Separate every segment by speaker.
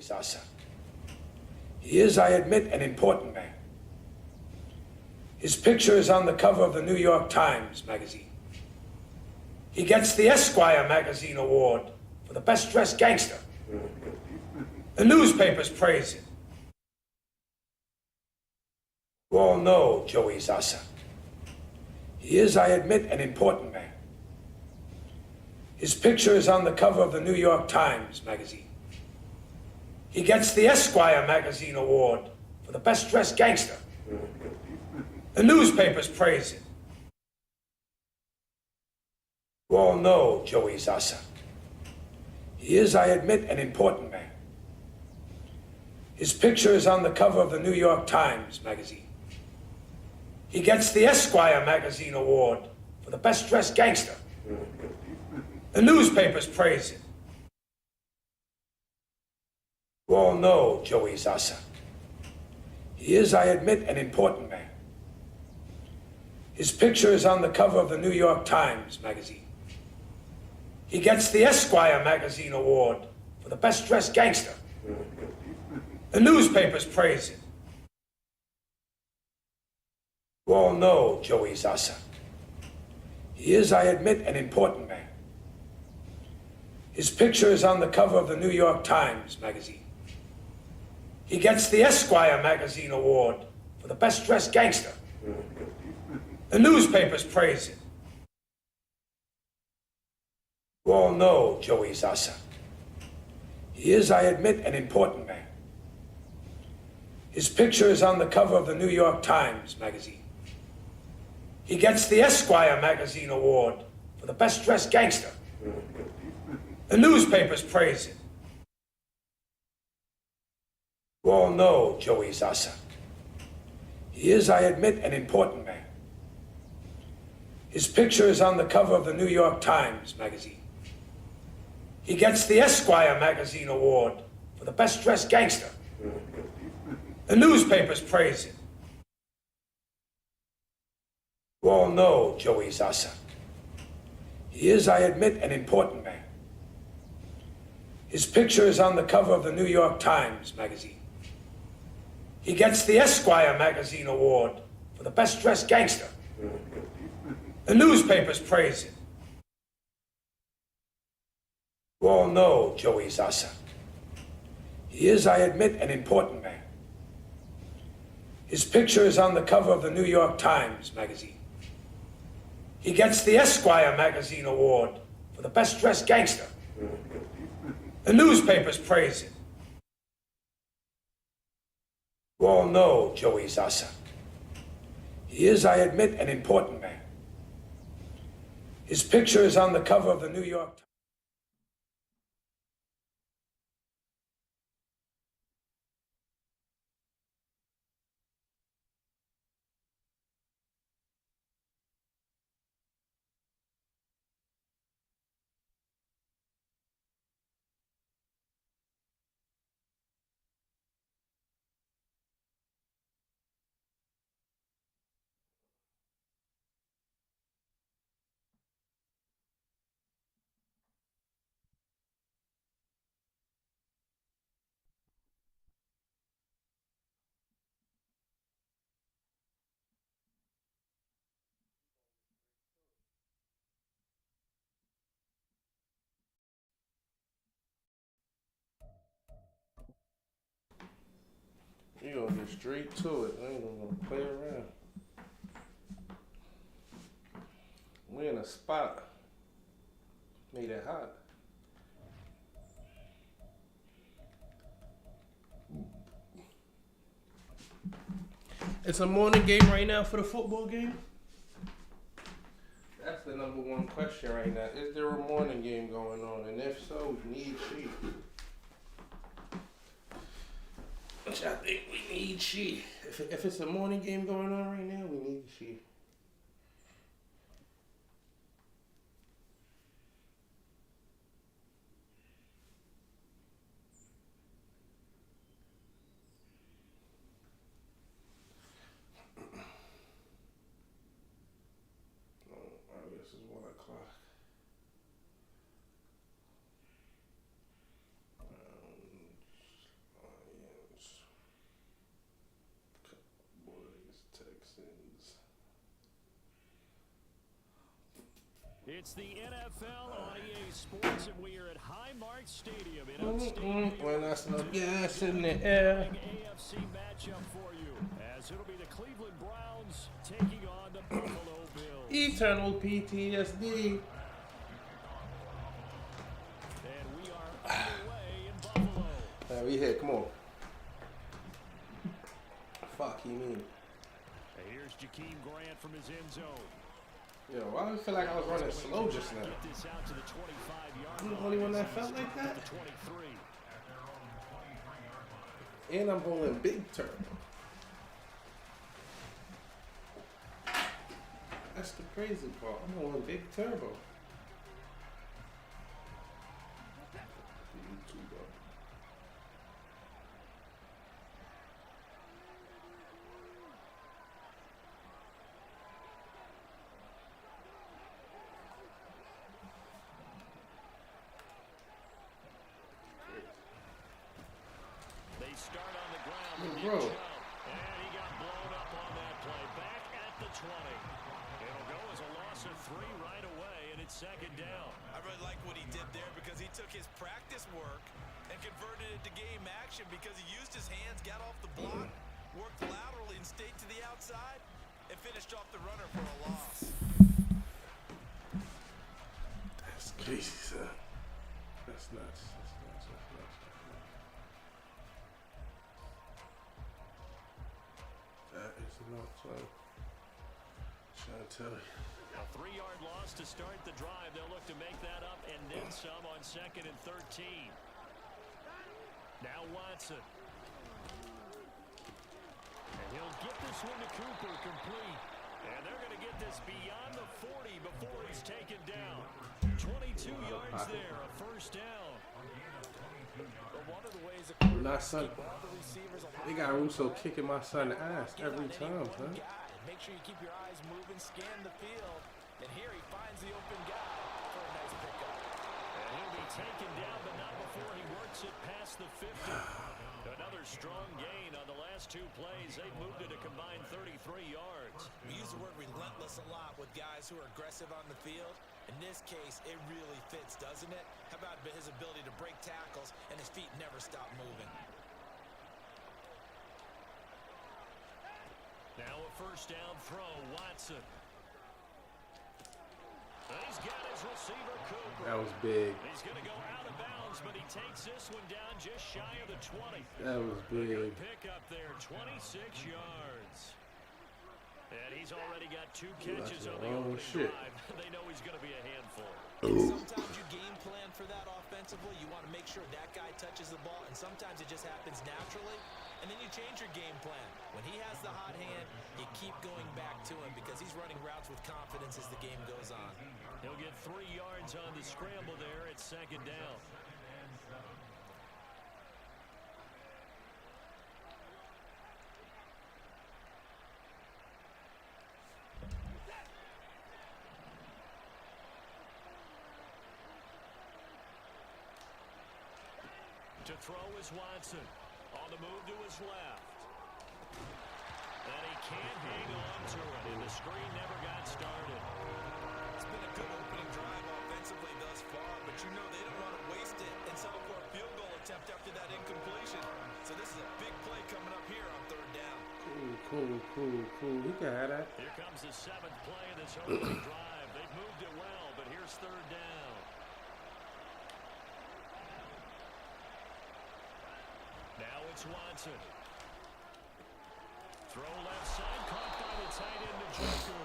Speaker 1: Sasa. He is, I admit, an important man. His picture is on the cover of the New York Times magazine. He gets the Esquire magazine award for the best dressed gangster. The newspapers praise him. You all know Joey Sasa. He is, I admit, an important man. His picture is on the cover of the New York Times magazine. He gets the Esquire magazine award for the best dressed gangster. The newspapers praise him. You all know Joey Sasa. He is, I admit, an important man. His picture is on the cover of the New York Times magazine. He gets the Esquire magazine award for the best dressed gangster. The newspapers praise him. You all know Joey Sasa. He is, I admit, an important man. His picture is on the cover of the New York Times magazine. He gets the Esquire magazine award for the best dressed gangster. The newspapers praise him. You all know Joey Sasa. He is, I admit, an important man. His picture is on the cover of the New York Times magazine. He gets the Esquire magazine award for the best dressed gangster. The newspapers praise him. You all know Joey Sasa. He is, I admit, an important man. His picture is on the cover of the New York Times magazine. He gets the Esquire magazine award for the best dressed gangster. The newspapers praise him. You all know Joey Sasa. He is, I admit, an important man. His picture is on the cover of the New York Times magazine. He gets the Esquire magazine award for the best dressed gangster. The newspapers praise him. You all know Joey Sasa. He is, I admit, an important man. His picture is on the cover of the New York Times magazine. He gets the Esquire magazine award for the best dressed gangster. The newspapers praise him. You all know Joey Sasa. He is, I admit, an important man. His picture is on the cover of the New York Times magazine. He gets the Esquire magazine award for the best dressed gangster. The newspapers praise him. You all know Joey Sasa. He is, I admit, an important man. His picture is on the cover of the New York Times.
Speaker 2: You gonna get straight to it. I ain't gonna play around. We in a spot. Made it hot. It's a morning game right now for the football game? That's the number one question right now. Is there a morning game going on? And if so, we need sheep. Which I think we need sheep. If it's a morning game going on right now, we need sheep. This is 1 o'clock.
Speaker 3: It's the NFL on EA Sports, and we are at Highmark Stadium in upstate New York.
Speaker 2: When I smell gas in the air.
Speaker 3: AFC matchup for you, as it'll be the Cleveland Browns taking on the Buffalo Bills.
Speaker 2: Eternal PTSD.
Speaker 3: And we are underway in Buffalo.
Speaker 2: We hit. Come on. Fuck, you mean?
Speaker 3: And here's Jakeem Grant from his end zone.
Speaker 2: Yo, why do I feel like I was running slow just now?
Speaker 3: Get this out to the 25-yard
Speaker 2: I'm the only one that felt like that?
Speaker 3: The 23.
Speaker 2: And I'm holding big turbo. That's the crazy part. I'm holding big turbo.
Speaker 3: Start on the ground with
Speaker 2: Bro.
Speaker 3: Nick Chubb. And he got blown up on that play. Back at the 20. It'll go as a loss of 3 right away, and it's second down.
Speaker 4: I really like what he did there because he took his practice work and converted it to game action because he used his hands, got off the block, worked laterally and stayed to the outside, and finished off the runner for a loss.
Speaker 2: That's crazy, son. That's nuts. That's nuts. That is nuts, son. Trying to tell you.
Speaker 3: A 3-yard loss to start the drive. They'll look to make that up and then some on 2nd and 13. Now Watson. And he'll get this one to Cooper complete. And they're going to get this beyond the 40 before he's taken down. 22 yards there, a first down.
Speaker 4: But one of the ways that
Speaker 2: Not son.
Speaker 4: all the receivers
Speaker 2: They got Russo kicking my son ass every time, huh?
Speaker 4: Make sure you keep your eyes moving, scan the field, and here he finds the open guy for a nice pickup.
Speaker 3: And he'll be taken down, but not before he works it past the 50. Another strong gain on the last 2 plays. They've moved it a combined 33 yards.
Speaker 4: We use the word relentless a lot with guys who are aggressive on the field. In this case, it really fits, doesn't it? How about his ability to break tackles and his feet never stop moving?
Speaker 3: Now a first down throw, Watson. He's got his receiver, Cooper.
Speaker 2: That was big.
Speaker 3: He's going to go out of bounds, but he takes this one down just shy of the 20.
Speaker 2: That was big.
Speaker 3: Pick up there, 26 yards. And he's already got 2 catches on the opening drive. They know he's going to be a handful.
Speaker 4: Sometimes you game plan for that offensively. You want to make sure that guy touches the ball, and sometimes it just happens naturally. And then you change your game plan. When he has the hot hand, you keep going back to him because he's running routes with confidence as the game goes on.
Speaker 3: He'll get 3 yards on the scramble there at second down. To throw is Watson. On the move to his left. And he can't hang on to it, and the screen never got started.
Speaker 4: It's been a good opening drive offensively thus far, but you know they don't want to waste it and settle for a field goal attempt after that incompletion. So this is a big play coming up here on 3rd down.
Speaker 2: Cool. He can have that.
Speaker 3: Here comes the 7th play of this opening drive. They've moved it well, but here's 3rd down. Now it's Watson. Throw left side, caught by the tight end to Joku.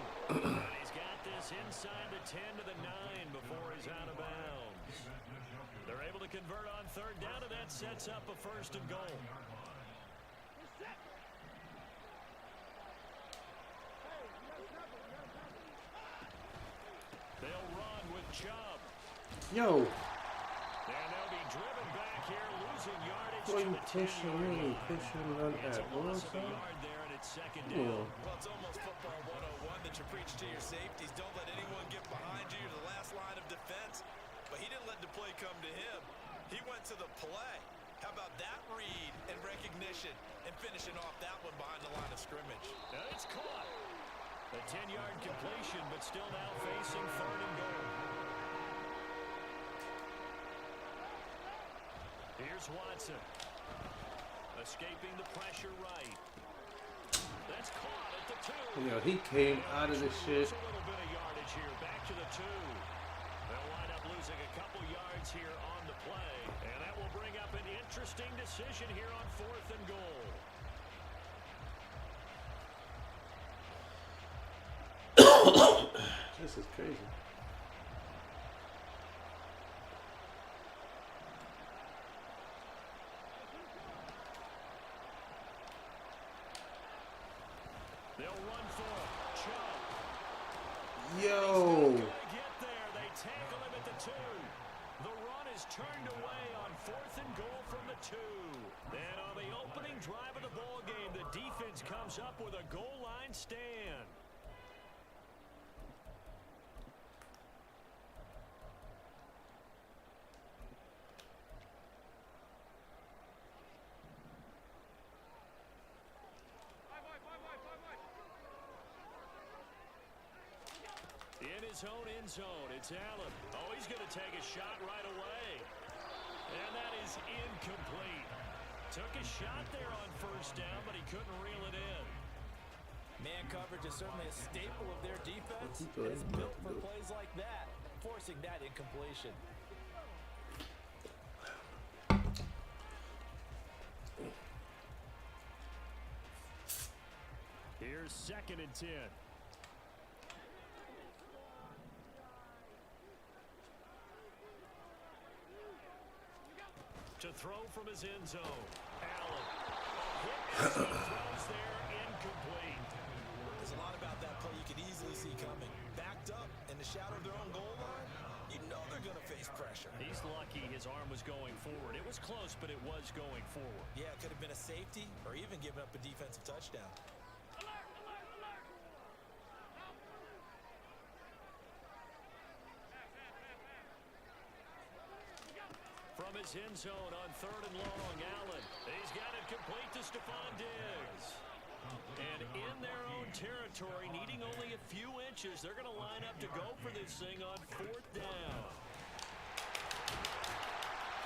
Speaker 3: And he's got this inside the 10 to the 9 before he's out of bounds. They're able to convert on 3rd down, and that sets up a 1st and goal. They'll run with Chubb.
Speaker 2: Yo.
Speaker 3: And they'll be driven back here, losing yardage
Speaker 2: Boy,
Speaker 3: to
Speaker 2: you
Speaker 3: the 10.
Speaker 2: pushing run
Speaker 3: It's
Speaker 2: at
Speaker 3: a loss of a
Speaker 2: son.
Speaker 3: yard there, and it's second
Speaker 2: Yeah.
Speaker 3: down.
Speaker 4: Well, it's almost football 101 that you preach to your safeties. Don't let anyone get behind you. You're the last line of defense. But he didn't let the play come to him. He went to the play. How about that read and recognition and finishing off that one behind the line of scrimmage?
Speaker 3: Now it's caught. A 10-yard completion, but still now facing 3rd and goal. Here's Watson. Escaping the pressure right. That's caught at the 2.
Speaker 2: You know, he came out of this shit.
Speaker 3: A little bit of yardage here, back to the 2. They'll wind up losing a couple yards here on the play, and that will bring up an interesting decision here on 4th and goal.
Speaker 2: This is crazy.
Speaker 3: They'll run for it. Chubb.
Speaker 2: Yo.
Speaker 3: Get there. They tackle him at the 2. The run is turned away on 4th and goal from the 2. And on the opening drive of the ball game, the defense comes up with a goal line stand. In his own end zone, it's Allen. Oh, he's going to take a shot right away. And that is incomplete. Took a shot there on 1st down, but he couldn't reel it in.
Speaker 4: Man coverage is certainly a staple of their defense. It's built for plays like that, forcing that incompletion.
Speaker 3: Here's 2nd and 10. To throw from his end zone. Allen. Hit as he throws there, incomplete.
Speaker 4: There's a lot about that play you can easily see coming. Backed up in the shadow of their own goal line, you know they're going to face pressure.
Speaker 3: He's lucky his arm was going forward. It was close, but it was going forward.
Speaker 4: Yeah, it could have been a safety or even given up a defensive touchdown.
Speaker 3: From his end zone on 3rd and long, Allen. He's got it complete to Stephon Diggs. And in their own territory, needing only a few inches, they're going to line up to go for this thing on 4th down.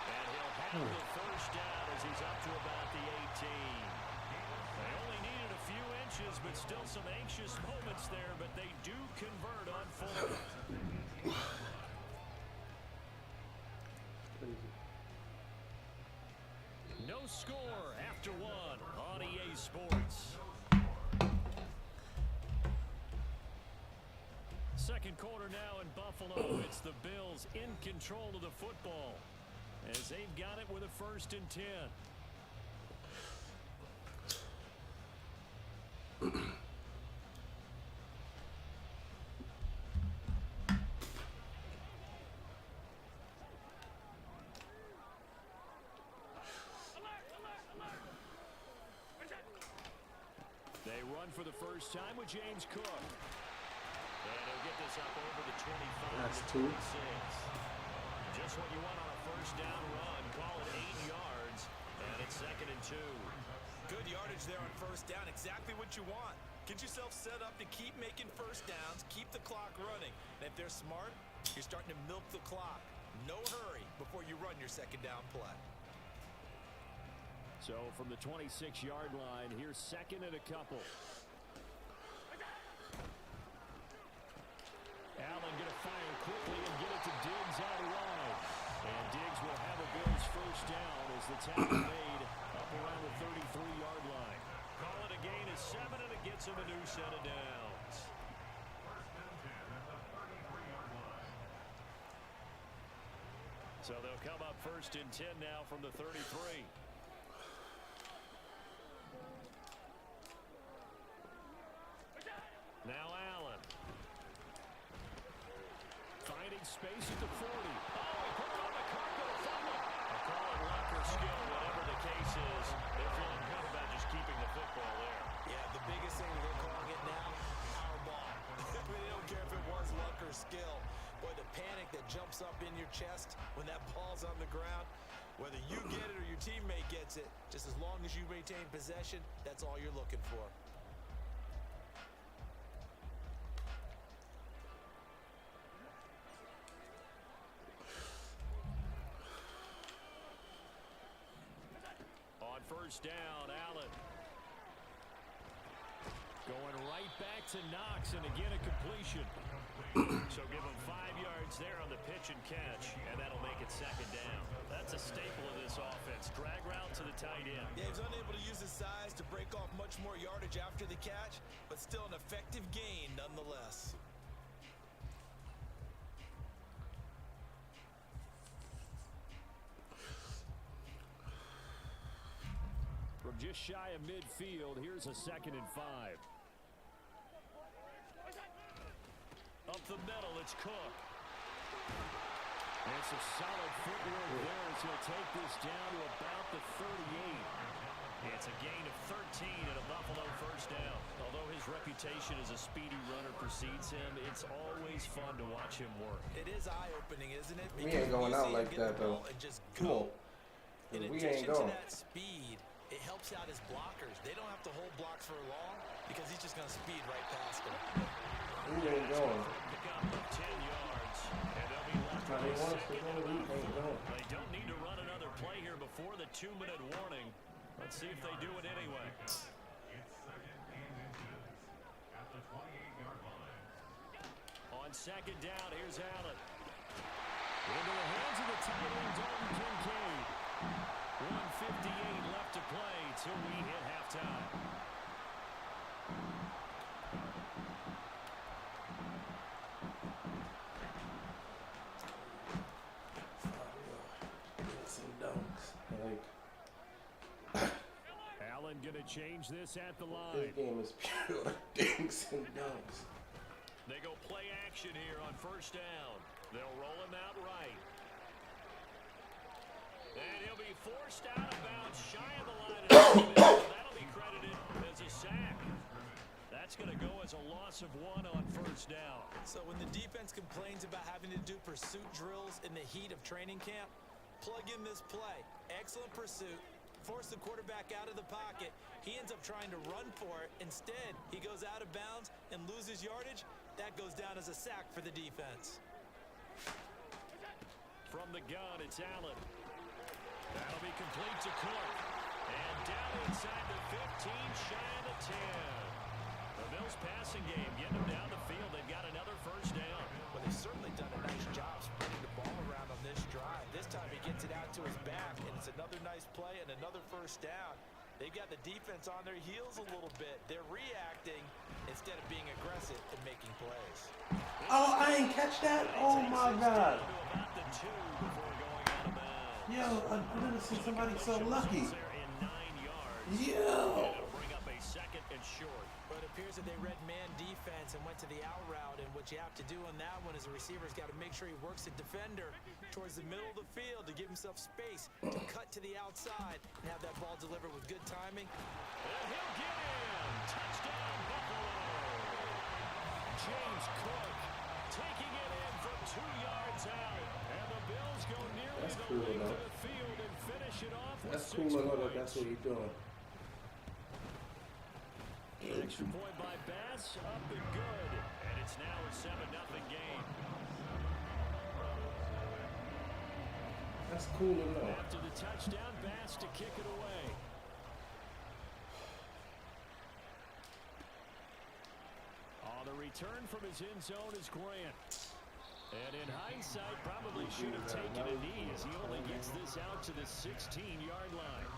Speaker 3: And he'll have the 1st down as he's up to about the 18. They only needed a few inches, but still some anxious moments there, but they do convert on 4th. No score after 1 on EA Sports. 2nd quarter now in Buffalo. It's the Bills in control of the football as they've got it with a 1st and 10. They run for the first time with James Cook. And he'll get this up over the 25.
Speaker 2: That's
Speaker 3: to
Speaker 2: 2.
Speaker 3: 26. Just what you want on a 1st down run. Call it 8 yards. And it's 2nd and 2.
Speaker 4: Good yardage there on 1st down. Exactly what you want. Get yourself set up to keep making 1st downs. Keep the clock running. And if they're smart, you're starting to milk the clock. No hurry before you run your 2nd down play.
Speaker 3: So from the 26-yard line, here's 2nd and a couple. Allen going to fire quickly and get it to Diggs out wide. And Diggs will have a Bills 1st down as the tackle made up around the 33-yard line. Call it a gain of 7, and it gets him a new set of downs. So they'll come up 1st and 10 now from the 33. Now Allen. Finding space at the 40. Oh, he put it on the carpet. A fumble. I call it luck or skill, whatever the case is. They're feeling good about just keeping the football there.
Speaker 4: Yeah, the biggest thing they're calling it now, power ball. They don't care if it was luck or skill. Boy, the panic that jumps up in your chest when that ball's on the ground, whether you get it or your teammate gets it, just as long as you maintain possession, that's all you're looking for.
Speaker 3: first down. Allen. Going right back to Knox, and again a completion. So give him 5 yards there on the pitch and catch, and that'll make it second down. That's a staple of this offense. Drag route to the tight end.
Speaker 4: Yeah, he's unable to use his size to break off much more yardage after the catch, but still an effective gain nonetheless.
Speaker 3: From just shy of midfield, here's a 2nd and 5. Up the middle, it's Cook. And some solid footwork there as he'll take this down to about the 38. It's a gain of 13 and a Buffalo first down. Although his reputation as a speedy runner precedes him, it's always fun to watch him work.
Speaker 4: It is eye-opening, isn't it?
Speaker 5: We ain't going out like that, though. Come on.
Speaker 4: In
Speaker 5: We
Speaker 4: addition
Speaker 5: ain't
Speaker 4: to
Speaker 5: going.
Speaker 4: that speed, it helps out his blockers. They don't have to hold blocks for long because he's just going to speed right past them.
Speaker 5: We ain't going.
Speaker 3: Pick up of 10 yards, and they'll be left
Speaker 5: Now, they
Speaker 3: with
Speaker 5: want
Speaker 3: a
Speaker 5: us to
Speaker 3: second
Speaker 5: go,
Speaker 3: and
Speaker 5: we
Speaker 3: move.
Speaker 5: ain't going.
Speaker 3: They don't need to run another play here before the 2-minute warning. Let's see if they do it anyway. On second down, here's Allen. Into the hands of the tight end, Dalton Kincaid. 1:58 left to play till we hit halftime.
Speaker 5: Some dunks.
Speaker 3: Allen going to change this at the
Speaker 5: This
Speaker 3: line.
Speaker 5: game is pure dinks and dunks.
Speaker 3: They go play action here on first down. They'll roll him out right. And he'll be forced out of bounds shy of the line. That'll be credited as a sack. That's going to go as a loss of 1 on first down.
Speaker 4: So when the defense complains about having to do pursuit drills in the heat of training camp, plug in this play. Excellent pursuit. Force the quarterback out of the pocket. He ends up trying to run for it. Instead, he goes out of bounds and loses yardage. That goes down as a sack for the defense.
Speaker 3: From the gun, it's Allen. That'll be complete to Cook. And down inside the 15, shy of the 10. The Bills passing game, getting them down the field. They've got another first down.
Speaker 4: Well, they've certainly done a nice job spreading the ball around on this drive. This time he gets it out to his back, and it's another nice play and another first down. They've got the defense on their heels a little bit. They're reacting instead of being aggressive and making plays.
Speaker 5: Oh, I ain't catch that? Oh my God.
Speaker 3: About the 2 before going out of bounds.
Speaker 5: Yo, I've never seen somebody so lucky.
Speaker 3: There in 9 yards.
Speaker 5: Yo.
Speaker 3: It'll bring up a 2nd and short.
Speaker 4: But it appears that they read man defense and went to the out route, and what you have to do on that one is the receiver's got to make sure he works the defender towards the middle of the field to give himself space to cut to the outside and have that ball delivered with good timing.
Speaker 3: And he'll get in. Touchdown, Buffalo. James Cook taking it in from 2 yards out. And the Bills go nearly
Speaker 5: That's
Speaker 3: the
Speaker 5: cool,
Speaker 3: length
Speaker 5: though.
Speaker 3: of the field and finish it off with
Speaker 5: That's
Speaker 3: 6
Speaker 5: cool,
Speaker 3: points.
Speaker 5: look, that's what he's doing.
Speaker 3: Extra point by Bass, up and good. And it's now a 7-0 game.
Speaker 5: That's cool enough.
Speaker 3: After the touchdown, Bass to kick it away. On the return from his end zone is Grant. And in hindsight, probably should have taken a knee as he only gets this out to the 16-yard line.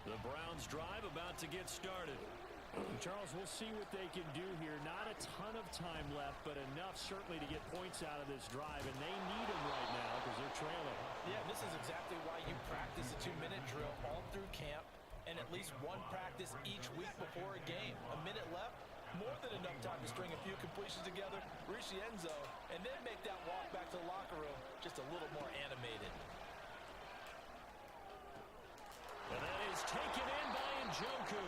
Speaker 3: The Browns drive about to get started. Charles, we'll see what they can do here. Not a ton of time left, but enough certainly to get points out of this drive, and they need them right now because they're trailing.
Speaker 4: Yeah, this is exactly why you practice a 2-minute drill all through camp and at least one practice each week before a game. A minute left, more than enough time to string a few completions together, reach the end zone, and then make that walk back to the locker room just a little more animated.
Speaker 3: And that is taken in by Njoku.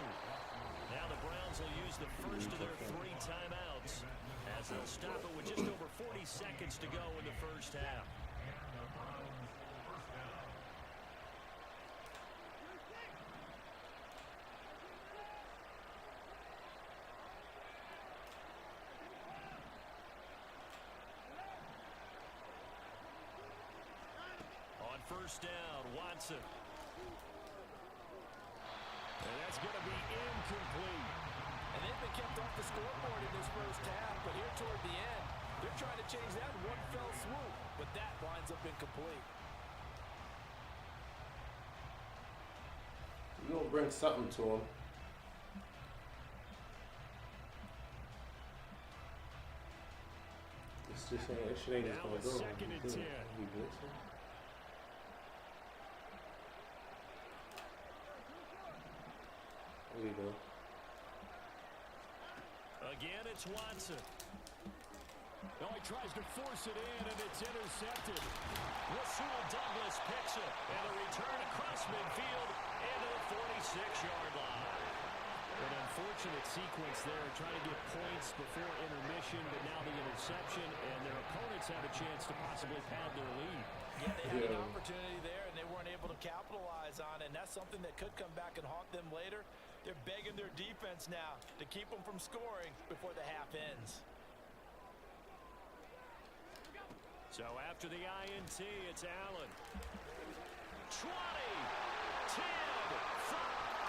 Speaker 3: Now the Browns will use the first of their 3 timeouts as they'll stop it with just over 40 seconds to go in the first half. first down. Watson. And that's going to be incomplete.
Speaker 4: And they've been kept off the scoreboard in this first half, but here toward the end, they're trying to change that in one fell swoop, but that winds up incomplete.
Speaker 2: You're going to bring something to him. It's just ain't, this shit ain't just
Speaker 3: Now
Speaker 2: going to
Speaker 3: it's
Speaker 2: go.
Speaker 3: 2nd and 10.
Speaker 2: He blitzing. There you go.
Speaker 3: Again, it's Watson. Oh, he tries to force it in, and it's intercepted. Rasul Douglas picks it, and a return across midfield into the 46-yard line. An unfortunate sequence there, trying to get points before intermission, but now the interception, and their opponents have a chance to possibly pad their lead.
Speaker 4: Yeah, they had an opportunity there, and they weren't able to capitalize on it, and that's something that could come back and haunt them later. They're begging their defense now to keep them from scoring before the half ends.
Speaker 3: So after the INT, it's Allen. 20, 10, 5,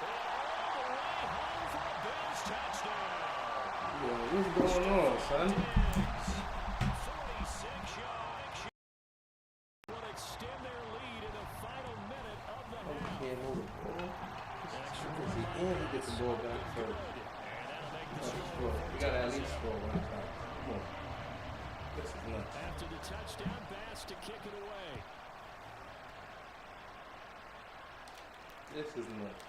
Speaker 3: and all the way home for a Bills touchdown.
Speaker 2: Yeah, what's going on, son?
Speaker 3: 46 yards. Will extend their lead in the final minute of the half.
Speaker 2: Can't hold the ball. He gets the ball back first.
Speaker 3: And that'll make the
Speaker 2: That's
Speaker 3: score.
Speaker 2: score. You gotta at least score one time. Come on. This is nuts.
Speaker 3: After the touchdown, Bass to kick it away.
Speaker 2: This is nuts.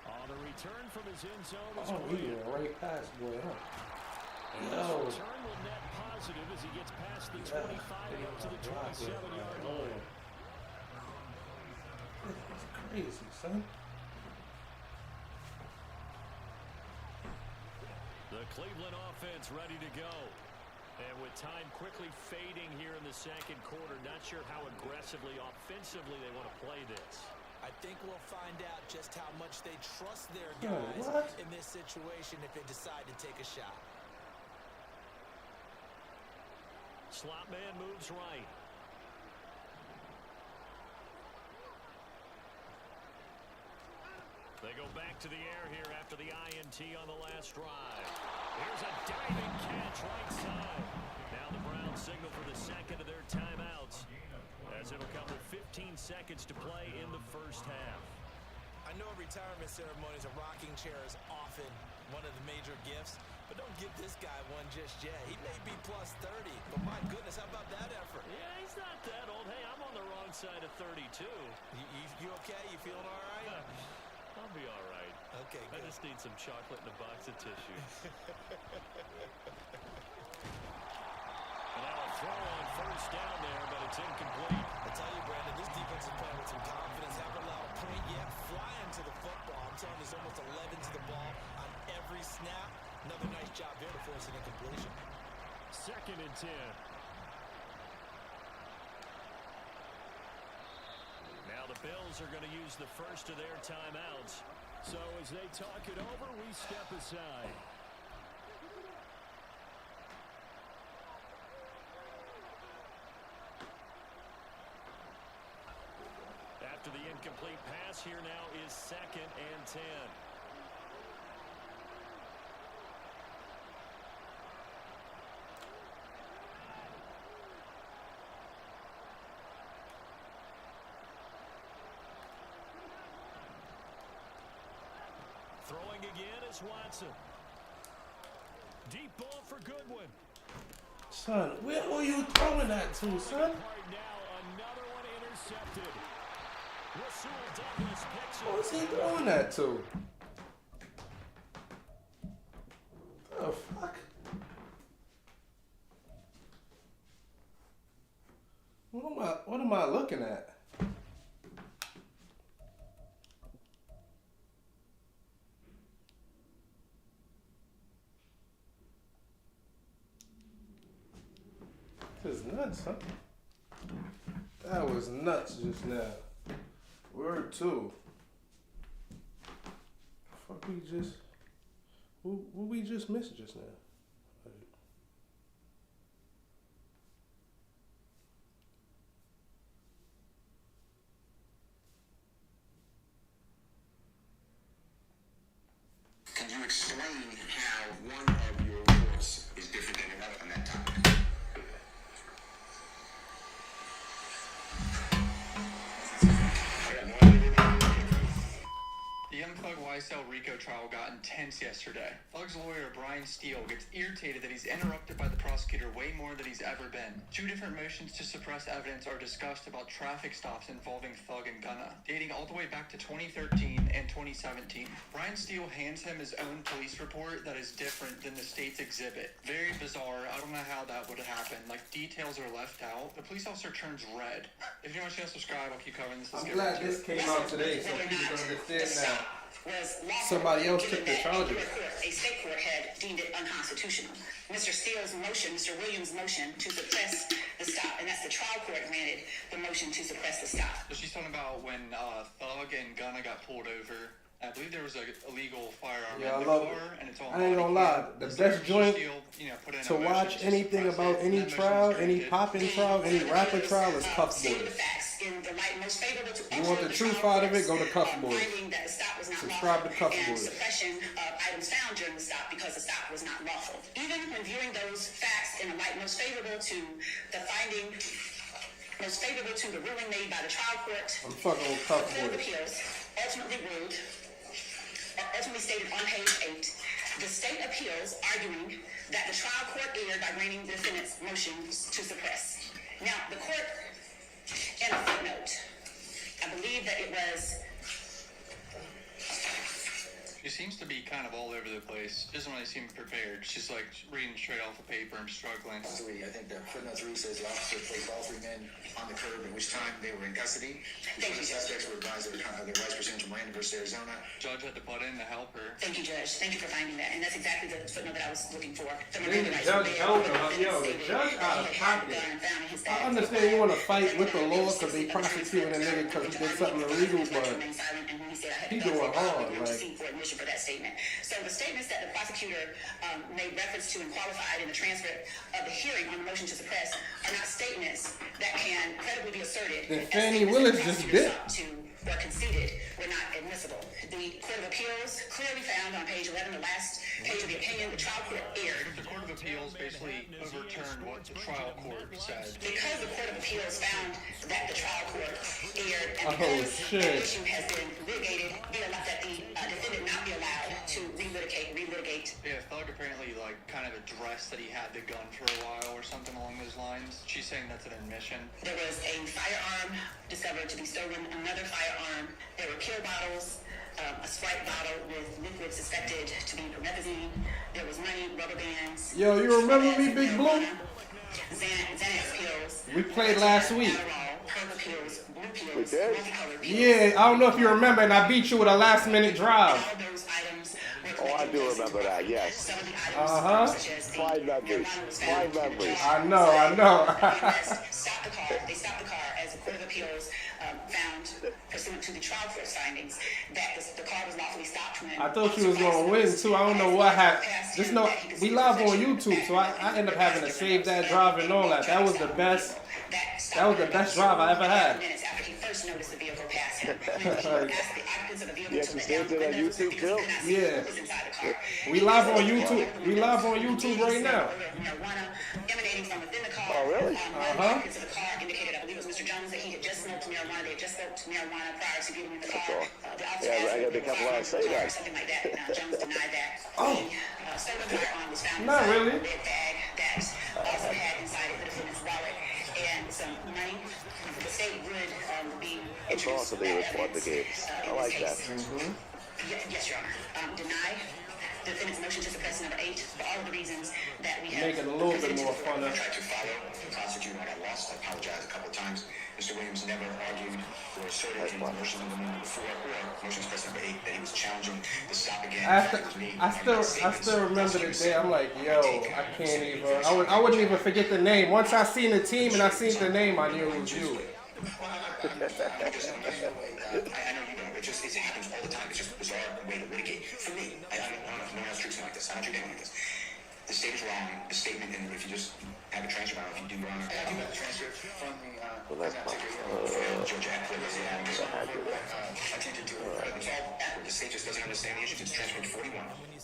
Speaker 3: On the return from his end zone is
Speaker 2: Oh, he
Speaker 3: Green.
Speaker 2: went right past boy, huh?
Speaker 3: And this return will net positive as he gets past the 25 and up to the 27-yard line.
Speaker 2: This is crazy, son.
Speaker 3: The Cleveland offense ready to go. And with time quickly fading here in the second quarter, not sure how aggressively, offensively they want to play this.
Speaker 4: I think we'll find out just how much they trust their guys in this situation if they decide to take a shot.
Speaker 3: Slot man moves right. They go back to the air here after the INT on the last drive. Here's a diving catch right side. Now the Browns signal for the second of their timeouts, as it'll come with 15 seconds to play in the first half.
Speaker 4: I know retirement ceremonies, a rocking chair is often one of the major gifts, but don't give this guy one just yet. He may be plus 30, but my goodness, how about that effort?
Speaker 3: Yeah, he's not that old. Hey, I'm on the wrong side of 32.
Speaker 4: You okay? You feeling all right?
Speaker 3: I'll be all right.
Speaker 4: Okay, good.
Speaker 3: I just need some chocolate and a box of tissues. And now a throw on first down there, but it's incomplete.
Speaker 4: I tell you, Brandon, this defense is playing with some confidence. Haven't allowed a point yet. Flying to the football. I'm telling you, there's almost 11 to the ball on every snap. Another nice job there to force an incompletion.
Speaker 3: 2nd and 10. Now the Bills are going to use the first of their timeouts. So as they talk it over, we step aside. After the incomplete pass, here now is 2nd and 10. Throwing again is Watson. Deep ball for Goodwin.
Speaker 2: Son, where were you throwing that to, son?
Speaker 3: Right now, another one intercepted. Rasul Douglas picks it.
Speaker 2: What was he throwing that to? The fuck? What am I looking at? This is nuts, huh? That was nuts just now. Word 2. Fuck we just... What we just missed just now?
Speaker 6: trial got intense yesterday. Thug's lawyer, Brian Steele, gets irritated that he's interrupted by the prosecutor way more than he's ever been. 2 different motions to suppress evidence are discussed about traffic stops involving Thug and Gunna, dating all the way back to 2013 and 2017. Brian Steele hands him his own police report that is different than the state's exhibit. Very bizarre. I don't know how that would have happened. Like, details are left out. The police officer turns red. If you want to subscribe, I'll keep covering this.
Speaker 5: I'm glad this came out today so people can understand now. Somebody else took the charges.
Speaker 7: A state court had deemed it unconstitutional. Mr. Steele's motion, Mr. Williams' motion to suppress the stop, and that's the trial court granted the motion to suppress the stop.
Speaker 6: So she's talking about when Thug and Gunna got pulled over. I believe there was an illegal firearm in the car, and it's all.
Speaker 5: I ain't gonna lie. The best joint to watch anything about any trial, any popping trial, any rapper trial is Cuff Boys. You want the truth out of it? Go to Cuff Boys. Subscribe to Cuff Boys.
Speaker 7: Suppression of items found during the stop because the stop was not lawful. Even when viewing those facts in the light most favorable to the finding, most favorable to the ruling made by the trial court,
Speaker 5: I'm fucking with Cuff
Speaker 7: the Court of
Speaker 5: Boys.
Speaker 7: Appeals ultimately stated on page 8, the state appeals arguing that the trial court erred by granting the defendant's motions to suppress. Now, the court, in a footnote, I believe that it was.
Speaker 6: She seems to be kind of all over the place. Doesn't really seem prepared. She's like reading straight off the paper and struggling.
Speaker 8: I think that footnote 3 says the officer placed all 3 men on the curb, at which time they were in custody. The suspects were advised of their rights pursuant to Maaden versus Arizona.
Speaker 6: Judge had to butt in to help her.
Speaker 7: Thank you, Judge. Thank you for finding that. And that's exactly the footnote that I was looking for.
Speaker 5: The judge told him, yo, the judge out of pocket. I understand you want to fight with the law because they prosecuting a nigga because he did something illegal, but he doing hard, like.
Speaker 7: For that statement. So the statements that the prosecutor made reference to and qualified in the transcript of the hearing on the motion to suppress are not statements that can credibly be asserted.
Speaker 5: Then Fannie Willis just bit.
Speaker 7: Or conceded were not admissible. The Court of Appeals clearly found on page 11, the last page of the opinion, the trial court erred.
Speaker 6: The Court of Appeals basically overturned what the trial court said.
Speaker 7: Because the Court of Appeals found that the trial court erred, and because the issue has been litigated, that the defendant not be allowed to relitigate.
Speaker 6: Yeah, Thug apparently kind of addressed that he had the gun for a while or something along those lines. She's saying that's an admission.
Speaker 7: There was a firearm discovered to be stolen, another firearm. There were pill bottles, a Sprite bottle with liquid suspected to be promethazine. There was money, rubber bands.
Speaker 5: Yo, you remember me, Big Blue?
Speaker 7: Xanax pills.
Speaker 5: We played last week.
Speaker 7: Purple pills, blue pills,
Speaker 9: We did?
Speaker 7: multicolored pills.
Speaker 5: Yeah, I don't know if you remember, and I beat you with a last-minute drive.
Speaker 7: All those items were
Speaker 9: Oh, I do remember that, yes.
Speaker 7: Some of the items, such as the
Speaker 9: Fine memories.
Speaker 7: marijuana was
Speaker 9: Fine
Speaker 7: found.
Speaker 9: memories.
Speaker 5: I know.
Speaker 7: They stopped the car as the Court of Appeals found, pursuant to the trial court's findings, that the car was lawfully stopped when.
Speaker 5: I thought you was gonna win too. I don't know what happened. Just know we live on YouTube, so I end up having to save that drive and all that. That was the best. That was the best drive I ever had.
Speaker 7: Minutes after he first noticed the vehicle pass him. When he asked the occupants of the vehicle
Speaker 9: Yeah,
Speaker 7: to
Speaker 9: you
Speaker 7: let
Speaker 9: saved
Speaker 7: down
Speaker 9: it on
Speaker 7: the windows
Speaker 9: YouTube,
Speaker 7: because
Speaker 9: too?
Speaker 7: he could not see
Speaker 5: Yeah.
Speaker 7: what was inside the car.
Speaker 5: We live on YouTube. We live on YouTube right now.
Speaker 7: Marijuana emanating from within the car.
Speaker 9: Oh, really?
Speaker 7: One of the occupants of the car indicated, I believe it was Mr. Jones, that he had just smoked marijuana. They had just smoked marijuana prior to getting in the car.
Speaker 9: all.
Speaker 7: The officer
Speaker 9: Yeah,
Speaker 7: asked
Speaker 9: I
Speaker 7: him
Speaker 9: got a couple of say that.
Speaker 7: or something like that. Jones denied that.
Speaker 5: Oh.
Speaker 7: The stolen firearm was found
Speaker 5: Not
Speaker 7: inside
Speaker 5: really.
Speaker 7: a red bag that also had inside it the defendant's wallet and some money. The state would be
Speaker 9: It's awesome they report the games. I like that.
Speaker 7: Yes, Your Honor. Deny the defendant's motion to suppress number 8 for all of the reasons that we have.
Speaker 5: Make it a little bit more fun.
Speaker 8: I tried to follow the prosecutor. I got lost. I apologized a couple of times. Mr. Williams never argued or asserted in motion number 4 or motion express number 8 that he was challenging the stop again.
Speaker 5: I still remember the day. I'm like, yo, I can't even. I wouldn't even forget the name. Once I seen the team and I seen the name, I knew it was you.
Speaker 8: I know you don't. It happens all the time. It's just a bizarre way to litigate. For me, I don't know if no one else treats me like this. I don't treat anyone like this. The state is wrong. The statement, and if you just have a transcript, I don't know if you do wrong. I do have a transcript from the
Speaker 9: that's
Speaker 8: Georgia attempted to it's all backward. The state just doesn't understand the issue. It's transcript 41.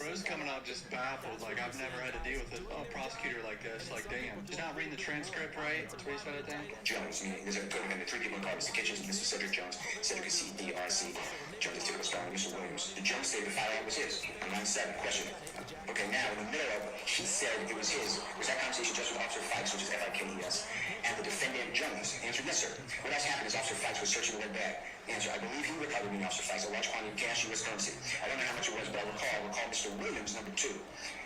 Speaker 6: Rose coming up just baffled. I've never had to deal with a prosecutor like this. Damn. She's not reading the transcript right. That's what he said, I think.
Speaker 8: Jones. I mean, there's a good one. The 3 people in the car. Mr. Kitchens, Mr. Cedric Jones. Cedric is C-D-R-C. Jones is typical star, Mr. Williams. The Jones stated the firearm was his. On line 7, question. Okay, now in the middle of, he said it was his. Was that conversation just with Officer Fikes, which is Fikes, and the defendant Jones? Answer, yes, sir. What else happened is Officer Fikes was searching the red bag. Answer, I believe he recovered me, Officer Fikes, a large quantity of cash, U.S. currency. I don't know how much it was, but I recall Mr. Williams, number 2.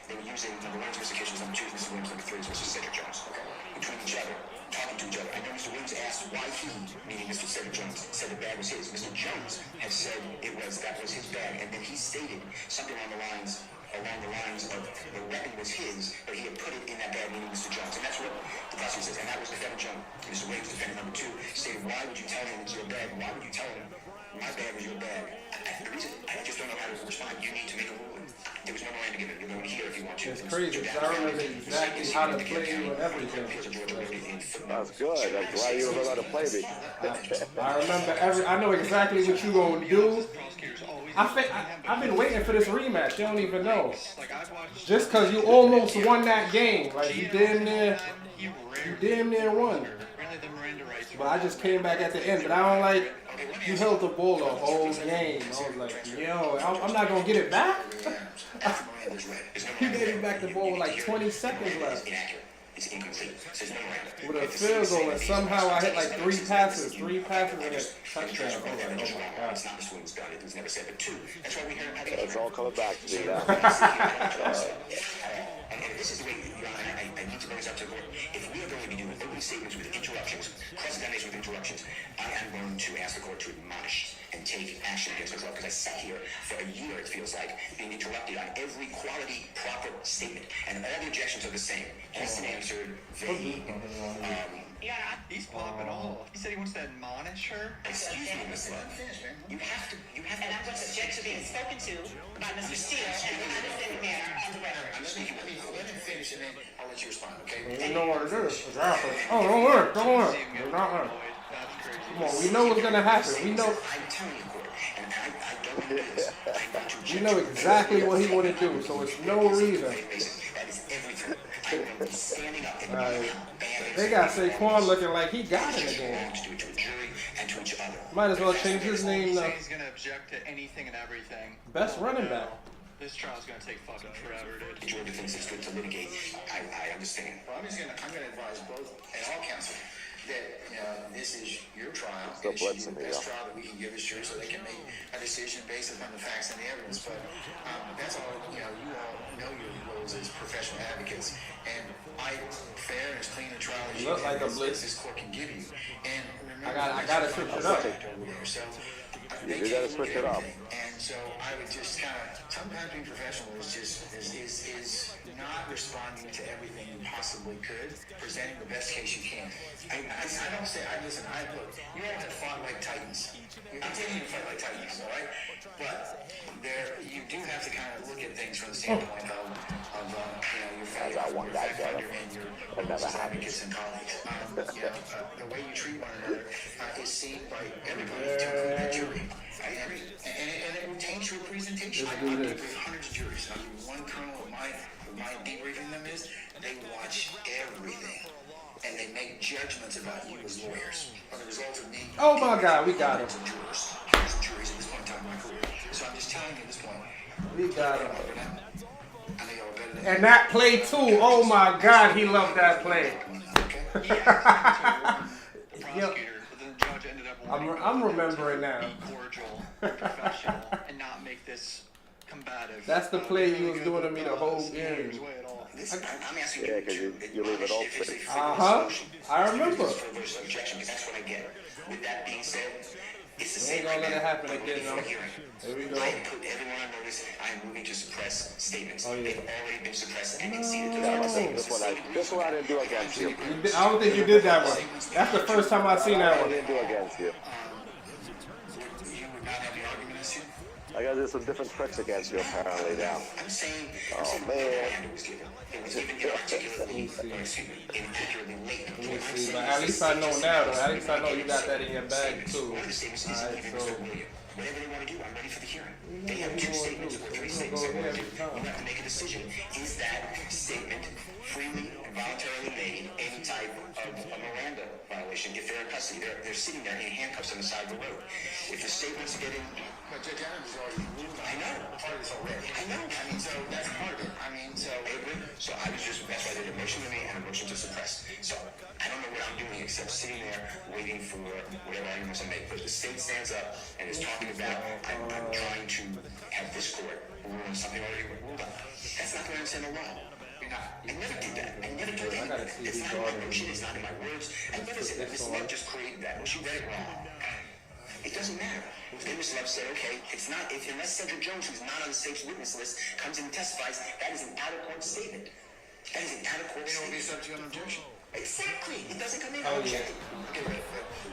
Speaker 8: They were using number 1 is Mr. Kitchens, number 2 is Mr. Williams, number 3 is Mr. Cedric Jones. Okay. Between each other, talking to each other. I know Mr. Williams asked why he, meaning Mr. Cedric Jones, said the bag was his. Mr. Jones had said that was his bag, and then he stated something along the lines of the weapon was his, but he had put it in that bag, meaning Mr. Jones. And that's what the prosecutor says. And that was defendant Jones. Mr. Williams, defendant number 2, stated, why would you tell him it's your bag? Why would you tell him my bag was your bag? The reason, I just don't know how to respond. You need to make a ruling. There was no Miranda given. You're going to hear if you want to.
Speaker 5: It's crazy. I remember exactly how to play you and everything.
Speaker 9: That's good. That's why you remember how to play me.
Speaker 5: I remember I know exactly what you gonna do. I've been waiting for this rematch. You don't even know. Just because you almost won that game. Like, you damn near won. But I just came back at the end. But I don't like, you held the ball the whole game. I was like, yo, I'm not going to get it back? He gave me back the ball with like 20 seconds left. With a field goal, and somehow I hit like 3 passes and a touchdown. Oh my God.
Speaker 9: It's all coming back to me now.
Speaker 8: And this is the way, I need to bring this up to the court. If we are going to be doing opening statements with interruptions, cross-examination with interruptions, I am going to ask the court to admonish and take action against myself, because I sat here for a year, it feels like, being interrupted on every quality, proper statement, and all the objections are the same. Asked and answered, vague.
Speaker 6: He's popping off. He said he wants to admonish her.
Speaker 8: Excuse me, Miss Love. You have to.
Speaker 7: And I'm going to object to being spoken to by Mr. Steele and the undefended manner on the record.
Speaker 8: I'm speaking. Let him finish, and then I'll let you respond, okay?
Speaker 5: You know what it is. Exactly. Oh, don't worry. Don't worry. You're not worried. Come on, we know what's going to happen. We know.
Speaker 8: I'm telling you, court, and I don't want to do this. I'm going to object.
Speaker 5: You know exactly what he want to do, so it's no reason.
Speaker 8: That is everything. I will be standing up and
Speaker 5: They got Saquon looking like he got it again.
Speaker 8: to do it to a jury and to each other.
Speaker 5: Might as well change his name to
Speaker 6: He's gonna object to anything and everything.
Speaker 5: best running back.
Speaker 6: This trial's gonna take fucking forever, dude.
Speaker 8: Georgia thinks it's good to litigate. I understand.
Speaker 10: Well, I'm gonna advise both and all counsel that this is your trial.
Speaker 9: Still
Speaker 10: It should be
Speaker 9: blitzing
Speaker 10: the
Speaker 9: me,
Speaker 10: best
Speaker 9: yeah.
Speaker 10: trial that we can give this jury, so they can make a decision based upon the facts and the evidence. But that's all. You all know your roles as professional advocates, and fair and as clean a trial as
Speaker 5: Look like a
Speaker 10: as
Speaker 5: blitz.
Speaker 10: this court can give you. And remember,
Speaker 5: I gotta switch it up.
Speaker 10: So
Speaker 9: You
Speaker 10: they
Speaker 9: gotta
Speaker 10: can't
Speaker 9: switch
Speaker 10: look
Speaker 9: it
Speaker 10: at
Speaker 9: up.
Speaker 10: everything. And so I would just kind of, sometimes being professional is not responding to everything you possibly could, presenting the best case you can. I don't say, listen, look, you all have fought like titans. I'm telling you to fight like titans, all right? But you do have to kind of look at things from the standpoint of your fellow
Speaker 9: got one guy better.
Speaker 10: and your
Speaker 9: That never happened.
Speaker 10: advocates and colleagues. The way you treat one another is seen by everybody, to include the jury. And it retains your presentation.
Speaker 5: Let's
Speaker 10: I
Speaker 5: do
Speaker 10: deal
Speaker 5: this.
Speaker 10: with hundreds of juries. I mean, one kernel of my debriefing them is they watch everything. And they make judgments about you as lawyers. Are the result of me.
Speaker 5: Oh my God, we got him.
Speaker 10: Hundreds of jurors, hundreds of juries at this point in time in my career. So I'm just telling you at this point.
Speaker 5: We got him.
Speaker 10: I know y'all are better than
Speaker 5: And that play too. Oh my God, he loved that play.
Speaker 6: The prosecutor, but then the judge ended up wanting
Speaker 5: I'm remembering now.
Speaker 6: be cordial, and professional, and not make this combative.
Speaker 5: That's the play he was doing to me the whole game.
Speaker 8: I'm asking
Speaker 9: Yeah, because you leave it open.
Speaker 5: I remember.
Speaker 8: Objection, because that's what I get. With that being said, it's the
Speaker 5: We ain't
Speaker 8: same
Speaker 5: gonna
Speaker 8: right
Speaker 5: let it
Speaker 8: now.
Speaker 5: happen again,
Speaker 8: Before
Speaker 5: though.
Speaker 8: hearing.
Speaker 5: Here we go.
Speaker 8: I have put everyone on notice. I am moving to suppress statements.
Speaker 5: Oh, yeah.
Speaker 8: They've already been suppressed and conceded to
Speaker 9: Yeah,
Speaker 8: the
Speaker 9: but
Speaker 8: statements.
Speaker 9: this one I didn't do against you.
Speaker 5: I don't think you did that one. That's the first time I seen that
Speaker 9: I
Speaker 5: one.
Speaker 9: didn't do against you.
Speaker 10: You would not have the argument as you.
Speaker 9: I gotta do some different tricks against you apparently now.
Speaker 8: I'm saying
Speaker 9: Oh,
Speaker 8: what
Speaker 9: man.
Speaker 8: Miranda was given. It was given inarticulately, inaccurately late.
Speaker 5: Let me see, but at least I know now though. At least I know you got that in your bag too.
Speaker 8: One of the statements is
Speaker 5: Alright,
Speaker 8: given
Speaker 5: so
Speaker 8: Mr. William. Whatever they want to do, I'm ready for the hearing. They
Speaker 5: know
Speaker 8: have
Speaker 5: what
Speaker 8: two
Speaker 5: you wanna
Speaker 8: statements
Speaker 5: do,
Speaker 8: or
Speaker 5: so
Speaker 8: three
Speaker 5: we're
Speaker 8: statements
Speaker 5: gonna
Speaker 8: they
Speaker 5: go
Speaker 8: want to
Speaker 5: ahead
Speaker 8: do.
Speaker 5: and
Speaker 8: You have to make a decision. Is that statement freely and voluntarily made any type of a Miranda violation if they're in custody. They're sitting there in handcuffs on the side of the road. If the statement's getting...
Speaker 10: But Judge Adams has already ruled on
Speaker 8: I know.
Speaker 10: part of this already.
Speaker 8: I know.
Speaker 10: I mean, so that's part of it. I mean, so...
Speaker 8: I agree. So I was just, that's why I did a motion to me and a motion to suppress. So I don't know what I'm doing except sitting there waiting for whatever arguments I make. But if the state stands up and is talking about, I'm trying to have this court rule on something already ruled on. That's not going to understand the law. I never did that. I never did that. It's not in my motion. It's not in my words. I never said that. Ms. Love just created that. Well, she read it wrong. It doesn't matter. Then Ms. Love said, okay, it's not, unless Cedric Jones, who's not on the state's witness list, comes in and testifies, that is an out-of-court statement. That is an out-of-court
Speaker 10: Then it will be
Speaker 8: statement.
Speaker 10: subject to an objection.
Speaker 8: Exactly. It doesn't come in
Speaker 5: Oh,
Speaker 8: unchecked.
Speaker 10: Okay, but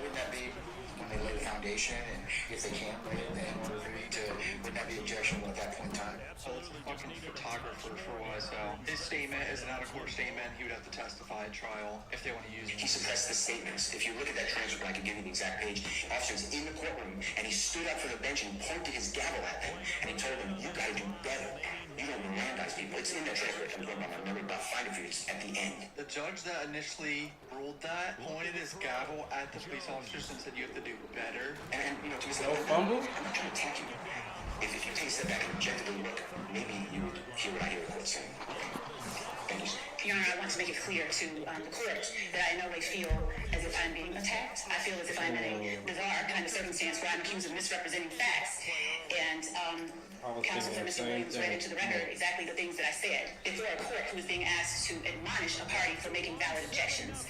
Speaker 10: wouldn't that be when they lay the foundation, and if they can't lay it, in order for me to, wouldn't that be objectionable at that point in time?
Speaker 6: So it's a fucking photographer for YSL. His statement is an out-of-court statement. He would have to testify at trial if they want to use it.
Speaker 8: He suppressed the statements. If you look at that transcript, I can give you the exact page. Officer's in the courtroom, and he stood up from the bench and pointed his gavel at them, and he told them, you gotta do better. You don't Mirandize people. It's in that transcript. I'm going by my memory, but I'll find it for you. It's at the end.
Speaker 6: The judge that initially ruled that pointed his gavel at the police officers and said you have to do better.
Speaker 8: And you know, to his
Speaker 5: No fumble?
Speaker 8: I'm not trying to attack you. If you take a step back and objectively look, maybe you would hear what I hear the court saying. Thank you.
Speaker 7: Your Honor, I want to make it clear to the court that I in no way feel as if I'm being attacked. I feel as if I'm in a bizarre kind of circumstance where I'm accused of misrepresenting facts. And counsel for Mr. Williams read into the record exactly the things that I said before a court who is being asked to admonish a party for making valid objections.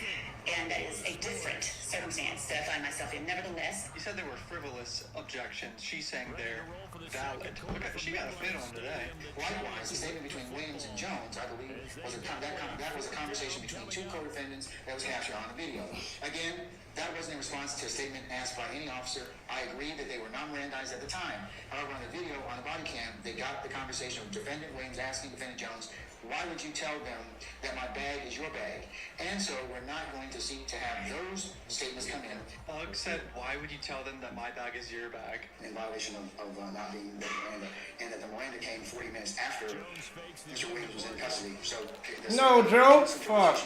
Speaker 7: And that is a different circumstance that I find myself in. Nevertheless,
Speaker 6: You said there were frivolous objections. She's saying they're valid. Look at, she got a fit on today.
Speaker 10: Likewise, the statement between Williams and Jones, I believe, was that was a conversation between two co-defendants that was captured on the video. Again, that wasn't in response to a statement asked by any officer. I agree that they were non-Mirandized at the time. However, on the video, on the body cam, they got the conversation with Defendant Williams asking Defendant Jones, why would you tell them that my bag is your bag? And so we're not going to seek to have those statements come in
Speaker 6: Bug said, why would you tell them that my bag is your bag?
Speaker 10: in violation of not being the Miranda, and that the Miranda came 40 minutes after Mr. Williams was in custody. So
Speaker 5: No, Joe. Fuck.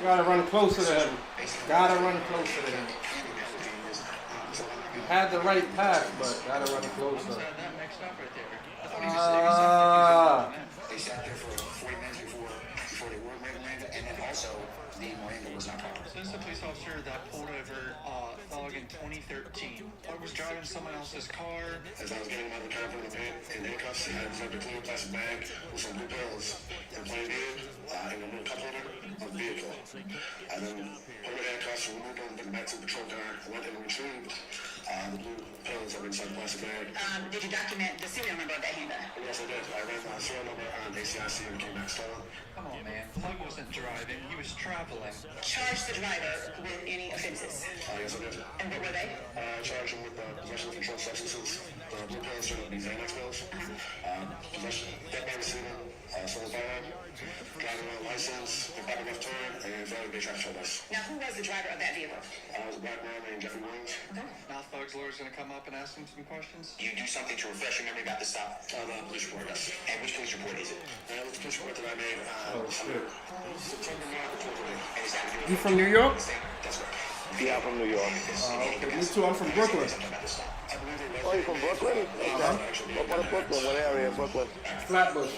Speaker 5: Gotta run closer to him. Gotta run closer to him. You had the right path, but gotta run closer.
Speaker 6: That mixed up right there. I thought he was
Speaker 10: They sat there for 40 minutes before they were Miranda, and then also the Miranda was not proper.
Speaker 6: This is a police officer that pulled over Thug in 2013. Thug was driving someone else's car.
Speaker 11: As I was getting out of the car from the pit in handcuffs, I had a clean plastic bag with some blue pills in plain view in the little cup holder of the vehicle. I then put the handcuffs and removed them, took them back to the patrol car, went and retrieved the blue pills that were inside the plastic bag.
Speaker 7: did you document the serial number of that handgun?
Speaker 11: Yes, I did. I ran my serial number on ACIC and came back stolen.
Speaker 6: Come on, man. Thug wasn't driving. He was traveling.
Speaker 7: Charge the driver with any offenses.
Speaker 11: Yes, I did.
Speaker 7: And what were they?
Speaker 11: Charged him with possession of controlled substances, blue pills turned out to be Xanax pills, possession, death by receiving, stolen firearm, driving without license, improper left turn, and failing to pay traffic service.
Speaker 7: Now, who was the driver of that vehicle?
Speaker 11: I was a black man named Jeffrey Williams.
Speaker 6: Now Thug's lawyer's gonna come up and ask him some questions.
Speaker 8: You do something to refresh your memory about the stop.
Speaker 11: The police report, yes.
Speaker 8: And which police report is it?
Speaker 11: It was the police report that I made September 9th, 2020.
Speaker 8: And is that
Speaker 5: You from New York?
Speaker 8: That's right.
Speaker 9: Yeah, I'm from New York.
Speaker 5: Okay, me too. I'm from Brooklyn.
Speaker 9: Oh, you from Brooklyn? Okay. What part of Brooklyn? What area of Brooklyn?
Speaker 5: Flatbush.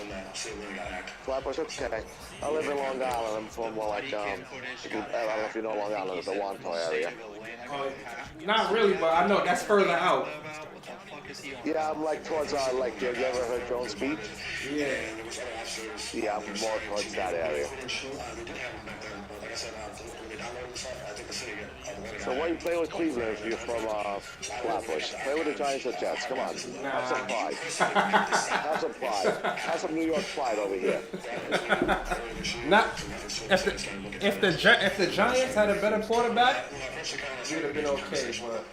Speaker 9: Flatbush, okay. I live in Long Island. I'm from more like, I don't know if you know Long Island, the Wantagh area.
Speaker 5: Not really, but I know that's further out.
Speaker 9: Yeah, I'm like towards, like, you ever heard Jones Beach?
Speaker 5: Yeah.
Speaker 9: Yeah, I'm more towards that area. So why you play with Cleveland if you're from Flatbush? Play with the Giants or Jets. Come on. Have some pride. Have some pride. Have some New York pride over here.
Speaker 5: Not if the Giants had a better quarterback, we'd have been okay. But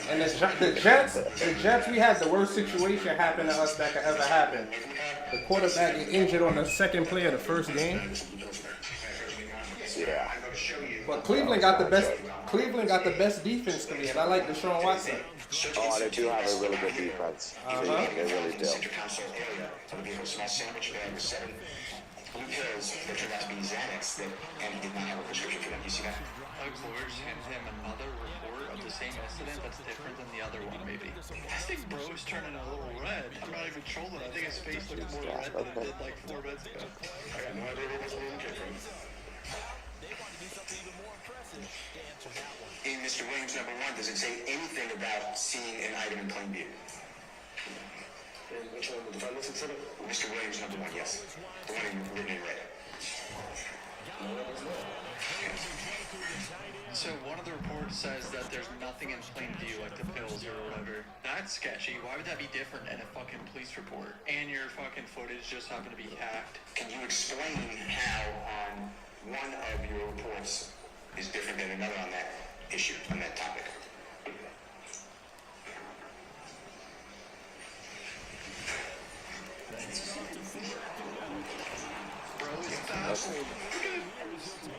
Speaker 5: and the Jets, we had the worst situation happen to us that could ever happen. The quarterback get injured on the second play of the first game.
Speaker 9: Yeah.
Speaker 5: But Cleveland got the best defense to me, and I like Deshaun Watson.
Speaker 9: Oh, they do have a really good defense. They really do.
Speaker 8: blue pills that turned out to be Xanax and he did not have a prescription for them. You see that?
Speaker 6: Doug's lawyers handed him another report of the same incident that's different than the other one, maybe. I think bro's turning a little red. I'm not even trolling. I think his face looks more red than it did like 4 minutes ago.
Speaker 11: I got no idea where this one came from.
Speaker 8: In Mr. Williams number 1, does it say anything about seeing an item in plain view?
Speaker 11: And which one? The defendant's exhibit?
Speaker 8: Mr. Williams number 1, yes. The one written in red.
Speaker 11: No, that was not.
Speaker 6: So one of the reports says that there's nothing in plain view, like the pills or whatever. That's sketchy. Why would that be different in a fucking police report? And your fucking footage just happened to be hacked.
Speaker 8: Can you explain how one of your reports is different than another on that issue, on that topic?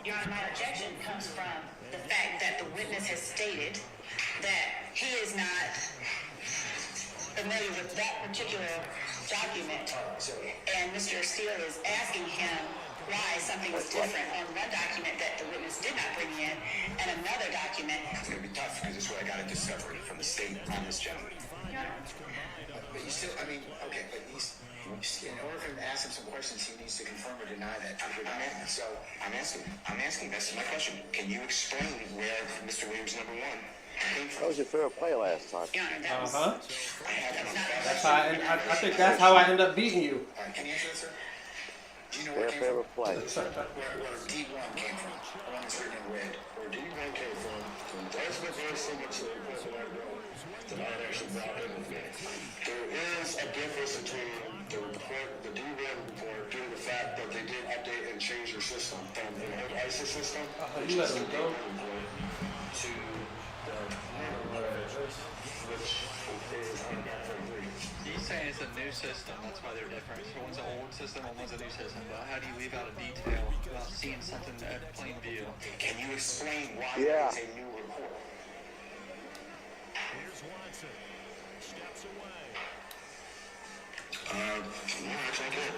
Speaker 7: Your Honor, my objection comes from the fact that the witness has stated that he is not familiar with that particular document, and Mr. Steele is asking him why something was different on one document that the witness did not bring in, and another document.
Speaker 8: It's going to be tough because this is what I got a discovery from the state on this gentleman.
Speaker 10: But you still, I mean, okay, but in order for him to ask him some questions, he needs to confirm or deny that.
Speaker 8: I'm asking. That's my question. Can you explain where Mr. Williams number 1 came from?
Speaker 9: That was your fair play last time.
Speaker 7: Your Honor, that was
Speaker 8: I had that on
Speaker 5: That's how I think that's how I end up beating you.
Speaker 10: All right, can you answer that, sir? Do you know where it came
Speaker 9: Fair
Speaker 10: from?
Speaker 9: play.
Speaker 10: Where D1 came from, the one that's written in red.
Speaker 11: Where D1 came from, that's what very similar to the report that I wrote that I actually brought in with me. There is a difference between the report, the D1 report, due to the fact that they did update and change their system from the old ISIS system, which
Speaker 5: You
Speaker 11: is
Speaker 5: let
Speaker 11: the
Speaker 5: him go.
Speaker 11: D1 report, to the new report, which is on that complete.
Speaker 6: He's saying it's a new system, that's why they're different. So one's an old system and one's a new system. But how do you leave out a detail about seeing something at plain view?
Speaker 8: Can you explain why
Speaker 9: Yeah.
Speaker 8: it's a new report?
Speaker 3: Here's Watson. Steps away.
Speaker 8: No, actually I can't.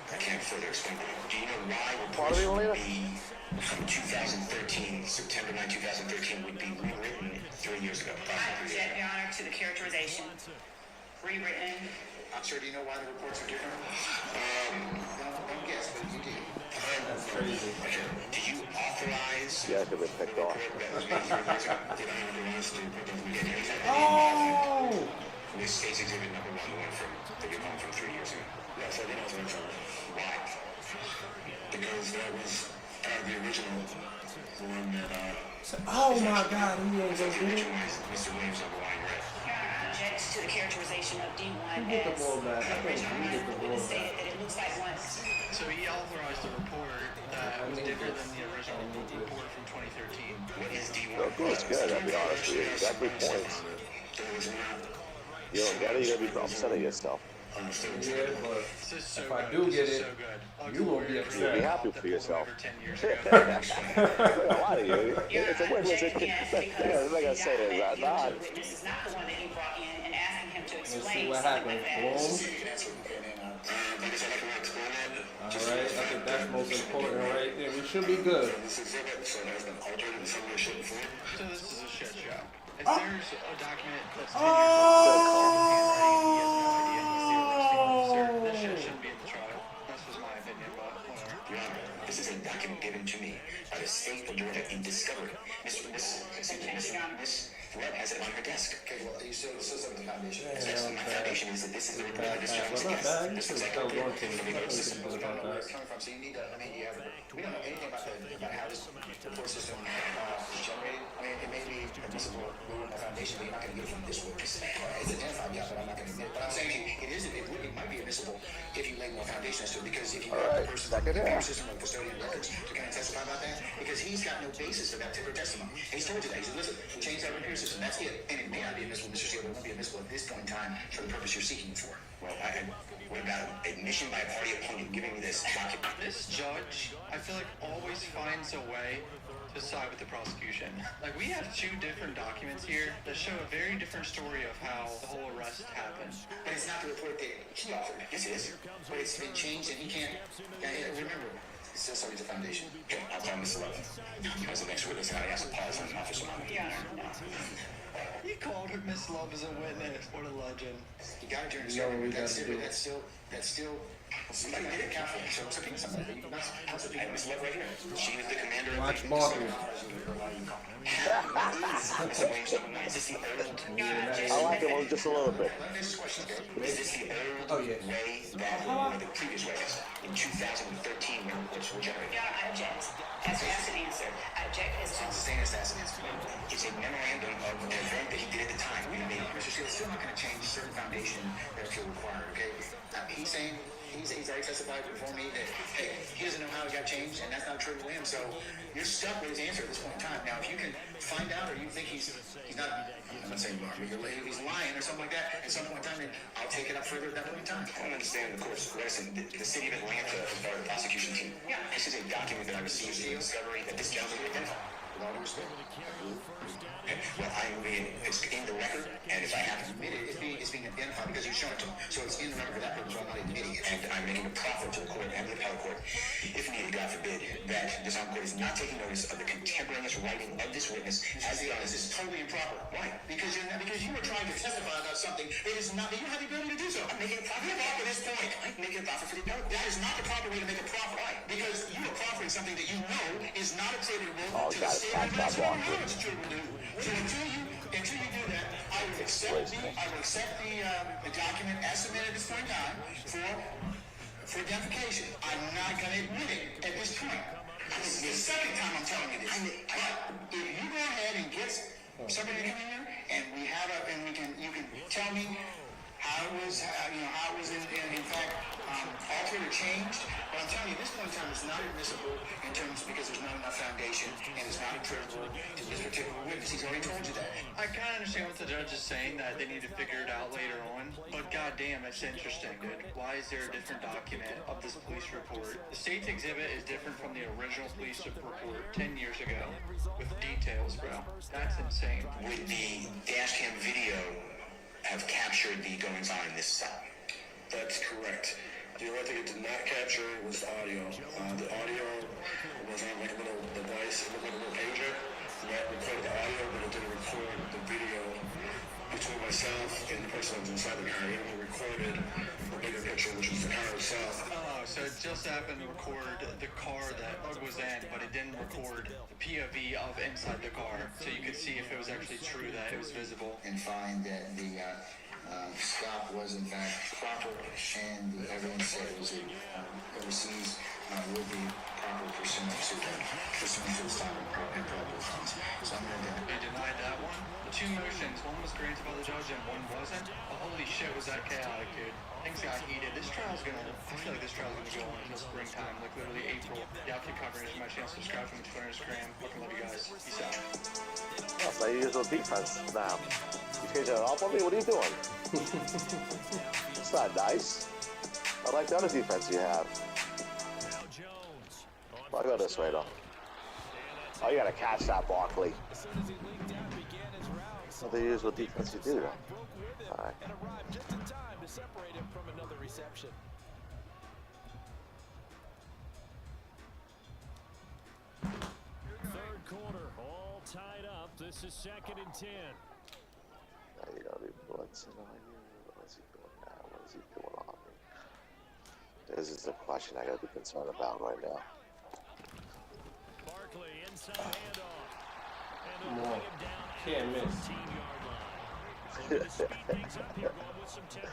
Speaker 8: I can't further explain it. Do you know why
Speaker 9: Pardon
Speaker 8: reports
Speaker 9: me,
Speaker 8: would
Speaker 9: Lena?
Speaker 8: be from 2013, September 9, 2013, would be rewritten 3 years ago?
Speaker 7: I object, Your Honor, to the characterization. Rewritten.
Speaker 10: Sir, do you know why the reports are different? Don't guess, but you do.
Speaker 8: Do you authorize
Speaker 9: You guys have been picked off.
Speaker 8: that was made 3 years ago? Did I authorize the report that we get anything?
Speaker 5: Oh!
Speaker 8: This state's exhibit number 1, the one from that you're calling from 3 years ago.
Speaker 11: Yes, I think that's what I'm
Speaker 8: Why?
Speaker 11: because that was the original one that
Speaker 5: Oh my God, he ain't gonna do it.
Speaker 8: Mr. Williams number 1, you're right.
Speaker 7: Your Honor, objects to the characterization of D1
Speaker 5: You get the
Speaker 7: as
Speaker 5: ball back. I think
Speaker 7: original.
Speaker 5: you get the ball
Speaker 7: Witness
Speaker 5: back.
Speaker 7: stated that it looks like one.
Speaker 6: So he authorized a report that was different than the original report from 2013.
Speaker 8: What is D1?
Speaker 9: That was good, I'll be honest with you. You got 3 points.
Speaker 8: There was not.
Speaker 9: You don't get it, you're going to be upsetting yourself.
Speaker 5: Yeah, but
Speaker 6: This is so
Speaker 5: if I
Speaker 6: good.
Speaker 5: do
Speaker 6: This
Speaker 5: get
Speaker 6: is
Speaker 5: it,
Speaker 6: so good.
Speaker 5: you won't be
Speaker 9: You'll
Speaker 5: upset.
Speaker 9: be happy for yourself.
Speaker 6: Over 10 years ago.
Speaker 9: A lot of you. It's a win.
Speaker 7: Object again because
Speaker 9: Like I say,
Speaker 7: the
Speaker 9: is that
Speaker 7: document
Speaker 9: not?
Speaker 7: given to the witness is not the one that he brought in and asking him to
Speaker 5: Let's see
Speaker 7: explain
Speaker 5: what
Speaker 7: something
Speaker 5: happens.
Speaker 7: like that.
Speaker 5: Boom.
Speaker 10: You can answer and then
Speaker 8: Because I like to explain that.
Speaker 5: Alright, I think that's most important right there. We should be good.
Speaker 11: this exhibit, so it has been altered in some way, shape, or form.
Speaker 6: So this is a shit show. If
Speaker 5: Oh.
Speaker 6: there's a document that's 10 years old, he has no idea he's the arresting officer, this shit shouldn't be in the trial. That's just my opinion, but whatever.
Speaker 8: Your Honor, this is a document given to me by the state of Georgia in discovery. Miss Webb has it on her desk.
Speaker 10: okay, well, you still have the foundation.
Speaker 8: Yes, my foundation is that this is the report
Speaker 5: Bad
Speaker 8: that this
Speaker 5: pass,
Speaker 8: gentleman
Speaker 5: but not
Speaker 8: gets.
Speaker 5: bad. You
Speaker 8: This
Speaker 5: should
Speaker 8: was
Speaker 5: have
Speaker 8: like a
Speaker 5: held on
Speaker 8: report
Speaker 5: to it.
Speaker 8: from the
Speaker 5: Definitely
Speaker 8: system.
Speaker 5: should have
Speaker 10: We don't know where
Speaker 5: done
Speaker 10: it's coming from, so you need to, we don't know anything about how this report system is generated. I mean, it may be admissible on the foundation, but you're not going to get it from this witness. It's identified, yeah, but I'm not going to admit it. But I'm saying it might be admissible if you label a foundation as to it, because if you have a person,
Speaker 9: second
Speaker 10: the computer
Speaker 9: half.
Speaker 10: system or custodian records to kind of testify about that, because because he's got no basis for that particular testimony. And he's told you that. He said, listen, we changed our repair system. That's it. And it may not be admissible, Mr. Steele, but it won't be admissible at this point in time for the purpose you're seeking it for.
Speaker 8: Well, what about admission by a party opponent giving me this document?
Speaker 6: This judge, I feel like, always finds a way to side with the prosecution. Like, we have two different documents here that show a very different story of how the whole arrest happened.
Speaker 10: But it's not the report that he offered. Yes, it is. But it's been changed and he can't. Remember, it's still subject to foundation.
Speaker 8: Okay, I'll call Miss Love. As the next witness, and I asked to pause on Officer Maaden.
Speaker 7: Yeah.
Speaker 6: He called her Miss Love as a witness. What a legend.
Speaker 10: You got it during discovery, but that's still. Somebody did it, count for it. So it's okay. Somebody.
Speaker 8: I have Miss Love right here. She was the commander of
Speaker 5: Watch
Speaker 8: the...
Speaker 5: Barkley.
Speaker 8: Mr. Williams, is this the old...
Speaker 9: I like it one just a little bit.
Speaker 8: Is this the old way that the previous way is? In 2013, when reports were generated?
Speaker 7: Your Honor, I object. As to ask an answer, I object as
Speaker 10: It's the same as asking answer.
Speaker 8: It's a memorandum of the event that he did at the time. We made
Speaker 10: Mr. Steele, it's still not going to change certain foundation that you're required, okay? He's saying, he's already testified before me that, hey, he doesn't know how it got changed, and that's not true to him, so you're stuck with his answer at this point in time. Now, if you can find out, or you think he's not, I'm not saying you are, but if he's lying or something like that, at some point in time, then I'll take it up further at that point in time.
Speaker 8: I don't understand the court's lesson. The city of Atlanta is part of the prosecution team. This is a document that I received in the discovery that this gentleman identified.
Speaker 10: With all due respect.
Speaker 8: Well, it's in the record, and if I have to
Speaker 10: Admit it, it's being identified because you showed it to him. So it's in the record for that purpose, so I'm not admitting it.
Speaker 8: and I'm making a proffer to the court and the appellate court, if needed, God forbid, that this court is not taking notice of the contemporaneous writing of this witness as the
Speaker 10: This is totally improper. Why? Because you were trying to testify about something that is not, that you have the ability to do so.
Speaker 8: I'm making a proffer at this point. I'm making a proffer for the appellate.
Speaker 10: That is not the proper way to make a proffer. Why? Because you are proffering something that you know is not attributable
Speaker 9: Oh,
Speaker 10: to the
Speaker 9: God,
Speaker 10: state
Speaker 9: stop,
Speaker 10: of Atlanta.
Speaker 9: stop,
Speaker 10: You know it's attributable to. So until you do that, I will accept the document as submitted at this point in time for identification. I'm not going to admit it at this point. This is the second time I'm telling you this. But if you go ahead and get somebody to come in here and you can tell me how it was, in fact altered or changed. But I'm telling you, at this point in time, it's not admissible in terms because there's not enough foundation and it's not attributable to this particular witness. He's already told you that.
Speaker 6: I kind of understand what the judge is saying, that they need to figure it out later on. But goddamn, it's interesting, dude. Why is there a different document of this police report? The state's exhibit is different from the original police report 10 years ago. With details, bro. That's insane.
Speaker 8: Would the dash cam video have captured the goings on in this stop?
Speaker 11: That's correct. The only thing it did not capture was the audio. The audio was on like a little device, it looked like a little pager that recorded the audio, but it didn't record the video between myself and the person that was inside the car. It only recorded the bigger picture, which was the car itself.
Speaker 6: Oh, so it just happened to record the car that Ugg was in, but it didn't record the POV of inside the car, so you could see if it was actually true that it was visible.
Speaker 10: And find that the stop was in fact proper and the evidence that was overseas will be proper pursuant to the stop and probable cause. So I'm going to
Speaker 6: They denied that one. The two motions, one was granted by the judge and one wasn't. Oh, holy shit, was that chaotic, dude. Things got heated. I feel like this trial's gonna go on until springtime, like literally April. Yeah, I'll keep covering it. My chance to subscribe from Twitter, Instagram. Fucking love you guys. Peace out.
Speaker 9: Well, play usual defense now. You changing it up on me? What are you doing? It's not nice. I like the other defense you have. I'll go this way, though. Oh, you gotta catch that, Barkley. What the usual defense you do, though. All right.
Speaker 4: Separate him from another reception.
Speaker 3: Third quarter, all tied up. This is 2nd and 10.
Speaker 9: Now you gotta be blitzing on you. What is he doing now? What is he doing on me? This is the question I gotta be concerned about right now.
Speaker 3: Barkley inside handoff. And
Speaker 5: Come on. Can't miss.
Speaker 3: 15-yard line. Looking to speed things up here, going with some tempo.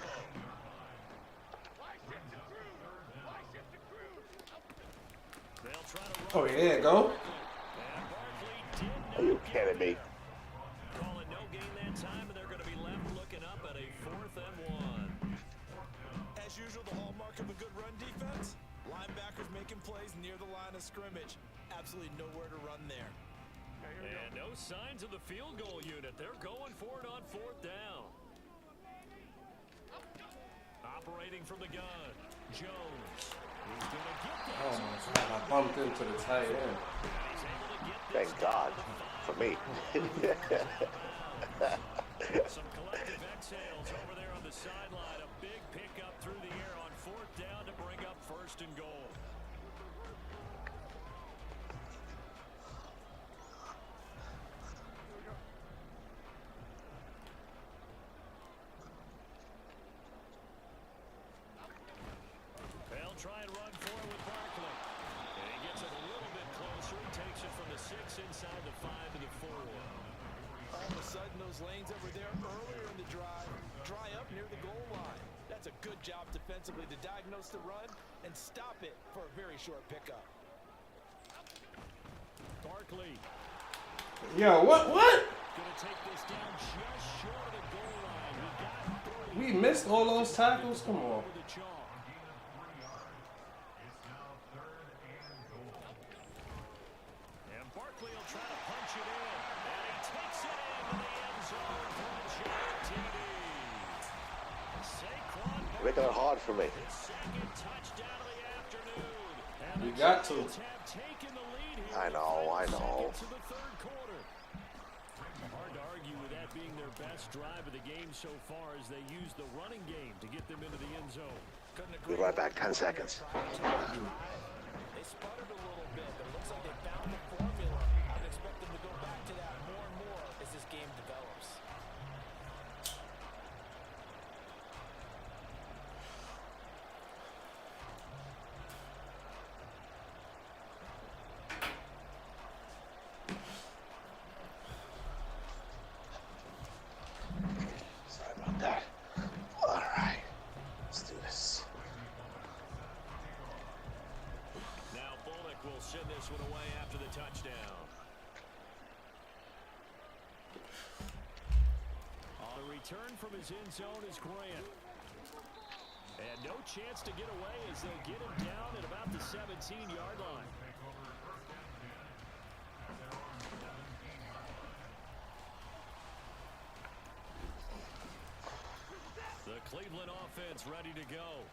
Speaker 5: Oh, yeah, go.
Speaker 9: Are you kidding me?
Speaker 3: Calling no gain that time, and they're going to be left looking up at a 4th and 1.
Speaker 4: As usual, the hallmark of a good run defense, linebackers making plays near the line of scrimmage. Absolutely nowhere to run there.
Speaker 3: And no signs of the field goal unit. They're going for it on 4th down. Operating from the gun, Jones. He's going to get that.
Speaker 5: Oh my God, I bumped into the tight end.
Speaker 9: Thank God for me.
Speaker 3: Some collective exhales over there on the sideline. A big pickup through the air on 4th down to bring up 1st and goal. They'll try and run for it with Barkley. And he gets it a little bit closer. He takes it from the 6 inside the 5 to the 4.
Speaker 4: All of a sudden, those lanes over there earlier in the drive dry up near the goal line. That's a good job defensively to diagnose the run and stop it for a very short pickup.
Speaker 3: Barkley.
Speaker 5: Yo, what?
Speaker 3: Gonna take this down just short of the goal line. We got 3.
Speaker 5: We missed all those tackles? Come on.
Speaker 3: Over the chalk. And Barkley will try to punch it in. And he takes it into the end zone for a giant TD. Saquon
Speaker 9: Making it hard for me.
Speaker 3: second touchdown of the afternoon. And
Speaker 5: We
Speaker 3: the
Speaker 5: got to.
Speaker 3: Giants have taken the lead here.
Speaker 9: I know.
Speaker 3: To the 3rd quarter. Hard to argue with that being their best drive of the game so far as they use the running game to get them into the end zone.
Speaker 9: Be right back, 10 seconds.
Speaker 4: They sputtered a little bit, but it looks like they found the formula. I would expect them to go back to that more and more as this game develops.
Speaker 9: Sorry about that. All right, let's do this.
Speaker 3: Now Bullock will send this one away after the touchdown. On a return from his end zone is Grant. And no chance to get away as they'll get him down at about the 17-yard line. The Cleveland offense ready to go.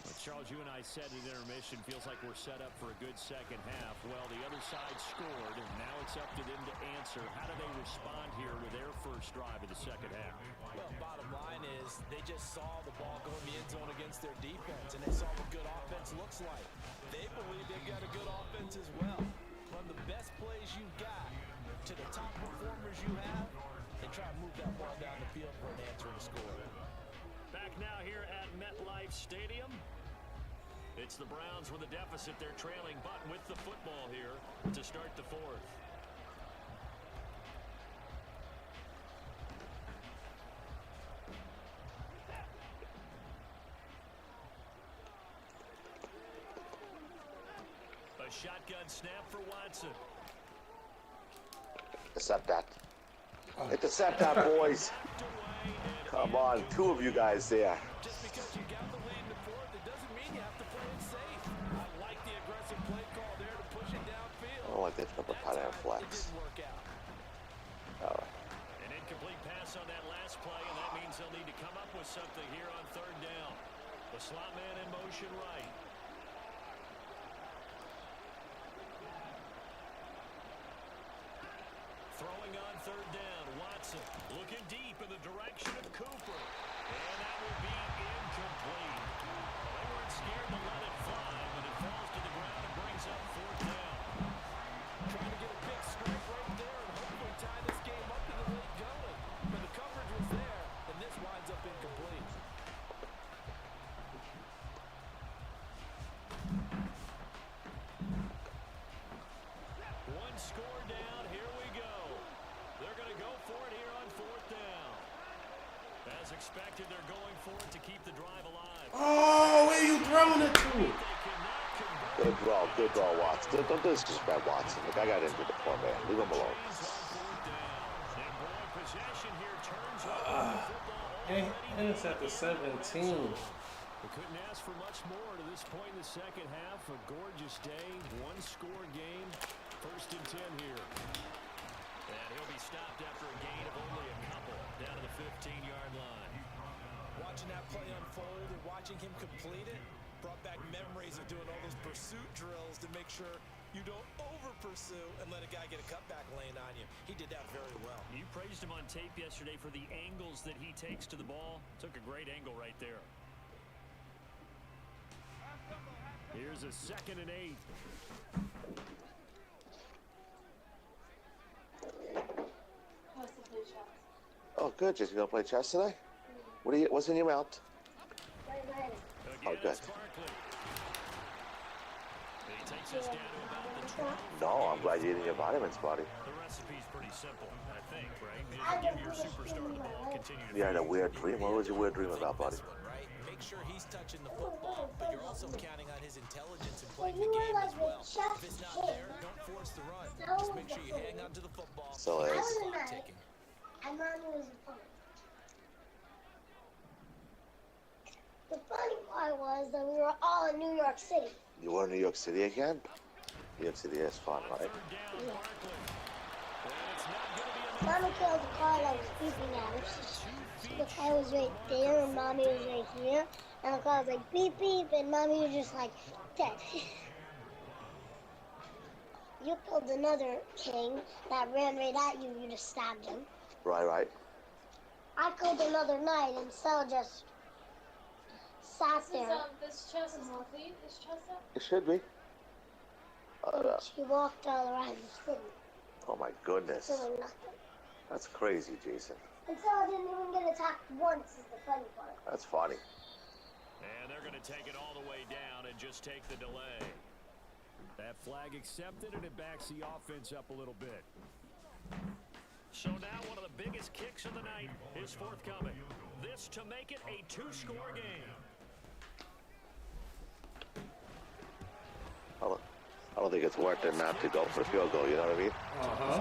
Speaker 3: Well, Charles, you and I said at intermission, feels like we're set up for a good second half. Well, the other side scored, and now it's up to them to answer. How do they respond here with their first drive of the second half?
Speaker 4: Well, bottom line is they just saw the ball go in the end zone against their defense, and they saw what good offense looks like. They believe they've got a good offense as well. Run the best plays you've got to the top performers you have, and try to move that ball down the field for an answering score.
Speaker 3: Back now here at MetLife Stadium. It's the Browns with a deficit. They're trailing, but with the football here to start the 4th. A shotgun snap for Watson.
Speaker 9: Intercept that. Intercept that, boys. Come on, 2 of you guys there.
Speaker 4: Just because you got the lead in the 4th, it doesn't mean you have to play it safe. I like the aggressive play call there to push it downfield.
Speaker 9: I don't like that double tight end
Speaker 4: It
Speaker 9: flex.
Speaker 4: didn't work out.
Speaker 9: All right.
Speaker 3: An incomplete pass on that last play, and that means they'll need to come up with something here on 3rd down. The slot man in motion right. Throwing on 3rd down, Watson looking deep in the direction of Cooper. And that will be incomplete. They weren't scared to let it fly, but it falls to the ground and brings up 4th down.
Speaker 4: Trying to get a big strike right there and hopefully tie this game up in the late going. But the coverage was there, and this winds up incomplete.
Speaker 3: One score down, here we go. They're going to go for it here on 4th down. As expected, they're going for it to keep the drive alive.
Speaker 5: Oh, where you throwing it to?
Speaker 3: They cannot convert.
Speaker 9: Good draw, Watson. Don't disrespect Watson. The guy got injured before, man. Leave him alone.
Speaker 3: And boy, possession here turns over the football
Speaker 5: And
Speaker 3: already.
Speaker 5: it's at the 17.
Speaker 3: We couldn't ask for much more to this point in the second half. A gorgeous day, one-score game. 1st and 10 here. And he'll be stopped after a gain of only a couple down to the 15-yard line.
Speaker 4: Watching that play unfold and watching him complete it brought back memories of doing all those pursuit drills to make sure you don't over-pursue and let a guy get a cutback lane on you. He did that very well.
Speaker 3: You praised him on tape yesterday for the angles that he takes to the ball. Took a great angle right there. Here's a 2nd and 8.
Speaker 9: Oh, good. Just gonna play chess today? What's in your mouth? Oh, good. No, I'm glad you're eating your vitamins, buddy.
Speaker 3: The recipe's pretty simple, I think, right? Give your superstar the ball, continue to.
Speaker 9: You had a weird dream. What was your weird dream about, buddy?
Speaker 4: Right? Make sure he's touching the football, but you're also counting on his intelligence in playing the game as well. If it's not there, don't force the run. Just make sure you hang on to the football.
Speaker 9: So is.
Speaker 4: Clock ticking.
Speaker 12: And Mommy was a phone. The funny part was that we were all in New York City.
Speaker 9: You were in New York City again? New York City is fun, right?
Speaker 12: Yeah. Mommy killed the car that was beeping at us. The car was right there and Mommy was right here. And the car was like beep beep and Mommy was just like dead. You killed another king that ran right at you, you just stabbed him.
Speaker 9: Right.
Speaker 12: I killed another knight and Stella just sat there.
Speaker 13: This chest is complete? This chest up?
Speaker 9: It should be.
Speaker 12: She walked all around the city.
Speaker 9: Oh my goodness.
Speaker 12: Doing nothing.
Speaker 9: That's crazy, Jason.
Speaker 12: And Stella didn't even get attacked once is the funny part.
Speaker 9: That's funny.
Speaker 3: And they're going to take it all the way down and just take the delay. That flag accepted, and it backs the offense up a little bit. So now one of the biggest kicks of the night is forthcoming. This to make it a 2-score game.
Speaker 9: I don't think it's worth it not to go for a field goal, you know what I mean?
Speaker 5: Uh-huh.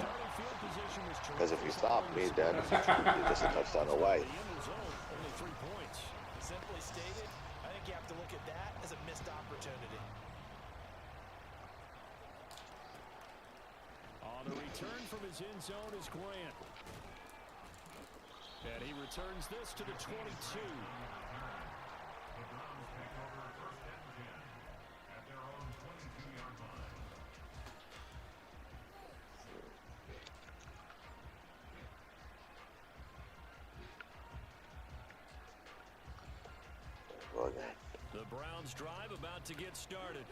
Speaker 9: Because if you stop me, then you're just a touchdown away.
Speaker 3: Only 3 points.
Speaker 4: Simply stated, I think you have to look at that as a missed opportunity.
Speaker 3: On the return from his end zone is Grant. And he returns this to the 22. The Browns drive about to get started.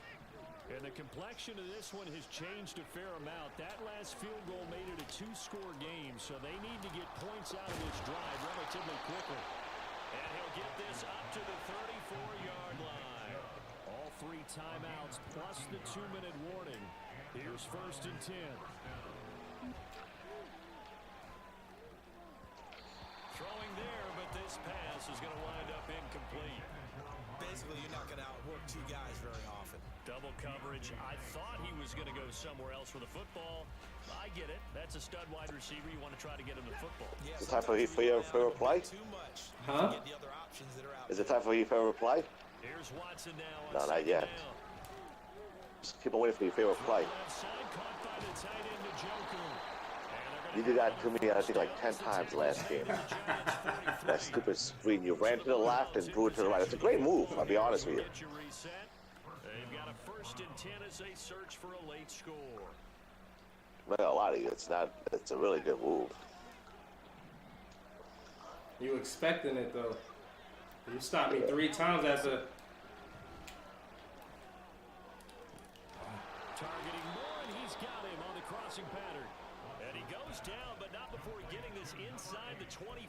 Speaker 3: And the complexion of this one has changed a fair amount. That last field goal made it a 2-score game, so they need to get points out of this drive relatively quickly. And he'll get this up to the 34-yard line. All 3 timeouts plus the 2-minute warning. Here's 1st and 10. Throwing there, but this pass is going to wind up incomplete.
Speaker 4: Basically, you're not going to outwork 2 guys very often.
Speaker 3: Double coverage. I thought he was going to go somewhere else with the football. I get it. That's a stud wide receiver. You want to try to get him the football.
Speaker 4: Yeah,
Speaker 9: is it time for your favorite play?
Speaker 5: Huh?
Speaker 9: Is it time for your favorite play?
Speaker 3: Here's Watson now.
Speaker 9: No, not yet. Just keep on waiting for your favorite play. You did that to me, I think, like 10 times last game. That stupid screen. You ran to the left and threw it to the right. It's a great move, I'll be honest with you.
Speaker 3: They've got a 1st and 10 as they search for a late score.
Speaker 9: Well, a lot of you, it's a really good move.
Speaker 5: You expecting it, though. You stopped me 3 times after.
Speaker 3: Targeting more, and he's got him on the crossing pattern. And he goes down, but not before getting this inside the 25.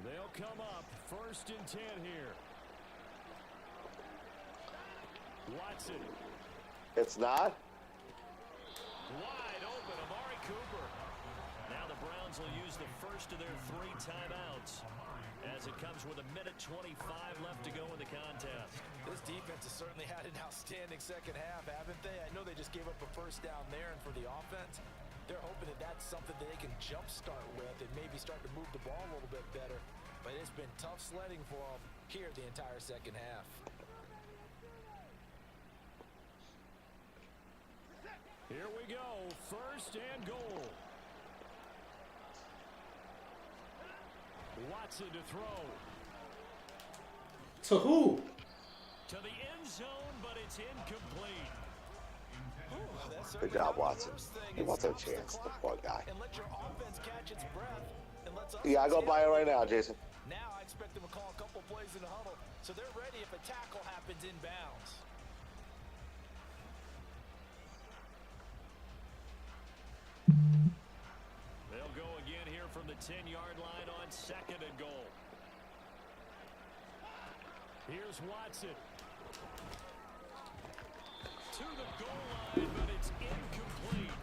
Speaker 3: They'll come up 1st and 10 here. Watson.
Speaker 9: It's not?
Speaker 3: Wide open, Amari Cooper. Now the Browns Browns will use the first of their 3 timeouts as it comes with 1:25 left to go in the contest.
Speaker 4: This defense has certainly had an outstanding second half, haven't they? I know they just gave up a first down there, and for the offense, they're hoping that that's something that they can jumpstart with and maybe start to move the ball a little bit better. But it's been tough sledding for them here the entire second half.
Speaker 3: Here we go, first and goal. Watson to throw.
Speaker 5: To who?
Speaker 3: To the end zone, but it's incomplete.
Speaker 9: Good job, Watson. He wants a chance, the poor guy.
Speaker 4: And let your offense catch its breath. And let's
Speaker 9: Yeah, I go buy it right now, Jason.
Speaker 4: Now I expect them to call a couple plays in the huddle, so they're ready if a tackle happens inbounds.
Speaker 3: They'll go again here from the 10-yard line on second and goal. Here's Watson. To the goal line, but it's incomplete.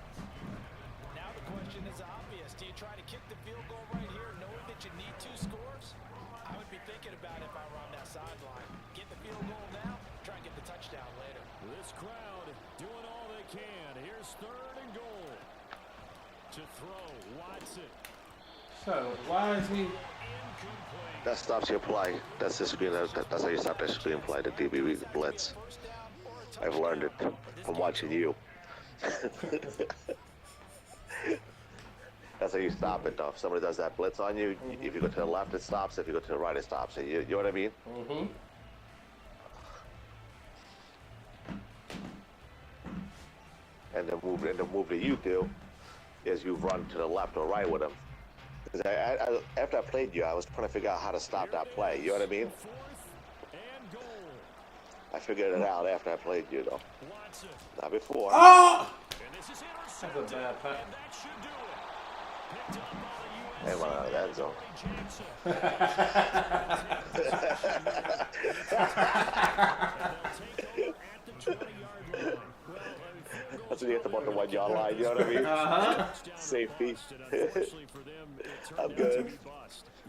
Speaker 4: Now the question is obvious. Do you try to kick the field goal right here knowing that you need 2 scores? I would be thinking about it if I were on that sideline. Get the field goal now, try and get the touchdown later.
Speaker 3: This crowd doing all they can. Here's third and goal. To throw, Watson.
Speaker 5: So, why is he...
Speaker 9: That stops your play. That's the screen. That's how you stop that screen play, the DB blitz. I've learned it from watching you. That's how you stop it, though. If somebody does that blitz on you, if you go to the left, it stops. If you go to the right, it stops. You know what I mean?
Speaker 5: Mm-hmm.
Speaker 9: And the move that you do is you run to the left or right with them. Because after I played you, I was trying to figure out how to stop that play. You know what I mean? I figured it out after I played you, though. Not before.
Speaker 5: Oh! That's a bad pass.
Speaker 9: Hey, run out of that zone. That's when you hit them on the 1 yard line, you know what I mean? Safety. I'm good.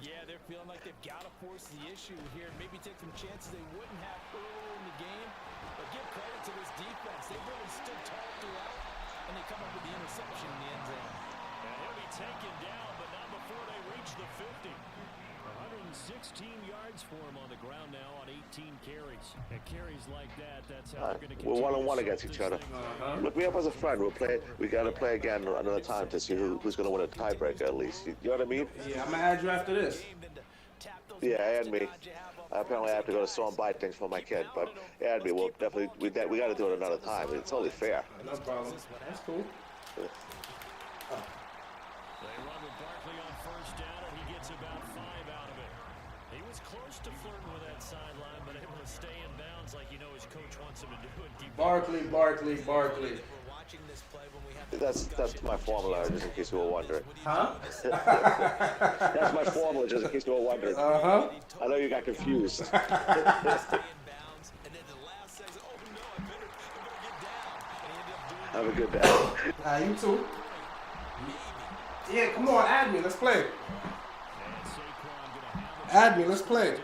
Speaker 4: Yeah, they're feeling like they've got to force the issue here. Maybe take some chances they wouldn't have earlier in the game. But give credit to this defense. They really stood tall throughout, and they come up with the interception in the end zone.
Speaker 3: And he'll be taken down, but not before they reach the 50. 116 yards for him on the ground now on 18 carries. And carries like that, that's how they're going to continue.
Speaker 9: We're 1-on-1 against each other. Look me up as a friend. We got to play again another time to see who's going to win a tiebreaker at least. You know what I mean?
Speaker 5: Yeah, I'm going to add you after this.
Speaker 9: Yeah, add me. Apparently I have to go to store and buy things for my kid, but add me. We'll definitely, we got to do it another time. It's only fair.
Speaker 5: No problem. That's cool.
Speaker 3: They run with Barkley on first down, and he gets about 5 out of it. He was close to flirting with that sideline, but able to stay in bounds like his coach wants him to do it.
Speaker 5: Barkley.
Speaker 9: That's my formula, just in case you were wondering.
Speaker 5: Huh?
Speaker 9: That's my formula, just in case you were wondering.
Speaker 5: Uh-huh.
Speaker 9: I know you got confused. Have a good day.
Speaker 5: You too. Yeah, come on, add me. Let's play. Add me. Let's play.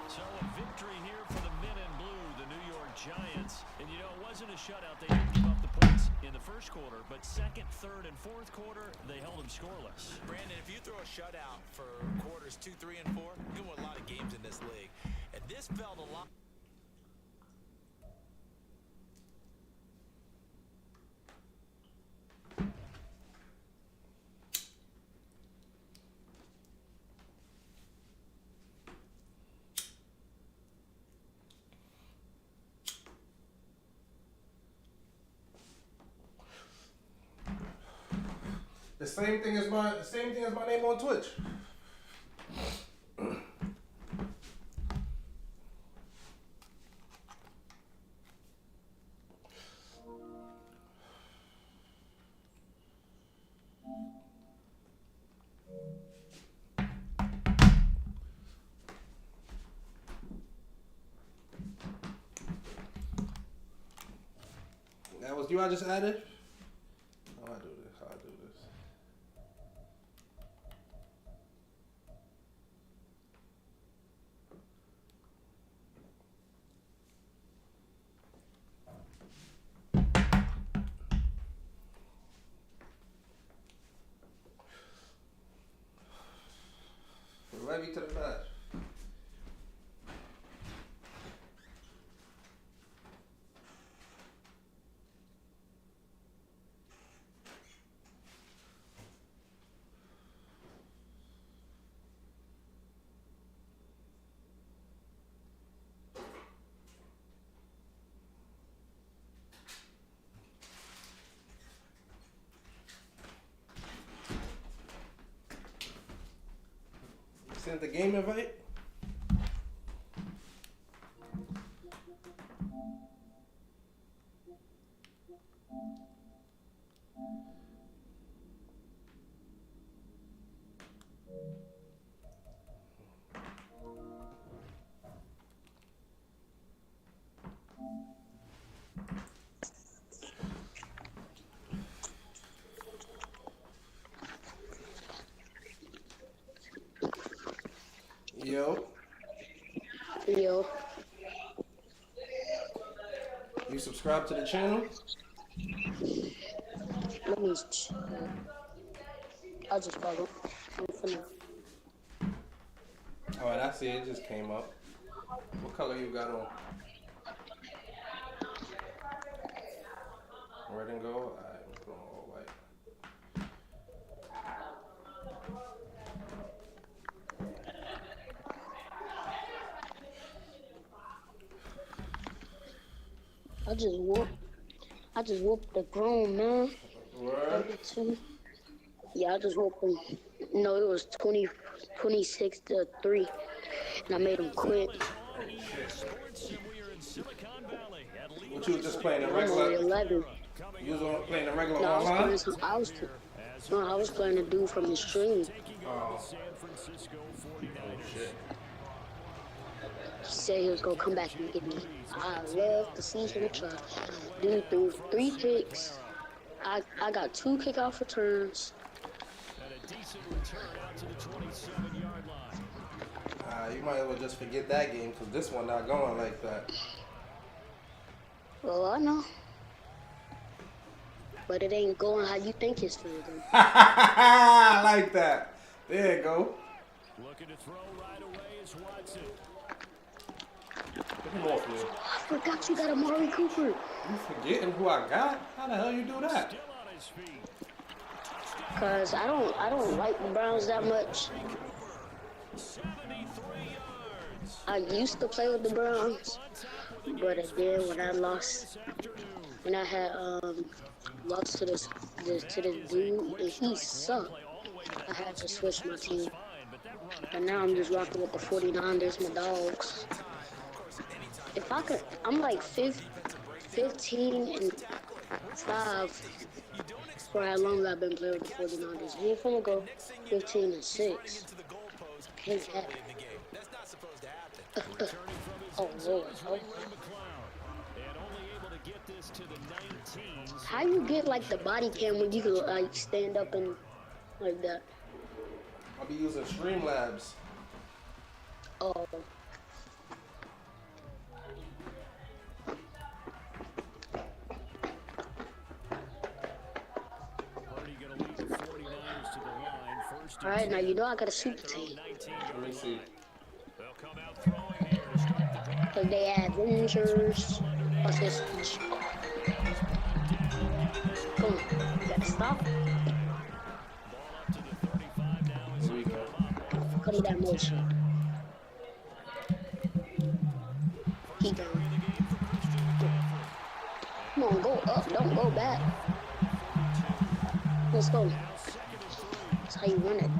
Speaker 3: So a victory here for the men in blue, the New York Giants. And it wasn't a shutout. They didn't give up the points in the first quarter, but second, third, and fourth quarter, they held them scoreless.
Speaker 4: Brandon, if you throw a shutout for quarters 2, 3, and 4, you win a lot of games in this league. And this felt a lot.
Speaker 5: The same thing as my name on Twitch. That was you I just added? How I do this? Sent the game invite? Yo.
Speaker 12: Yo.
Speaker 5: You subscribe to the channel?
Speaker 12: Let me check. I'll just follow. I'm finna.
Speaker 5: Alright, I see it just came up. What color you got on? Red and gold? Alright, I'm going all white.
Speaker 12: I just whooped the grown man.
Speaker 5: Word?
Speaker 12: Yeah, I just whooped him. No, it was 26-3, and I made him quit.
Speaker 5: What you was just playing the
Speaker 12: I'm only
Speaker 5: regular?
Speaker 12: 11.
Speaker 5: You was playing the regular
Speaker 12: No,
Speaker 5: online?
Speaker 12: I was playing a dude from the stream.
Speaker 5: Oh. Shit.
Speaker 12: He said he was gonna come back and get me. I love to see him try. Dude threw 3 picks. I got 2 kickoff returns.
Speaker 3: And a decent return out to the 27-yard line.
Speaker 5: You might as well just forget that game because this one not going like that.
Speaker 12: Well, I know. But it ain't going how you think it's gonna go.
Speaker 5: I like that. There you go.
Speaker 3: Looking to throw right away is Watson.
Speaker 5: Get him off me.
Speaker 12: I forgot you got Amari Cooper.
Speaker 5: You forgetting who I got? How the hell you do that?
Speaker 3: Still on his feet.
Speaker 12: Cause I don't like the Browns that much.
Speaker 3: 73 yards.
Speaker 12: I used to play with the Browns, but then when I lost, when I had lost to this dude and he sucked, I had to switch my team. And now I'm just rocking with the 49ers, my dogs. If I could, I'm like 15-5 for how long I've been playing with the 49ers. We ain't finna go 15-6. Can't happen. Oh Lord. Oh. How you get like the body cam when you can like stand up and like that?
Speaker 5: I'll be using Streamlabs.
Speaker 12: Oh. All right, now you know I got a super team.
Speaker 5: Let me see.
Speaker 12: Cause they have Avengers. What's this? Come on, you gotta stop.
Speaker 5: Here we go.
Speaker 12: Cut it that motion. He gone. Come on, go up, don't go back. Let's go. That's how you run it.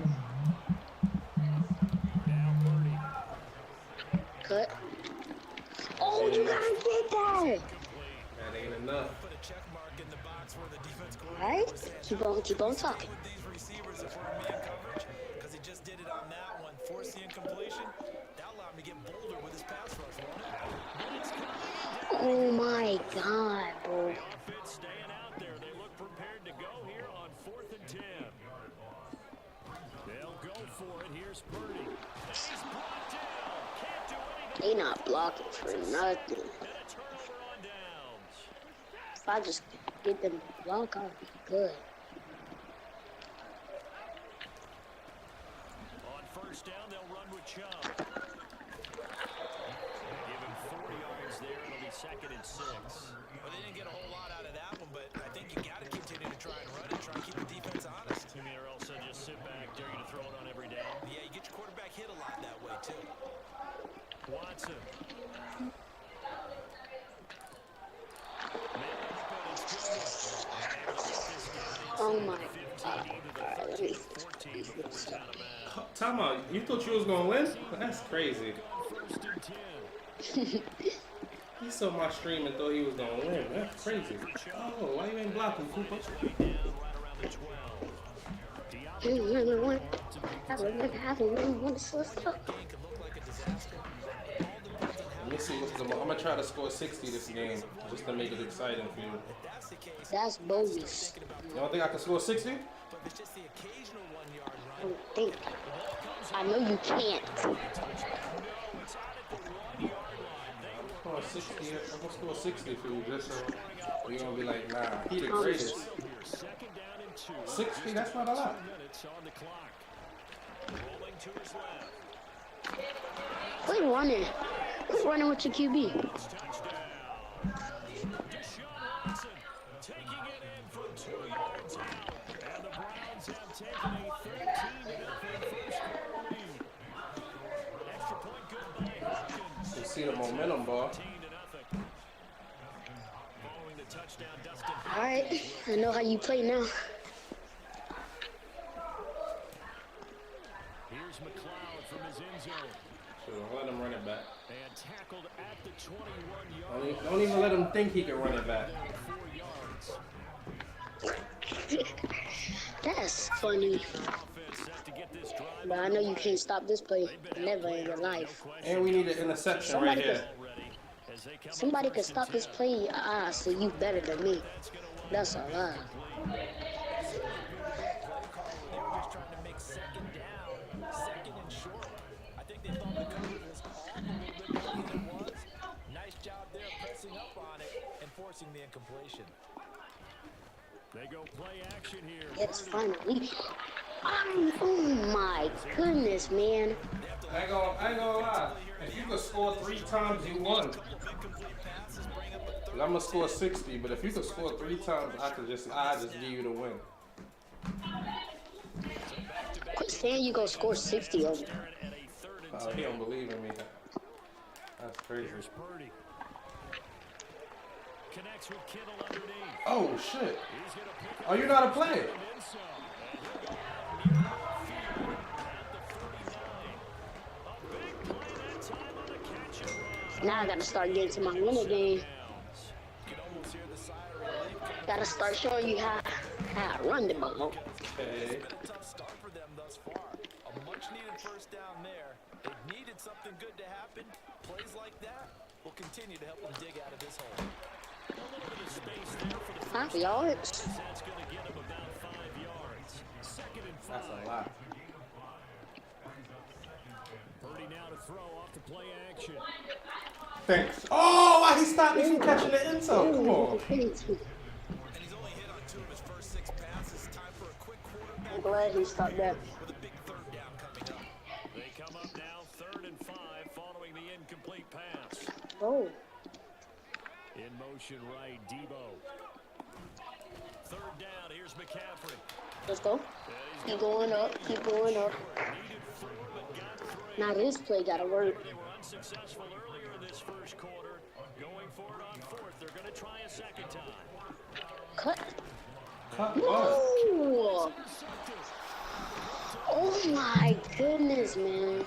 Speaker 12: Cut. Oh, you gotta get that.
Speaker 5: That ain't enough.
Speaker 12: Alright, keep on talking.
Speaker 4: Because he just did it on that one, forced the incompletion. That allowed him to get bolder with his pass rush, won't it?
Speaker 12: Oh my God, bro.
Speaker 3: Staying out there. They look prepared to go here on 4th and 10. They'll go for it. Here's Purdy. He's blocked down. Can't do anything.
Speaker 12: They not blocking for nothing.
Speaker 3: And a turnover on downs.
Speaker 12: If I just get them to block, I'll be good.
Speaker 3: On 1st down, they'll run with Chubb. Give him 4 yards there. It'll be 2nd and 6.
Speaker 4: Well, they didn't get a whole lot out of that one, but I think you got to continue to try and run and try and keep the defense honest.
Speaker 3: You mean or else they'll just sit back, dare you to throw it on every down?
Speaker 4: Yeah, you get your quarterback hit a lot that way, too.
Speaker 3: Watson.
Speaker 12: Oh my God. Alright, let me.
Speaker 5: Time out. You thought you was gonna win? That's crazy. He saw my stream and thought he was gonna win. That's crazy. Oh, why you ain't blocking, Cooper? Let me see what's the. I'm gonna try to score 60 this game just to make it exciting for you.
Speaker 12: That's bogus.
Speaker 5: You don't think I can score 60?
Speaker 12: I don't think. I know you can't.
Speaker 5: I'm gonna score 60 for you just so you're gonna be like, nah, he the greatest. 60? That's not a lot.
Speaker 12: Quit running. Quit running with your QB.
Speaker 5: You see the momentum, ball.
Speaker 12: Alright, I know how you play now.
Speaker 3: Here's McLeod from his end zone.
Speaker 5: Sure, let him run it back.
Speaker 3: And tackled at the 21-yard.
Speaker 5: Don't even let him think he can run it back.
Speaker 3: 4 yards.
Speaker 12: That's funny. But I know you can't stop this play. Never in your life.
Speaker 5: And we need an interception right here.
Speaker 12: Somebody can stop this play. So you better than me. That's a lie.
Speaker 4: Nice job there pressing up on it and forcing the incompletion.
Speaker 3: They go play action here.
Speaker 12: It's finally. Oh my goodness, man.
Speaker 5: I ain't gonna lie. If you could score 3 times, you won. I'm gonna score 60, but if you could score 3 times, I just give you the win.
Speaker 12: Quit saying you gonna score 60 over.
Speaker 5: He don't believe in me. That's crazy.
Speaker 3: Connects with Kittle underneath.
Speaker 5: Oh shit! Oh, you're not a player.
Speaker 12: Now I gotta start getting to my winner game. Gotta start showing you how I run the ball.
Speaker 5: Okay.
Speaker 4: It's been a tough start for them thus far. A much-needed first down there. They needed something good to happen. Plays like that will continue to help them dig out of this hole.
Speaker 12: 5 yards.
Speaker 3: That's going to get him about 5 yards. 2nd and 5.
Speaker 5: That's a lot.
Speaker 3: Purdy now to throw off the play action.
Speaker 5: Thanks. Oh, why he stopped me from catching the end zone? Come on.
Speaker 4: And he's only hit on 2 of his first 6 passes. Time for a quick quarterback.
Speaker 12: I'm glad he stopped that.
Speaker 4: With a big 3rd down coming up.
Speaker 3: They come up now 3rd and 5 following the incomplete pass.
Speaker 12: Oh.
Speaker 3: In motion right, Debo. 3rd down, here's McCaffrey.
Speaker 12: Let's go. Keep going up. Keep going up. Now this play gotta work.
Speaker 3: They were unsuccessful earlier in this first quarter. Going for it on 4th. They're going to try a 2nd time.
Speaker 12: Cut.
Speaker 5: Cut
Speaker 12: No.
Speaker 5: what?
Speaker 12: Oh my goodness, man.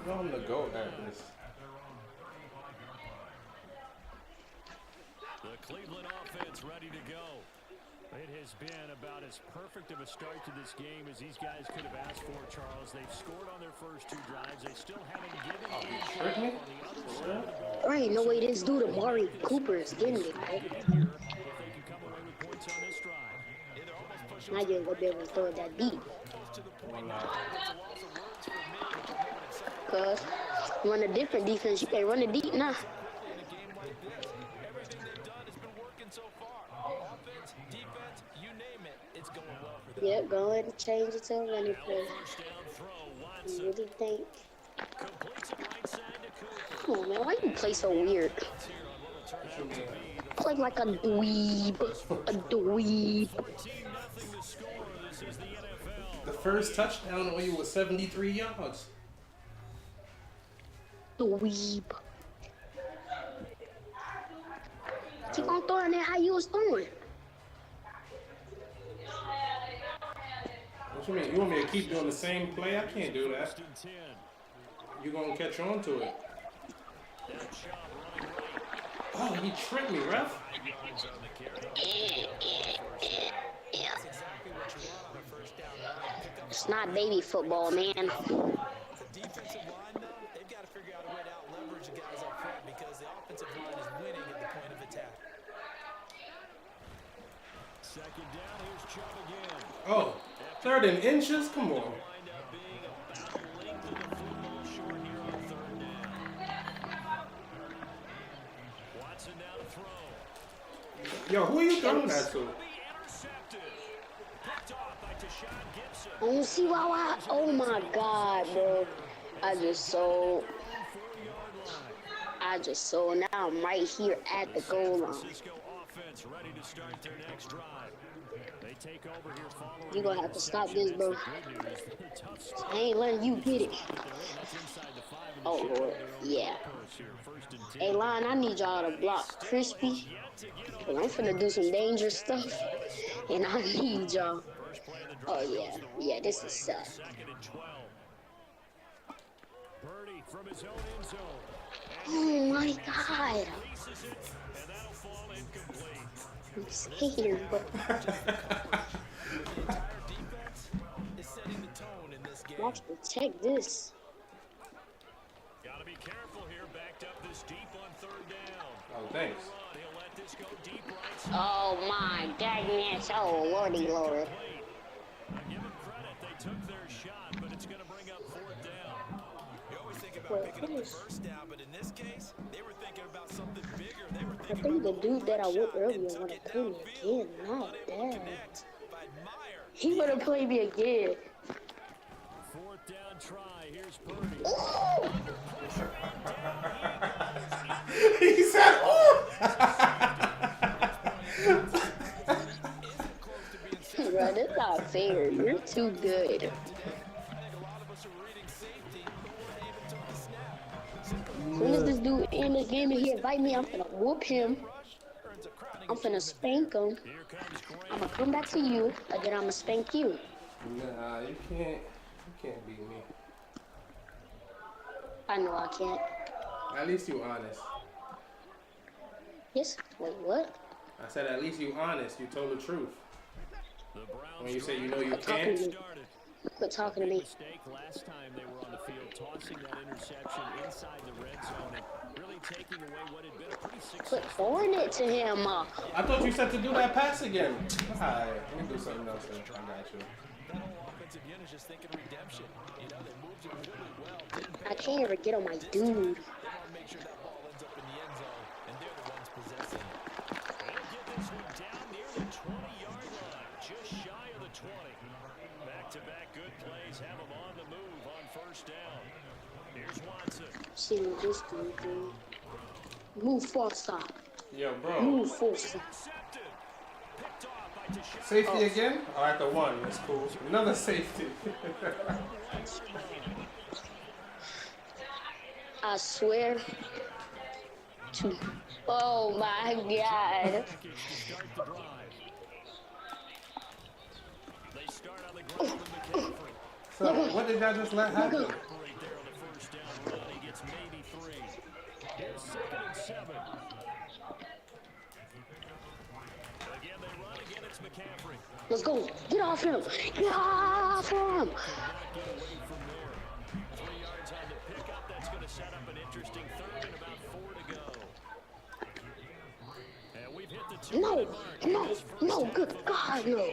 Speaker 5: Tell him to go at this.
Speaker 3: The Cleveland offense ready to go. It has been about as perfect of a start to this game as these guys could have asked for, Charles. They've scored on their first 2 drives. They still haven't given up a shot on the other side of the ball.
Speaker 12: There ain't no way this dude, Amari Cooper, is getting it, bro.
Speaker 3: If they can come away with points on this drive.
Speaker 12: Now you're gonna be able to throw it that deep. Cause run a different defense. You can't run it deep now. Yep, go ahead and change it to a running play. You really think? Come on, man. Why you play so weird? Play like a dweeb. A dweeb.
Speaker 5: The first touchdown on you was 73 yards.
Speaker 12: Dweeb. Keep on throwing it how you was throwing.
Speaker 5: What you mean? You want me to keep doing the same play? I can't do that. You're going to catch on to it. Oh, he tricked me, ref.
Speaker 12: It's not baby football, man.
Speaker 4: The defensive line, though, they've got to figure out a way to out-leverage the guys up front because the offensive line is winning at the point of attack.
Speaker 3: Second down, here's Chubb again.
Speaker 5: Oh, 3rd and inches? Come on.
Speaker 3: Watson now to throw.
Speaker 5: Yo, who are you throwing that to?
Speaker 12: Oh, see why I, oh my God, bro. I just saw, now I'm right here at the goal line. You're gonna have to stop this, bro. I ain't letting you get it. Oh, Lord. Yeah. Hey, Line, I need y'all to block Crispy. Cause I'm finna do some dangerous stuff. And I need y'all. Oh, yeah. Yeah, this is sad. Oh, my God. He's here, bro. Watch me check this.
Speaker 3: Gotta be careful here, backed up this deep on 3rd down.
Speaker 5: Oh, thanks.
Speaker 3: He'll let this go deep right.
Speaker 12: Oh my goodness, oh lordy lord.
Speaker 3: Give them credit, they took their shot, but it's gonna bring up 4th down.
Speaker 4: You always think about picking up the first down, but in this case, they were thinking about something bigger. They were
Speaker 12: I think the dude that I whooped earlier want to play me again. Not bad. He want to play me again.
Speaker 3: 4th down try, here's Purdy.
Speaker 5: He said, oh!
Speaker 12: Bro, that's not fair. You're too good. As soon as this dude in this game and he invite me, I'm finna whoop him. I'm finna spank him. I'm gonna come back to you, and then I'm gonna spank you.
Speaker 5: Nah, you can't beat me.
Speaker 12: I know I can't.
Speaker 5: At least you honest.
Speaker 12: Yes? Wait, what?
Speaker 5: I said at least you honest. You told the truth. When you say you know you can't.
Speaker 12: Quit talking to me.
Speaker 3: Mistake last time they were on the field, tossing that interception inside the red zone and really taking away what had been a pretty successful.
Speaker 12: Quit throwing it to him.
Speaker 5: I thought you said to do that pass again. Alright, let me do something else then. I got you.
Speaker 4: That whole offensive unit is just thinking redemption. You know, they moved it really well.
Speaker 12: I can't ever get on my dude.
Speaker 4: They want to make sure that ball ends up in the end zone, and they're the ones possessing it.
Speaker 3: They'll get this one down near the 20-yard line, just shy of the 20. Back-to-back good plays have them on the move on 1st down. Here's Watson.
Speaker 12: See what this dude do. Move faster.
Speaker 5: Yo, bro.
Speaker 12: Move faster.
Speaker 5: Safety again? All right, the 1. That's cool. Another safety.
Speaker 12: I swear to... Oh, my God.
Speaker 5: So, what did y'all just let happen?
Speaker 3: Right there on the 1st down run, he gets maybe 3. Here's 2nd and 7. Again, they run. Again, it's McCaffrey.
Speaker 12: Let's go. Get off him. Get off him.
Speaker 3: Get away from there. 3 yards on the pickup. That's going to set up an interesting 3rd and about 4 to go. And we've hit the 2 mark.
Speaker 12: No, good God, no.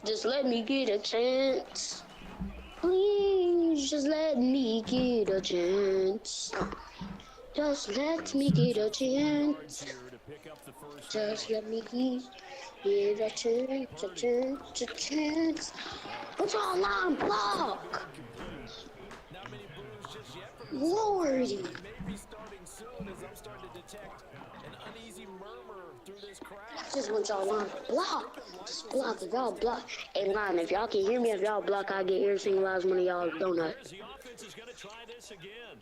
Speaker 12: Just let me get a chance. Please, just let me get a chance. Just let me get a chance. Just let me get a chance. What's all line block? Lordy.
Speaker 4: Maybe starting soon as I'm starting to detect an uneasy murmur through this crowd.
Speaker 12: I just want y'all line block. Just block. If y'all block. Hey, line, if y'all can hear me, if y'all block, I get every single last one of y'all donut.
Speaker 3: The offense is going to try this again.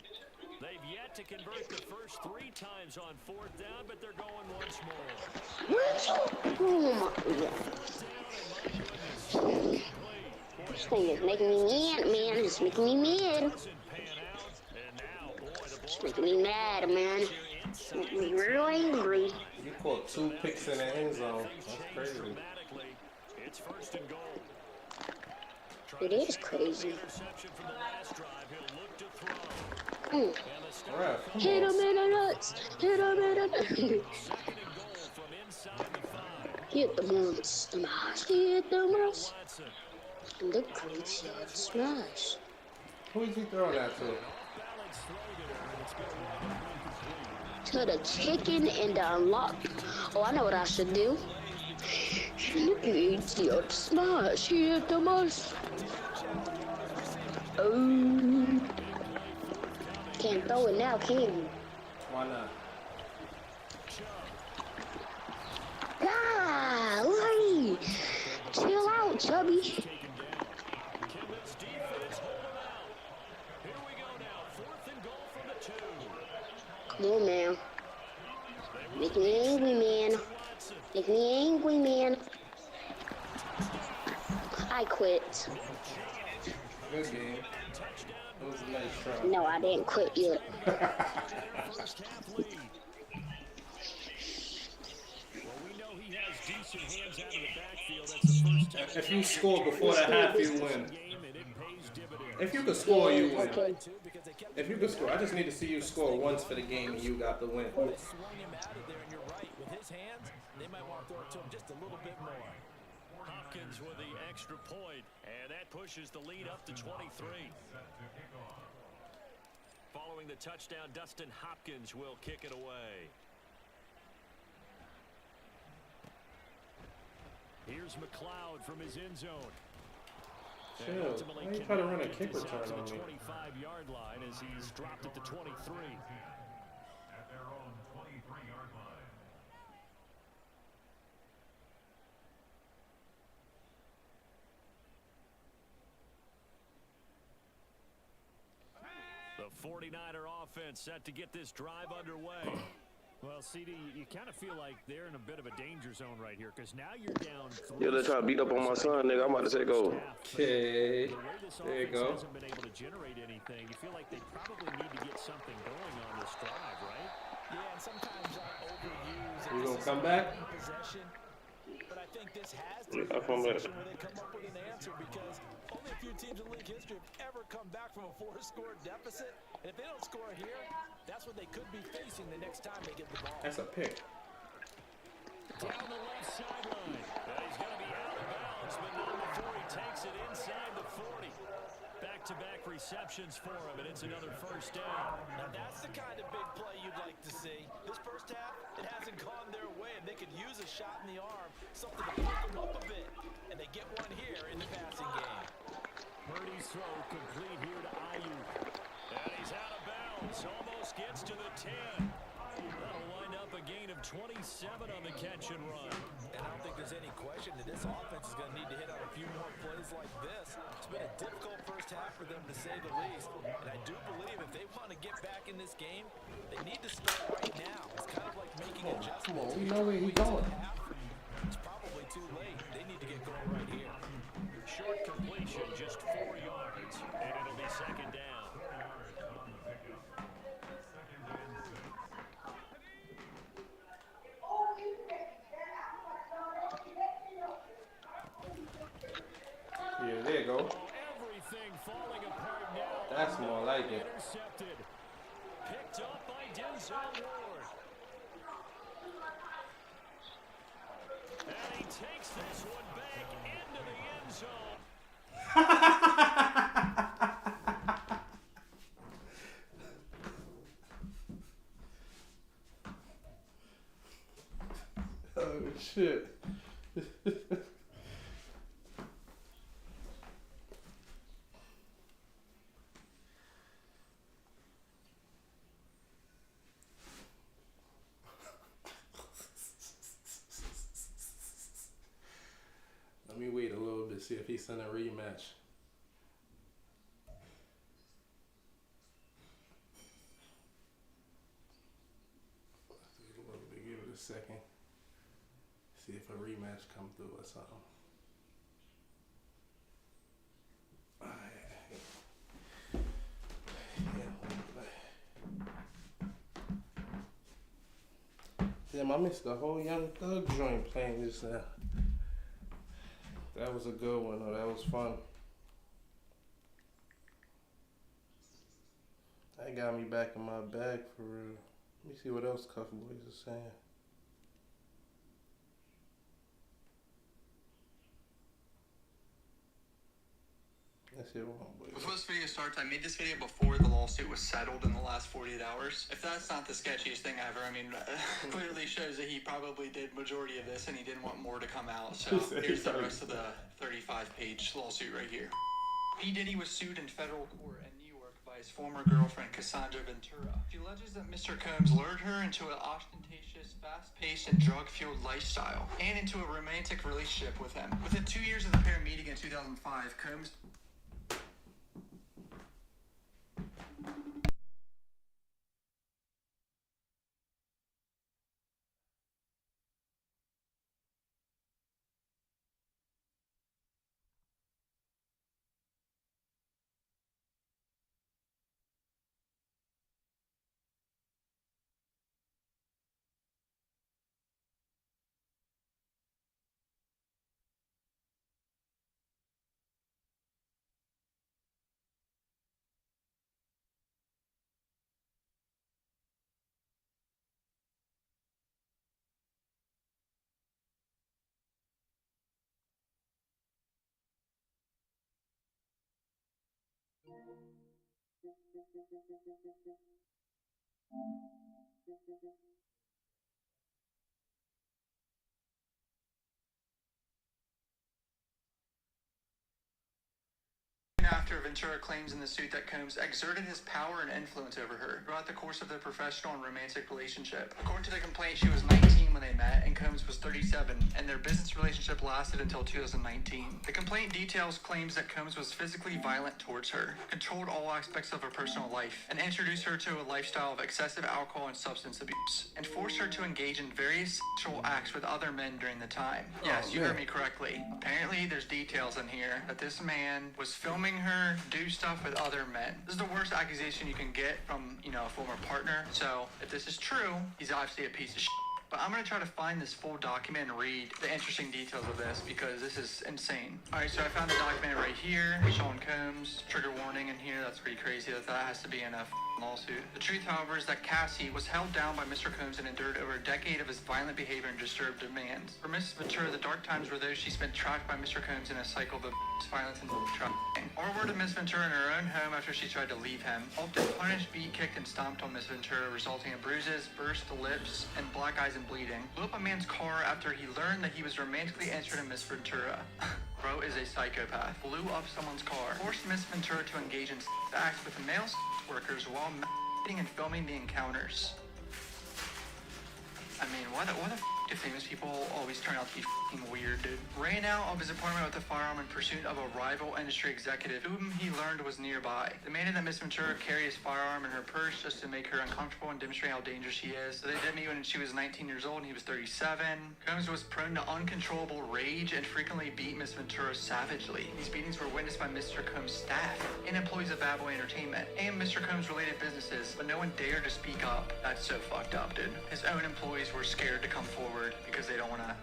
Speaker 3: They've yet to convert the first 3 times on 4th down, but they're going once more.
Speaker 12: Oh my God. This thing is making me mad, man. It's making me mad. It's making me mad, man. It's making me real angry.
Speaker 5: You caught 2 picks in the end zone. That's crazy.
Speaker 3: It's 1st and goal.
Speaker 12: It is crazy. Hit him in the nuts. Hit him in the nuts. Hit the monster smash. Hit the monster. And the great shot smash.
Speaker 5: Who is he throwing that to?
Speaker 12: To the chicken and the unlock. Oh, I know what I should do. The great shot smash. Hit the monster. Oh. Can't throw it now, can you?
Speaker 5: Why not?
Speaker 12: Golly! Chill out, Chubby. Come on, man. Make me angry, man. Make me angry, man. I quit.
Speaker 5: Good game. It was a nice try.
Speaker 12: No, I didn't quit yet.
Speaker 5: If you score before the half, you win. If you could score, you win.
Speaker 12: Okay.
Speaker 5: If you could score, I just need to see you score once for the game and you got the win.
Speaker 4: Swung him out of there, and you're right. With his hands, they might want to throw it to him just a little bit more.
Speaker 3: Hopkins with the extra point, and that pushes the lead up to 23. Following the touchdown, Dustin Hopkins will kick it away. Here's McLeod from his end zone.
Speaker 5: Chill. Why you try to run a kick return on me?
Speaker 3: 25-yard line as he's dropped at the 23.
Speaker 14: At their own 23-yard line.
Speaker 3: The 49er offense set to get this drive underway. Well, CD, you kind of feel like they're in a bit of a danger zone right here because now you're down 3.
Speaker 2: Yeah, they're trying to beat up on my son, nigga. I'm about to take over.
Speaker 5: Okay. There you go.
Speaker 3: Hasn't been able to generate anything. You feel like they probably need to get something going on this drive, right?
Speaker 4: Yeah, and sometimes overuse.
Speaker 5: You gonna come back?
Speaker 4: Possession. But I think this has to
Speaker 2: Yeah,
Speaker 4: be a
Speaker 2: I'll come back.
Speaker 4: position where they come up with an answer because only a few teams in league history have ever come back from a 4-score deficit. And if they don't score here, that's what they could be facing the next time they get the ball.
Speaker 5: That's a pick.
Speaker 3: Down the left sideline. He's going to be out of bounds, but not before he takes it inside the 40. Back-to-back receptions for him, and it's another 1st down.
Speaker 4: Now that's the kind of big play you'd like to see. This first half, it hasn't gone their way, and they could use a shot in the arm, something to pick them up a bit. And they get one here in the passing game.
Speaker 3: Purdy's throw complete here to Ayuk. And he's out of bounds. Almost gets to the 10. That'll wind up a gain of 27 on the catch and run.
Speaker 4: And I don't think there's any question that this offense is going to need to hit on a few more plays like this. It's been a difficult first half for them, to say the least. And I do believe if they want to get back in this game, they need to start right now. It's kind of like making adjustments.
Speaker 5: Come on, we know where he's going.
Speaker 4: It's probably too late. They need to get going right here.
Speaker 3: Short completion, just 4 yards, and it'll be 2nd down.
Speaker 5: Yeah, there you go.
Speaker 3: Everything falling apart now.
Speaker 5: That's more like it.
Speaker 3: Intercepted. Picked up by Denzel Ward. And he takes this one back into the end zone.
Speaker 5: Oh, shit. Let me wait a little bit, see if he sent a rematch. a second. See if a rematch come through or something. Damn, I missed the whole Young Thug joint playing just now. That was a good one, though. That was fun. That got me back in my bag for real. Let me see what else Cuff Boys are saying. Let's hear one, boy.
Speaker 6: Before this video starts, I made this video before the lawsuit was settled in the last 48 hours. If that's not the sketchiest thing ever, I mean, clearly shows that he probably did majority of this and he didn't want more to come out. So here's the rest of the 35-page lawsuit right here. P. Diddy was sued in federal court in New York by his former girlfriend, Cassandra Ventura. She alleges that Mr. Combs lured her into an ostentatious, fast-paced, and drug-fueled lifestyle, and into a romantic relationship with him. Within 2 years of the pair meeting in 2005, Combs after Ventura claims in the suit that Combs exerted his power and influence over her throughout the course of their professional and romantic relationship. According to the complaint, she was 19 when they met, and Combs was 37, and their business relationship lasted until 2019. The complaint details claims that Combs was physically violent towards her, controlled all aspects of her personal life, and introduced her to a lifestyle of excessive alcohol and substance abuse, and forced her to engage in various sexual acts with other men during the time. Yes, you heard me correctly. Apparently, there's details in here that this man was filming her do stuff with other men. This is the worst accusation you can get from, a former partner. So if this is true, he's obviously a piece of shit. But I'm going to try to find this full document and read the interesting details of this because this is insane. Alright, so I found the document right here. Sean Combs, trigger warning in here. That's pretty crazy that has to be in a lawsuit. The truth, however, is that Cassie was held down by Mr. Combs and endured over a decade of his violent behavior and disturbed demands. For Mrs. Ventura, the dark times were those she spent trapped by Mr. Combs in a cycle of abuse, violence, and trafficking. Or were to Miss Ventura in her own home after she tried to leave him. Often punished, beat, kicked, and stomped on Miss Ventura, resulting in bruises, burst lips, and black eyes and bleeding. Blew up a man's car after he learned that he was romantically interested in Miss Ventura. Bro is a psychopath. Blew up someone's car. Forced Miss Ventura to engage in acts with male workers while and filming the encounters. I mean, why the do famous people always turn out to be f***ing weird, dude? Ran out of his apartment with a firearm in pursuit of a rival industry executive whom he learned was nearby. Demanded that Miss Ventura carry his firearm in her purse just to make her uncomfortable and demonstrate how dangerous she is. So they did meet when she was 19 years old and he was 37. Combs was prone to uncontrollable rage and frequently beat Miss Ventura savagely. These beatings were witnessed by Mr. Combs' staff and employees of Bad Boy Entertainment and Mr. Combs' related businesses, but no one dared to speak up. That's so fucked up, dude. His own employees were scared to come forward because they don't want to,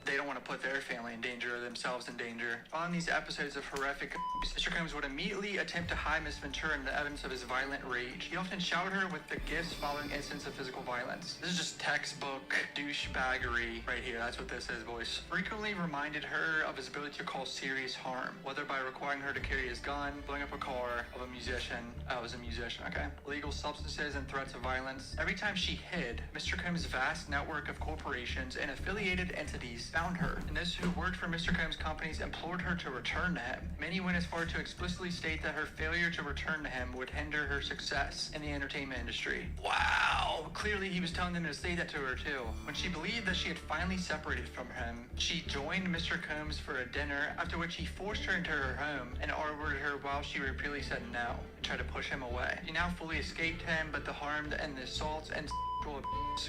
Speaker 6: they don't want to put their family in danger or themselves in danger. On these episodes of horrific abuse, Mr. Combs would immediately attempt to hide Miss Ventura in the evidence of his violent rage. He often showered her with the gifts following incidents of physical violence. This is just textbook douchebaggery right here. That's what this is, boys. Frequently reminded her of his ability to cause serious harm, whether by requiring her to carry his gun, blowing up a car of a musician. Oh, it was a musician, okay. Illegal substances and threats of violence. Every time she hid, Mr. Combs' vast network of corporations and affiliated entities found her, and those who worked for Mr. Combs' companies implored her to return to him. Many went as far to explicitly state that her failure to return to him would hinder her success in the entertainment industry. Wow! Clearly he was telling them to say that to her too. When she believed that she had finally separated from him, she joined Mr. Combs for a dinner, after which he forced her into her home and ordered her while she repeatedly said no and tried to push him away. She now fully escaped him, but the harm and the assaults and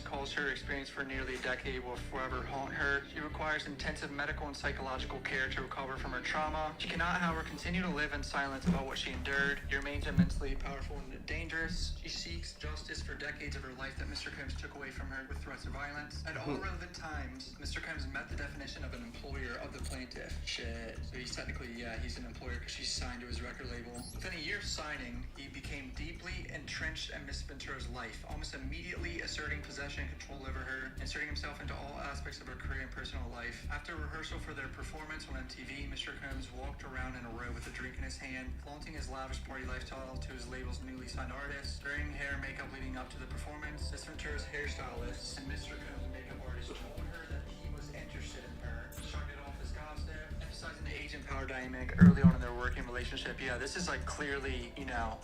Speaker 6: calls her experience for nearly a decade will forever haunt her. She requires intensive medical and psychological care to recover from her trauma. She cannot, however, continue to live in silence about what she endured. She remains immensely powerful and dangerous. She seeks justice for decades of her life that Mr. Combs took away from her with threats of violence. At all relevant times, Mr. Combs met the definition of an employer of the plaintiff. Shit. So he's technically, he's an employer because she's signed to his record label. Within a year of signing, he became deeply entrenched in Miss Ventura's life, almost immediately asserting possession and control over her, inserting himself into all aspects of her career and personal life. After rehearsal for their performance on MTV, Mr. Combs walked around in a row with a drink in his hand, flaunting his lavish party lifestyle to his label's newly signed artists. During hair and makeup leading up to the performance, Miss Ventura's hairstylist and Mr. Combs' makeup artist told her that he was interested in her, shrugged it off as gossip, emphasizing the agent power dynamic early on in their working relationship. Yeah, this is like clearly,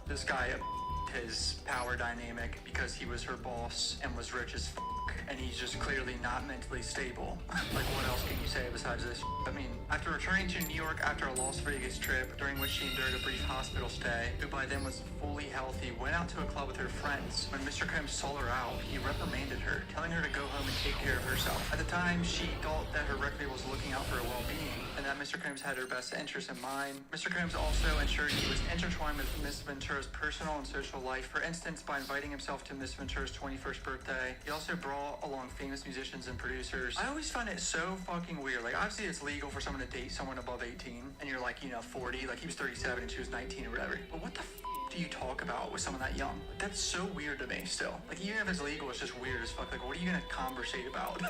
Speaker 6: this guy his power dynamic because he was her boss and was rich as and he's just clearly not mentally stable. Like, what else can you say besides this? I mean, after returning to New York after a Las Vegas trip, during which she endured a brief hospital stay, who by then was fully healthy, went out to a club with her friends. When Mr. Combs saw her out, he reprimanded her, telling her to go home and take care of herself. At the time, she thought that her record label was looking out for her well-being, and that Mr. Combs had her best interests in mind. Mr. Combs also ensured he was intertwined with Miss Ventura's personal and social life. For instance, by inviting himself to Miss Ventura's 21st birthday, he also brought along famous musicians and producers. I always find it so fucking weird. Like, obviously it's legal for someone to date someone above 18, and you're like, 40, like he was 37 and she was 19 or whatever. But what the do you talk about with someone that young? That's so weird to me still. Like, even if it's legal, it's just weird as fuck. Like, what are you gonna conversate about?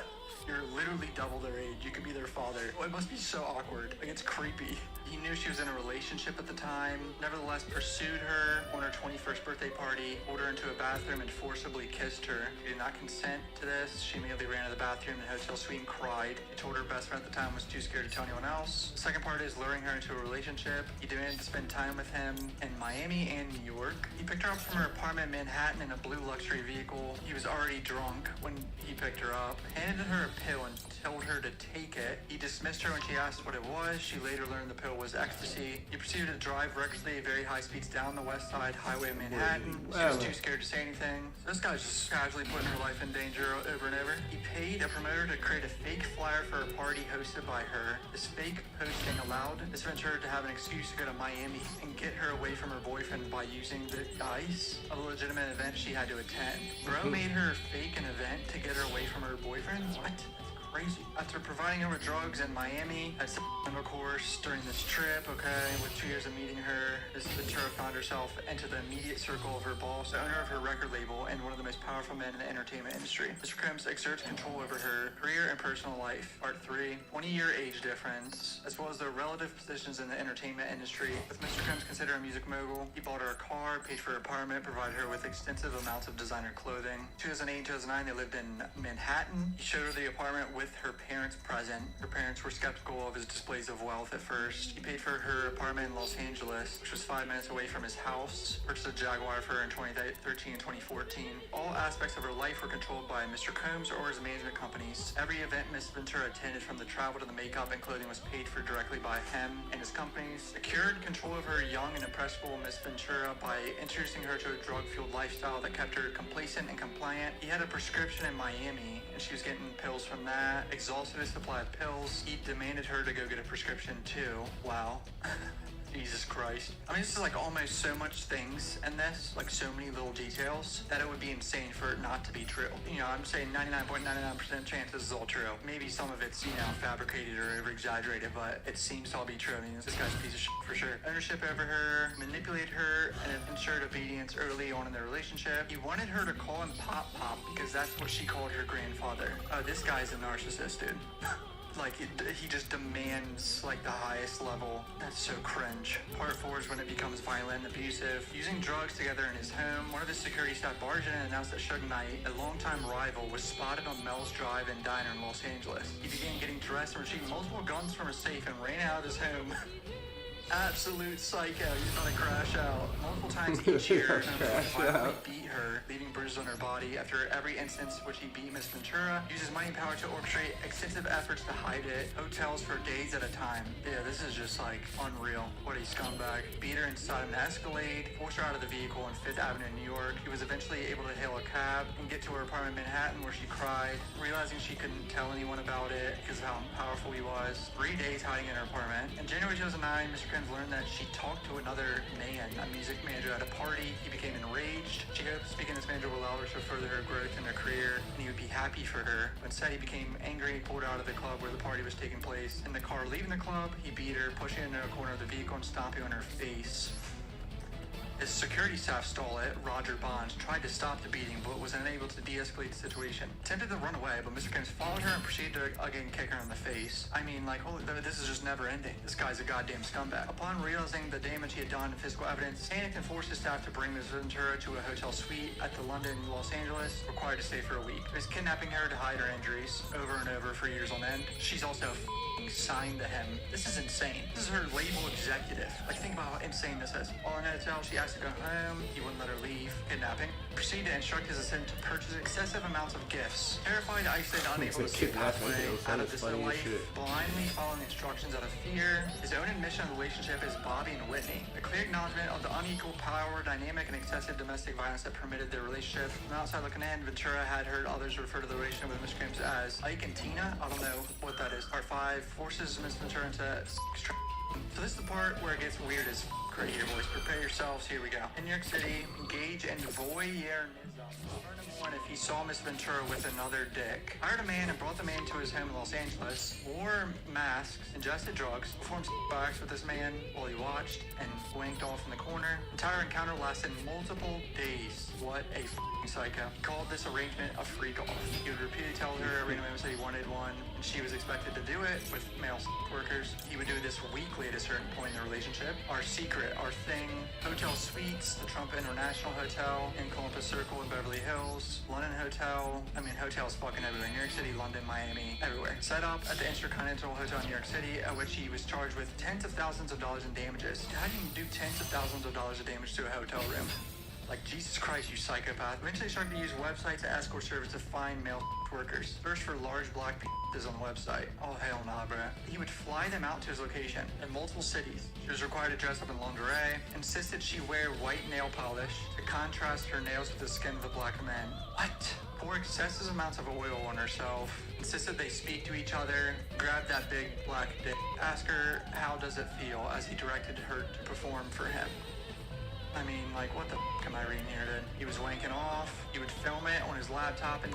Speaker 6: You're literally double their age. You could be their father. It must be so awkward. Like, it's creepy. He knew she was in a relationship at the time, nevertheless pursued her on her 21st birthday party, pulled her into a bathroom and forcibly kissed her. She did not consent to this. She immediately ran to the bathroom in the hotel suite and cried. She told her best friend at the time was too scared to tell anyone else. The second part is luring her into a relationship. He demanded to spend time with him in Miami and New York. He picked her up from her apartment in Manhattan in a blue luxury vehicle. He was already drunk when he picked her up, handed her a pill and told her to take it. He dismissed her when she asked what it was. She later learned the pill was ecstasy. He proceeded to drive recklessly at very high speeds down the west side highway of Manhattan. She was too scared to say anything. This guy's just casually putting her life in danger over and over. He paid a promoter to create a fake flyer for a party hosted by her. This fake posting allowed Miss Ventura to have an excuse to go to Miami and get her away from her boyfriend by using the ice of a legitimate event she had to attend. Bro made her fake an event to get her away from her boyfriend? What? Crazy. After providing her with drugs in Miami, had some intercourse during this trip, with 2 years of meeting her, Miss Ventura found herself into the immediate circle of her boss, the owner of her record label, and one of the most powerful men in the entertainment industry. Mr. Combs exerts control over her career and personal life. Part 3, 20-year age difference, as well as their relative positions in the entertainment industry. With Mr. Combs considered a music mogul, he bought her a car, paid for her apartment, provided her with extensive amounts of designer clothing. 2008 and 2009, they lived in Manhattan. He showed her the apartment with her parents present. Her parents were skeptical of his displays of wealth at first. He paid for her apartment in Los Angeles, which was 5 minutes away from his house, purchased a Jaguar for her in 2013 and 2014. All aspects of her life were controlled by Mr. Combs or his management companies. Every event Miss Ventura attended, from the travel to the makeup and clothing, was paid for directly by him and his companies. Secured control of her young and impressionable Miss Ventura by introducing her to a drug-fueled lifestyle that kept her complacent and compliant. He had a prescription in Miami, and she was getting pills from that. Exhausted his supply of pills. He demanded her to go get a prescription too. Wow. Jesus Christ. I mean, this is like almost so much things in this, like so many little details, that it would be insane for it not to be true. I'm saying 99.99% chance this is all true. Maybe some of it's, fabricated or over-exaggerated, but it seems to all be true. I mean, this guy's a piece of shit for sure. Ownership over her, manipulated her, and ensured obedience early on in their relationship. He wanted her to call him Pop Pop because that's what she called her grandfather. Oh, this guy's a narcissist, dude. He just demands, the highest level. That's so cringe. Part 4 is when it becomes violent and abusive. Using drugs together in his home, one of his security staff barged in and announced that Suge Knight, a longtime rival, was spotted on Mel's Drive and Diner in Los Angeles. He began getting dressed and retrieved multiple guns from a safe and ran out of his home. Absolute psycho. He's about to crash out. Multiple times each year, violently beat her, leaving bruises on her body. After every instance which he beat Miss Ventura, uses money and power to orchestrate extensive efforts to hide it. Hotels for days at a time. Yeah, this is just like unreal. What a scumbag. Beat her inside an Escalade, forced her out of the vehicle on 5th Avenue in New York. He was eventually able to hail a cab and get to her apartment in Manhattan where she cried, realizing she couldn't tell anyone about it because of how powerful he was. 3 days hiding in her apartment. In January 2009, Mr. Crims learned that she talked to another man, a music manager at a party. He became enraged. She hoped speaking to this manager will allow her to further her growth in her career, and he would be happy for her. But instead, he became angry and pulled her out of the club where the party was taking place. In the car leaving the club, he beat her, pushing her into a corner of the vehicle and stomping on her face. His security staff stole it. Roger Bonds tried to stop the beating, but was unable to de-escalate the situation. Attempted to run away, but Mr. Crims followed her and proceeded to again kick her in the face. I mean, like, holy, this is just never ending. This guy's a goddamn scumbag. Upon realizing the damage he had done to physical evidence, panicked and forced his staff to bring Ms. Ventura to a hotel suite at the London, Los Angeles, required to stay for a week. He was kidnapping her to hide her injuries over and over for years on end. She's also signed to him. This is insane. This is her label executive. Like, think about how insane this is. While in a hotel, she asked to go home. He wouldn't let her leave. Kidnapping. Proceeded to instruct his assistant to purchase excessive amounts of gifts. Terrified, isolated, unable to see pathway out of this life, blindly following instructions out of fear. His own admission of the relationship is Bobby and Whitney. A clear acknowledgement of the unequal power dynamic and excessive domestic violence that permitted their relationship. From outside looking in, Ventura had heard others refer to the relationship with Mr. Crims as Ike and Tina. I don't know what that is. Part 5 forces Miss Ventura into so this is the part where it gets weird as right here, boys. Prepare yourselves. Here we go. In New York City, engage in voyeurism. Learn him on if he saw Miss Ventura with another dick. Hired a man and brought the man to his home in Los Angeles. Wore masks, ingested drugs, performed acts with this man while he watched and winked off in the corner. Entire encounter lasted multiple days. What a psycho. He called this arrangement a freak off. He would repeatedly tell her every moment that he wanted one, and she was expected to do it with male workers. He would do this weekly at a certain point in the relationship. Our secret, our thing, hotel suites, the Trump International Hotel in Columbus Circle in Beverly Hills, London Hotel, hotels fucking everywhere. New York City, London, Miami, everywhere. Set up at the Intercontinental Hotel in New York City, at which he was charged with tens of thousands of dollars in damages. How do you do tens of thousands of dollars of damage to a hotel room? Like, Jesus Christ, you psychopath. Eventually started to use websites to escort service to find male workers. Search for large black penises on the website. Oh, hell nah, bruh. He would fly them out to his location in multiple cities. She was required to dress up in lingerie, insisted she wear white nail polish to contrast her nails with the skin of the black men. What? Pour excessive amounts of oil on herself, insisted they speak to each other, grabbed that big black dick, asked her how does it feel as he directed her to perform for him. I mean, like, what the f*** am I reading here, dude? He was wanking off. He would film it on his laptop and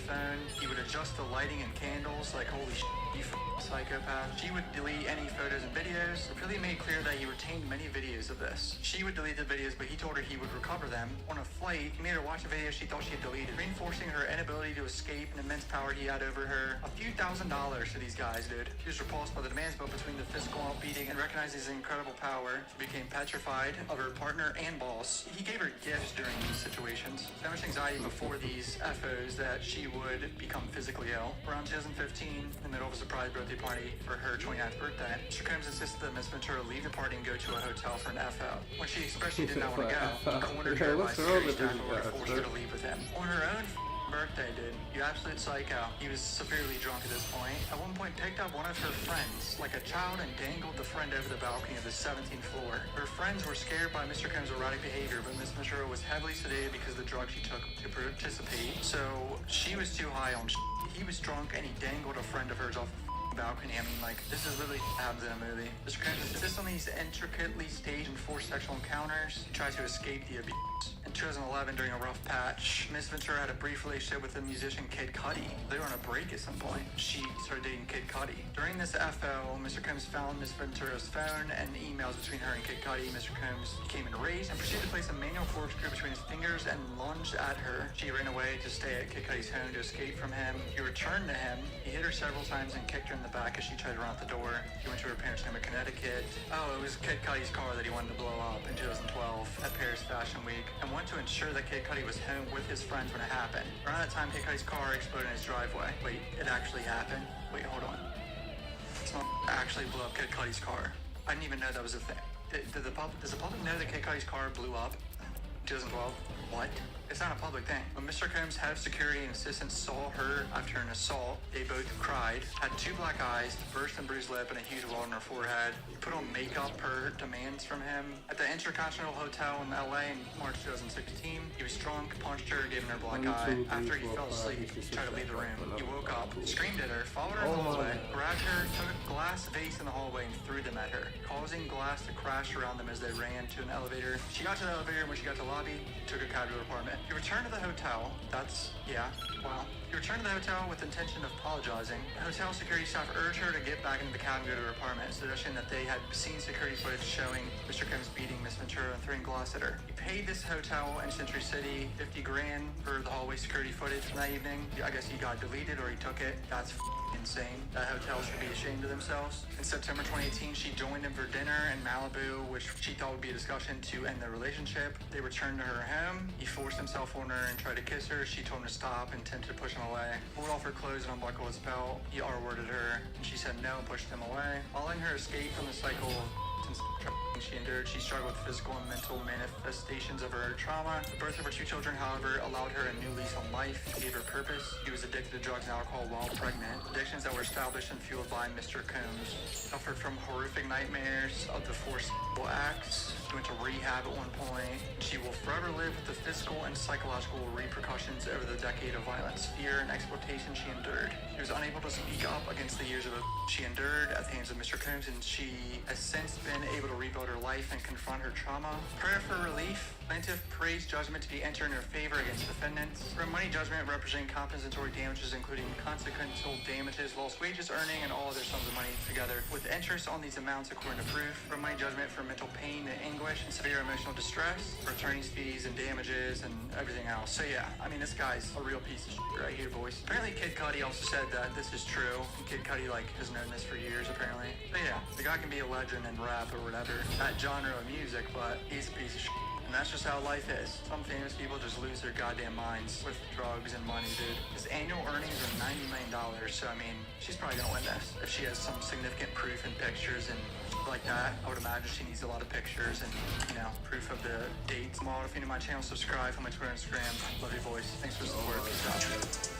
Speaker 6: phone. He would adjust the lighting and candles. Like, holy shit, you psychopath. She would delete any photos and videos. It really made clear that he retained many videos of this. She would delete the videos, but he told her he would recover them. On a flight, he made her watch a video she thought she had deleted, reinforcing her inability to escape and immense power he had over her. A few $1,000s to these guys, dude. She was repulsed by the demands, but between the physical outbeating and recognizing his incredible power, she became petrified of her partner and boss. He gave her gifts during these situations. So much anxiety before these FOs that she would become physically ill. Around 2015, in the middle of a surprise birthday party for her 29th birthday, Mr. Crims insisted that Miss Ventura leave the party and go to a hotel for an FO. When she expressed she did not want to go, he cornered her by security staff who would forced her to leave with him. On her own birthday, dude. You absolute psycho. He was severely drunk at this point. At one point, picked up one of her friends, like a child, and dangled the friend over the balcony of the 17th floor. Her friends were scared by Mr. Crims' erratic behavior, but Miss Ventura was heavily sedated because of the drugs she took to participate. So she was too high on He was drunk, and he dangled a friend of hers off the balcony. I mean, like, this is literally happens in a movie. Mr. Crims insists on these intricately staged and forced sexual encounters. He tries to escape the abuse. In 2011, during a rough patch, Miss Ventura had a brief relationship with the musician Kid Cudi. They were on a break at some point. She started dating Kid Cudi. During this FO, Mr. Crims found Miss Ventura's phone and emails between her and Kid Cudi. Mr. Crims became enraged and proceeded to place a manual corkscrew between his fingers and lunged at her. She ran away to stay at Kid Cudi's home to escape from him. He returned to him. He hit her several times and kicked her in the back as she tried to run out the door. He went to her parents' home in Connecticut. Oh, it was Kid Cudi's car that he wanted to blow up in 2012 at Paris Fashion Week, and wanted to ensure that Kid Cudi was home with his friends when it happened. Around that time, Kid Cudi's car exploded in his driveway. Wait, it actually happened? Wait, hold on. It's not actually blew up Kid Cudi's car. I didn't even know that was a thing. Does the public know that Kid Cudi's car blew up in 2012? What? It's not a public thing. When Mr. Combs' head of security and assistants saw her after an assault, they both cried, had 2 black eyes, burst and bruised lip, and a huge welt on her forehead. He put on makeup per demands from him. At the Intercontinental Hotel in LA in March 2016, he was drunk, punched her, giving her a black eye. After he fell asleep, he tried to leave the room. He woke up, screamed at her, followed her in the hallway, grabbed her, took a glass vase in the hallway, and threw them at her, causing glass to crash around them as they ran to an elevator. She got to the elevator, and when she got to the lobby, he took a cab to her apartment. He returned to the hotel. He returned to the hotel with the intention of apologizing. The hotel security staff urged her to get back into the cab and go to her apartment, suggesting that they had seen security footage showing Mr. Combs beating Miss Ventura and throwing glass at her. He paid this hotel in Century City $50 grand for the hallway security footage from that evening. I guess he got deleted or he took it. That's insane. That hotel should be ashamed of themselves. In September 2018, she joined him for dinner in Malibu, which she thought would be a discussion to end their relationship. They returned to her home. He forced himself on her and tried to kiss her. She told him to stop and attempted to push him away. Pulled off her clothes and unbuckled his belt. He R-worded her, and she said no and pushed him away. Following her escape from the cycle of she endured, she struggled with physical and mental manifestations of her trauma. The birth of her 2 children, however, allowed her a new lease on life, gave her purpose. She was addicted to drugs and alcohol while pregnant, addictions that were established and fueled by Mr. Combs. Suffered from horrific nightmares of the forced acts. She went to rehab at one point. She will forever live with the physical and psychological repercussions over the decade of violence, fear, and exploitation she endured. She was unable to speak up against the years of she endured at the hands of Mr. Combs, and she has since been able to rebuild her life and confront her trauma. Prayer for relief. Plaintiff prays judgment to be entered in her favor against defendants. For money judgment representing compensatory damages, including consequential damages, lost wages, earning, and all other sums of money together, with interest on these amounts according to proof. For money judgment for mental pain and anguish and severe emotional distress. For attorney's fees and damages and everything else. So yeah, I mean, this guy's a real piece of shit right here, boys. Apparently Kid Cudi also said that this is true. And Kid Cudi, has known this for years, apparently. So yeah, the guy can be a legend in rap or whatever, that genre of music, but he's a piece of shit. And that's just how life is. Some famous people just lose their goddamn minds with drugs and money, dude. His annual earnings are $90 million, so I mean, she's probably gonna win this. If she has some significant proof and pictures and like that, I would imagine she needs a lot of pictures and, proof of the dates. If you're new to my channel, subscribe on my Twitter and Instagram. Love you, boys. Thanks for the support. Peace out.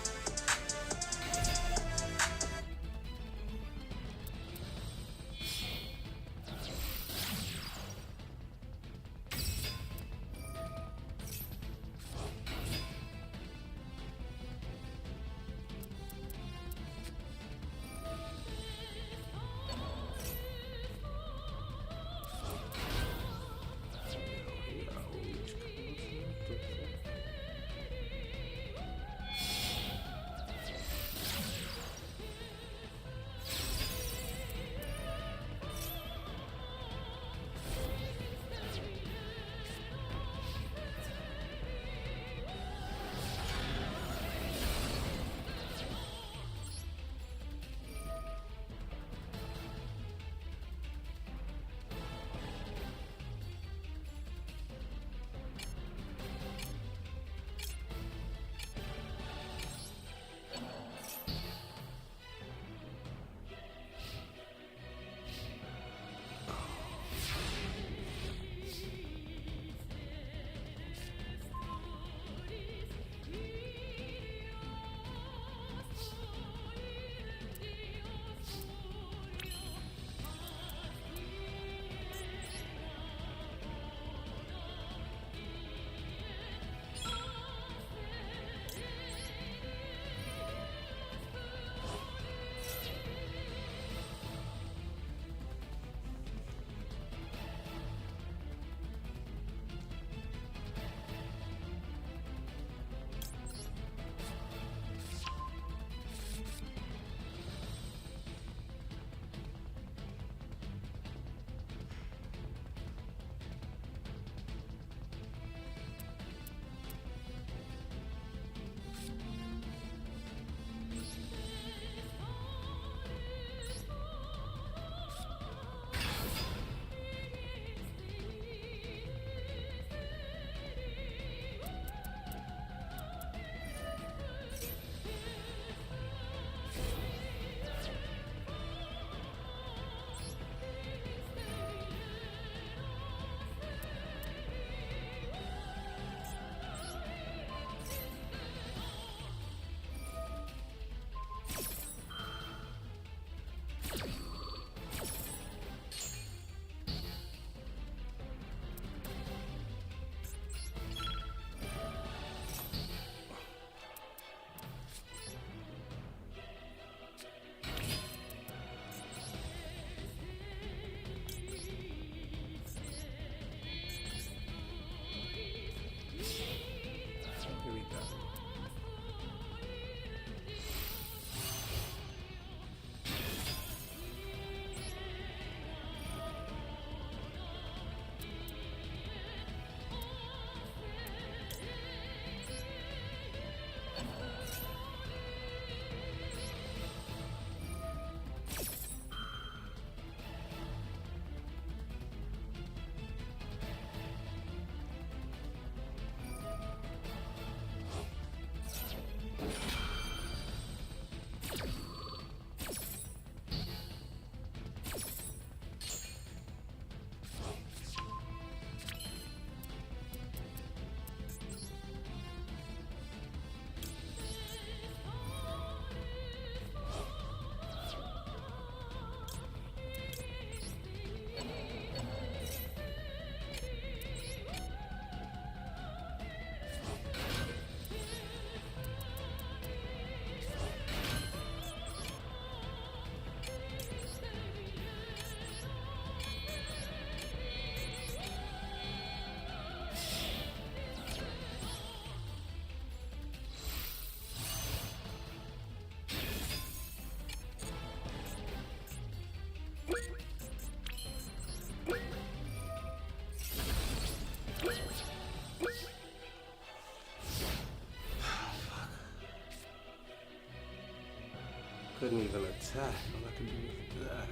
Speaker 5: couldn't even attack. All I could do was that.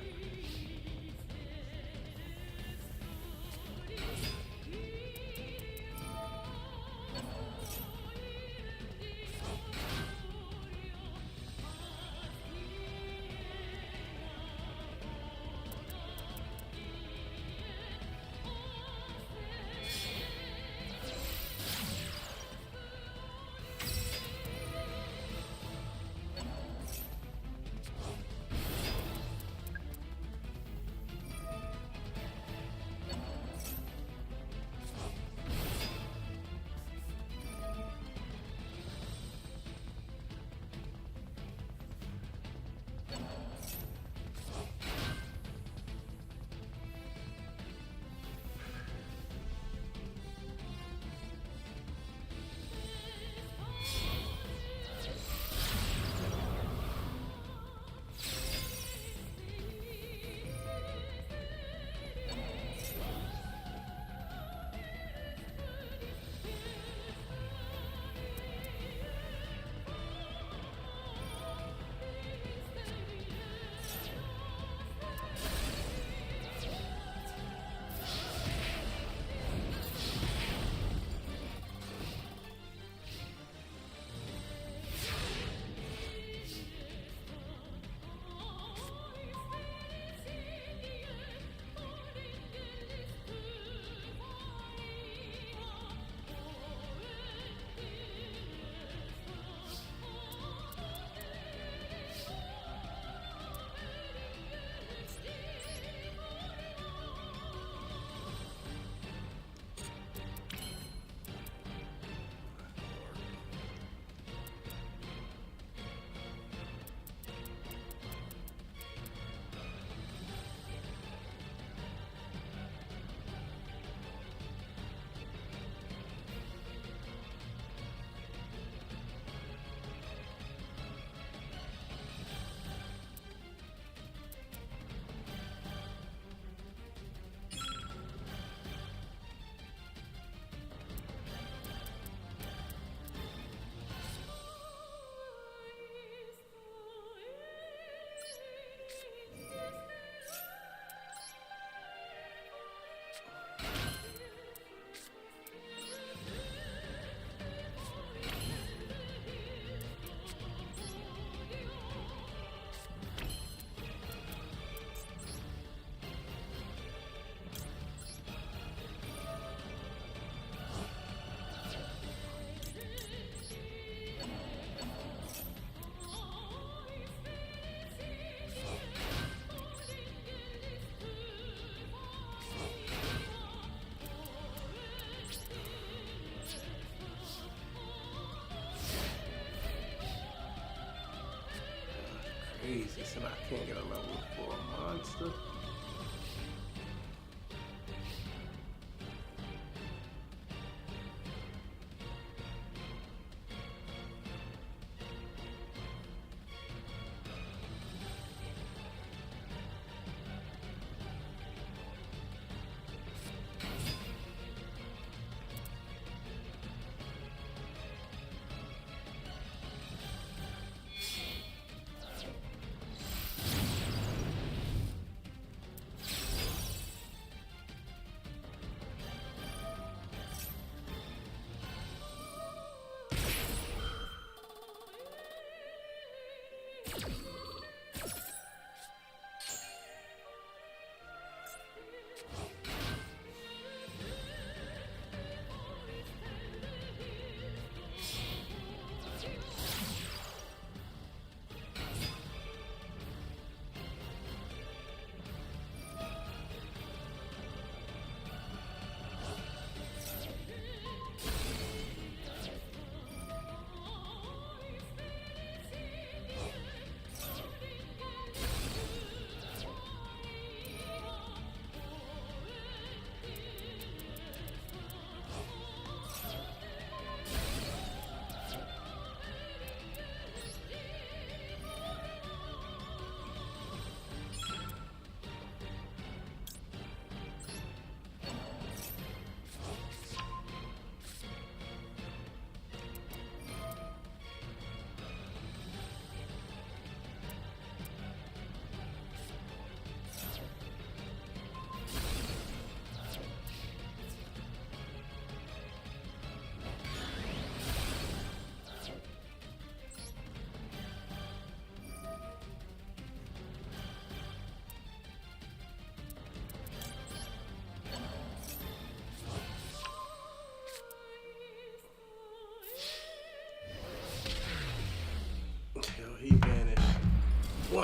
Speaker 5: Crazy, and I can't get a level 4 monster.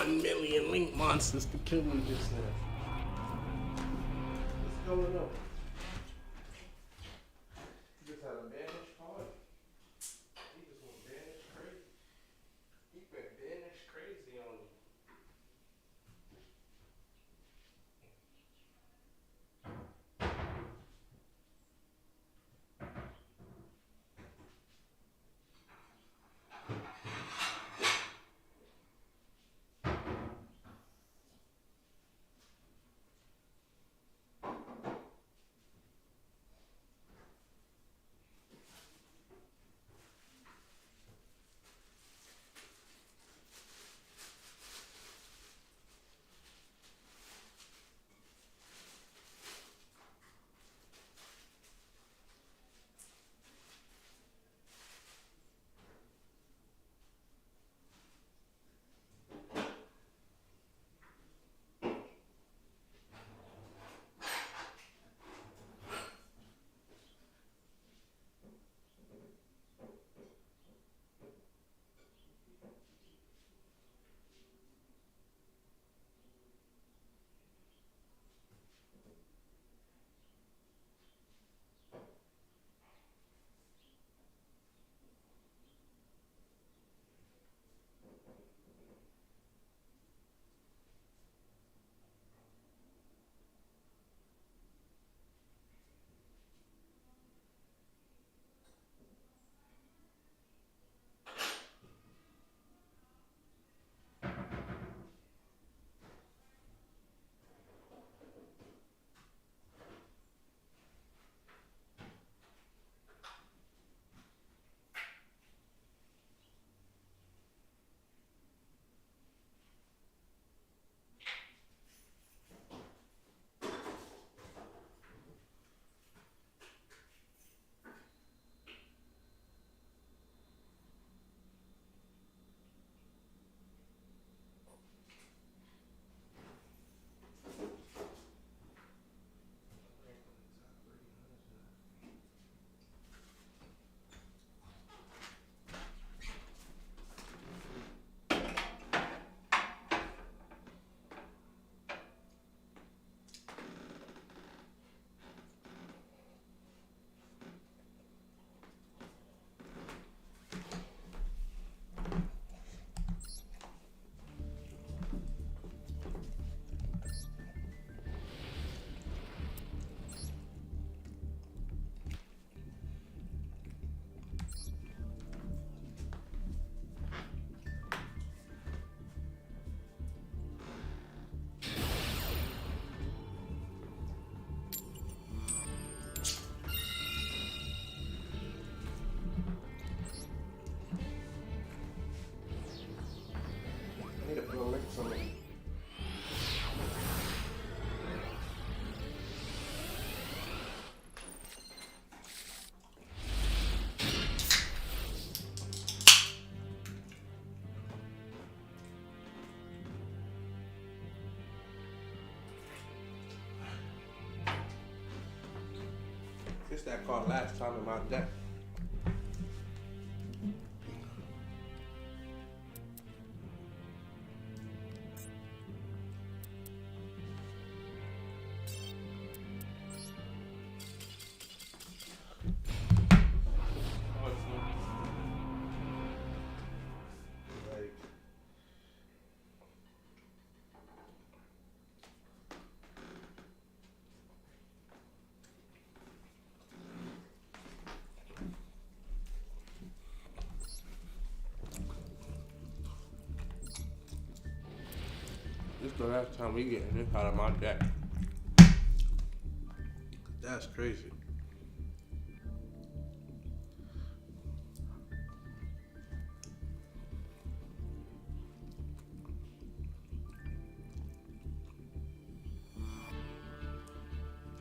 Speaker 2: 1 million link monsters to kill me just now. What's going on? He just had a banish party. He just went banish crazy. He went banish crazy on me. I need to put a link somewhere. This that card last time in my deck. This is the last time we getting this out of my deck. That's crazy.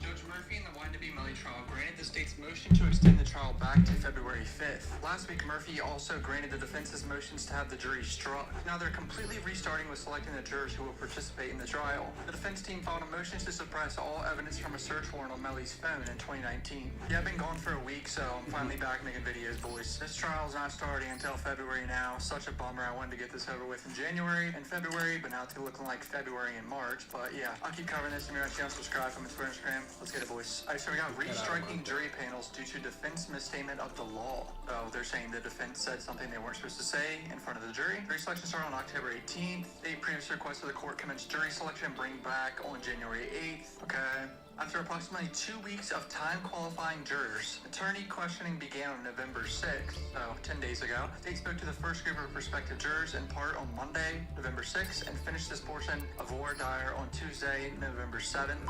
Speaker 6: Judge Murphy in the Wannabe Melly trial granted the state's motion to extend the trial back to February 5th. Last week, Murphy also granted the defense's motions to have the jury struck. Now they're completely restarting with selecting the jurors who will participate in the trial. The defense team filed a motion to suppress all evidence from a search warrant on Melly's phone in 2019. Yeah, I've been gone for a week, so I'm finally back making videos, boys. This trial's not starting until February now. Such a bummer. I wanted to get this over with in January and February, but now it's looking like February and March. But yeah, I'll keep covering this. If you're not channel, subscribe, comment, Twitter, Instagram. Let's get it, boys. Alright, so we got restriking jury panels due to defense misstatement of the law. Oh, they're saying the defense said something they weren't supposed to say in front of the jury. Jury selection started on October 18th. They previously requested the court commence jury selection and bring back on January 8th. Okay. After approximately 2 weeks of time qualifying jurors, attorney questioning began on November 6th, so 10 days ago. State spoke to the first group of prospective jurors in part on Monday, November 6th, and finished this portion of voir dire on Tuesday, November 7th.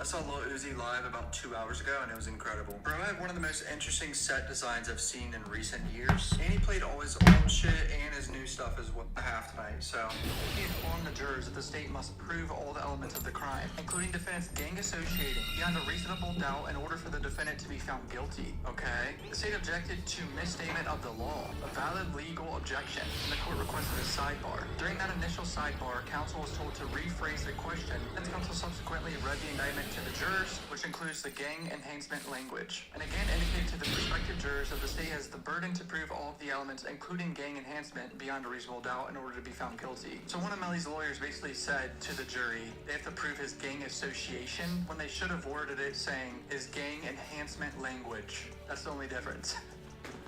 Speaker 6: I saw Lil Uzi live about 2 hours ago, and it was incredible. Bro had one of the most interesting set designs I've seen in recent years. And he played all his old shit and his new stuff as well half tonight. So he informed the jurors that the state must prove all the elements of the crime, including defendant's gang associating beyond a reasonable doubt in order for the defendant to be found guilty. Okay? The state objected to misstatement of the law, a valid legal objection, and the court requested a sidebar. During that initial sidebar, counsel was told to rephrase the question, and counsel subsequently read the indictment to the jurors, which includes the gang enhancement language, and again indicated to the prospective jurors that the state has the burden to prove all of the elements, including gang enhancement, beyond a reasonable doubt in order to be found guilty. So one of Melly's lawyers basically said to the jury they have to prove his gang association when they should have worded it saying his gang enhancement language. That's the only difference.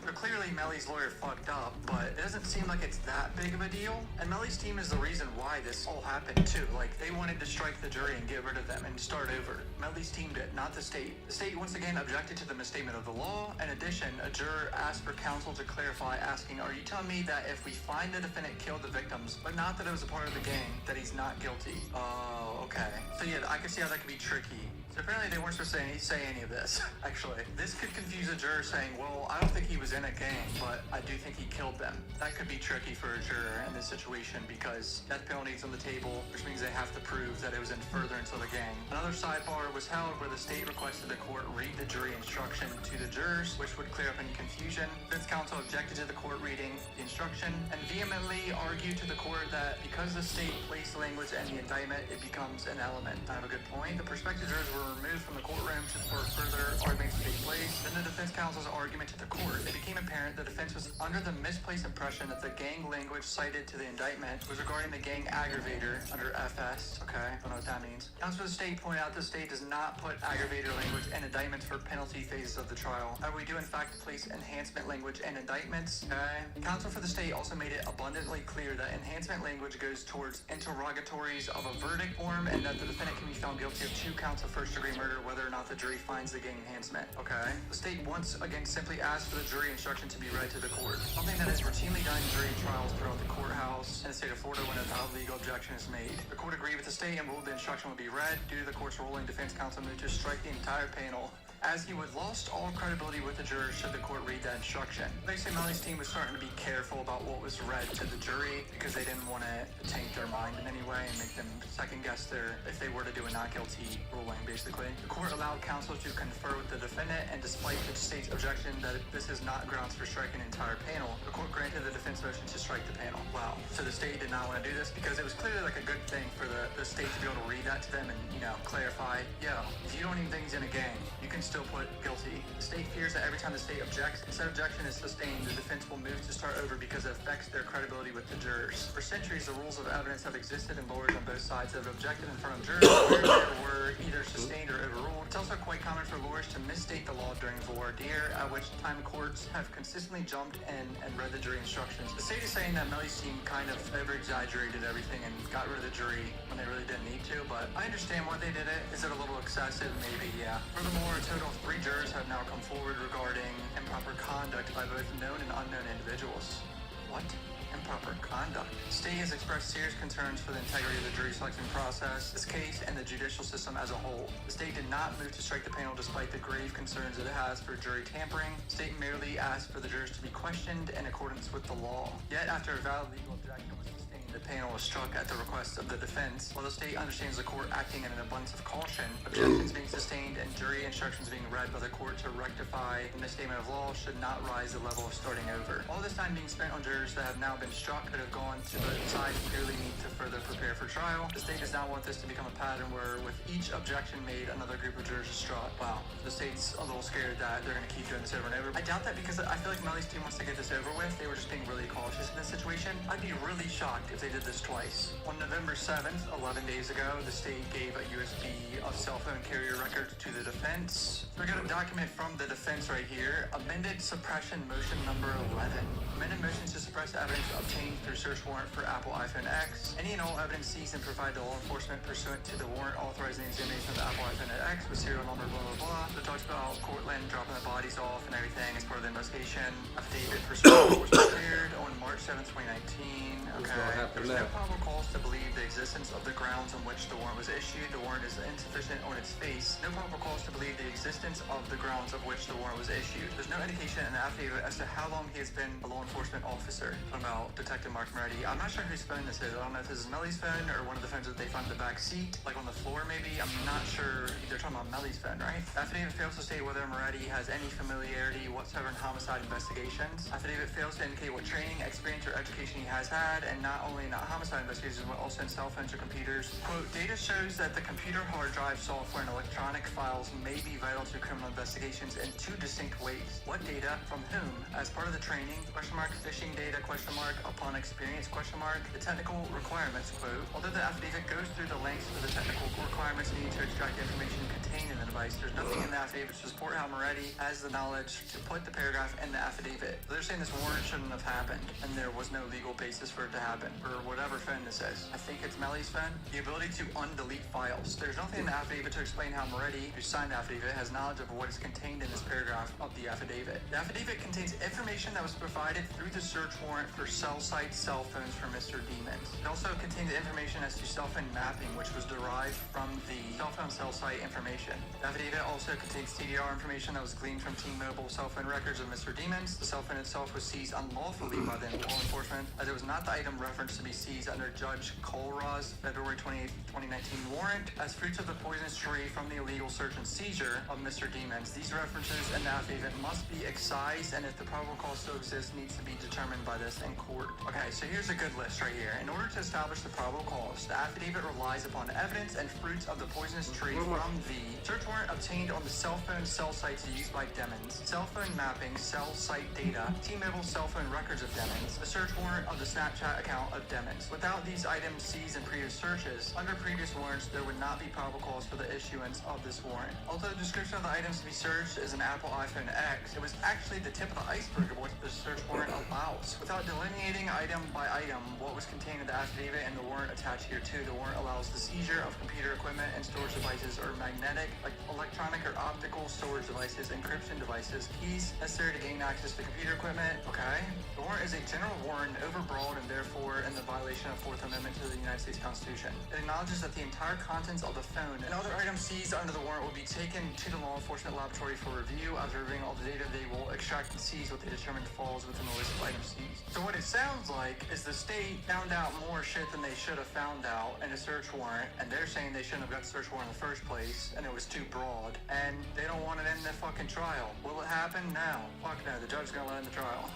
Speaker 6: So clearly Melly's lawyer fucked up, but it doesn't seem like it's that big of a deal. And Melly's team is the reason why this all happened too. Like, they wanted to strike the jury and get rid of them and start over. Melly's team did, not the state. The state once again objected to the misstatement of the law. In addition, a juror asked for counsel to clarify, asking, are you telling me that if we find the defendant killed the victims, but not that it was a part of the gang, that he's not guilty? Oh, okay. So yeah, I can see how that could be tricky. So apparently they weren't supposed to say any of this, actually. This could confuse a juror saying, well, I don't think he was in a gang, but I do think he killed them. That could be tricky for a juror in this situation because death penalty is on the table, which means they have to prove that it was in furtherance of the gang. Another sidebar was held where the state requested the court read the jury instruction to the jurors, which would clear up any confusion. Defense counsel objected to the court reading the instruction and vehemently argued to the court that because the state placed language in the indictment, it becomes an element. I have a good point. The prospective jurors were removed from the courtroom for further arguments to take place. Then the defense counsel's argument to the court. It became apparent the defense was under the misplaced impression that the gang language cited to the indictment was regarding the gang aggravator under FS. Okay, I don't know what that means. Counsel for the state pointed out the state does not put aggravator language in indictments for penalty phases of the trial. We do in fact place enhancement language in indictments. Okay. Counsel for the state also made it abundantly clear that enhancement language goes towards interrogatories of a verdict form and that the defendant can be found guilty of 2 counts of first-degree murder whether or not the jury finds the gang enhancement. Okay. The state once again simply asked for the jury instruction to be read to the court. Something that is routinely done in jury trials throughout the courthouse in the state of Florida when a valid legal objection is made. The court agreed with the state and ruled the instruction would be read. Due to the court's ruling, defense counsel moved to strike the entire panel, as he would lost all credibility with the jurors should the court read that instruction. They say Melly's team was starting to be careful about what was read to the jury because they didn't want to taint their mind in any way and make them second guess if they were to do a not guilty ruling, basically. The court allowed counsel to confer with the defendant, and despite the state's objection that this is not grounds for striking an entire panel, the court granted the defense motion to strike the panel. Wow. So the state did not want to do this because it was clearly like a good thing for the state to be able to read that to them and, you know, clarify, yo, if you don't even think he's in a gang, you can still put guilty. The state fears that every time the state objects, if said objection is sustained, the defense will move to start over because it affects their credibility with the jurors. For centuries, the rules of evidence have existed, and lawyers on both sides have objected in front of jurors where were either sustained or overruled. It's also quite common for lawyers to misstate the law during voir dire, at which time courts have consistently jumped in and read the jury instructions. The state is saying that Melly's team kind of over-exaggerated everything and got rid of the jury when they really didn't need to, but I understand why they did it. Is it a little excessive? Maybe, yeah. Furthermore, a total of 3 jurors have now come forward regarding improper conduct by both known and unknown individuals. What? Improper conduct. The state has expressed serious concerns for the integrity of the jury selection process, this case, and the judicial system as a whole. The state did not move to strike the panel despite the grave concerns that it has for jury tampering. The state merely asked for the jurors to be questioned in accordance with the law. Yet, after a valid legal objection was sustained, the panel was struck at the request of the defense. While the state understands the court acting in an abundance of caution, objections being sustained and jury instructions being read by the court to rectify the misstatement of law should not rise the level of starting over. All this time being spent on jurors that have now been struck that have gone to both sides clearly need to further prepare for trial. The state does not want this to become a pattern where with each objection made, another group of jurors is struck. Wow. The state's a little scared that they're going to keep doing this over and over. I doubt that because I feel like Melly's team wants to get this over with. They were just being really cautious in this situation. I'd be really shocked if they did this twice. On November 7th, 11 days ago, the state gave a USB of cell phone carrier records to the defense. We got a document from the defense right here. Amended suppression motion number 11. Amended motions to suppress evidence obtained through search warrant for Apple iPhone X. Any and all evidence seized and provided to law enforcement pursuant to the warrant authorizing the examination of the Apple iPhone X with serial number blah blah blah. So it talks about Cortland dropping the bodies off and everything as part of the investigation. Affidavit pursuant was prepared on March 7th, 2019. Okay. There's no probable cause to believe the existence of the grounds on which the warrant was issued. The warrant is insufficient on its face. No probable cause to believe the existence of the grounds of which the warrant was issued. There's no indication in the affidavit as to how long he has been a law enforcement officer. Talking about Detective Mark Moretti. I'm not sure whose phone this is. I don't know if this is Melly's phone or one of the phones that they found in the back seat, like on the floor maybe. I'm not sure. They're talking about Melly's phone, right? The affidavit fails to state whether Moretti has any familiarity whatsoever in homicide investigations. Affidavit fails to indicate what training, experience, or education he has had, and not only not homicide investigations, but also in cell phones or computers. Quote, data shows that the computer hard drive software and electronic files may be vital to criminal investigations in two distinct ways. What data? From whom? As part of the training? Question mark. Phishing data? Question mark. Upon experience? Question mark. The technical requirements, quote, although the affidavit goes through the lengths for the technical requirements needed to extract the information contained in the device, there's nothing in the affidavit to support how Moretti has the knowledge to put the paragraph in the affidavit. So they're saying this warrant shouldn't have happened, and there was no legal basis for it to happen, or whatever phone this is. I think it's Melly's phone. The ability to undelete files. There's nothing in the affidavit to explain how Moretti, who signed the affidavit, has knowledge of what is contained in this paragraph of the affidavit. The affidavit contains information that was provided through the search warrant for cell site cell phones for Mr. Demons. It also contains information as to cell phone mapping, which was derived from the cell phone cell site information. The affidavit also contains TDR information that was gleaned from T-Mobile cell phone records of Mr. Demons. The cell phone itself was seized unlawfully by the law enforcement, as it was not the item referenced to be seized under Judge Colra's February 28, 2019 warrant as fruits of the poisonous tree from the illegal search and seizure of Mr. Demons. These references in the affidavit must be excised, and if the probable cause still exists, needs to be determined by this in court. Okay, so here's a good list right here. In order to establish the probable cause, the affidavit relies upon evidence and fruits of the poisonous tree from the search warrant obtained on the cell phone cell sites used by Demons, cell phone mapping, cell site data, T-Mobile cell phone records of Demons, the search warrant of the Snapchat account of Demons. Without these items seized in previous searches, under previous warrants, there would not be probable cause for the issuance of this warrant. Although the description of the items to be searched is an Apple iPhone X, it was actually the tip of the iceberg of what the search warrant allows. Without delineating item by item what was contained in the affidavit and the warrant attached here too, the warrant allows the seizure of computer equipment and storage devices or magnetic, like electronic or optical storage devices, encryption devices, keys necessary to gain access to computer equipment. Okay. The warrant is a general warrant, overbroad, and therefore in the violation of Fourth Amendment to the United States Constitution. It acknowledges that the entire contents of the phone and other items seized under the warrant will be taken to the law enforcement laboratory for review. After reviewing all the data, they will extract and seize what they determine falls within the list of items seized. So what it sounds like is the state found out more shit than they should have found out in a search warrant, and they're saying they shouldn't have got the search warrant in the first place, and it was too broad, and they don't want it in the fucking trial. Will it happen? No. Fuck no. The judge's gonna let in the trial.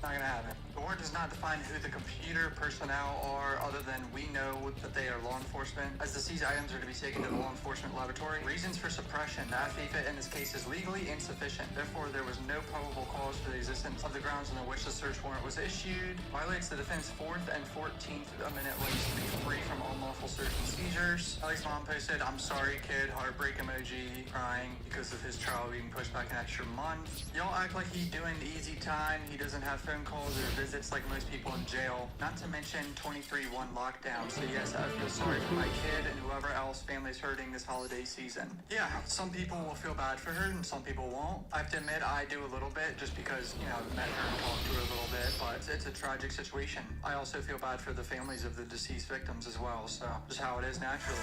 Speaker 6: Not gonna happen. The warrant does not define who the computer personnel are, other than we know that they are law enforcement, as the seized items are to be taken to the law enforcement laboratory. Reasons for suppression. The affidavit in this case is legally insufficient. Therefore, there was no probable cause for the existence of the grounds under which the search warrant was issued. Violates the defendant's 4th and 14th Amendment rights to be free from unlawful search and seizures. Ellie's mom posted, "I'm sorry, kid," heartbreak emoji, crying because of his trial being pushed back an extra month. Y'all act like he's doing the easy time. He doesn't have phone calls or visits like most people in jail, not to mention 23-1 lockdown. So yes, I feel sorry for my kid and whoever else family's hurting this holiday season. Yeah, some people will feel bad for her and some people won't. I have to admit I do a little bit just because, you know, I've met her and talked to her a little bit, but it's a tragic situation. I also feel bad for the families of the deceased victims as well, so just how it is naturally.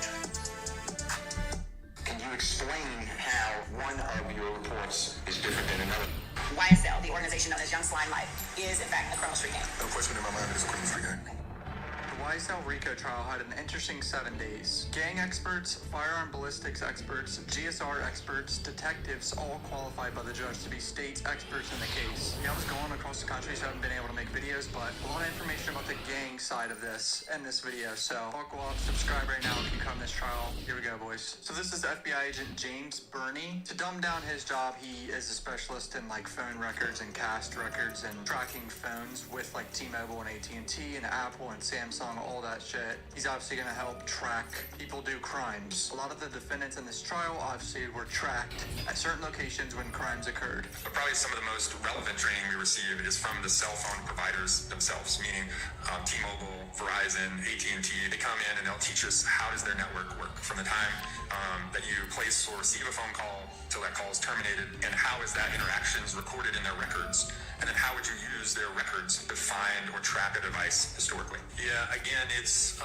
Speaker 8: Can you explain how one of your reports is different than another?
Speaker 7: YSL, the organization known as Young Slime Life, is in fact a criminal street gang.
Speaker 11: No question in my mind, it is a criminal street gang.
Speaker 6: The YSL RICO trial had an interesting 7 days. Gang experts, firearm ballistics experts, GSR experts, detectives all qualified by the judge to be state's experts in the case. Yeah, I was going across the country, so I haven't been able to make videos, but a lot of information about the gang side of this in this video. So buckle up, subscribe right now if you come this trial. Here we go, boys. So this is FBI agent James Burney. To dumb down his job, he is a specialist in like phone records and cast records and tracking phones with like T-Mobile and AT&T and Apple and Samsung, all that shit. He's obviously going to help track people do crimes. A lot of the defendants in this trial obviously were tracked at certain locations when crimes occurred.
Speaker 15: But probably some of the most relevant training we receive is from the cell phone providers themselves, meaning T-Mobile, Verizon, AT&T. They come in and they'll teach us how does their network work from the time that you place or receive a phone call till that call is terminated, and how is that interactions recorded in their records, and then how would you use their records to find or track a device historically. Yeah, again, it's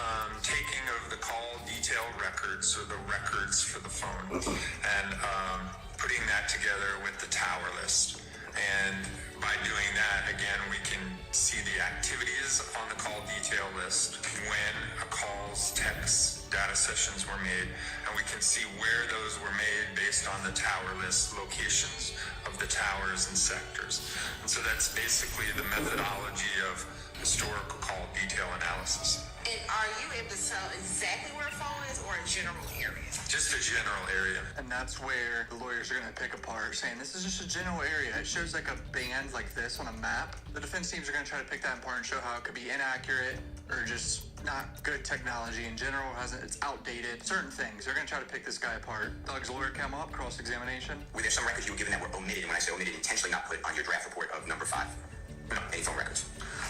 Speaker 15: taking of the call detail records or the records for the phone and putting that together with the tower list. And by doing that, again, we can see the activities on the call detail list, when a call's text data sessions were made, and we can see where those were made based on the tower list locations of the towers and sectors. And so that's basically the methodology of historical call detail analysis.
Speaker 7: And are you able to tell exactly where a phone is or a general area?
Speaker 15: Just a general area.
Speaker 6: And that's where the lawyers are going to pick apart, saying this is just a general area. It shows like a band like this on a map. The defense teams are going to try to pick that apart and show how it could be inaccurate or just not good technology in general. It's outdated. Certain things. They're going to try to pick this guy apart. Doug's lawyer came up, cross-examination.
Speaker 8: Were there some records you were given that were omitted? And when I say omitted, intentionally not put on your draft report of number 5? No, any phone records?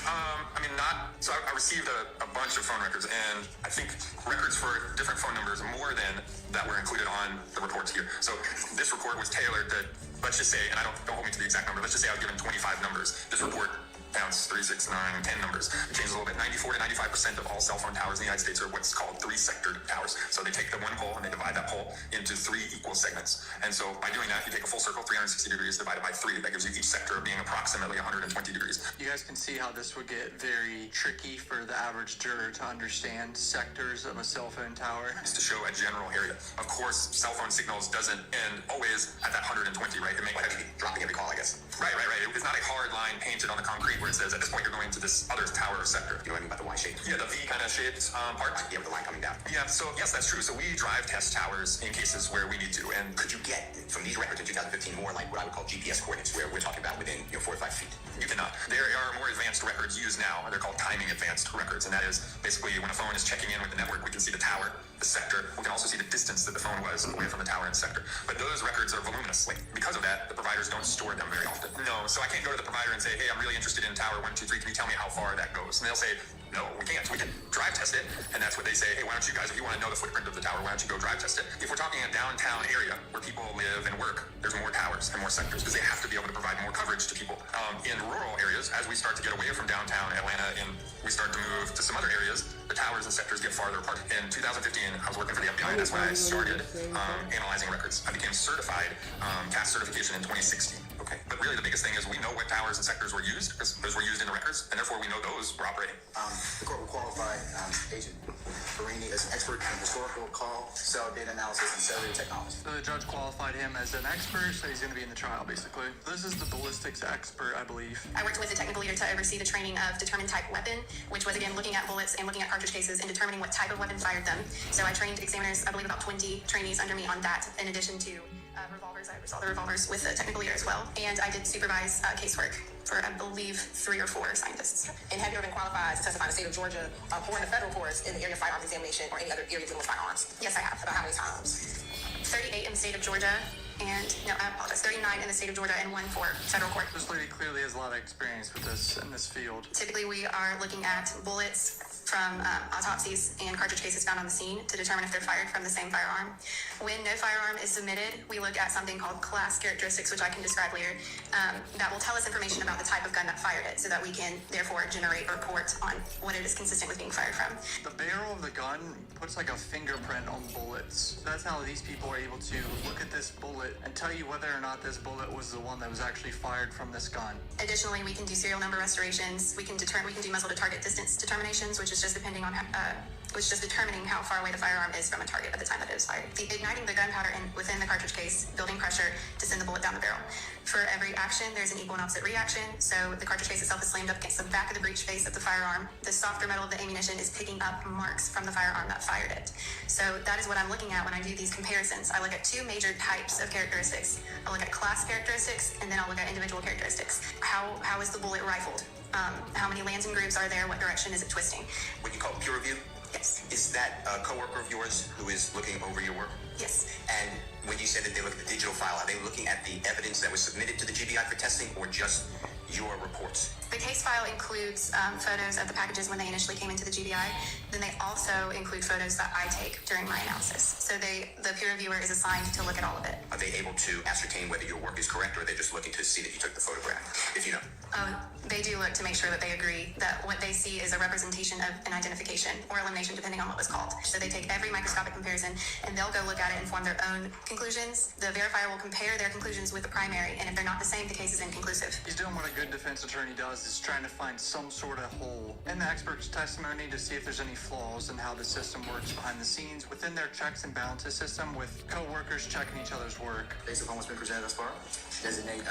Speaker 15: I mean, not. So I received a bunch of phone records, and I think records for different phone numbers more than that were included on the reports here. So this report was tailored to, let's just say, and don't hold me to the exact number, let's just say I was given 25 numbers. This report counts 3, 6, 9, 10 numbers. It changes a little bit. 94 to 95% of all cell phone towers in the United States are what's called 3-sectored towers. So they take the one pole and they divide that pole into 3 equal segments. And so by doing that, you take a full circle, 360 degrees divided by 3. That gives you each sector being approximately 120 degrees.
Speaker 6: You guys can see how this would get very tricky for the average juror to understand sectors of a cell phone tower.
Speaker 15: It's to show a general area. Of course, cell phone signals doesn't end always at that 120, right? It may have to be
Speaker 8: dropping every call, I guess.
Speaker 15: Right. It's not a hard line painted on the concrete where it says at this point you're going to this other tower sector.
Speaker 8: You know what I mean about the Y shape?
Speaker 15: Yeah, the V kind of shaped part.
Speaker 8: Yeah, with the line coming down.
Speaker 15: Yeah, so yes, that's true. So we drive test towers in cases where we need to. And
Speaker 8: could you get from these records in 2015 more like what I would call GPS coordinates, where we're talking about within 4 or 5 feet?
Speaker 15: You cannot. There are more advanced records used now. They're called timing advanced records, and that is basically when a phone is checking in with the network, we can see the tower, the sector. We can also see the distance that the phone was away from the tower and sector. But those records are voluminous. Because of that, the providers don't store them very often. No, so I can't go to the provider and say, hey, I'm really interested in tower 1, 2, 3. Can you tell me how far that goes? And they'll say, no, we can't. We can drive test it. And that's what they say, hey, why don't you guys, if you want to know the footprint of the tower, why don't you go drive test it? If we're talking a downtown area where people live and work, there's more towers and more sectors because they have to be able to provide more coverage to people. In rural areas, as we start to get away from downtown Atlanta and we start to move to some other areas, the towers and sectors get farther apart. In 2015, I was working for the FBI, and that's when I started analyzing records. I became certified, CAS certification in 2016. Okay. But really the biggest thing is we know what towers and sectors were used because those were used in the records, and therefore we know those were operating.
Speaker 10: The court will qualify Agent Barini as an expert in historical call, cell data analysis, and cellular technology.
Speaker 6: So the judge qualified him as an expert, so he's going to be in the trial, basically. This is the ballistics expert, I believe.
Speaker 7: I worked with the technical leader to oversee the training of determined type weapon, which was, again, looking at bullets and looking at cartridge cases and determining what type of weapon fired them. So I trained examiners, I believe about 20 trainees under me on that, in addition to revolvers. I oversaw the revolvers with the technical leader as well. And I did supervise casework for, I believe, 3 or 4 scientists.
Speaker 16: And have you ever been qualified to testify in the state of Georgia or in the federal courts in the area of firearms examination or any other area dealing with firearms?
Speaker 7: Yes, I have.
Speaker 16: About how many times?
Speaker 7: 38 in the state of Georgia,
Speaker 16: and no, I apologize, 39 in the state of Georgia and 1 for federal court.
Speaker 6: This lady clearly has a lot of experience with this in this field.
Speaker 16: Typically, we are looking at bullets from autopsies and cartridge cases found on the scene to determine if they're fired from the same firearm. When no firearm is submitted, we look at something called class characteristics, which I can describe later, that will tell us information about the type of gun that fired it, so that we can therefore generate a report on what it is consistent with being fired from.
Speaker 6: The barrel of the gun puts like a fingerprint on bullets. That's how these people are able to look at this bullet and tell you whether or not this bullet was the one that was actually fired from this gun.
Speaker 16: Additionally, we can do serial number restorations. We can do muzzle to target distance determinations, which is just determining how far away the firearm is from a target at the time that it was fired. Igniting the gunpowder within the cartridge case, building pressure to send the bullet down the barrel. For every action, there's an equal and opposite reaction. So the cartridge case itself is slammed up against the back of the breech face of the firearm. The softer metal of the ammunition is picking up marks from the firearm that fired it. So that is what I'm looking at when I do these comparisons. I look at two major types of characteristics. I'll look at class characteristics, and then I'll look at individual characteristics. How is the bullet rifled? How many lands and grooves are there? What direction is it twisting?
Speaker 8: What you call peer review?
Speaker 16: Yes.
Speaker 8: Is that a coworker of yours who is looking over your work?
Speaker 16: Yes.
Speaker 8: And when you said that they look at the digital file, are they looking at the evidence that was submitted to the GBI for testing, or just your reports?
Speaker 16: The case file includes photos of the packages when they initially came into the GBI. Then they also include photos that I take during my analysis. So the peer reviewer is assigned to look at all of it.
Speaker 8: Are they able to ascertain whether your work is correct, or are they just looking to see that you took the photograph, if you know?
Speaker 16: They do look to make sure that they agree that what they see is a representation of an identification or elimination, depending on what was called. So they take every microscopic comparison, and they'll go look at it and form their own conclusions. The verifier will compare their conclusions with the primary, and if they're not the same, the case is inconclusive.
Speaker 6: He's doing what a good defense attorney does, is trying to find some sort of hole in the expert's testimony to see if there's any flaws in how the system works behind the scenes within their checks and balances system, with co-workers checking each other's work.
Speaker 10: Based upon what's been presented thus far, designate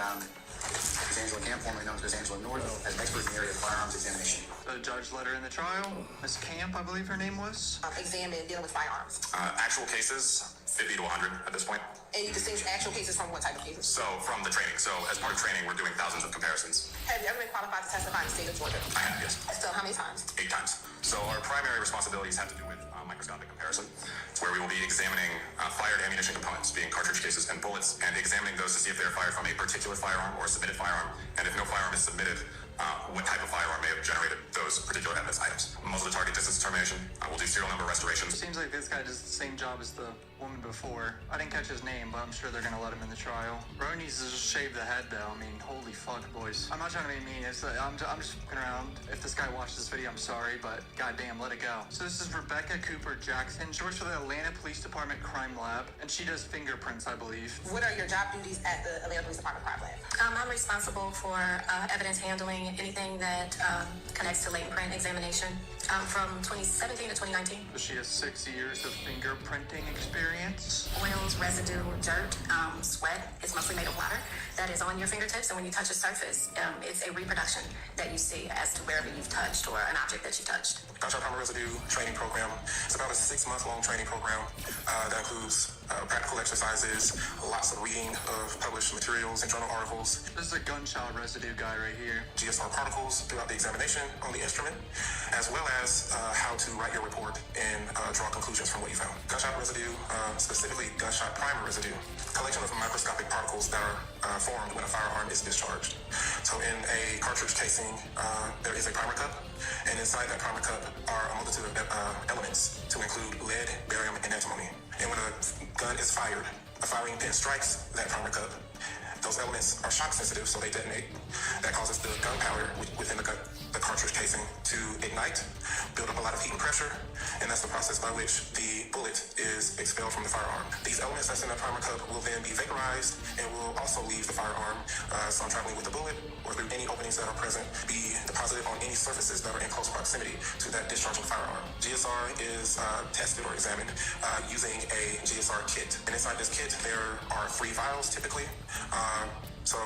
Speaker 10: Ms. Angela Camp, formerly known as Ms. Angela North, as an expert in the area of firearms examination.
Speaker 6: The judge led her in the trial. Ms. Camp, I believe her name was.
Speaker 16: Examined dealing with firearms.
Speaker 15: Actual cases, 50 to 100 at this point.
Speaker 16: And you distinguish actual cases from what type of cases?
Speaker 15: So from the training. So as part of training, we're doing thousands of comparisons.
Speaker 16: Have you ever been qualified to testify in the state of Georgia?
Speaker 15: I have, yes.
Speaker 16: So how many times?
Speaker 15: 8 times. So our primary responsibilities have to do with microscopic comparison, where we will be examining fired ammunition components, being cartridge cases and bullets, and examining those to see if they're fired from a particular firearm or a submitted firearm. And if no firearm is submitted, what type of firearm may have generated those particular evidence items. Muzzle to target distance determination. We'll do serial number restorations.
Speaker 6: It seems like this guy does the same job as the woman before. I didn't catch his name, but I'm sure they're gonna let him in the trial. Bro needs to just shave the head, though. I mean, holy fuck, boys. I'm not trying to be mean. I'm just fucking around. If this guy watches this video, I'm sorry, but goddamn, let it go. So this is Rebecca Cooper Jackson. She works for the Atlanta Police Department Crime Lab, and she does fingerprints, I believe.
Speaker 16: What are your job duties at the Atlanta Police Department Crime Lab? I'm responsible for evidence handling, anything that connects to latent print examination from 2017 to 2019.
Speaker 6: So she has 6 years of fingerprinting experience.
Speaker 16: Oils, residue, dirt, sweat. It's mostly made of water that is on your fingertips, and when you touch a surface, it's a reproduction that you see as to wherever you've touched or an object that you touched.
Speaker 15: Gunshot primer residue training program. It's about a 6-month-long training program that includes practical exercises, lots of reading of published materials and journal articles.
Speaker 6: This is a gunshot residue guy right here.
Speaker 15: GSR particles throughout the examination on the instrument, as well as how to write your report and draw conclusions from what you found. Gunshot residue, specifically gunshot primer residue, collection of microscopic particles that are formed when a firearm is discharged. So in a cartridge casing, there is a primer cup, and inside that primer cup are a multitude of elements to include lead, barium, and antimony. And when a gun is fired, a firing pin strikes that primer cup. Those elements are shock sensitive, so they detonate. That causes the gunpowder within the cartridge casing to ignite, build up a lot of heat and pressure, and that's the process by which the bullet is expelled from the firearm. These elements that's in the primer cup will then be vaporized and will also leave the firearm, some traveling with the bullet or through any openings that are present, be deposited on any surfaces that are in close proximity to that discharging firearm. GSR is tested or examined using a GSR kit. And inside this kit, there are 3 vials typically. So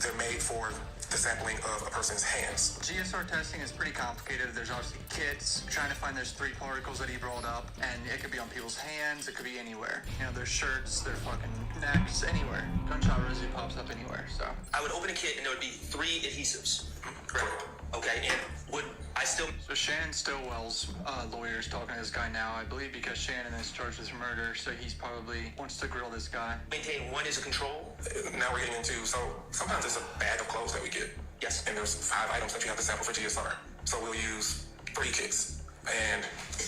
Speaker 15: they're made for the sampling of a person's hands.
Speaker 6: GSR testing is pretty complicated. There's obviously kits, trying to find those 3 particles that he brought up, and it could be on people's hands, it could be anywhere. You know, their shirts, their fucking necks, anywhere. Gunshot residue pops up anywhere, so.
Speaker 8: I would open a kit and there would be 3 adhesives.
Speaker 15: Correct.
Speaker 8: Okay, and would I still...
Speaker 6: So Shannon Stillwell's lawyer is talking to this guy now, I believe, because Shannon is charged with murder, so he's probably wants to grill this guy.
Speaker 8: maintain one is a control?
Speaker 15: Now we're getting into, so sometimes it's a bag of clothes that we get.
Speaker 8: Yes.
Speaker 15: And there's 5 items that you have to sample for GSR. So we'll use 3 kits. And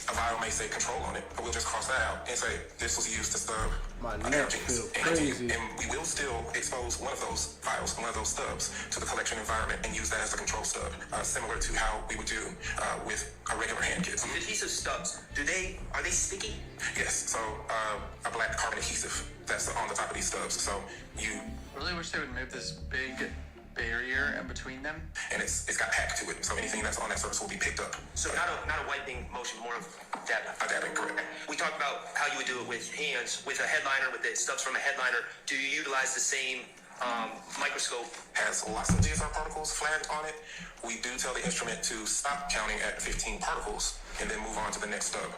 Speaker 15: a vial may say control on it, but we'll just cross that out and say this was used to stub
Speaker 5: My
Speaker 15: an
Speaker 5: neck
Speaker 15: jeans.
Speaker 5: feel crazy.
Speaker 15: And we will still expose one of those vials, one of those stubs, to the collection environment and use that as a control stub, similar to how we would do with our regular hand kits.
Speaker 8: The adhesive stubs, are they sticky?
Speaker 15: Yes, so a black carbon adhesive that's on the top of these stubs. So you
Speaker 6: Really wish they would move this big barrier in between them.
Speaker 15: and it's got packed to it, so anything that's on that surface will be picked up.
Speaker 8: So not a wiping motion, more of dabbing.
Speaker 15: A dabbing, correct.
Speaker 8: We talked about how you would do it with hands, with a headliner, with the stubs from a headliner. Do you utilize the same microscope?
Speaker 15: Has lots of GSR particles flagged on it. We do tell the instrument to stop counting at 15 particles and then move on to the next stub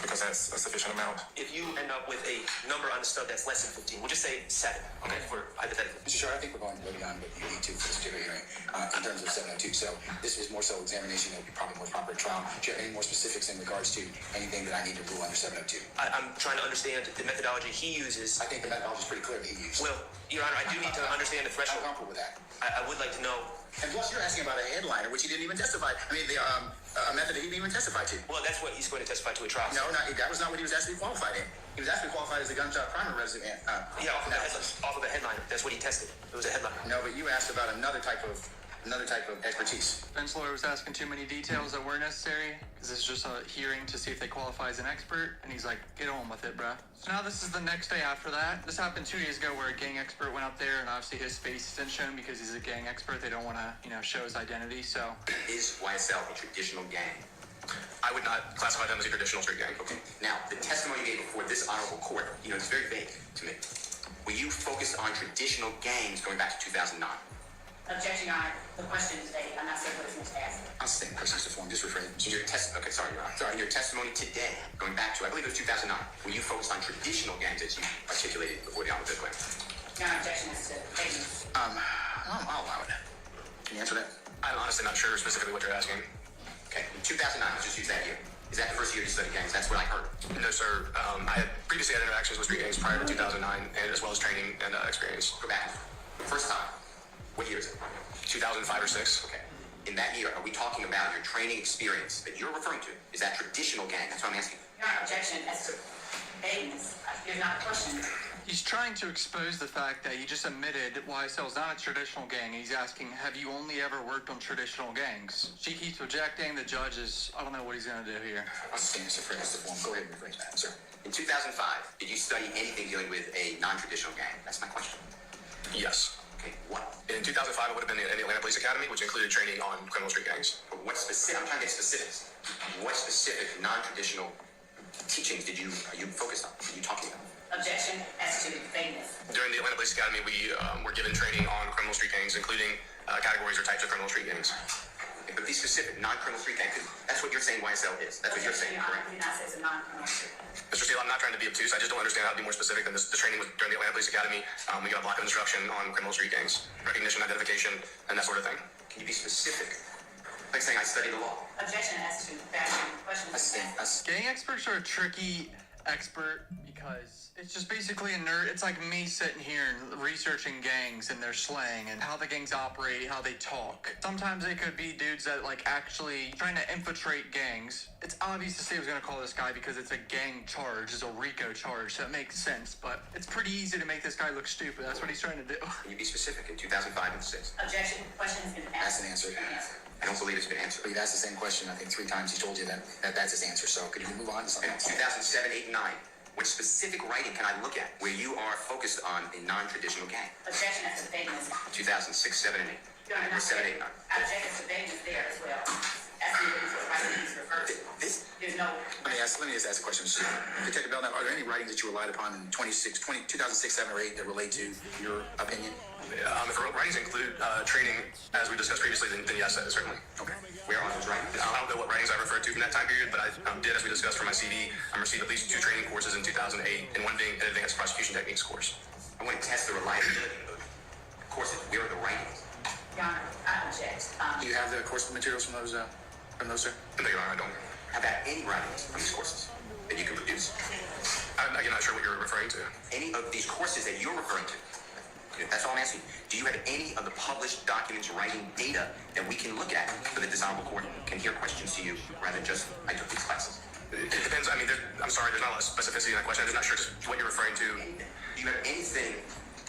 Speaker 15: because that's a sufficient amount.
Speaker 8: If you end up with a number on the stub that's less than 15, we'll just say 7, okay, for hypothetically.
Speaker 10: Mr. Shar, I think we're going way beyond what you need to for this particular hearing in terms of 702. So this is more so examination that would be probably more proper trial. Do you have any more specifics in regards to anything that I need to rule under 702?
Speaker 8: I'm trying to understand the methodology he uses.
Speaker 10: I think the methodology is pretty clear that he used.
Speaker 8: Well, Your Honor, I do need to understand the threshold.
Speaker 10: I'm comfortable with that.
Speaker 8: I would like to know.
Speaker 10: And plus, you're asking about a headliner, which he didn't even testify. I mean, a method that he didn't even testify to.
Speaker 8: Well, that's what he's going to testify to at trial.
Speaker 10: No, that was not what he was actually qualified in. He was actually qualified as a gunshot primer resident.
Speaker 8: Yeah, off of the headliner. That's what he tested. It was a headliner.
Speaker 10: No, but you asked about another type of expertise.
Speaker 6: Defense lawyer was asking too many details that were necessary because this is just a hearing to see if they qualify as an expert, and he's like, get on with it, bruh. So now this is the next day after that. This happened 2 days ago where a gang expert went up there, and obviously his face isn't shown because he's a gang expert. They don't want to, show his identity, so.
Speaker 8: Is YSL a traditional gang?
Speaker 15: I would not classify them as a traditional street gang.
Speaker 8: Okay. Now, the testimony you gave before this honorable court, it's very vague to me. Were you focused on traditional gangs going back to 2009?
Speaker 7: Objection, Your Honor. The question is vague. I'm not certain what it's meant to ask.
Speaker 10: I'll stand persons to form. Just rephrase.
Speaker 8: In your in your testimony today, going back to, I believe it was 2009, were you focused on traditional gangs as you articulated before the honorable court?
Speaker 7: Your Honor, objection is to vagueness.
Speaker 10: I'll allow it. Can you answer that?
Speaker 15: I'm honestly not sure specifically what you're asking.
Speaker 8: Okay, in 2009, let's just use that year. Is that the first year you studied gangs? That's what I heard.
Speaker 15: No, sir. I had previously had interactions with street gangs prior to 2009, and as well as training and experience.
Speaker 8: Go back. First time. What year is it?
Speaker 15: 2005 or 6.
Speaker 8: Okay. In that year, are we talking about your training experience that you're referring to? Is that traditional gang? That's what I'm asking.
Speaker 7: Your Honor, objection as to vagueness. There's not a question.
Speaker 6: He's trying to expose the fact that he just admitted YSL is not a traditional gang. He's asking, have you only ever worked on traditional gangs? She keeps objecting. The judge is, I don't know what he's going to do here.
Speaker 10: I'll stand as a phrase to form. Go ahead and rephrase that, sir.
Speaker 8: In 2005, did you study anything dealing with a non-traditional gang? That's my question.
Speaker 15: Yes.
Speaker 8: Okay, what?
Speaker 15: In 2005, it would have been in the Atlanta Police Academy, which included training on criminal street gangs.
Speaker 8: But what specific? I'm trying to get specifics. What specific non-traditional teachings are you focused on? Are you talking about?
Speaker 7: Objection as to vagueness.
Speaker 15: During the Atlanta Police Academy, we were given training on criminal street gangs, including categories or types of criminal street gangs.
Speaker 8: Okay, but be specific, non-criminal street gang, because that's what you're saying YSL is. That's what you're saying,
Speaker 7: Your Honor,
Speaker 8: correct?
Speaker 7: I did not say it's a non-criminal street.
Speaker 15: Mr. Steele, I'm not trying to be obtuse. I just don't understand how to be more specific than this. The training was during the Atlanta Police Academy. We got a block of instruction on criminal street gangs, recognition, identification, and that sort of thing.
Speaker 8: Can you be specific? Like saying I studied the law.
Speaker 7: Objection as to that question.
Speaker 6: Gang experts are a tricky expert because it's just basically a nerd. It's like me sitting here and researching gangs and their slang and how the gangs operate, how they talk. Sometimes it could be dudes that actually trying to infiltrate gangs. It's obvious to say he was going to call this guy because it's a gang charge, it's a RICO charge, so it makes sense, but it's pretty easy to make this guy look stupid. That's what he's trying to do.
Speaker 8: Can you be specific in 2005 and 6?
Speaker 7: Objection. Question has been asked.
Speaker 10: That's an answer.
Speaker 8: I don't believe it's been answered.
Speaker 10: But you've asked the same question, I think 3 times. He told you that that's his answer. So could you move on to something
Speaker 8: In
Speaker 10: else?
Speaker 8: 2007, 8, 9, what specific writing can I look at where you are focused on a non-traditional gang?
Speaker 7: Objection as to vagueness.
Speaker 8: 2006, 7, and 8.
Speaker 7: Your Honor,
Speaker 8: Or 7, 8, 9.
Speaker 7: objection as to vagueness there as well. As to what writing is referred to.
Speaker 8: This?
Speaker 7: There's no.
Speaker 8: Let me just ask a question. Detective Belknap, are there any writings that you relied upon in 2006, 7, or 8 that relate to your opinion?
Speaker 15: If the writings include training, as we discussed previously, then yes, certainly.
Speaker 8: Okay. Where are those writings?
Speaker 15: I don't know what writings I referred to from that time period, but I did, as we discussed for my CD, I received at least 2 training courses in 2008, and one being an advanced prosecution techniques course.
Speaker 8: I want to test the reliability of the courses. Where are the writings?
Speaker 7: Your Honor, I object.
Speaker 8: Do you have the course materials from those, sir?
Speaker 15: No, Your Honor, I don't.
Speaker 8: How about any writings from these courses that you can produce?
Speaker 15: I'm not sure what you're referring to.
Speaker 8: Any of these courses that you're referring to? That's all I'm asking. Do you have any of the published documents, writing data that we can look at so that this honorable court can hear questions to you rather than just, I took these classes?
Speaker 15: It depends. I mean, I'm sorry, there's not a lot of specificity in that question. I'm just not sure just what you're referring to.
Speaker 8: Do you have anything?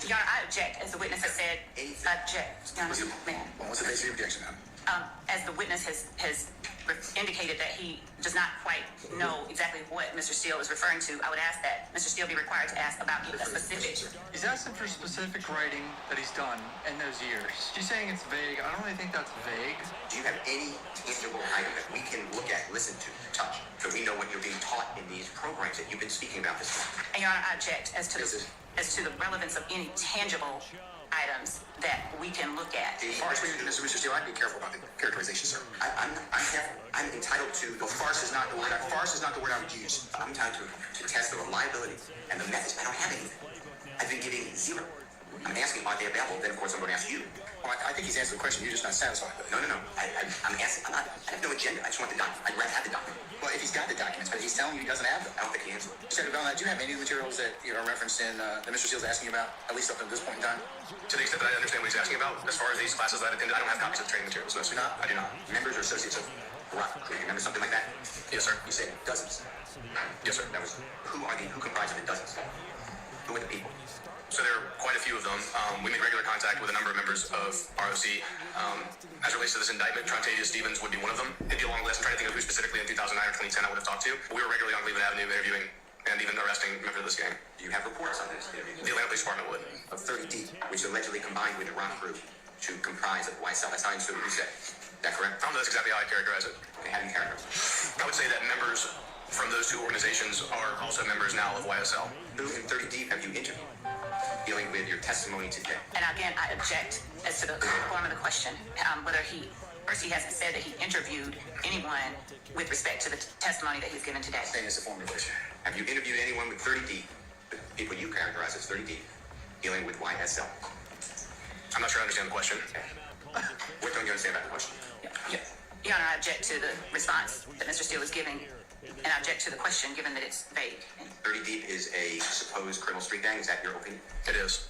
Speaker 7: Your Honor, I object, as the witness has said. Object. Your Honor, ma'am.
Speaker 8: What's the basis of your objection, ma'am?
Speaker 7: As the witness has indicated that he does not quite know exactly what Mr. Steele is referring to, I would ask that Mr. Steele be required to ask about a specific.
Speaker 6: He's asking for specific writing that he's done in those years. She's saying it's vague. I don't really think that's vague.
Speaker 8: Do you have any tangible item that we can look at, listen to, touch, so we know what you're being taught in these programs that you've been speaking about this morning?
Speaker 7: And Your Honor, I object as to the relevance of any tangible items that we can look at.
Speaker 8: Mr. Steele, I'd be careful about the characterization, sir. I'm careful. I'm entitled to. Well, farce is not the word. Farce is not the word I would use. I'm entitled to test the reliability and the methods. I don't have anything. I've been getting 0. I'm asking, are they available? Then, of course, I'm going to ask you. Well, I think he's answered the question. You're just not satisfied with it. No. I'm asking. I have no agenda. I just want the document. I'd rather have the document. Well, if he's got the documents, but he's telling you he doesn't have them, I don't think he answered. Senator Belknap, do you have any materials that are referenced in that Mr. Steele's asking about, at least up to this point in time?
Speaker 15: To the extent that I understand what he's asking about, as far as these classes that I attended, I don't have copies of the training materials. No, sir. I do not.
Speaker 8: Members or associates of Rock, do you remember something like that?
Speaker 15: Yes, sir.
Speaker 8: You said dozens.
Speaker 15: Yes, sir.
Speaker 8: That was who comprised of the dozens? Who are the people?
Speaker 15: So there are quite a few of them. We made regular contact with a number of members of ROC. As it relates to this indictment, Trontavious Stevens would be one of them. It'd be a long list. I'm trying to think of who specifically in 2009 or 2010 I would have talked to. But we were regularly on Cleveland Avenue interviewing and even arresting members of this gang.
Speaker 8: Do you have reports on this interview?
Speaker 15: The Atlanta Police Department would.
Speaker 8: Of 30 deep, which allegedly combined with the Rock group to comprise of YSL. That's how I understood what you said. Is that correct?
Speaker 15: I don't know that's exactly how I characterize it.
Speaker 8: Okay, how do you characterize it?
Speaker 15: I would say that members from those 2 organizations are also members now of YSL.
Speaker 8: Who in 30 deep have you interviewed dealing with your testimony today?
Speaker 7: And again, I object as to the form of the question, whether he hasn't said that he interviewed anyone with respect to the testimony that he's given today.
Speaker 8: Saying it's a form of the question. Have you interviewed anyone with 30 deep, the people you characterize as 30 deep, dealing with YSL?
Speaker 15: I'm not sure I understand the question.
Speaker 8: Okay. What don't you understand about the question?
Speaker 7: Yeah. Your Honor, I object to the response that Mr. Steele is giving, and I object to the question given that it's vague.
Speaker 8: 30 deep is a supposed criminal street gang. Is that your opinion?
Speaker 15: It is.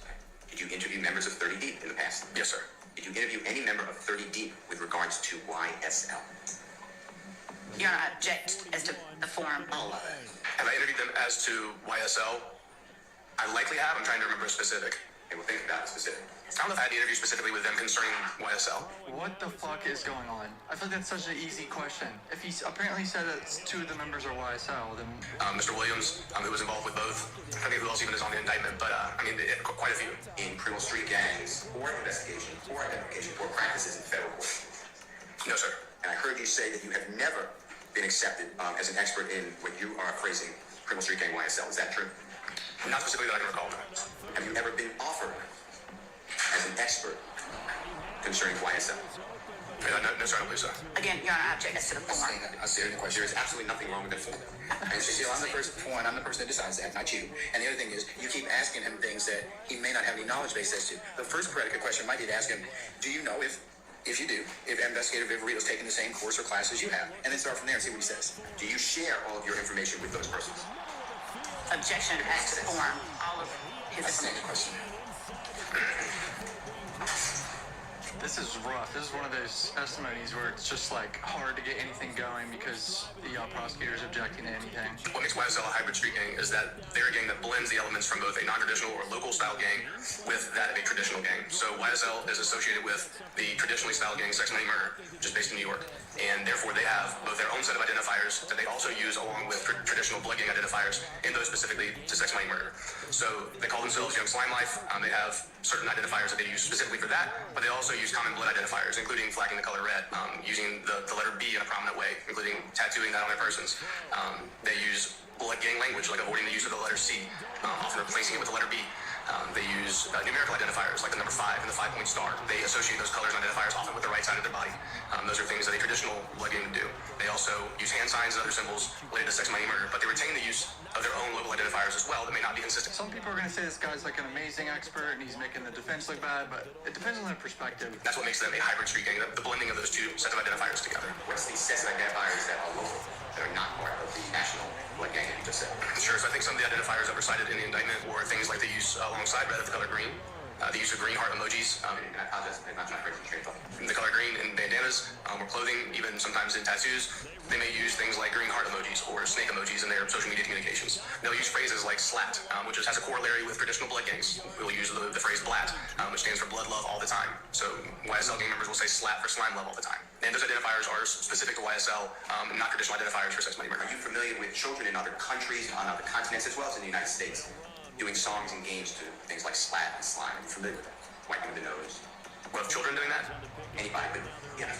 Speaker 8: Did you interview members of 30 deep in the past?
Speaker 15: Yes, sir.
Speaker 8: Did you interview any member of 30 deep with regards to YSL?
Speaker 7: Your Honor, I object as to the form.
Speaker 15: Have I interviewed them as to YSL? I likely have. I'm trying to remember a specific.
Speaker 8: Okay, well, think about it specific.
Speaker 15: I don't know if I had the interview specifically with them concerning YSL.
Speaker 6: What the fuck is going on? I feel like that's such an easy question. If he's apparently said that 2 of the members are YSL, then...
Speaker 15: Mr. Williams, who was involved with both. I think who else even is on the indictment, but quite a few.
Speaker 8: In criminal street gangs, or investigation, or identification, or practices in federal court?
Speaker 15: No, sir.
Speaker 8: And I heard you say that you have never been accepted as an expert in what you are phrasing criminal street gang YSL. Is that true?
Speaker 15: Not specifically that I can recall.
Speaker 8: Have you ever been offered as an expert concerning YSL?
Speaker 15: No, sir, I don't believe so.
Speaker 7: Again, Your Honor, I object as to the form.
Speaker 8: I see the question. There is absolutely nothing wrong with that form. And Cecile, I'm the person that decides that, not you. And the other thing is, you keep asking him things that he may not have any knowledge base as to. The first predicate question might be to ask him, do you know if you do, if Investigator Viverito's taking the same course or classes you have? And then start from there and see what he says. Do you share all of your information with those persons?
Speaker 7: Objection as to the form. All of his
Speaker 8: question.
Speaker 6: This is rough. This is one of those testimonies where it's just like hard to get anything going because the prosecutor is objecting to anything.
Speaker 15: What makes YSL a hybrid street gang is that they're a gang that blends the elements from both a non-traditional or local style gang with that of a traditional gang. So YSL is associated with the traditionally styled gang Sex Money Murder, which is based in New York. and therefore they have both their own set of identifiers that they also use along with traditional blood gang identifiers, and those specifically to sex, money, murder. So they call themselves Young Slime Life. They have certain identifiers that they use specifically for that, but they also use common blood identifiers, including flagging the color red, using the letter B in a prominent way, including tattooing that on their persons. They use blood gang language, like avoiding the use of the letter C, often replacing it with the letter B. They use numerical identifiers like the number 5 and the 5-point star. They associate those colors and identifiers often with the right side of their body. Those are things that a traditional blood gang would do. They also use hand signs and other symbols related to sex, money, murder, but they retain the use of their own local identifiers as well that may not be consistent.
Speaker 6: Some people are going to say this guy's like an amazing expert and he's making the defense look bad, but it depends on their perspective.
Speaker 15: That's what makes them a hybrid street gang, the blending of those two sets of identifiers together.
Speaker 8: What's the sets of identifiers that are local, that are not part of the national blood gang that you just said?
Speaker 15: Sure, so I think some of the identifiers that were cited in the indictment were things like the use alongside red of the color green, the use of green heart emojis.
Speaker 8: And I apologize, I'm not trying to break the train of thought.
Speaker 15: The color green in bandanas or clothing, even sometimes in tattoos. They may use things like green heart emojis or snake emojis in their social media communications. They'll use phrases like slat, which has a corollary with traditional blood gangs. We'll use the phrase blat, which stands for blood love all the time. So YSL gang members will say slat for slime love all the time. And those identifiers are specific to YSL, not traditional identifiers for sex, money, murder.
Speaker 8: Are you familiar with children in other countries, on other continents, as well as in the United States, doing songs and games to things like slat and slime? Are you familiar with that? Wiping the nose.
Speaker 15: What, children doing that?
Speaker 8: Anybody, but yeah.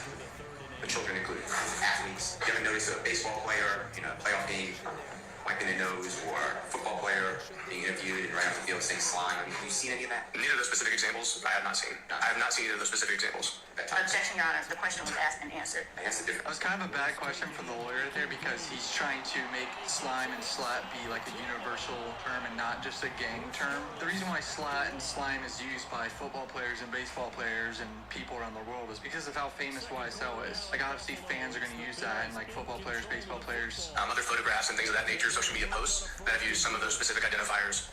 Speaker 8: The children included. Athletes. You ever notice a baseball player in a playoff game wiping their nose, or a football player being interviewed and right off the field saying slime? I mean, have you seen any of that?
Speaker 15: Neither of those specific examples I have not seen. I have not seen either of those specific examples.
Speaker 7: Objection, Your Honor. The question was asked and answered.
Speaker 8: I asked a different.
Speaker 6: That was kind of a bad question for the lawyer there because he's trying to make slime and slat be like a universal term and not just a gang term. The reason why slat and slime is used by football players and baseball players and people around the world is because of how famous YSL is. Like obviously fans are going to use that, and like football players, baseball players.
Speaker 15: Other photographs and things of that nature, social media posts that have used some of those specific identifiers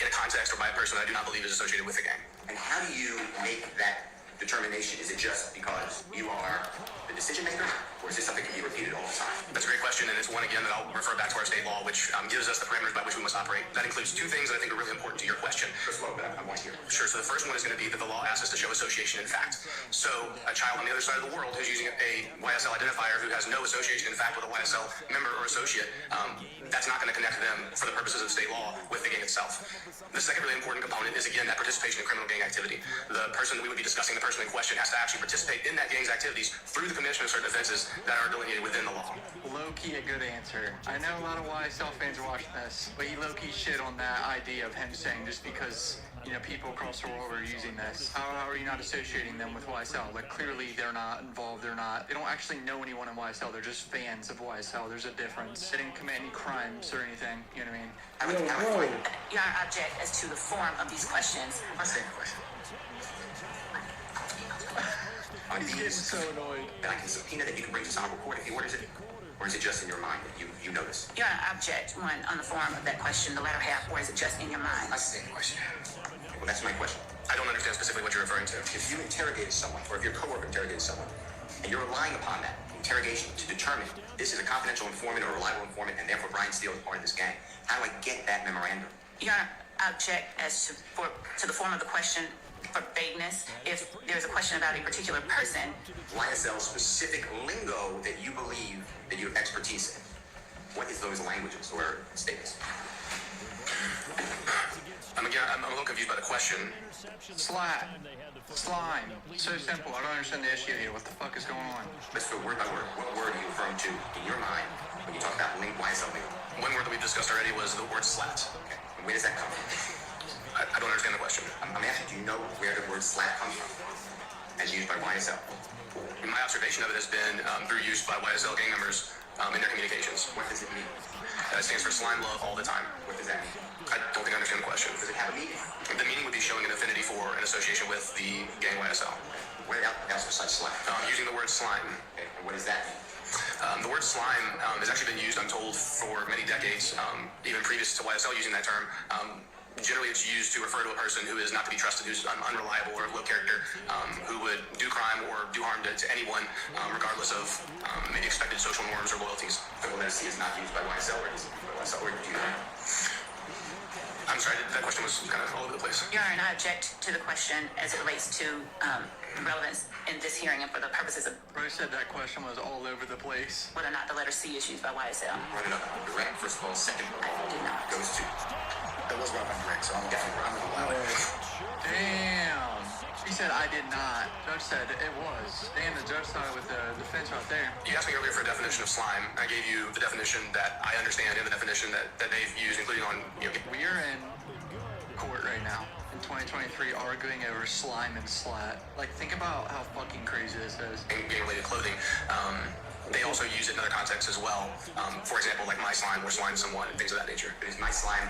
Speaker 15: in a context or by a person that I do not believe is associated with the gang.
Speaker 8: And how do you make that determination? Is it just because you are the decision maker, or is this something that you repeated all the time?
Speaker 15: That's a great question, and it's one again that I'll refer back to our state law, which gives us the parameters by which we must operate. That includes two things that I think are really important to your question.
Speaker 8: First of all, I want to hear.
Speaker 15: Sure. So the first one is going to be that the law asks us to show association in fact. So a child on the other side of the world who's using a YSL identifier who has no association in fact with a YSL member or associate, that's not going to connect them for the purposes of state law with the gang itself. The second really important component is again that participation in criminal gang activity. The person that we would be discussing, the person in question, has to actually participate in that gang's activities through the commission of certain offenses that are delineated within the law.
Speaker 6: Low-key a good answer. I know a lot of YSL fans are watching this, but he low-key shit on that idea of him saying just because, you know, people across the world are using this. How are you not associating them with YSL? Like clearly they're not involved, they don't actually know anyone in YSL, they're just fans of YSL. There's a difference. They didn't commit any crimes or anything, you know what I mean?
Speaker 7: Your Honor, object as to the form of these questions.
Speaker 8: My second question.
Speaker 6: He's getting so annoyed.
Speaker 8: And I can subpoena that you can bring to honorable court if he orders it? Or is it just in your mind that you notice?
Speaker 7: Your Honor, object one on the form of that question, the latter half, or is it just in your mind?
Speaker 8: That's the same question. Well, that's my question.
Speaker 15: I don't understand specifically what you're referring to.
Speaker 8: If you interrogated someone, or if your coworker interrogated someone, and you're relying upon that interrogation to determine this is a confidential informant or reliable informant, and therefore Brian Steele is part of this gang, how do I get that memorandum?
Speaker 7: Your Honor, object as to the form of the question for vagueness. If there's a question about a particular person,
Speaker 8: YSL specific lingo that you believe that you have expertise in. What is those languages or statements?
Speaker 15: I'm a little confused by the question.
Speaker 6: Slat. Slime. So simple. I don't understand the issue here. What the fuck is going on?
Speaker 8: Let's go word by word. What word are you referring to in your mind when you talk about YSL lingo?
Speaker 15: One word that we discussed already was the word slat.
Speaker 8: Okay. And where does that come from?
Speaker 15: I don't understand the question.
Speaker 8: I'm asking, do you know where the word slat comes from as used by YSL?
Speaker 15: My observation of it has been through use by YSL gang members in their communications.
Speaker 8: What does it mean?
Speaker 15: It stands for slime love all the time.
Speaker 8: What does that mean?
Speaker 15: I don't think I understand the question.
Speaker 8: Does it have a meaning?
Speaker 15: The meaning would be showing an affinity for an association with the gang YSL.
Speaker 8: What else besides slime?
Speaker 15: Using the word slime.
Speaker 8: Okay. And what does that mean?
Speaker 15: The word slime has actually been used, I'm told, for many decades, even previous to YSL using that term. Generally, it's used to refer to a person who is not to be trusted, who's unreliable or of low character, who would do crime or do harm to anyone, regardless of maybe expected social norms or loyalties.
Speaker 8: The letter C is not used by YSL, or is it used by YSL, or do you know?
Speaker 15: I I'm sorry, that question was kind of all over the place.
Speaker 7: Your Honor, and I object to the question as it relates to relevance in this hearing and for the purposes of
Speaker 6: Bro said that question was all over the place.
Speaker 7: whether or not the letter C is used by YSL.
Speaker 8: Run it up direct, first of all. Second of all, goes to. It was brought up direct, so I'm definitely going to allow it.
Speaker 6: Damn. He said I did not. Judge said it was. Damn, the judge started with the defense right there.
Speaker 15: You asked me earlier for a definition of slime. I gave you the definition that I understand and the definition that they've used, including on,
Speaker 6: We are in court right now in 2023 arguing over slime and slat. Like, think about how fucking crazy this is.
Speaker 15: gang-related clothing. They also use it in other contexts as well. For example, like my slime or slime someone and things of that nature.
Speaker 8: Is my slime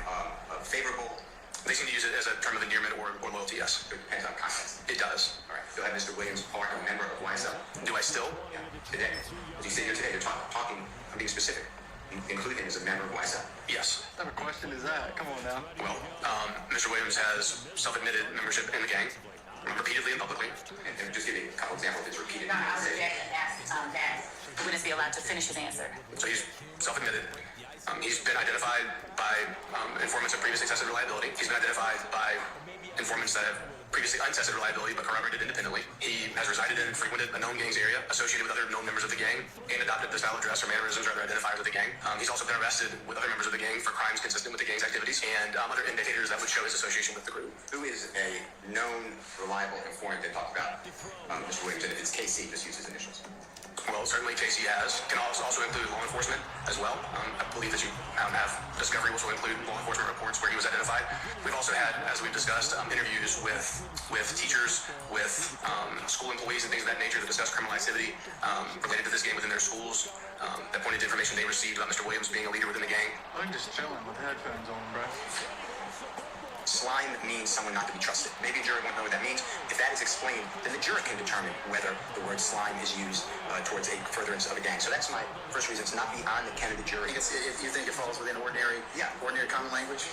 Speaker 8: favorable?
Speaker 15: They seem to use it as a term of endearment or loyalty, yes.
Speaker 8: It depends on context.
Speaker 15: It does.
Speaker 8: All right. Still have Mr. Williams Park, a member of YSL.
Speaker 15: Do I still?
Speaker 8: Yeah. Today. As you sit here today, you're talking, I'm being specific. Include him as a member of YSL.
Speaker 15: Yes.
Speaker 6: What type of question is that? Come on now.
Speaker 15: Well, Mr. Williams has self-admitted membership in the gang, repeatedly and publicly.
Speaker 8: And just give me a couple examples of his repeated.
Speaker 7: Your Honor, I would object and ask that the witness be allowed to finish his answer.
Speaker 15: So he's self-admitted. He's been identified by informants of previously tested reliability. He's been identified by informants that have previously untested reliability but corroborated independently. He has resided in and frequented a known gang's area, associated with other known members of the gang, and adopted the style of dress or mannerisms or other identifiers of the gang. He's also been arrested with other members of the gang for crimes consistent with the gang's activities and other indicators that would show his association with the group.
Speaker 8: Who is a known, reliable informant that talked about Mr. Williams? And if it's KC, just use his initials.
Speaker 15: Well, certainly KC has. Can also include law enforcement as well. I believe that you have discovery, which will include law enforcement reports where he was identified. We've also had, as we've discussed, interviews with teachers, with school employees and things of that nature that discuss criminal activity related to this gang within their schools that pointed to information they received about Mr. Williams being a leader within the gang.
Speaker 6: I'm just chilling with headphones on, bro.
Speaker 8: Slime means someone not to be trusted. Maybe a jury won't know what that means. If that is explained, then the jury can determine whether the word slime is used towards a furtherance of a gang. So that's my first reason. It's not beyond the ken of the jury. If you think it falls within ordinary common language,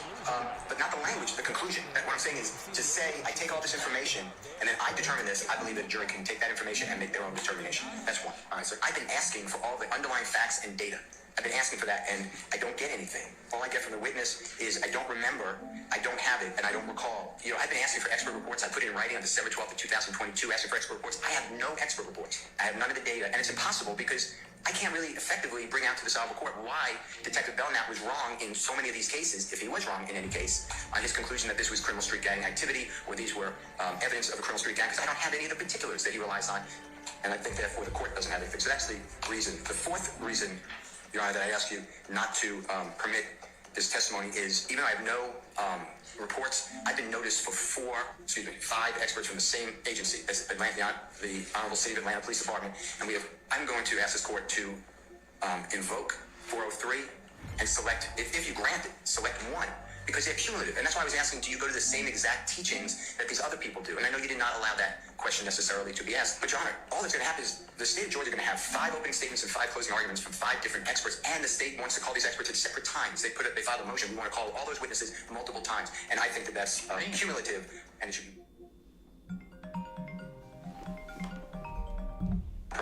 Speaker 8: but not the language, the conclusion. What I'm saying is to say, I take all this information and then I determine this, I believe that a jury can take that information and make their own determination. That's one. All right, so I've been asking for all the underlying facts and data. I've been asking for that, and I don't get anything. All I get from the witness is I don't remember, I don't have it, and I don't recall. I've been asking for expert reports. I put it in writing on December 12th of 2022, asking for expert reports. I have no expert reports. I have none of the data, and it's impossible because I can't really effectively bring out to the Salvo court why Detective Belknap was wrong in so many of these cases, if he was wrong in any case, on his conclusion that this was criminal street gang activity, or these were evidence of a criminal street gang, because I don't have any of the particulars that he relies on, and I think therefore the court doesn't have anything. So that's the reason. The fourth reason, Your Honor, that I ask you not to permit this testimony is, even though I have no reports, I've been noticed for 5 experts from the same agency, that's Atlanta, the Honorable City of Atlanta Police Department, and I'm going to ask this court to invoke 403 and select, if you grant it, select one. Because they're cumulative. And that's why I was asking, do you go to the same exact teachings that these other people do? And I know you did not allow that question necessarily to be asked. But, Your Honor, all that's going to happen is the state of Georgia is going to have 5 opening statements and 5 closing arguments from 5 different experts. And the state wants to call these experts at separate times. They filed a motion. We want to call all those witnesses multiple times. And I think that that's cumulative. And it should be.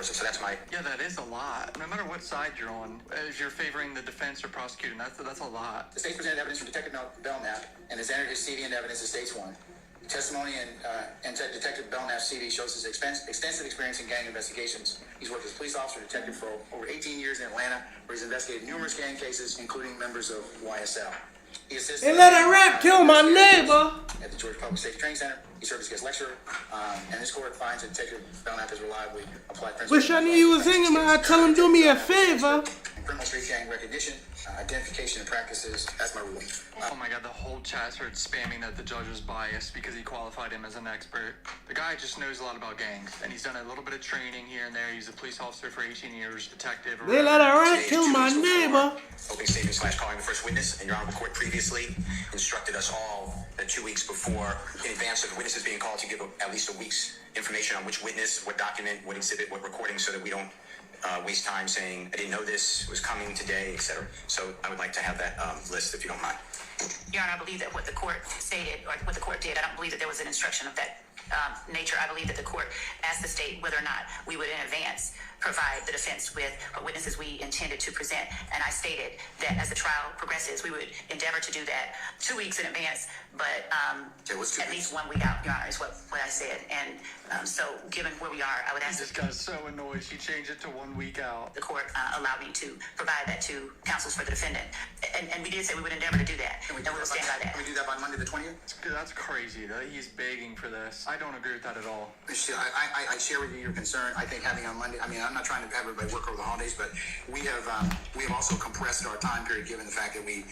Speaker 8: So that's my...
Speaker 6: Yeah, that is a lot. No matter what side you're on, if you're favoring the defense or prosecuting, that's a lot.
Speaker 10: The state presented evidence from Detective Belknap and has entered his CV into evidence as States 1. Testimony and Detective Belknap's CV shows his extensive experience in gang investigations. He's worked as a police officer detective for over 18 years in Atlanta, where he's investigated numerous gang cases, including members of YSL. He assisted...
Speaker 5: They let a rat kill my neighbor!
Speaker 10: At the Georgia Public Safety Training Center. He served as guest lecturer, and this court finds that Detective Belknap has reliably applied principles... Wish I knew you was hanging, man. I'd tell him do me a favor. Criminal street gang recognition, identification and practices. That's my ruling.
Speaker 6: Oh my god, the whole chat started spamming that the judge was biased because he qualified him as an expert. The guy just knows a lot about gangs, and he's done a little bit of training here and there. He's a police officer for 18 years, detective...
Speaker 5: They let a rat kill my neighbor!
Speaker 8: Opening statement / calling the first witness, and Your Honorable Court previously instructed us all that 2 weeks before, in advance of witnesses being called, to give at least a week's information on which witness, what document, what exhibit, what recording, so that we don't waste time saying, I didn't know this was coming today, etc. So I would like to have that list, if you don't mind.
Speaker 7: Your Honor, I believe that what the court stated, or what the court did, I don't believe that there was an instruction of that nature. I believe that the court asked the state whether or not we would in advance provide the defense with what witnesses we intended to present. And I stated that as the trial progresses, we would endeavor to do that 2 weeks in advance, but at least 1 week out, Your Honor, is what I said. And so given where we are, I would ask
Speaker 6: This guy's so annoyed she changed it to 1 week out.
Speaker 7: the court allow me to provide that to counsels for the defendant. And we did say we would endeavor to do that, and we will stand by that.
Speaker 8: Can we do that by Monday the 20th?
Speaker 6: That's crazy that he's begging for this. I don't agree with that at all.
Speaker 8: I share with you your concern. I think having on Monday, I mean, I'm not trying to have everybody work over the holidays, but we have also compressed our time period given the fact that we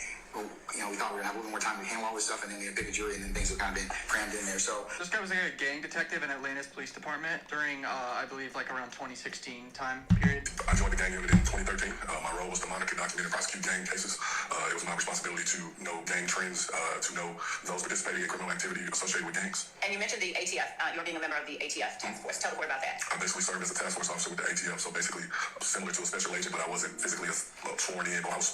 Speaker 8: thought we were going to have a little more time to handle all this stuff, and then we had to pick a jury, and then things have kind of been crammed in there. So
Speaker 6: this guy was like a gang detective in Atlanta's police department during, I believe, like around 2016 time period.
Speaker 15: I joined the gang unit in 2013. My role was to monitor, document, and prosecute gang cases. It was my responsibility to know gang trends, to know those participating in criminal activity associated with gangs.
Speaker 7: And you mentioned the ATF. You're being a member of the ATF task force. Tell the court about that.
Speaker 15: I basically served as a task force officer with the ATF, so basically similar to a special agent, but I wasn't physically sworn in. Or I was,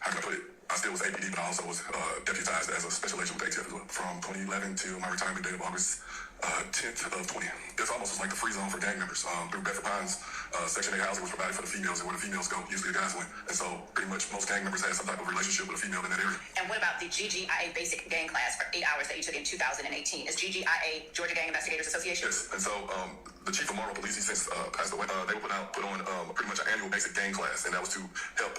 Speaker 15: how can I put it? I still was APD, but I also was deputized as a special agent with ATF as well. From 2011 to my retirement date of August 10th of 20. This almost was like the free zone for gang members. Through Bedford Pines, Section 8 housing was provided for the females, and where the females go, usually the guys went. And so pretty much most gang members had some type of relationship with a female in that area.
Speaker 7: And what about the GGIA basic gang class for 8 hours that you took in 2018? Is GGIA Georgia Gang Investigators Association?
Speaker 15: Yes, and so the chief of moral police, he since passed away, they were put on pretty much an annual basic gang class, and that was to help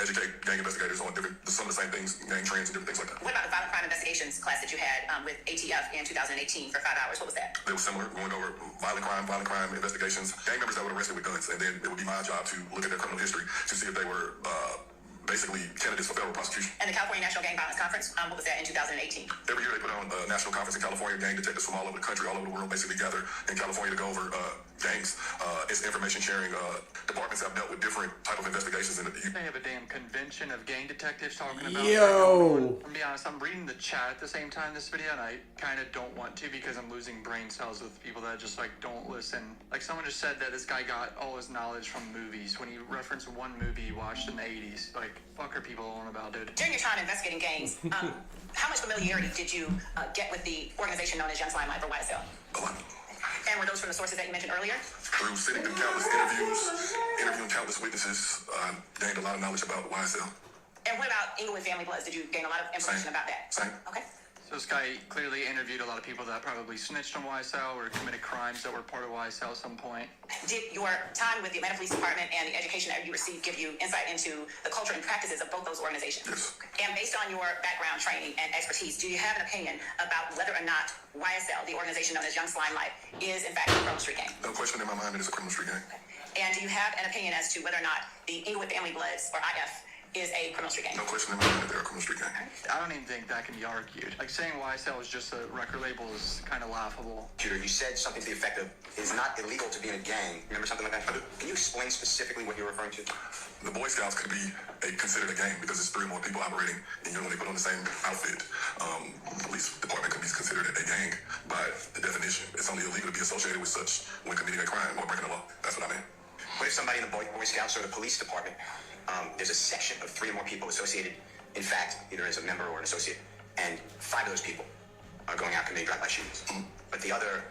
Speaker 15: educate gang investigators on some of the same things, gang trends and different things like that.
Speaker 7: What about the violent crime investigations class that you had with ATF in 2018 for 5 hours? What was that?
Speaker 15: They were similar, going over violent crime investigations, gang members that were arrested with guns, and then it would be my job to look at their criminal history to see if they were basically candidates for federal prosecution.
Speaker 7: And the California National Gang Violence Conference, what was that in 2018?
Speaker 15: Every year they put on a national conference in California. Gang detectives from all over the country, all over the world, basically gather in California to go over gangs. It's information sharing. Departments have dealt with different type of investigations.
Speaker 6: They have a damn convention of gang detectives talking about.
Speaker 5: Yo.
Speaker 6: I'm gonna be honest. I'm reading the chat at the same time this video, and I kind of don't want to because I'm losing brain cells with people that just like don't listen. Like someone just said that this guy got all his knowledge from movies when he referenced one movie he watched in the 80s. Like, fuck are people on about, dude?
Speaker 7: During your time investigating gangs, how much familiarity did you get with the organization known as Young Slime Life, or YSL?
Speaker 15: A lot.
Speaker 7: And were those from the sources that you mentioned earlier?
Speaker 15: Through sitting through countless interviews, interviewing countless witnesses, gained a lot of knowledge about YSL.
Speaker 7: And what about Inglewood Family Bloods? Did you gain a lot of information about that?
Speaker 15: Same.
Speaker 7: Okay.
Speaker 6: So this guy clearly interviewed a lot of people that probably snitched on YSL or committed crimes that were part of YSL at some point.
Speaker 7: Did your time with the Atlanta Police Department and the education that you received give you insight into the culture and practices of both those organizations?
Speaker 15: Yes.
Speaker 7: And based on your background, training, and expertise, do you have an opinion about whether or not YSL, the organization known as Young Slime Life, is in fact a criminal street gang?
Speaker 15: No question in my mind, it is a criminal street gang.
Speaker 7: And do you have an opinion as to whether or not the Inglewood Family Bloods, or IF, is a criminal street gang?
Speaker 15: No question in my mind that they're a criminal street gang.
Speaker 6: I don't even think that can be argued. Like saying YSL is just a record label is kind of laughable.
Speaker 8: Peter, you said something to the effect of, it's not illegal to be in a gang. Remember something like that? Can you explain specifically what you're referring to?
Speaker 15: The Boy Scouts could be considered a gang because it's 3 or more people operating, and when they put on the same outfit. The police department could be considered a gang by the definition. It's only illegal to be associated with such when committing a crime or breaking the law. That's what I mean.
Speaker 8: What if somebody in the Boy Scouts or the police department, there's a section of 3 or more people associated, in fact, either as a member or an associate, and 5 of those people are going out committing drive-by shootings. But the other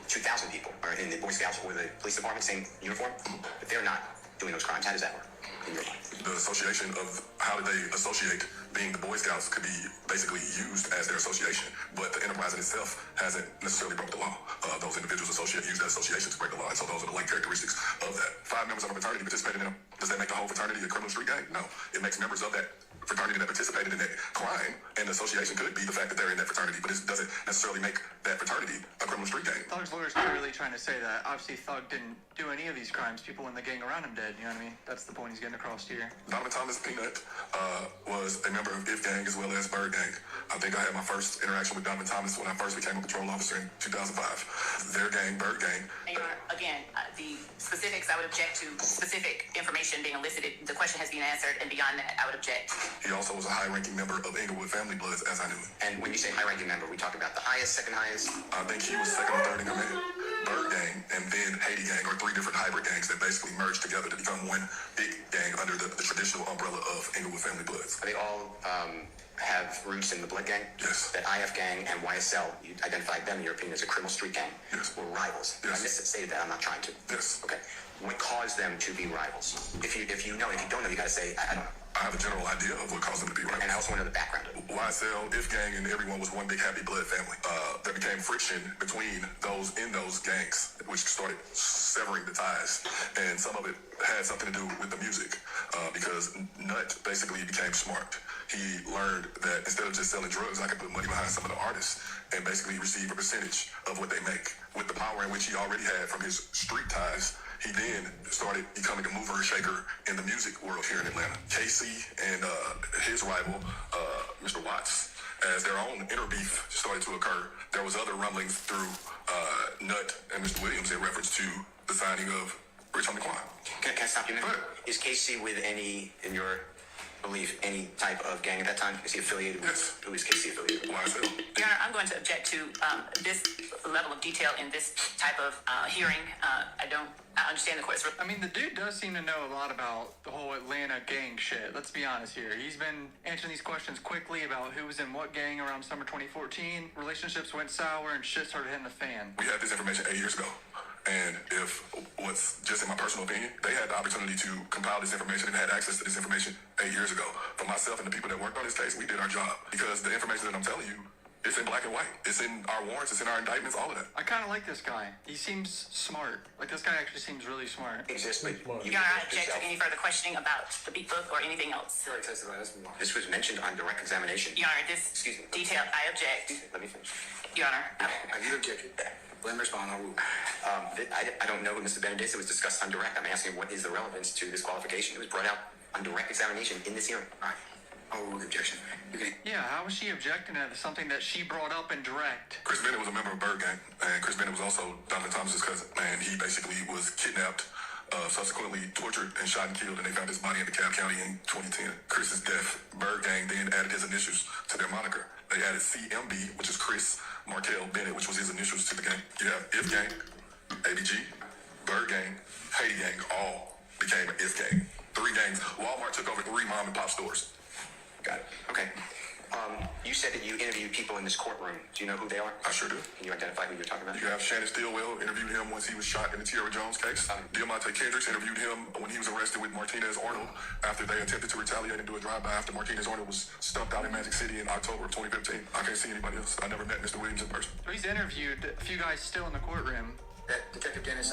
Speaker 8: 2,000 people are in the Boy Scouts or the police department, same uniform, but they're not doing those crimes. How does that work in your mind?
Speaker 15: The association of how do they associate being the Boy Scouts could be basically used as their association, but the enterprise in itself hasn't necessarily broke the law. Those individuals use that association to break the law, and so those are the like characteristics of that. 5 members of a fraternity participated in them. Does that make the whole fraternity a criminal street gang? No. It makes members of that fraternity that participated in that crime, and the association could be the fact that they're in that fraternity, but it doesn't necessarily make that fraternity a criminal street gang.
Speaker 6: Thug's lawyer's clearly trying to say that. Obviously, Thug didn't do any of these crimes. People in the gang around him did. You know what I mean? That's the point he's getting across here.
Speaker 15: Donovan Thomas Peanut was a member of If Gang as well as Bird Gang. I think I had my first interaction with Donovan Thomas when I first became a patrol officer in 2005. Their gang, Bird Gang.
Speaker 7: And Your Honor, again, the specifics, I would object to specific information being elicited. The question has been answered, and beyond that, I would object.
Speaker 15: He also was a high-ranking member of Inglewood Family Bloods, as I knew him.
Speaker 8: And when you say high-ranking member, we talk about the highest, second highest?
Speaker 15: I think he was second or third in command. Bird Gang and then Haiti Gang are three different hybrid gangs that basically merged together to become one big gang under the traditional umbrella of Inglewood Family Bloods.
Speaker 8: They all have roots in the Blood Gang?
Speaker 15: Yes.
Speaker 8: That IF Gang and YSL, you identified them in your opinion as a criminal street gang?
Speaker 15: Yes.
Speaker 8: Were rivals?
Speaker 15: Yes.
Speaker 8: I misstated that, I'm not trying to.
Speaker 15: Yes.
Speaker 8: Okay. What caused them to be rivals? If you know, if you don't know, you gotta say, I don't know.
Speaker 15: I have a general idea of what caused them to be rivals.
Speaker 8: And I also want to know the background of it.
Speaker 15: YSL, If Gang, and everyone was one big happy blood family. There became friction between those in those gangs, which started severing the ties. And some of it had something to do with the music, because Nut basically became smart. He learned that instead of just selling drugs, I could put money behind some of the artists and basically receive a percentage of what they make. With the power in which he already had from his street ties, he then started becoming a mover and shaker in the music world here in Atlanta. Casey and his rival, Mr. Watts, as their own inner beef started to occur, there was other rumblings through Nut and Mr. Williams in reference to the signing of Rich Homie Quan.
Speaker 8: Can I stop you a minute? Is Casey with any, in your belief, any type of gang at that time? Is he affiliated with?
Speaker 15: Yes.
Speaker 8: Who is Casey affiliated with?
Speaker 15: YSL.
Speaker 16: Your Honor, I'm going to object to this level of detail in this type of hearing. I understand the court's...
Speaker 6: I mean, the dude does seem to know a lot about the whole Atlanta gang shit. Let's be honest here. He's been answering these questions quickly about who was in what gang around summer 2014. Relationships went sour and shit started hitting the fan.
Speaker 15: We had this information 8 years ago. And if what's just in my personal opinion, they had the opportunity to compile this information and had access to this information 8 years ago. For myself and the people that worked on this case, we did our job. Because the information that I'm telling you, it's in black and white. It's in our warrants, it's in our indictments, all of that.
Speaker 6: I kind of like this guy. He seems smart. Like, this guy actually seems really smart.
Speaker 8: Exists, but
Speaker 16: Your Honor, I object to any further questioning about the beat book or anything else.
Speaker 8: This was mentioned on direct examination.
Speaker 16: Your Honor, this
Speaker 8: Excuse me.
Speaker 16: detail, I object.
Speaker 8: Let me finish.
Speaker 16: Your Honor,
Speaker 8: You objected. Let him respond. I'll rule. I don't know who Mr. Benedicta was discussed on direct. I'm asking what is the relevance to this qualification. It was brought out on direct examination in this hearing. All right. I'll rule the objection.
Speaker 6: Yeah, how was she objecting to something that she brought up in direct?
Speaker 15: Chris Bennett was a member of Bird Gang, and Chris Bennett was also Donovan Thomas's cousin. And he basically was kidnapped, subsequently tortured and shot and killed, and they found his body in DeKalb County in 2010. Chris's death, Bird Gang then added his initials to their moniker. They added CMB, which is Chris Markel Bennett, which was his initials to the gang. You have If Gang, ABG, Bird Gang, Haiti Gang, all became If Gang. 3 gangs. Walmart took over 3 mom and pop stores.
Speaker 8: Got it. Okay. You said that you interviewed people in this courtroom. Do you know who they are?
Speaker 15: I sure do.
Speaker 8: Can you identify who you're talking about?
Speaker 15: You have Shannon Stillwell interviewed him once he was shot in the Tierra Jones case. Diamante Kendricks interviewed him when he was arrested with Martinez Arnold after they attempted to retaliate and do a drive-by after Martinez Arnold was stumped out in Magic City in October of 2015. I can't see anybody else. I never met Mr. Williams in person.
Speaker 6: So he's interviewed a few guys still in the courtroom.
Speaker 17: That Detective Dennis'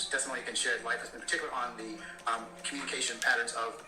Speaker 17: testimony can shed light, in particular on the communication patterns of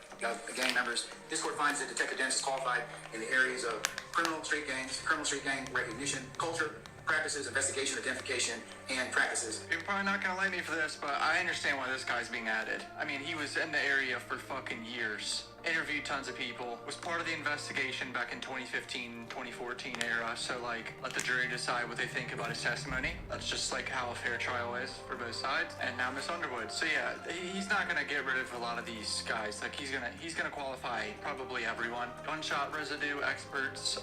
Speaker 17: gang members. This court finds that Detective Dennis is qualified in the areas of criminal street gang recognition, culture, practices, investigation, identification, and practices.
Speaker 6: You're probably not gonna like me for this, but I understand why this guy's being added. I mean, he was in the area for fucking years. Interviewed tons of people, was part of the investigation back in 2015, 2014 era, so like, let the jury decide what they think about his testimony. That's just like how a fair trial is for both sides. And now Miss Underwood. So yeah, he's not gonna get rid of a lot of these guys. Like, he's gonna qualify probably everyone. Gunshot residue experts,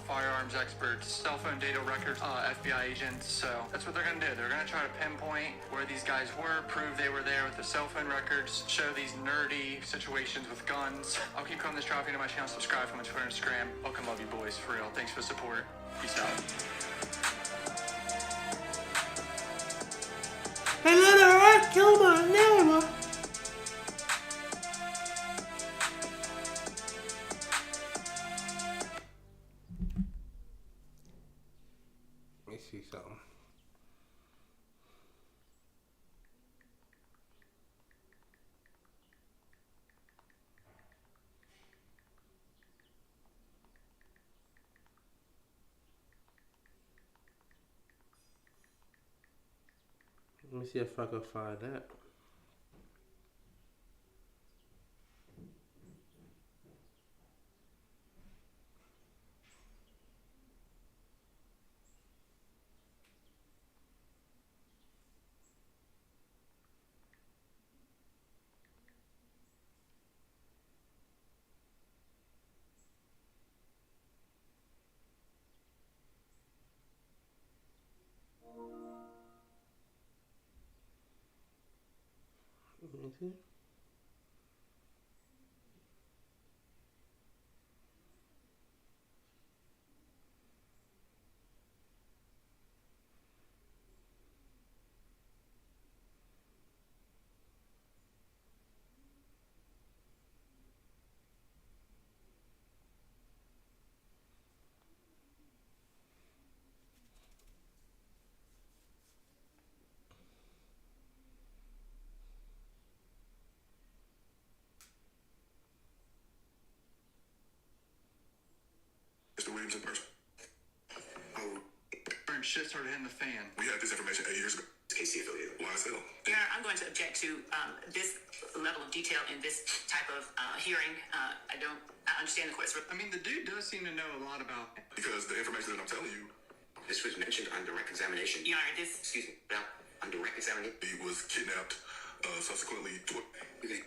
Speaker 6: firearms experts, cell phone data records, FBI agents. So that's what they're gonna do. They're gonna try to pinpoint where these guys were, prove they were there with the cell phone records, show these nerdy situations with guns. I'll keep coming this traffic to my channel, subscribe from my Twitter and Instagram. Welcome, love you boys, for real. Thanks for the support. Peace out.
Speaker 5: Hey, let her rock, kill my neighbor. Let me see something. Let me see if I can find that. 19.
Speaker 11: Mr. Williams in person.
Speaker 6: Shit started hitting the fan.
Speaker 11: We had this information 8 years ago. KC affiliate. Why is it?
Speaker 7: Your Honor, I'm going to object to this level of detail in this type of hearing. I understand the court's...
Speaker 6: I mean, the dude does seem to know a lot about it.
Speaker 11: Because the information that I'm telling you,
Speaker 8: This was mentioned on direct examination.
Speaker 7: Your Honor, this...
Speaker 8: Excuse me. On direct examination.
Speaker 11: he was kidnapped, subsequently...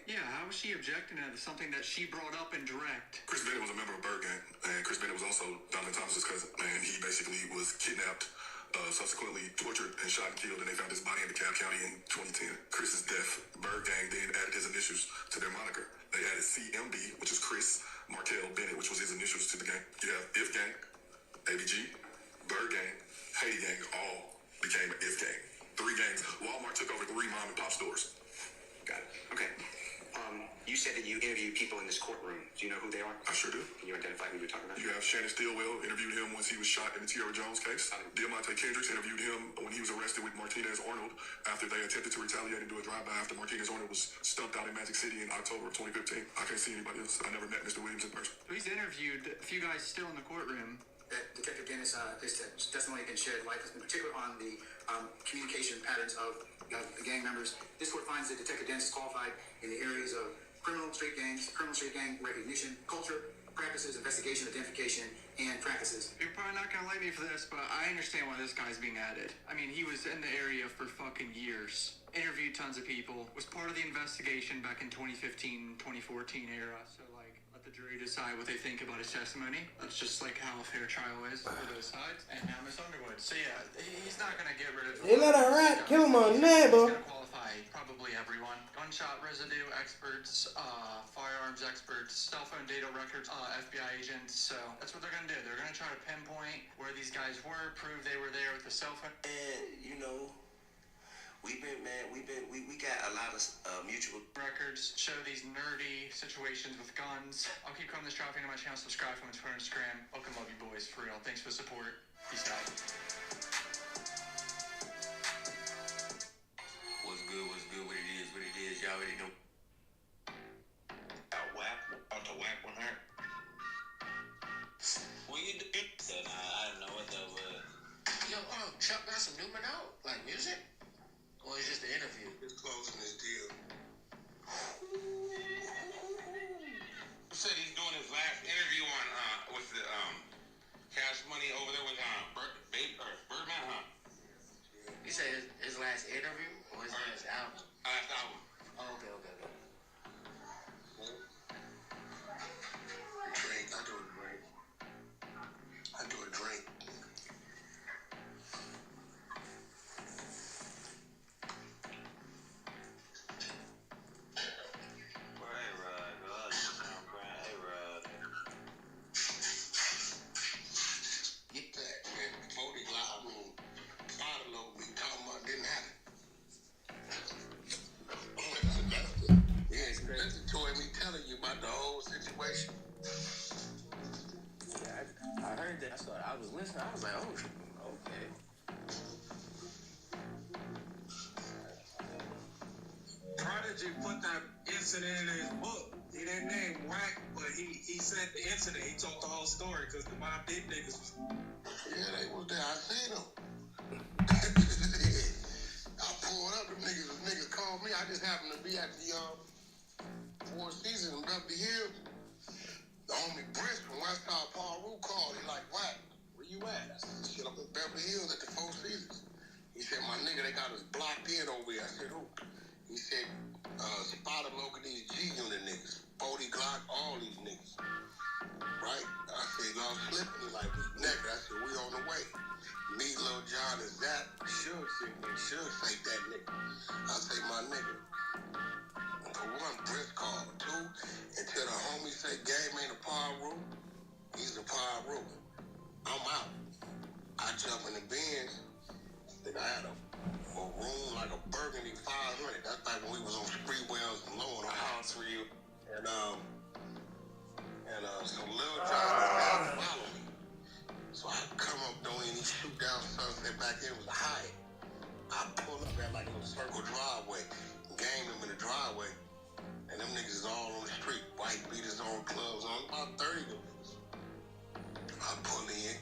Speaker 6: Yeah, how was she objecting to something that she brought up in direct?
Speaker 11: Chris Bennett was a member of Bird Gang, and Chris Bennett was also Donovan Thomas's cousin, and he basically was kidnapped, subsequently tortured and shot and killed, and they found his body in DeKalb County in 2010. Chris's death, Bird Gang then added his initials to their moniker. They added CMB, which is Chris Martell Bennett, which was his initials to the gang. You have If Gang, ABG, Bird Gang, Haiti Gang, all became If Gang. 3 gangs. Walmart took over 3 mom and pop stores.
Speaker 8: Got it. Okay. You said that you interviewed people in this courtroom. Do you know who they are?
Speaker 11: I sure do.
Speaker 8: Can you identify who you're talking about?
Speaker 11: You have Shannon Stillwell, interviewed him once he was shot in the Tierra Jones case. Diamante Kendricks interviewed him when he was arrested with Martinez Arnold after they attempted to retaliate and do a drive-by after Martinez Arnold was stumped out in Magic City in October of 2015. I can't see anybody else. I never met Mr. Williams in person.
Speaker 6: He's interviewed a few guys still in the courtroom.
Speaker 17: Detective Dennis, his testimony can shed light, in particular on the communication patterns of gang members. This court finds that Detective Dennis is qualified in the areas of criminal street gang recognition, culture, practices, investigation, identification, and practices.
Speaker 6: You're probably not gonna like me for this, but I understand why this guy's being added. I mean, he was in the area for fucking years. Interviewed tons of people. Was part of the investigation back in 2015, 2014 era. So, like, let the jury decide what they think about his testimony. That's just like how a fair trial is for both sides. And now Miss Underwood. So yeah, he's not gonna get rid of.
Speaker 5: They let a rat kill my neighbor.
Speaker 6: He's gonna qualify probably everyone. Gunshot residue experts, firearms experts, cell phone data records, FBI agents. So that's what they're gonna do. They're gonna try to pinpoint where these guys were, prove they were there with the cell phone.
Speaker 18: And you know, we got a lot of mutual
Speaker 6: records, show these nerdy situations with guns. I'll keep coming this traffic into my channel, subscribe for my Twitter and Instagram. Welcome, love you boys, for real. Thanks for the support. Peace out.
Speaker 18: what's good, what it is, y'all already know.
Speaker 11: Out to whack one her.
Speaker 18: What you do? I don't know what that was.
Speaker 10: Yo, Chuck got some new one out, like music? Or it's just the interview?
Speaker 11: He's closing his deal.
Speaker 19: He said he's doing his last interview on with the Cash Money over there with Birdman, huh?
Speaker 10: You said his last interview or his last album?
Speaker 19: Last album.
Speaker 10: Oh, okay.
Speaker 11: Drink. I do a drink. Get that, man. 40 Glock room. Bottle load me talking about didn't happen. Yeah, listen to me telling you about the whole situation.
Speaker 10: Yeah, I heard that. I was listening. I was like, oh, okay.
Speaker 2: Prodigy put that incident in his book. He didn't name Wack, but he said the incident. He told the whole story because the Mob Deep niggas was...
Speaker 11: Yeah, they was there. I seen them. I pulled up, the niggas called me. I just happened to be at the Four Seasons in Beverly Hills. The homie Brisk from West Side Paul Rue called. He like, Wack, where you at? I said, shit, I'm in Beverly Hills at the Four Seasons. He said, my nigga, they got us blocked in over here. I said, who? He said, spot them, look at these G-Unit niggas. 40 Glock, all these niggas. Right? I said, y'all slipping? He like, we naked. I said, we on the way. Me, Lil John, and Zach, Suge say that nigga. I say, my nigga,
Speaker 19: For one, Brisk called. Two, until the homie say game ain't a power rule, he's a power rule. I'm out. I jump in the Benz. I had a room like a burgundy 500. That's back when we was on Spreewells and low on the house for you. And so Lil John was follow me. So I come up doing any shoot down Sunset back then. It was a high. I pull up at like a little circle driveway, game them in the driveway, and them niggas is all on the street. White beaters on, clubs on, about 30 of them. I pull in.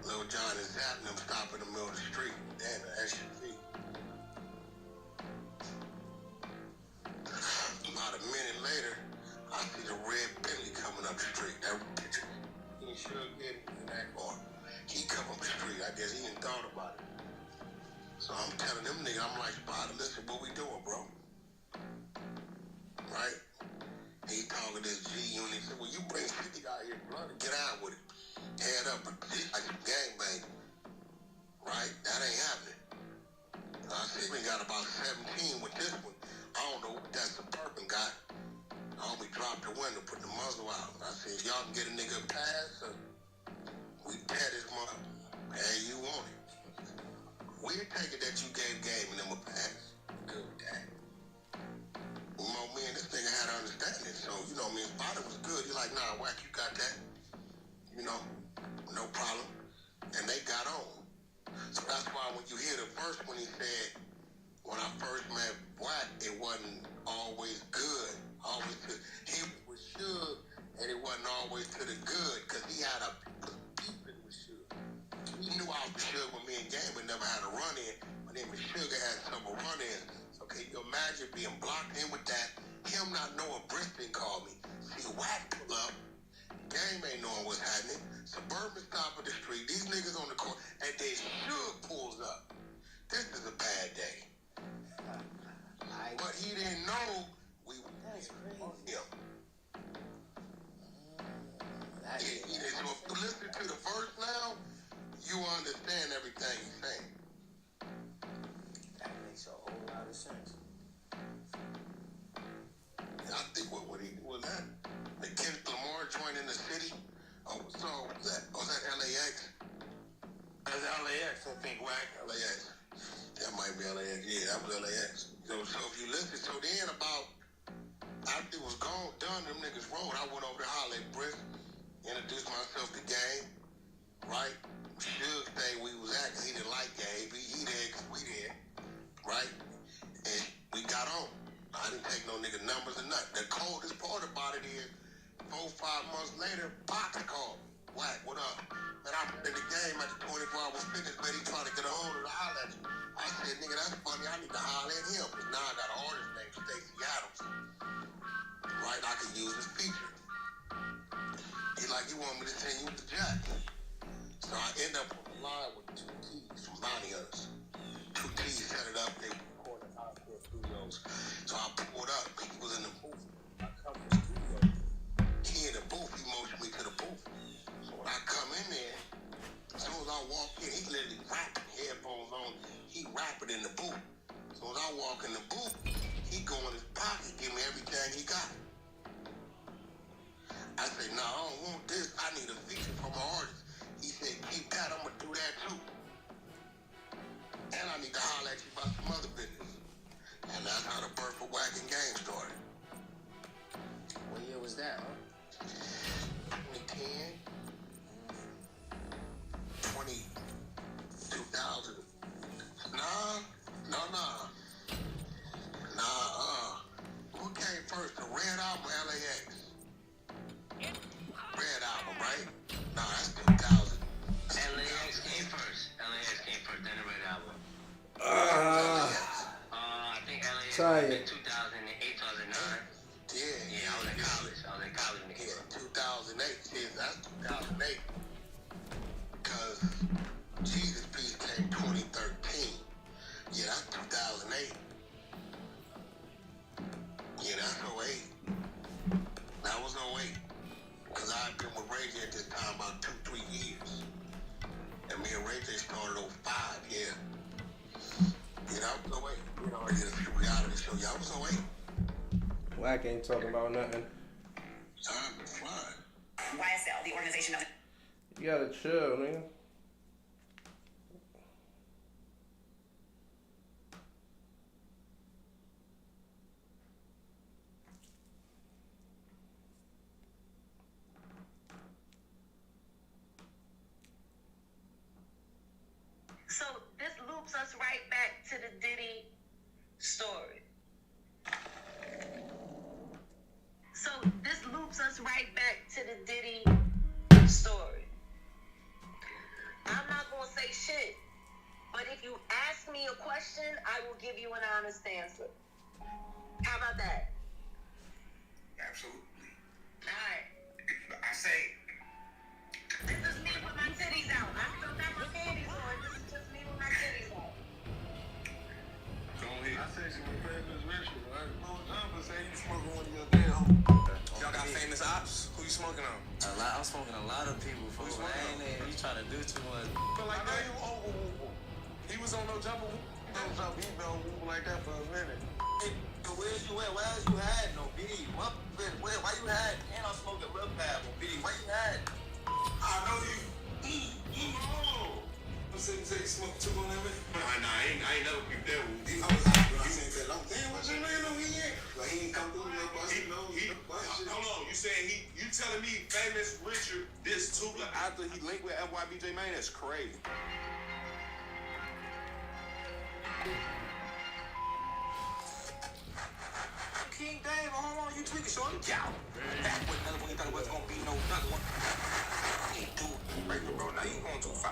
Speaker 19: Lil John is zapping them, stop in the middle of the street. Damn, the SUV. About a minute later, I see the red Bentley coming up the street. That picture, he should get in that car. He come up the street. I guess he didn't thought about it. So I'm telling them niggas, I'm like, Spider, listen, what we doing, bro? Right? He talking this G unit. He said, well, you bring 50 out here, brother. Get out with it. Head up, like some gangbang. Right? That ain't happening. I said, we got about 17 with this one. I don't know what that Suburban got. I only dropped the window, put the muzzle out. I said, y'all can get a nigga a pass, or we tear this mother. Hey, you want it. We'll take it that you gave Game and them a pass. Good with that. You know, me and this nigga had to understand it. So, you know, me and Spider was good. You're like, nah, Wack, you got that. You know, no problem. And they got on. So that's why when you hear the first one, he said, when I first met Wack, it wasn't always good. Always to, he was Suge, and it wasn't always to the good, because he had a beefing with Suge. He knew I was Suge when me and Game, but never had a run-in. My name was Suge, had several run-ins. So can you imagine being blocked in with that? Him not knowing Brisbane called me. See, Wack pull up. Game ain't knowing what's happening. Suburban stop at the street. These niggas on the court, and then Suge pulls up. This is a bad day. But he didn't know we were him. So if you listen to the verse now, you understand everything he's saying.
Speaker 10: That makes a whole lot of sense.
Speaker 19: I think what he was that the Kendrick Lamar joint in the city. Oh, so was that LAX? That's LAX, I think. Wack LAX. That might be LAX. Yeah, that was LAX. So if you listen, so then about after it was done, them niggas rolled. I went over to holler at Brisk, introduced myself to Game, right? Suge stayed where we was at because he didn't like Game. He there because we there, right? And we got on. I didn't take no nigga numbers or nothing. The coldest part about it is 4-5 months later, Box called me. Wack, what up? And I'm in the game at the 24-hour fitness, but he trying to get a hold of the holler at you. I said, nigga, that's funny. I need to holler at him. Because now I got an artist named Stacey Adams. Right? I could use his feature. He like, you want me to send you with the jack. So I end up on the line with 2 T's from Bounty Hunters. 2 T's set it up. They recorded Hardcore Studios. So I pulled up. He was in the booth. I come to the studio. He in the booth. He motioned me to the booth. So when I come in there, as soon as I walk in, he literally rapping, headphones on. He rapping in the booth. So as I walk in the booth, he go in his pocket, give me everything he got. I say, no, I don't want this. I need a feature from an artist. He said, keep that. I'm going to do that too. And I need to holler at you about some other business. And that's how the birth of Wack and Game started.
Speaker 10: What year was that, huh?
Speaker 19: 2010. 2000. What came first, the Red Album or LAX? Red Album, right? Nah, that's 2000.
Speaker 18: LAX came first. Then the Red Album. I think LAX was in 2008, 2009. Yeah, I was in college.
Speaker 19: Yeah, 2008. See, that's 2008. Because Jesus Peace came 2013. Yeah, that's 2008. Yeah, that's 08. That was 08. Because I had been with Ray J at this time about 2-3 years. And me and Ray J started 05, yeah. You know, I was away. You know, I did a reality show. Yeah, I was away.
Speaker 5: Black ain't talking about nothing.
Speaker 19: Time to fly.
Speaker 7: YSL, the organization of...
Speaker 5: You gotta chill, man.
Speaker 7: So this loops us right back to the Diddy story. So this loops us right back to the Diddy story. I'm not gonna say shit, but if you ask me a question, I will give you an honest answer. How about that?
Speaker 19: Absolutely.
Speaker 7: All right.
Speaker 19: I say,
Speaker 7: This is me with my titties out. I still got my panties on. This is just me with my titties out.
Speaker 19: go ahead.
Speaker 11: I say some famous ritual, right? Lil Jumper say you smoking one of your damn.
Speaker 2: Y'all got famous ops? Who you smoking on?
Speaker 20: I'm smoking a lot of people, folks. You trying to do too much.
Speaker 2: Feel like that?
Speaker 19: He was on No Jumper.
Speaker 11: No Jumper, he been moving like that for a minute.
Speaker 20: Where you at? Why you hiding on BD? Why you hiding? And I'm smoking real bad on BD. Why you hiding?
Speaker 19: I know you. Say you smoke two on that man? Nah, I ain't never peeped that one. I said that. I'm damn, what's your name on here? Like, he ain't come through no busting nose. Hold on, you saying you telling me Famous Richard this Tula after he linked with FYBJ Man? That's crazy.
Speaker 20: King Dave, hold on, you tweaking, shorty. Yeah. Back with another one, you thought it was gonna be no another one. You ain't do it. Right, bro, now you going too far.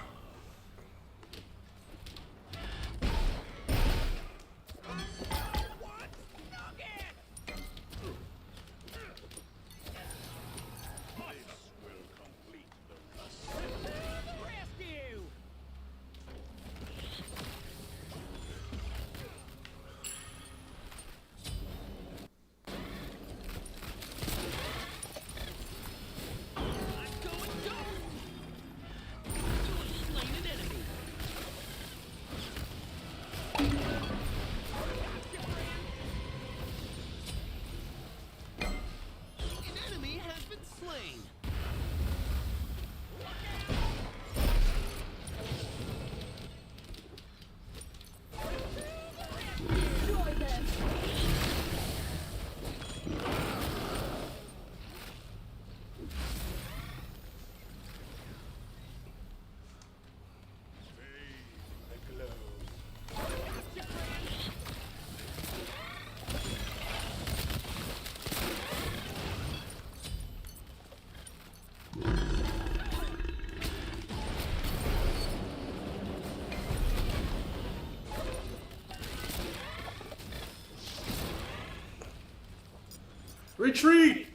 Speaker 5: Retreat!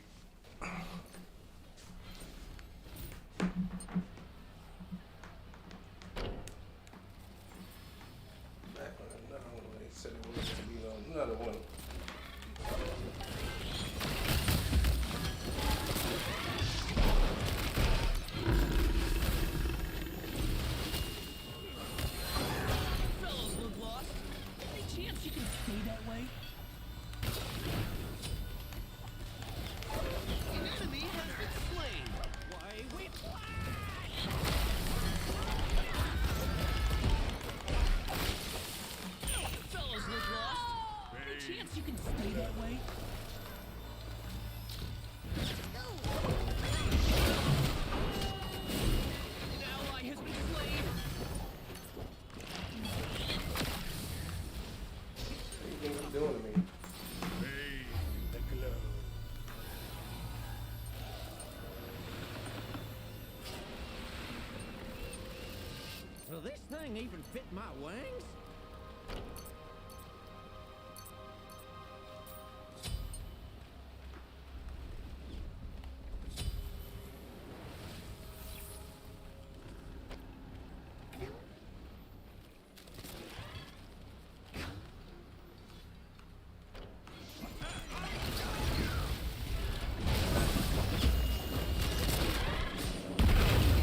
Speaker 5: Back on another one when they said it was going to be on another one.
Speaker 21: Fellas look lost. Any chance you can stay that way? An enemy has been slain. Why wait? Fellas look lost. Any chance you can stay that way? An ally has been slain.
Speaker 5: What do you think he's doing to me?
Speaker 21: Will this thing even fit my wings?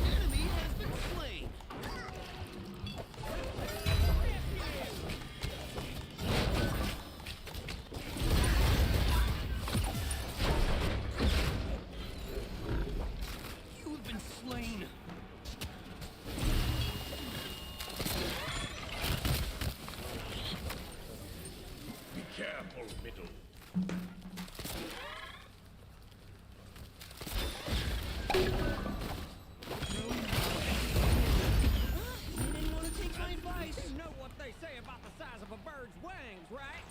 Speaker 21: Enemy has been slain. You know what they say about the size of a bird's wings, right?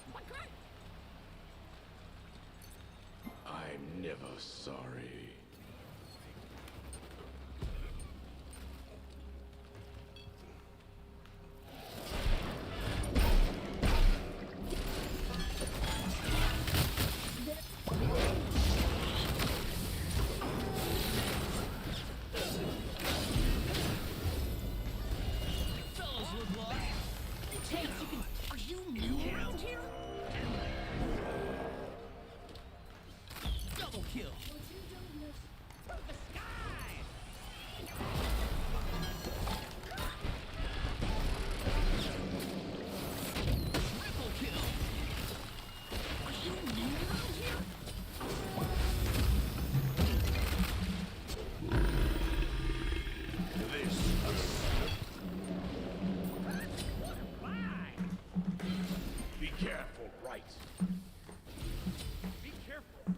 Speaker 1: I'm never sorry.
Speaker 21: Fellas look lost. Any chance you can... Are you new around here? Double kill. The sky! Triple kill. Are you new around here?
Speaker 1: Be careful, right?
Speaker 21: Be careful.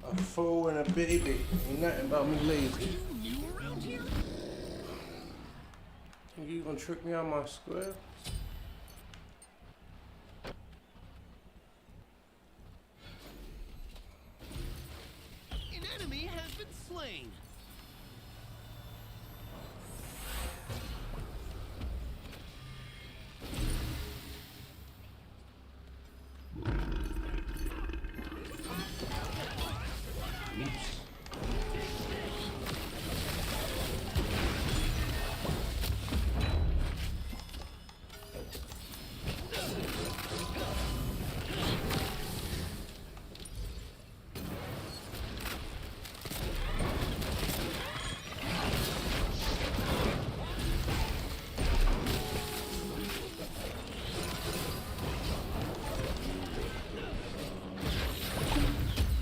Speaker 5: A fool and a baby. Ain't nothing about me lazy.
Speaker 21: New around here?
Speaker 5: Think you gonna trick me on my square?
Speaker 21: An enemy has been slain.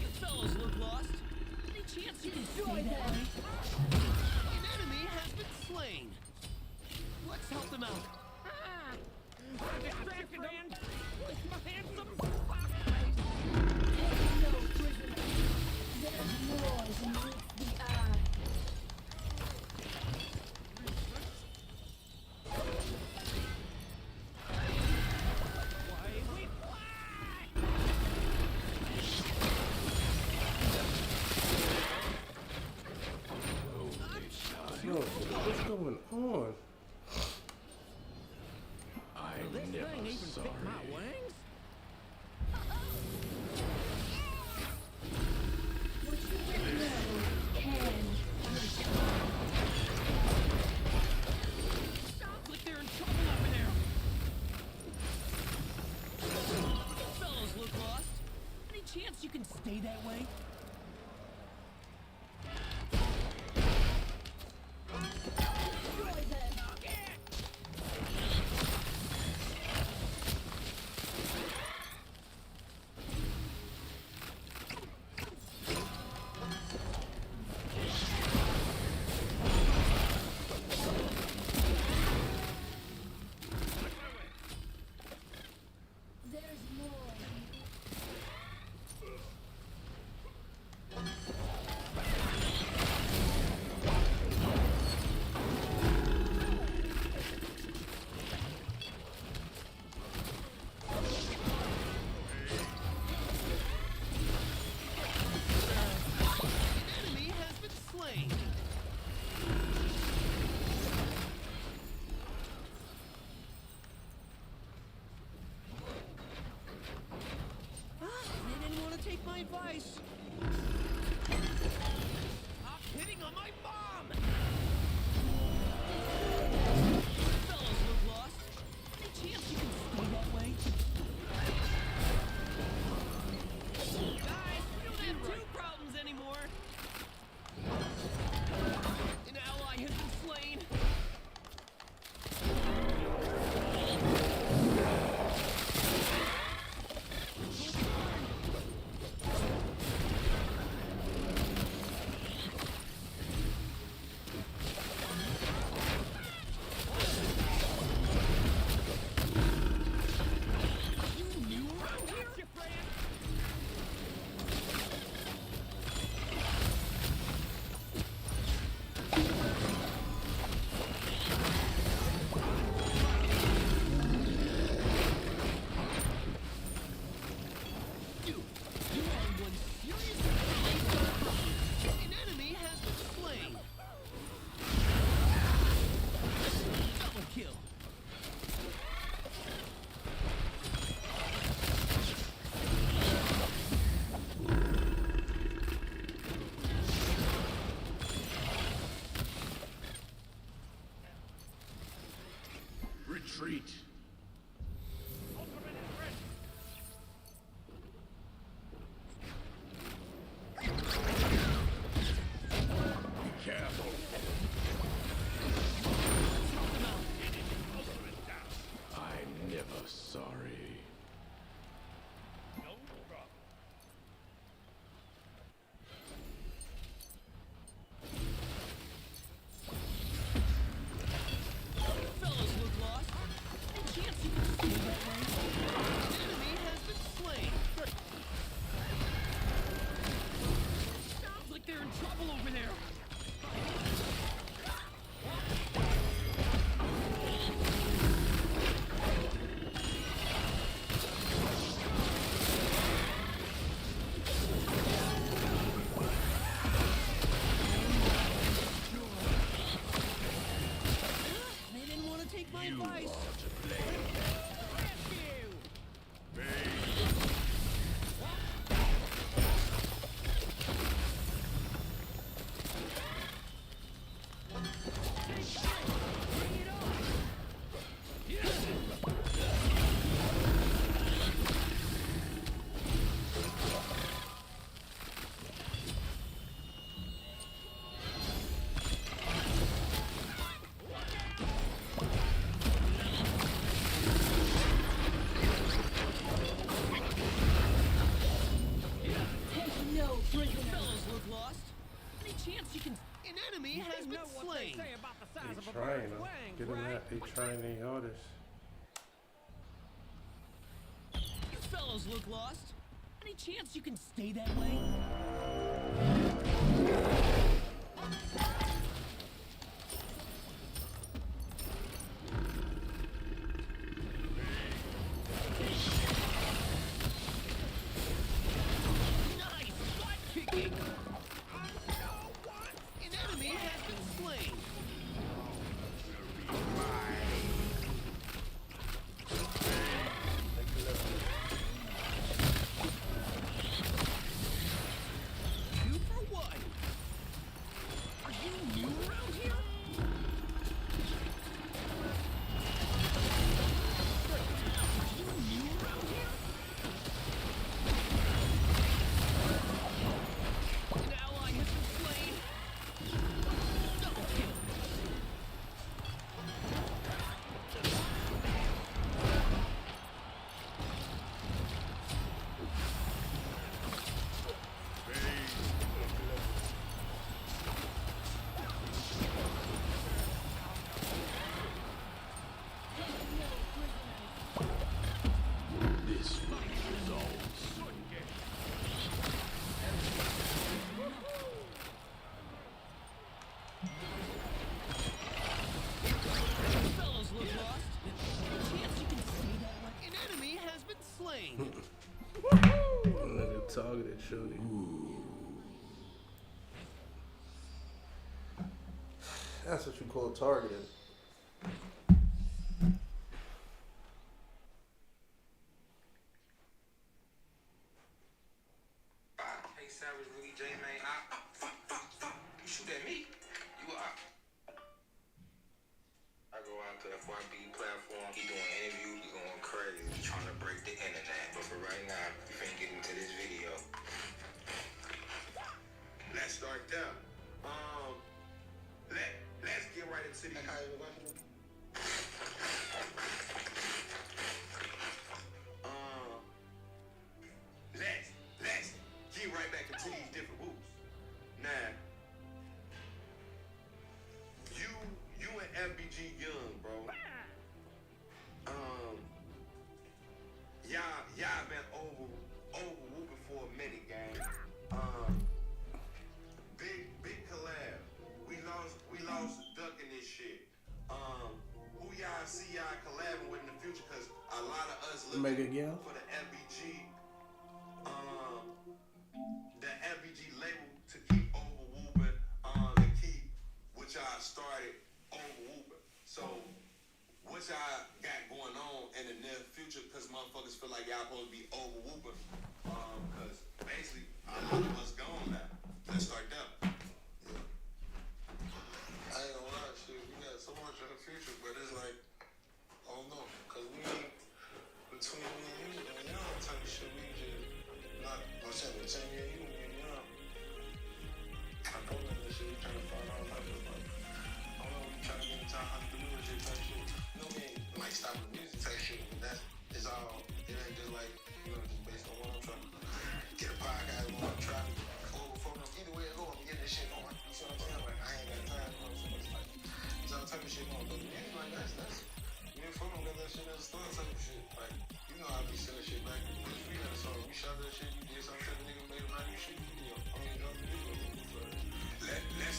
Speaker 21: You fellas look lost. Any chance you can stay that way? An enemy has been slain. Let's help them out. I'm distracted, man. With my handsome fox face. No prisoner. There's noise and meets the eye. Why we fly?
Speaker 5: Yo, what's going on?
Speaker 1: I'm
Speaker 21: This
Speaker 1: never
Speaker 21: thing even
Speaker 1: sorry.
Speaker 21: fit my wings? Sounds like they're in trouble over there. Fellas look lost. Any chance you can stay that way? An enemy has been slain. They didn't want to take my advice. Stop hitting on my bomb! Fellas look lost. Any chance you can stay that way? Guys, we don't have two problems anymore. An ally has been slain.
Speaker 1: sorry.
Speaker 21: No problem. Fellas look lost. Any chance you can stay that way? An enemy has been slain. Sounds like they're in trouble over there. They didn't want to take my advice. No, fellas look lost. Any chance you can? An enemy has been slain.
Speaker 5: They trying to get him that. They trying their hardest.
Speaker 21: You fellas look lost. Any chance you can stay that way? Nice butt kicking. An enemy has been slain. Two for one. Are you new around here? Are you new around here? An ally has been slain. Double kill.
Speaker 1: This fight resolves.
Speaker 21: Fellows look lost. Chance you can see that way. An enemy has been slain.
Speaker 5: Another targeted shorty. That's what you call targeted.
Speaker 20: Hey, Savage Louis J, man. You shoot at me. You are. I go out to the FYB platform. He doing interviews. He going crazy. He trying to break the internet. But for right now, we finna get into this video. Let's start there. Let's get right into the. Let's get right back into these different rules. Now, you and FBG Young, bro. Y'all been over whooping for a minute, gang. Big collab. We lost ducking this shit. Who y'all see y'all collabing with in the future? Cause a lot of us looking for the FBG. The FBG label to keep over whooping, to keep what y'all started over whooping. So, what y'all got going on in the near future? Cause motherfuckers feel like y'all supposed to be over whooping. Cause basically, a lot of us gone now. Let's start there.
Speaker 19: I ain't gonna lie, shit. We got so much in the future, but it's like, I don't know, cause we ain't between me and you and y'all type of shit. We just not. I'm saying between me and you and y'all. I know that this shit. We trying to find out like, I don't know. We trying to get into entrepreneurship type shit. You know, we ain't like stopping the music type shit. But that's it's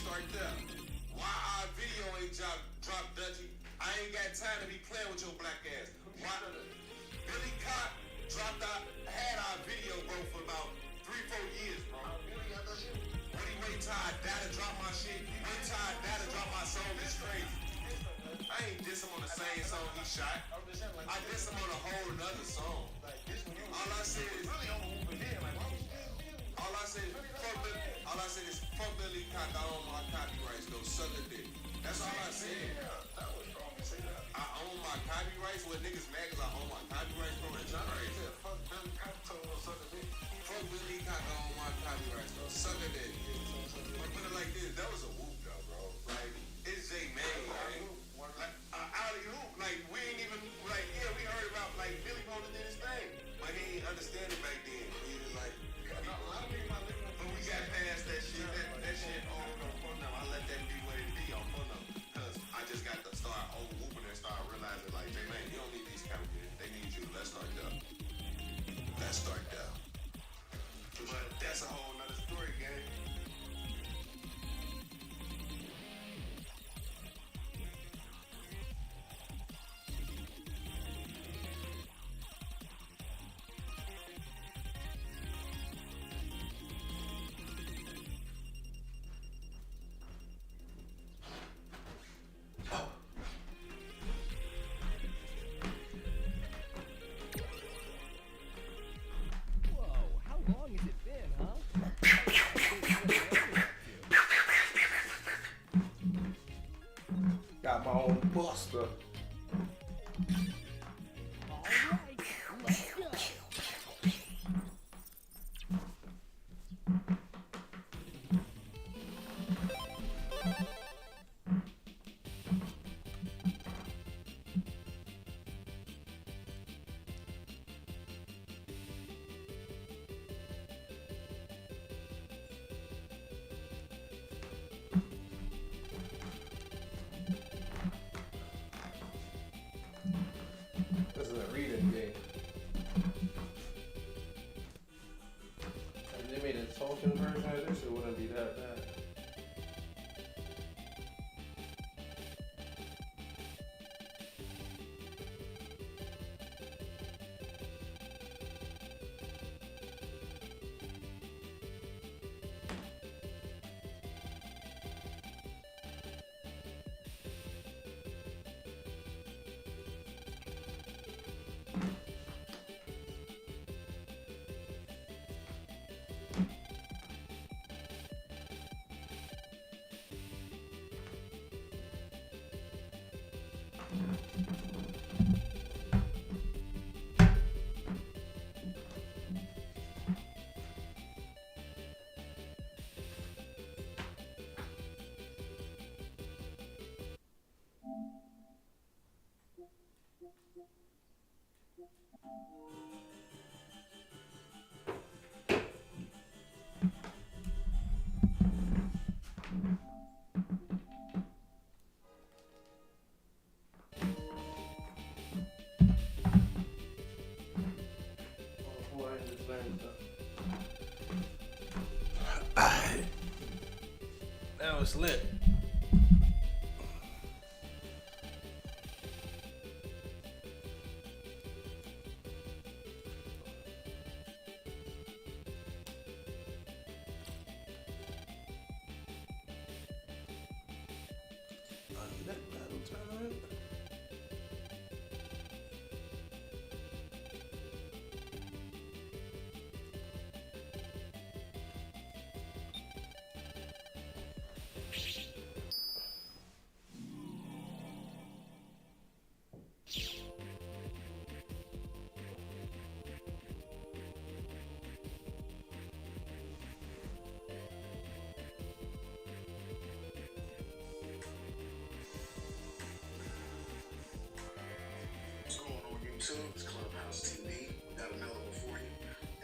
Speaker 20: start there. Why our video ain't drop Dutchy? I ain't got time to be playing with your black ass. Why Billy Cott dropped out, had our video, bro, for about 3-4 years, bro. When he wait till I die to drop my shit, wait till I die to drop my song, it's crazy. I ain't diss him on the same song he shot. I diss him on a whole nother song. All I said is fuck Billy Cott, I own my copyrights, go suck a dick. That's all I said. I own my copyrights. What niggas mad cause I own my copyrights, bro? It's alright. Fuck Billy Cott, told him suck a dick. Fuck Billy Cott, I own my copyrights, bro. Suck a dick. I put it like this. That was a whoop though, bro. Like, it's J man, right? Like, alley hoop. Like, we ain't even, like, yeah, we heard about, like, Billy Potter did his thing. But he ain't understand it back then. He was like, but we got past that shit. That shit on phone now. I let that be what it be on phone now. Because I just got to start over whooping and start realizing, like, hey, man, you don't need these chemicals. They need you. Let's start there. Let's start there. But that's a whole nother story, gang.
Speaker 5: Got my own buster. This is a reading game. If they made a talking version of this, it wouldn't be that bad. That was lit.
Speaker 11: YouTube, it's Clubhouse TV. We got available for you.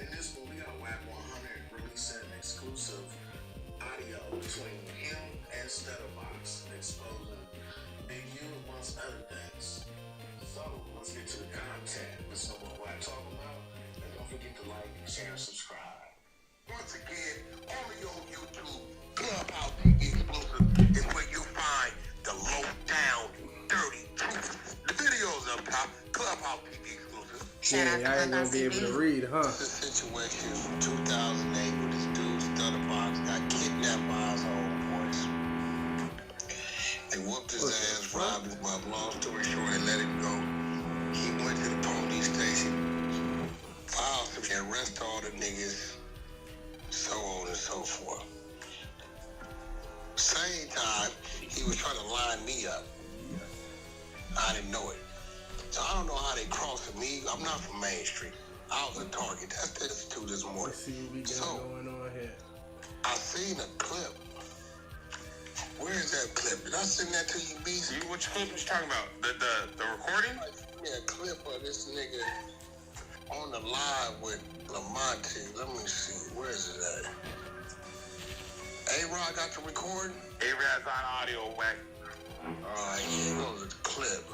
Speaker 11: In this one, we got Whack 100 releasing an exclusive audio between him and Stutterbox, exposing Big U amongst other things. So let's get to the content. Let's know what Whack talking about. And don't forget to like, share, and subscribe.
Speaker 19: Once again, only on YouTube, Clubhouse TV exclusive.
Speaker 5: y'all ain't gonna be able to read, huh?
Speaker 19: This is a situation from 2008 where this dude, Stutterbox, got kidnapped by his homeboys. They whooped his ass, robbed him up. Long story short, they let him go. He went to the police station, filed some shit, arrest all the niggas, so on and so forth. Same time, he was trying to line me up. I didn't know it. So I don't know how they crossed me. I'm not from Main Street. I was a target. That's this too this morning.
Speaker 5: Let's see what we got going on here.
Speaker 19: I seen a clip. Where is that clip? Did I send that to you, B?
Speaker 13: Which clip you talking about? The recording?
Speaker 19: Yeah, a clip of this nigga on the live with Lamonte. Let me see. Where is it at? A-Rod got the recording?
Speaker 13: A-Rod's on audio, whack.
Speaker 19: Alright, here goes the clip.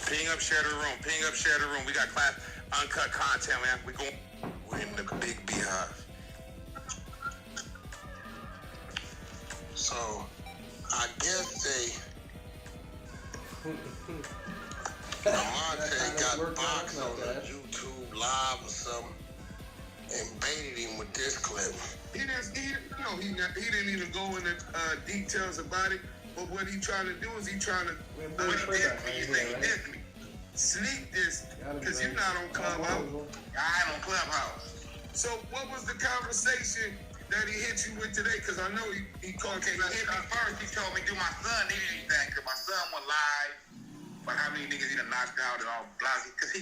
Speaker 13: Ping up, share the room. Ping up, share the room. We got class uncut content, man.
Speaker 19: We're in the big beehive. So, I guess Lamonte got boxed on YouTube Live or something and baited him with this clip.
Speaker 13: He didn't even go into details about it. But what he trying to do is he trying to sneak this because you're not on Clubhouse. I ain't on Clubhouse. So what was the conversation that he hit you with today? Because I know he called. Okay, he hit me first. He told me do my son need anything because my son went live. But how many niggas he done knocked out and all blah? Because he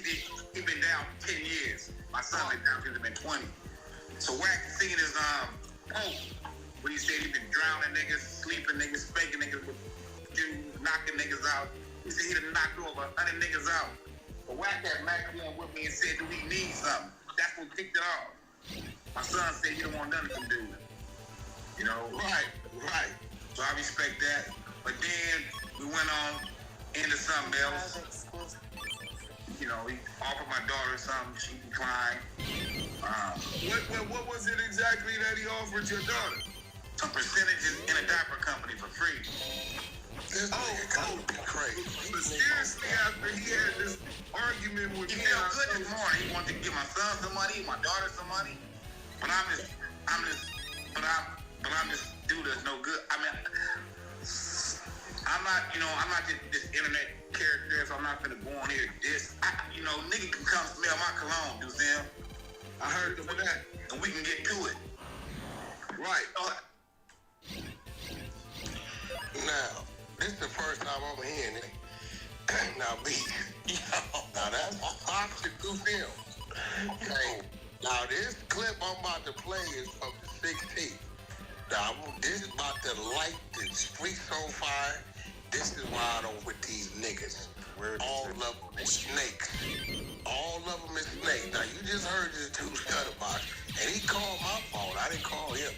Speaker 13: been down for 10 years. My son been down since he been 20. So Wack seen his post when he said he been drowning niggas, sleeping niggas, spanking niggas, knocking niggas out. He said he done knocked over 100 niggas out. But Wack had Mac come on with me and said, do he need something? That's what kicked it off. My son said he don't want nothing from dude. You know? Right. So I respect that. But then we went on into something else. You know, he offered my daughter something, she declined. What was it exactly that he offered your daughter? Some percentages in a diaper company for free.
Speaker 19: This nigga gotta be crazy.
Speaker 13: But seriously, after he had this argument with me, he felt good this morning. He wanted to give my son some money, my daughter some money. But I'm just dude that's no good. I mean, I'm not just this internet character, so I'm not gonna go on here nigga can come smell my cologne, you see him? I heard of that, and we can get to it. Right.
Speaker 19: Now, this is the first time I'm hearing it. Now, now that's Fox and 2 Films. Okay. Now, this clip I'm about to play is from the 16th. Now, this is about to light the streets on fire. This is why I don't with these niggas. All of them is snakes. All of them is snakes. Now, you just heard this dude Stutterbox, and he called my phone. I didn't call him.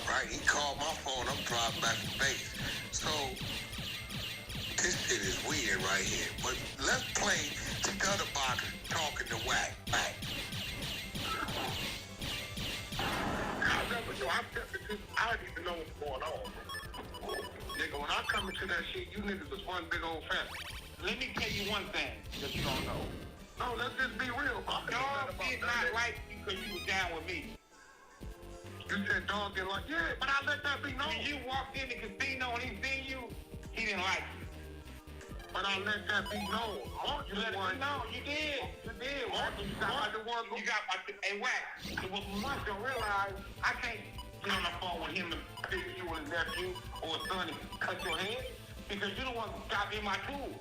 Speaker 19: Right? He called my phone. I'm driving back to Vegas. So, this shit is weird right here. But let's play Stutterbox talking to Wack.
Speaker 11: I don't even know what's going on. Nigga, when I come into that shit, you niggas is one big old family. Let me tell you one thing that you don't know. No, let's just be real. Dog did not like you because you was down with me. You said dog didn't like, yeah, but I let that be known. When you walked in the casino and he seen you, he didn't like you. But I let that be known. Mark, you let it be known. You did. You did. Mark, you got the one. You got my, hey, Wack. What Mark don't realize, I can't get on the phone with him and figure you and his nephew or his son and cut your head because you the one who got in my tools.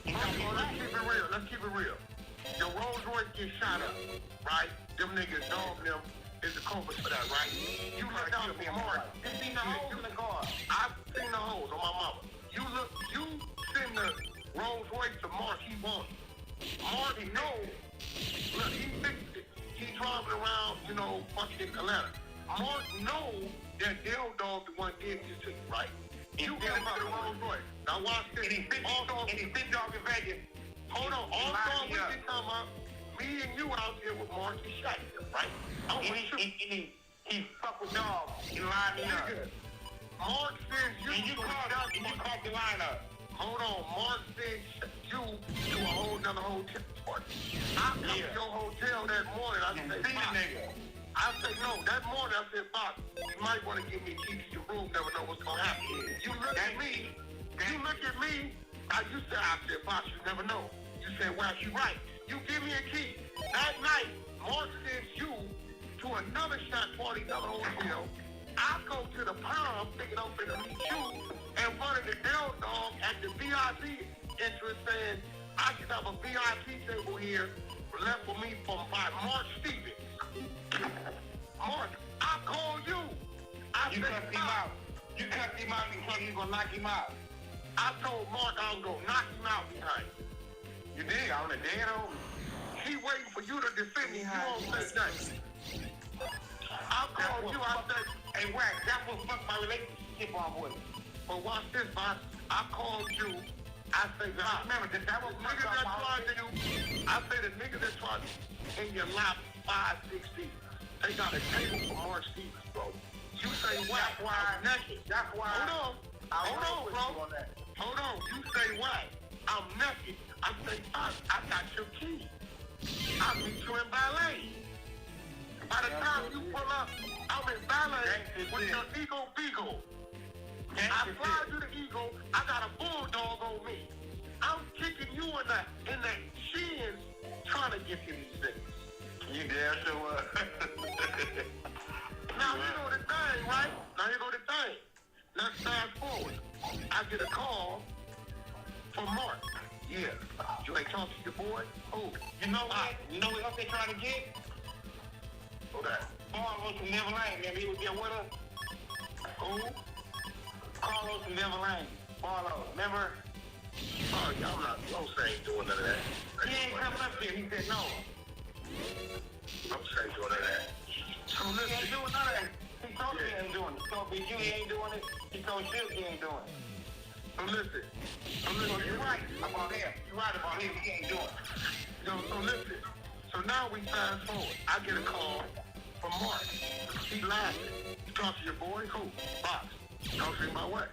Speaker 11: Let's keep it real. Let's keep it real. Your Rolls Royce gets shot up, right? Them niggas, dog, them is the culprit for that, right? You look out for Mark. You seen the holes in the car. I've seen the holes on my mama. You send the Rolls Royce to Mark, he wants it. Mark knows. Look, he fixed it. He's driving around, fucking Atlanta. Mark knows that Dale Dog the one did this to you, right? You get him out of the Rolls Royce. Now watch this. And he fit dog in Vegas. Hold on. All star weekend come up. Me and you out there with Mark, he shot you, right? He fuck with dog and line me up. Mark says you called the lineup. Hold on. Mark said
Speaker 13: you to a whole nother hotel. I come to your hotel that morning. I say, I say, no, that morning I said, Bob, you might want to give me a key to your room, never know what's going to happen. You look at me, you said, I said, Bob, you never know. You said, well, you right. You give me a key. That night, Mark sends you to another shot party, another hotel. I go to the Palm, thinking I'm going to meet you, and running the Del Dog at the VIP entrance saying, I should have a VIP table here left for me by Mark Stevens. Mark, I called you. You cussed him out. You cussed him out and told you were going to knock him out. I told Mark I was going to knock him out behind. You did? On the dead home? He waiting for you to defend me. You won't say nothing. I called you. I said, hey, Wack, that will fuck my relationship on with him. But watch this, boss. I called you. I say, remember, that was niggas that tried to do. I say the niggas that tried in your lap 5, 6 feet. They got a table for Mark Stevens, bro. You say, Wack, why I'm naked? That's why. Hold on, bro. Hold on. You say, Wack, I'm naked. I say, I got your key. I'll meet you in ballet. By the time you pull up, I'm in ballet with your Eagle Beagle. I fly to the Eagle. I got a bulldog on me. I'm kicking you in the shins trying to get to these things. You damn sure. Now you know the thing, right? Now you know the thing. Let's fast forward. I get a call from Mark. Yeah. You ain't talk to your boy? Who? You know what? You know what else they trying to get? Who that? Carlos from Neverland. Remember he was there with us? Who? Carlos from Neverland. Carlos. Remember? Oh, y'all not. Don't say ain't doing none of that. He ain't coming up here. He said no. Don't say ain't doing none of that. So listen. He ain't doing none of that. He told me he ain't doing it. He told BQ he ain't doing it. He told Shilk he ain't doing it. So listen. You're right about him. You're right about him. He ain't doing it. So listen. So now we fast forward. I get a call from Mark. He laughing. You talk to your boy? Who? Box. Talk to him about what?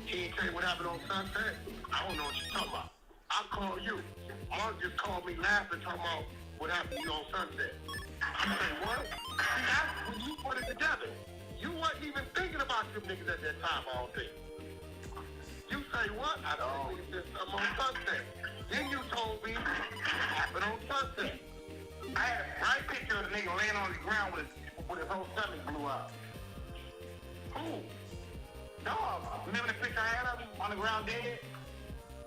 Speaker 13: He ain't tell you what happened on Sunset? I don't know what you're talking about. I call you. Mark just called me laughing, talking about what happened to you on Sunset. I say, what? See, that's when you put it together. You wasn't even thinking about them niggas at that time, I don't think. You say, what? I don't think there's something on Sunset. Then you told me what happened on Sunset. I had a right picture of the nigga laying on the ground with his whole stomach blew out. Who? Dog. Remember the picture I had of him on the ground dead?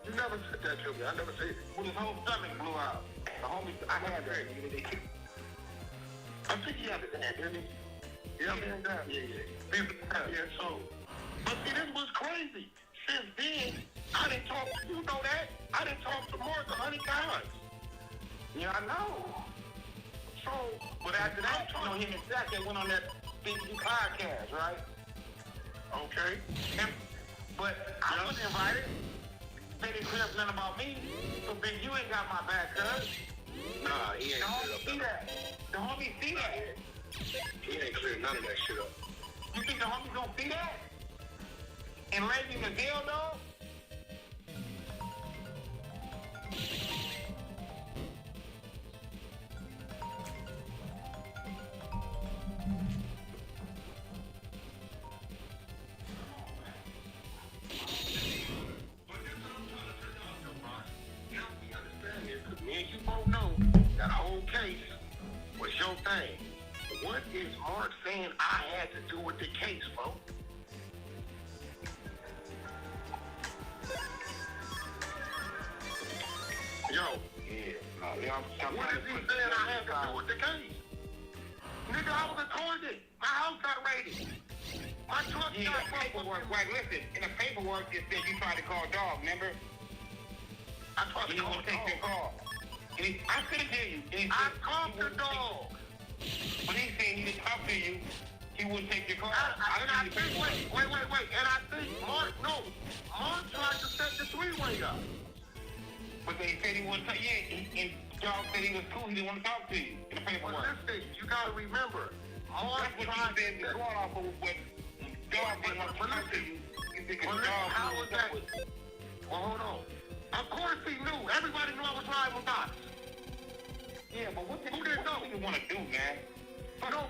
Speaker 13: You never said that to me. I never said it. With his whole stomach blew out. The homie, I had that. I think he had it there, didn't he? Yeah, man, yeah, so. But see, this was crazy. Since then, I didn't talk to you, know that? I didn't talk to Mark 100 times. Yeah, I know. So, but after that, you know, him and Zach, they went on that big podcast, right? Okay. But I wasn't invited. They didn't clear up nothing about me. So, Big, you ain't got my back, cuz. Nah, he ain't cleared up. See that? The homies see that. He ain't cleared none of that shit up. You think the homies gonna see that? And lay me in the deal, dog? Case was your thing. What is Mark saying I had to do with the case, folks? Yo. Yeah. What is he saying I had to do with the case? Nigga, I was accorded. My house got raided. My truck got paperwork. Wait, listen. In the paperwork, it said you tried to call dog, remember? I tried to call take your call. I couldn't hear you. I talked to dog. But he said he didn't talk to you. He wouldn't take your call. Wait. And I think Mark tried to set the three-way up. But they said he wouldn't talk. Yeah, and dog said he was cool. He didn't want to talk to you in the paperwork. Well, listen, you got to remember. Mark tried to set going off of what dog didn't want to talk to you. How was that? Well, hold on. Of course he knew. Everybody knew I was riding with Box.
Speaker 10: Yeah, but what
Speaker 13: Who didn't know?
Speaker 10: you want to do, man?
Speaker 13: No.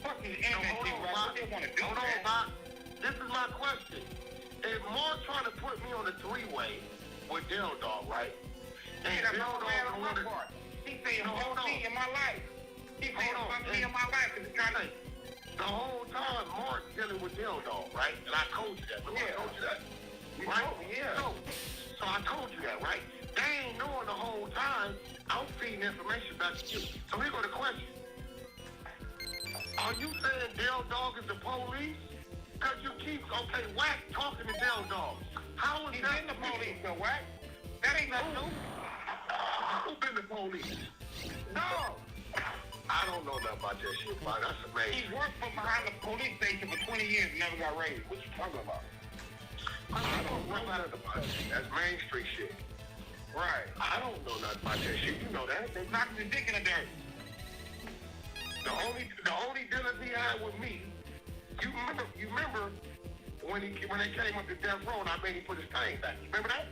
Speaker 10: Fuck these internet shit, right? What they want to do,
Speaker 13: Hold on, Box. This is my question. If Mark trying to put me on a three-way with Dell Dog, right? And Dell Dog don't want to...
Speaker 10: He saying, hold on. In my life. He saying, me in my life.
Speaker 13: The whole time, Mark's dealing with Dell Dog, right? And I told you that. I told you that. Right?
Speaker 10: Yeah.
Speaker 13: So I told you that, right? They ain't knowing the whole time I'm feeding information back to you. So here go the question. Are you saying Dell Dog is the police? Because you keep, Wack talking to Dell Dog. How is that
Speaker 10: been the police, though, Wack? That ain't nothing new.
Speaker 13: Who been the police? No. I don't know nothing about that shit, man. That's amazing.
Speaker 10: He worked from behind the police station for 20 years and never got raised. What you talking about?
Speaker 13: I don't know nothing about that. That's Main Street shit.
Speaker 10: Right.
Speaker 13: I don't know nothing about that shit. You know that.
Speaker 10: They knocked his dick in the dirt.
Speaker 13: The only dealers he had with me, you remember when they came up to death row and I made him put his thing back. You remember that?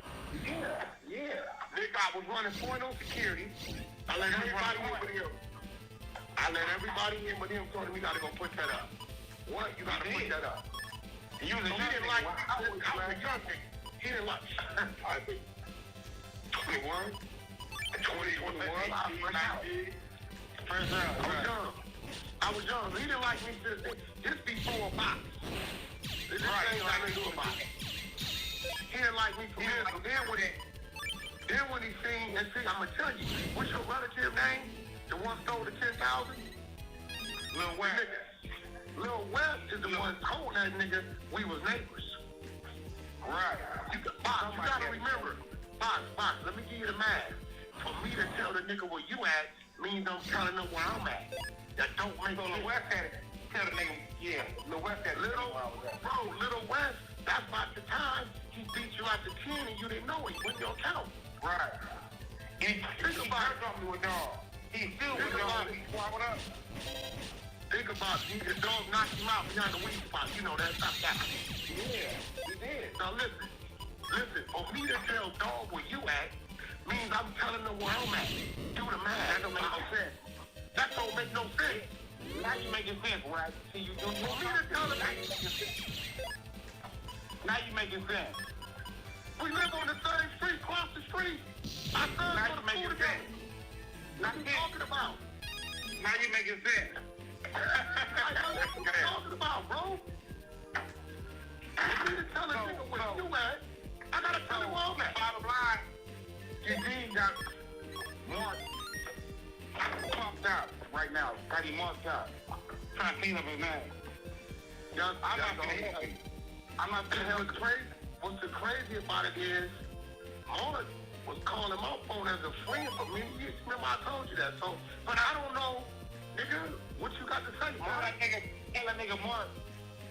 Speaker 13: Yeah. Nigga, I was running point on security. I let everybody in with him. Told him we gotta go put that up. What? You gotta put that up.
Speaker 10: He didn't
Speaker 13: like I was a young nigga. He didn't like 21. 2021. I was young. He didn't like me just before a box. This thing I didn't do a box. He didn't like me from here. Then when he seen, and see, I'm gonna tell you, what's your relative name? The one stole the 10,000? Lil West. Lil West is the one told that nigga we was neighbors. Right. Box, you gotta remember. Box, let me give you the math. For me to tell the nigga where you at means I'm telling him where I'm at. That don't make sense. Lil West had it. Tell the nigga, yeah. Lil West had it. Little West, that's about the time he beat you out to 10 and you didn't know it. He went your account. Right. And think about it. With dog. He still with dog. He swallowed up. Think about it. The dog knocked him out behind the weed spot. You know that. Stop that. Yeah, he did. Now listen. For me to tell dog where you at means I'm telling him where I'm at. Do the math. That don't make no sense. That don't make no sense. Now you making sense, right? See, you do. For me to tell him that. Now you making sense. We live on the same street, cross the street. Our sons go to school together. What you talking about? Now you making sense. What you talking about, bro? You need to tell a nigga where you at. I gotta tell him where I'm at. Bottom line, Eugene got Mark pumped out right now. Got him marked out. Trying to clean up his name. I'm not gonna help you. I'm not gonna help you. What's the crazy about it is, Mark was calling my phone as a friend for me. You remember I told you that. So, but I don't know, nigga, what you got to say, Mark? Tell that nigga Mark,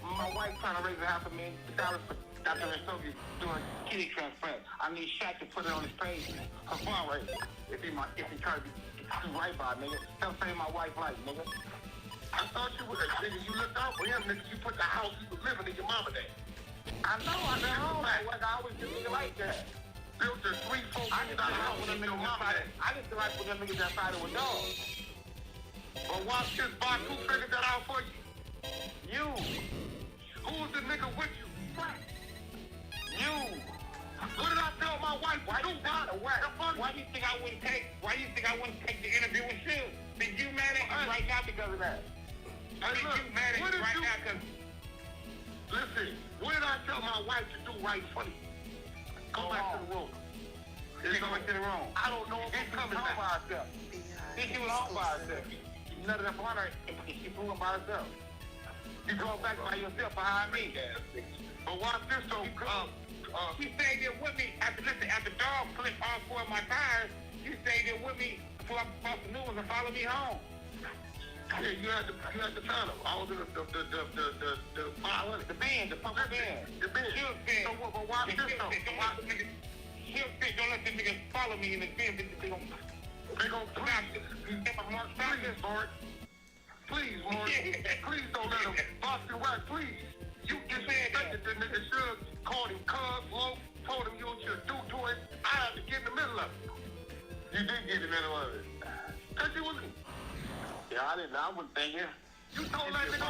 Speaker 13: my wife trying to raise $500,000 for Dr. Sophie doing kidney transplant. I need Shaq to put it on his page for fundraising. If he try to be right by, nigga. Tell say my wife like, nigga. I thought you was a nigga. You looked out for him, nigga. You put the house you was living in your mama there. I know, I know. Like I always do nigga like that. Built a $3-4 million house with them niggas outside. I just like with them niggas outside with dogs. But watch this, Box. Who figured that out for you? You. Who's the nigga with you? You. What did I tell my wife? Why do you think I wouldn't take the interview with you? Think you mad at me right now because of that? Think you mad at me right now because... Listen, what did I tell my wife to do right in front of you? Go back to the room. Go back to the room. I don't know if she's coming back. By herself. She was home by herself. She nutted up on her and she flew up by herself. You drove back by yourself behind me. But watch this though. She stayed there with me after dog clipped all 4 of my tires. You stayed there with me before I bought the new ones and followed me home. Yeah, you had to tell them. I was in the pumper band. The band. So watch this though. Don't let them niggas follow me in the band. They gon' please, Mark. Please, Mark. Please don't let them. Boston Wax, please. You just said that the nigga should call him Cuz, Low.
Speaker 19: told him you should do to it, I had to get in the middle of it. You did get in the middle of it. Because you was... Yeah, I wasn't thinking. You told that nigga,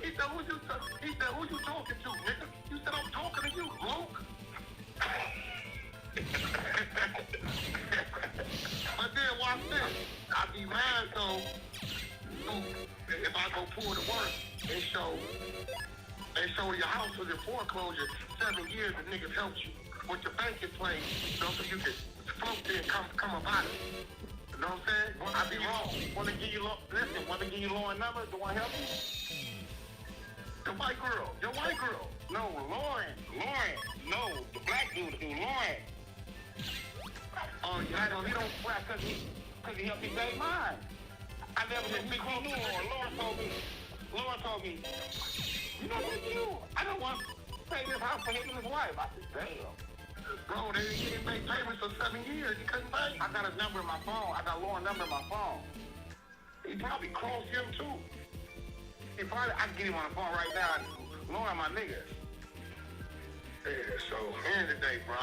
Speaker 19: he said, who you talking to, nigga? You said, I'm talking to you, Luke. But then watch this. I be mad though. If I go pull the work, they show your house was in foreclosure 7 years. The niggas helped you with your banking plane, so you can float there and come up out of it. You know what I'm saying? I be wrong. Want to give you lower numbers? Do I help you? The white girl. Your white girl. No, Lauren. No, the black dude, Lauren. Oh, yeah, he don't swear because he helped me save mine. I never been big close to Lauren told me, you know what you? I don't want to pay this house for him and his wife. I said, damn. Bro, he didn't make payments for 7 years. He couldn't pay. I got his number in my phone. I got Lauren's number in my phone. He probably crossed him too. I can get him on the phone right now. Lauren, my nigga. Yeah, so end of the day, bro.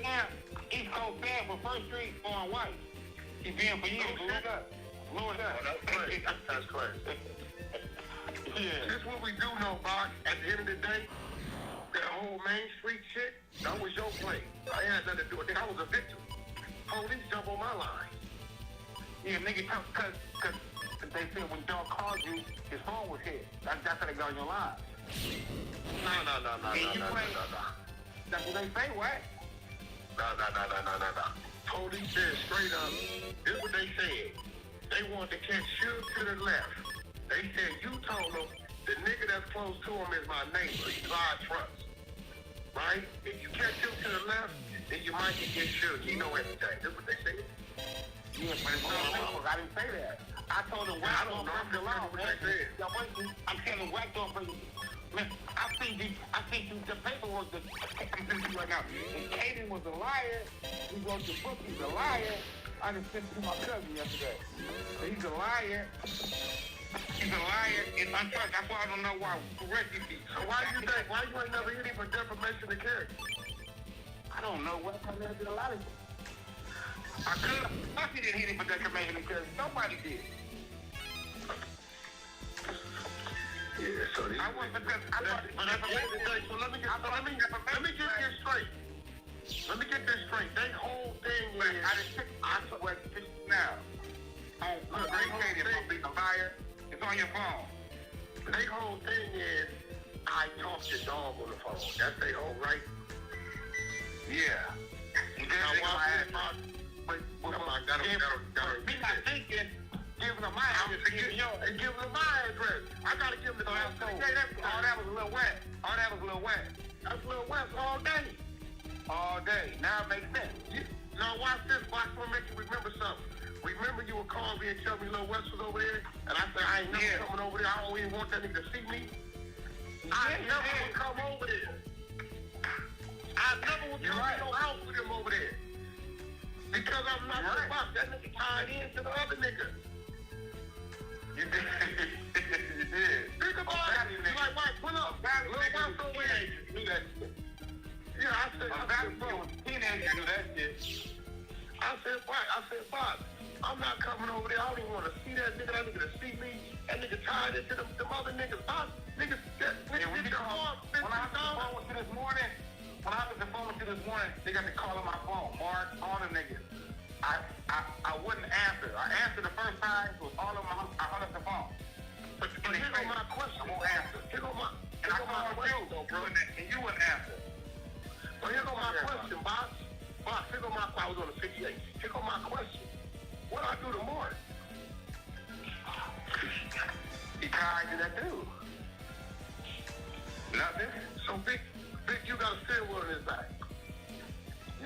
Speaker 19: Sam, East Coast Sam from First Street on White. He been for years. Lord, that's crazy. That's crazy. Yeah. This is what we do know, Box. At the end of the day, that whole Main Street shit, that was your play. I had nothing to do with it. I was a victim. Police jump on my line. Yeah, nigga, because they said when dog called you, his phone was hit. That's how they got on your line. No. That's what they say, what? No. Police said straight up, this is what they said. They wanted to catch you to the left. They said you told them the nigga that's close to him is my neighbor. He's our trust. Right? If you catch him to the left, then you might get shook. You know everything. That's what they said. Yeah, but it's not Facebook. I didn't say that. I told them whack on from the law, man. I'm telling whack on from man, I think the paperwork that I'm sending you right now. And Kaden was a liar. He wrote the book, he's a liar. I just sent it to my cousin yesterday. He's a liar. He's a liar. It's untrust. That's why I don't know why correct you. So why you ain't never hit him for defamation of character? I don't know what I never did a lot of it. I could have. He didn't hit him for defamation of character. Nobody did. Yeah, so I want to let me get this straight. Let me get this straight. They whole thing is I swear now. Look, they can't be a liar. It's on your phone. They whole thing is I talked to dog on the phone. That's their whole right. Yeah. You just my ass. But he's not thinking. Giving them my address. Giving them my address. I gotta give them the last code. All that was a little wet. That's a little wet all day. All day. Now it makes sense. Now watch this. Watch what make you remember something. Remember you would call me and tell me Lil West was over there? And I said, I ain't never coming over there. I don't even want that nigga to see me. I never would come over there. I never would come to your house with him over there. Because I'm not the boss. That nigga tied into the other nigga. You did. Think about it. You're like, Mike, pull up. Lil West over here. You knew that shit. Yeah, I said, bro, teenager knew that shit. I said, Bob, I'm not coming over there. I don't even want to see that nigga to see me. That nigga tied into them other niggas. Niggas, when I was on the phone with you this morning, they got the call on my phone. Mark, all the niggas. I wouldn't answer. I answered the first time. It was all of my. I hung up the phone. But here go my question. I won't answer. Here go my. And I called you, bro, and you wouldn't answer. But here go my question, Box. Here go my. I was on the 58. Here go my question. What I do tomorrow? He tied to that dude. Nothing. So big, you got a steering wheel in his back.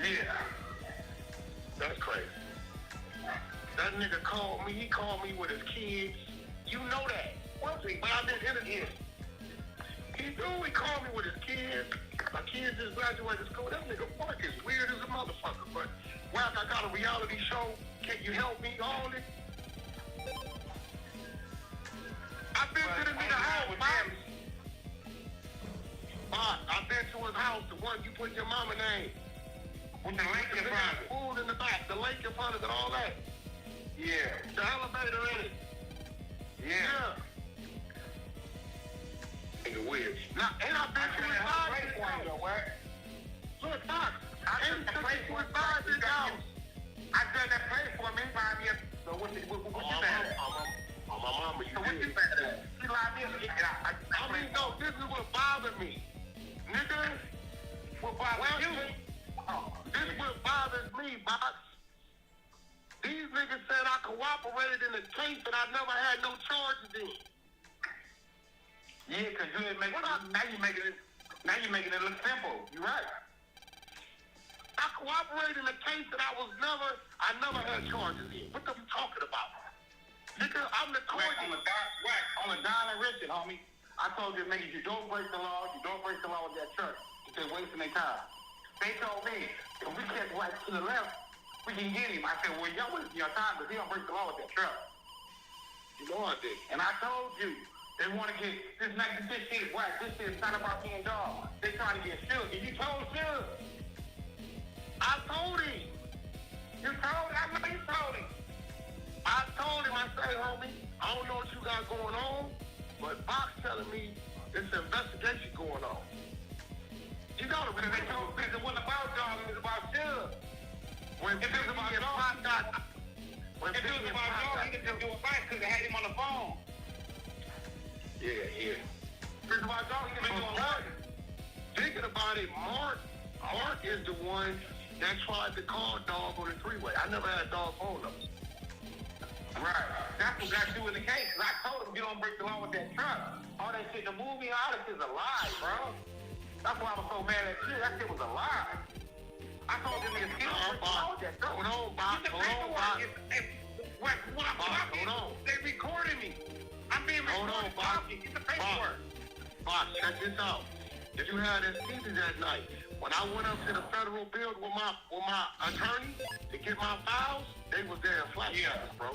Speaker 19: Yeah. That's crazy. That nigga called me. He called me with his kids. You know that. But I didn't interview him. He do. He called me with his kids. My kids just graduated school. That nigga fuck is weird as a motherfucker. But Wack, I got a reality show. Can you help me on it? I've been to the nigga house, man. I've been to his house, the one you put your mama name. With the lake in front of it. Food in the back, the lake in front of it, all that. Yeah. The elevator in it. Yeah. Nigga weird. Now, and I've been to his house. Look, Fox, I ain't took you to his house. I said that place for me 5 years. So what you mad at? On my mama, you so what you mad at? She lied me. I mean, no, this is what bothered me. Nigga, what bothers you? This is what bothers me, Box. These niggas said I cooperated in a case that I never had no charges in. Yeah, because you didn't make it. Now you're making it look simple. You're right. I cooperated in a case that I never had charges in. What are you talking about? Nigga, I'm the court. On a Don and Richard, homie. I told you niggas, you don't break the law with that church. They're wasting their time. They told me, if we catch Wax to the left, we can get him. I said, well, y'all wasting your time because he don't break the law with that truck. You know I did. And I told you, they want to get this 96 shit Wax. This shit is not about being dog. They trying to get Suge. And you told Suge. I told him. You told him? I know you told him. I told him, I said, homie, I don't know what you got going on, but Box telling me there's an investigation going on. You know, because they told me it wasn't about dog, it was about Suge. When if it was about dog, he could just do a fight because they had him on the phone. Yeah. If it was about dog, he could do a fight. Thinking about it, Mark is the one that tried to call Dog on the three-way. I never had Dog phone number. Right. That's what got you in the case. I told him you don't break the law with that truck. All that shit, the movie, all that shit's a lie, bro. That's why I was so mad at you. That shit was a lie. I told them niggas, you don't break the law with that truck. Hold on, Box. Hold on. They recorded me. I'm being recorded. Hold on, Box. Get the paperwork. Box, check this out. Did you have that season that night? When I went up to the federal building with my attorney to get my files, they was there in flat jackets, bro.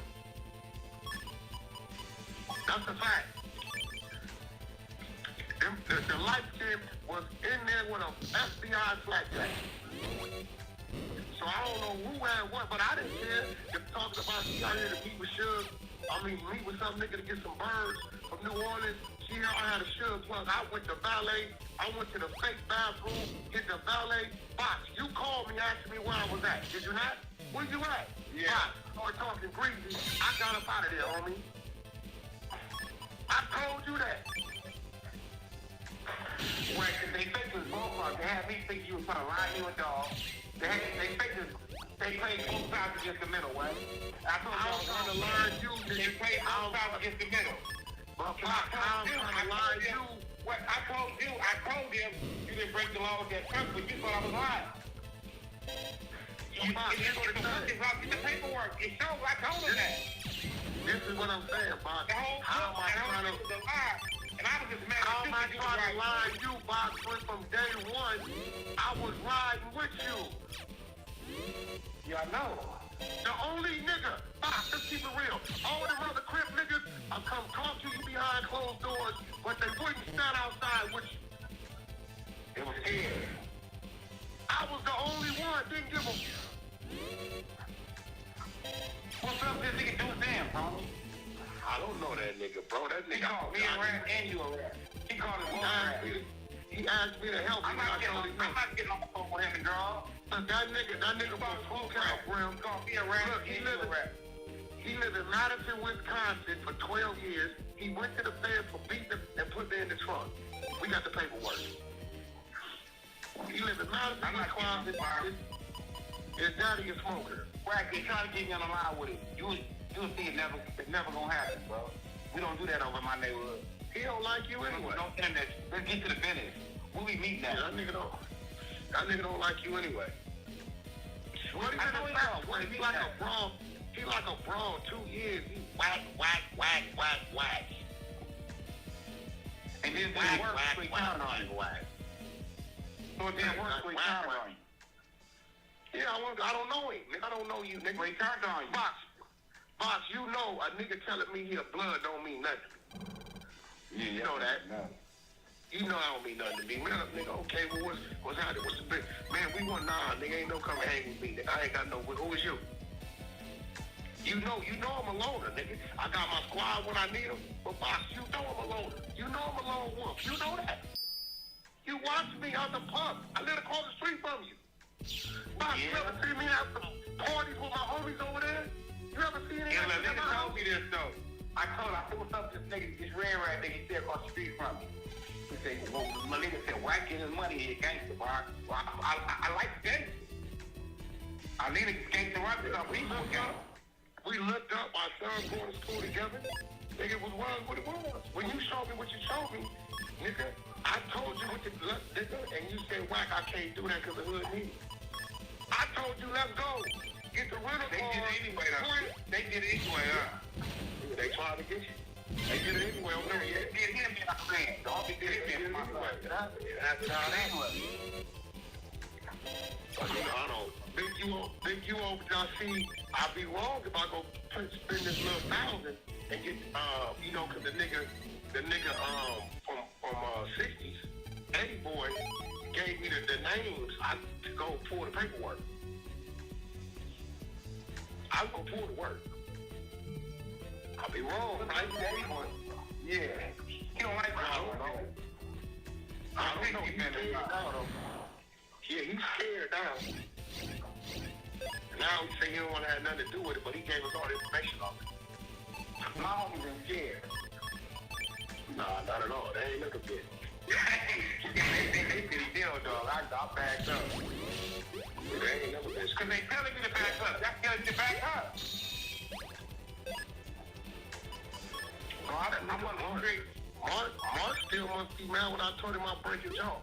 Speaker 19: That's a fact. The light skin was in there with a FBI flat jacket. So I don't know who had what, but I didn't care. If talking about she out here to meet with Suge, meet with some nigga to get some birds from New Orleans. She I had a Suge plug. I went to valet. I went to the fake bathroom, hit the valet. Box, you called me asking me where I was at. Did you not? Where you at? Yeah. Box, started talking greasy. I got up out of there, homie. I told you that. Right, because they faked this ballpark. They had me think you was trying to lie to a dog. They faked this. They played both sides against the middle, right? I was trying to lie to you. They played both sides against the middle. But I told you, I told him you didn't break the law with that truck, but you thought I was lying. It's the paperwork. It shows I told him that. This is what I'm saying, Box. How am I trying to lie? And I was just mad at you. How am I trying to lie to you, Box? When from day one, I was riding with you. Yeah, I know. The only nigga, Box, let's keep it real. All them other crib niggas, I come talk to you behind closed doors, but they wouldn't stand outside with you. It was scared. I was the only one, didn't give a... What's up this nigga do then, bro? I don't know that nigga, bro. That nigga called me a rat and you a rat. He called him a rat. He asked me to help him. I'm not getting on the phone with him and draw. That nigga was full count, bro. He called me a rat. Look, he lived in Madison, Wisconsin for 12 years. He went to the feds for beating him and put me in the trunk. We got the paperwork. He lived in Maaden, Wisconsin. His daddy is smoker. Right, they trying to get me on the line with it. You'll see it's never gonna happen, bro. We don't do that over in my neighborhood. He don't like you anyway. Don't internet. Let's get to the business. Where we meet now? Yeah, that nigga don't like you anyway. What is it? He like a brawl. He like a brawl 2 years. He whack. And then whack. So it didn't work, so he turned on you. Yeah, I don't know him. I don't know you, nigga. He turned on you. Box, you know a nigga telling me he a blood don't mean nothing. Yeah, you know that. No. You know I don't mean nothing to me. Man, nigga, okay, well, what's happening? What's the big? Man, we want, nah, nigga, ain't no come hang with me. Nigga, I ain't got no, who is you? You know I'm a loner, nigga. I got my squad when I need them. But, boss, you know I'm a loner. You know I'm a lone wolf. You know that. You watch me on the pub. I live across the street from you. Boss, you ever see me at some parties with my homies over there? You ever see any of that?
Speaker 10: Nigga told me this, though. I said, what's up this nigga, this red rat nigga, he said across the street from me. He said, well, my nigga said, why get his money here, gangster, bro? Well, I like gangster. I need a gangster right because we
Speaker 19: looked up, our sons going to school together. Nigga, it was what it was. When you showed me what you showed me, nigga, I told you what the look, nigga, and you said, whack, I can't do that because the hood needs it. I told you, let's go. Get the rental car. They did it anyway, huh? They tried to get you. They did it anyway. They did him in my friend. The homie did him in my friend. That's how that was. I don't think you over there. See, I'd be wrong if I go spend this little $1,000 and get, you know, cause the nigga from 60s, Eddie boy, gave me the names. I to go pull the paperwork. I go pull the work. I'll be wrong, right? Yeah. You don't like that? I don't know. He's scared now. Yeah, he's scared now. Now he say he don't want to have nothing to do with it, but he gave us all the information on it. My homies ain't scared. Nah, not at all. They ain't looking good. They pretty deal, dog. I backed up. They ain't never been. Because they telling me to back up. That's telling me to back up. Mark still must be mad when I told him I'd break his jaw.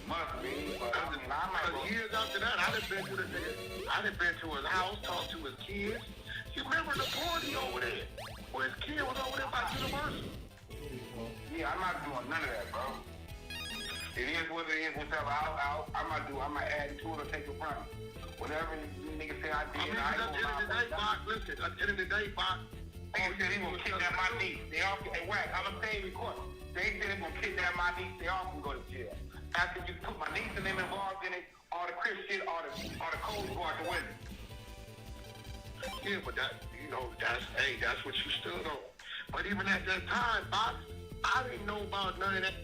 Speaker 19: Must be, but because years after that, I done been to the nigga. I done been to his house, talked to his kids. You remember the party over there? Where his kid was over there by Universal? Yeah, I'm not doing none of that, bro. It is what it is, whatever. I'm not adding to it or taking from it. Whatever you niggas say I did, at the end of the day, Box, listen, at the end of the day, Box, they said they gonna kidnap my niece. They all can whack. I'm gonna say in court. They said they gonna kidnap my niece. They all can go to jail. After you put my niece and them involved in it, all the Christian, all the codes go out the window. Yeah, but that, you know, that's what you stood on. But even at that time, Box, I didn't know about none of that.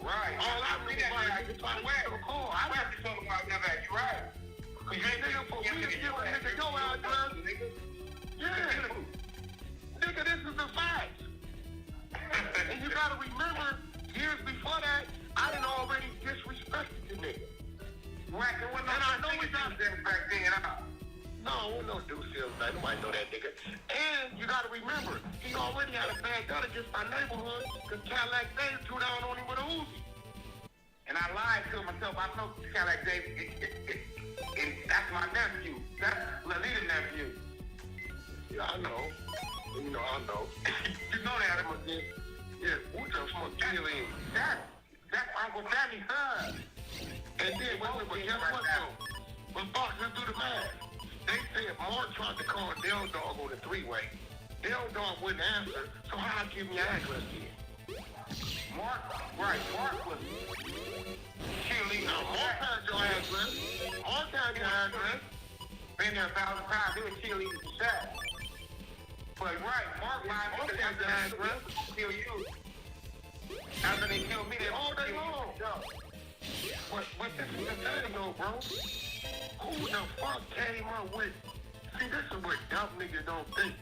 Speaker 19: Right. All I knew about it, I went to the call. I went to talk about that. You right. Cause you ain't nigga for me to give a nigga your address. Yeah. Nigga, this is the facts. And you gotta remember, years before that, I done already disrespected the nigga. Right, and I know we got them back then. No, no do sales back. Nobody know that nigga. And you gotta remember, he already had a bad gun against my neighborhood because Cadillac Dave threw down on him with a Uzi. And I lied to myself. I know Cadillac Dave, and that's my nephew. That's Lalita's nephew. Yeah, I know. You know, I know. You know that. Yeah, what the fuck killing? That's Uncle Sammy's son. And then, but guess what though? But Box, let's do the math. They said Mark tried to call Del Dog on the three-way. Del Dog wouldn't answer, so how I give me your address then? Mark was cheerleading. Now, Mark had your address. Mark had your address. Been there 1,000 times. He was cheerleading for Shaq. But Mark had your address. Kill you. After they killed me, they all day long. But this is the thing though, bro. Who the fuck came up with? See, this is what dumb niggas don't think.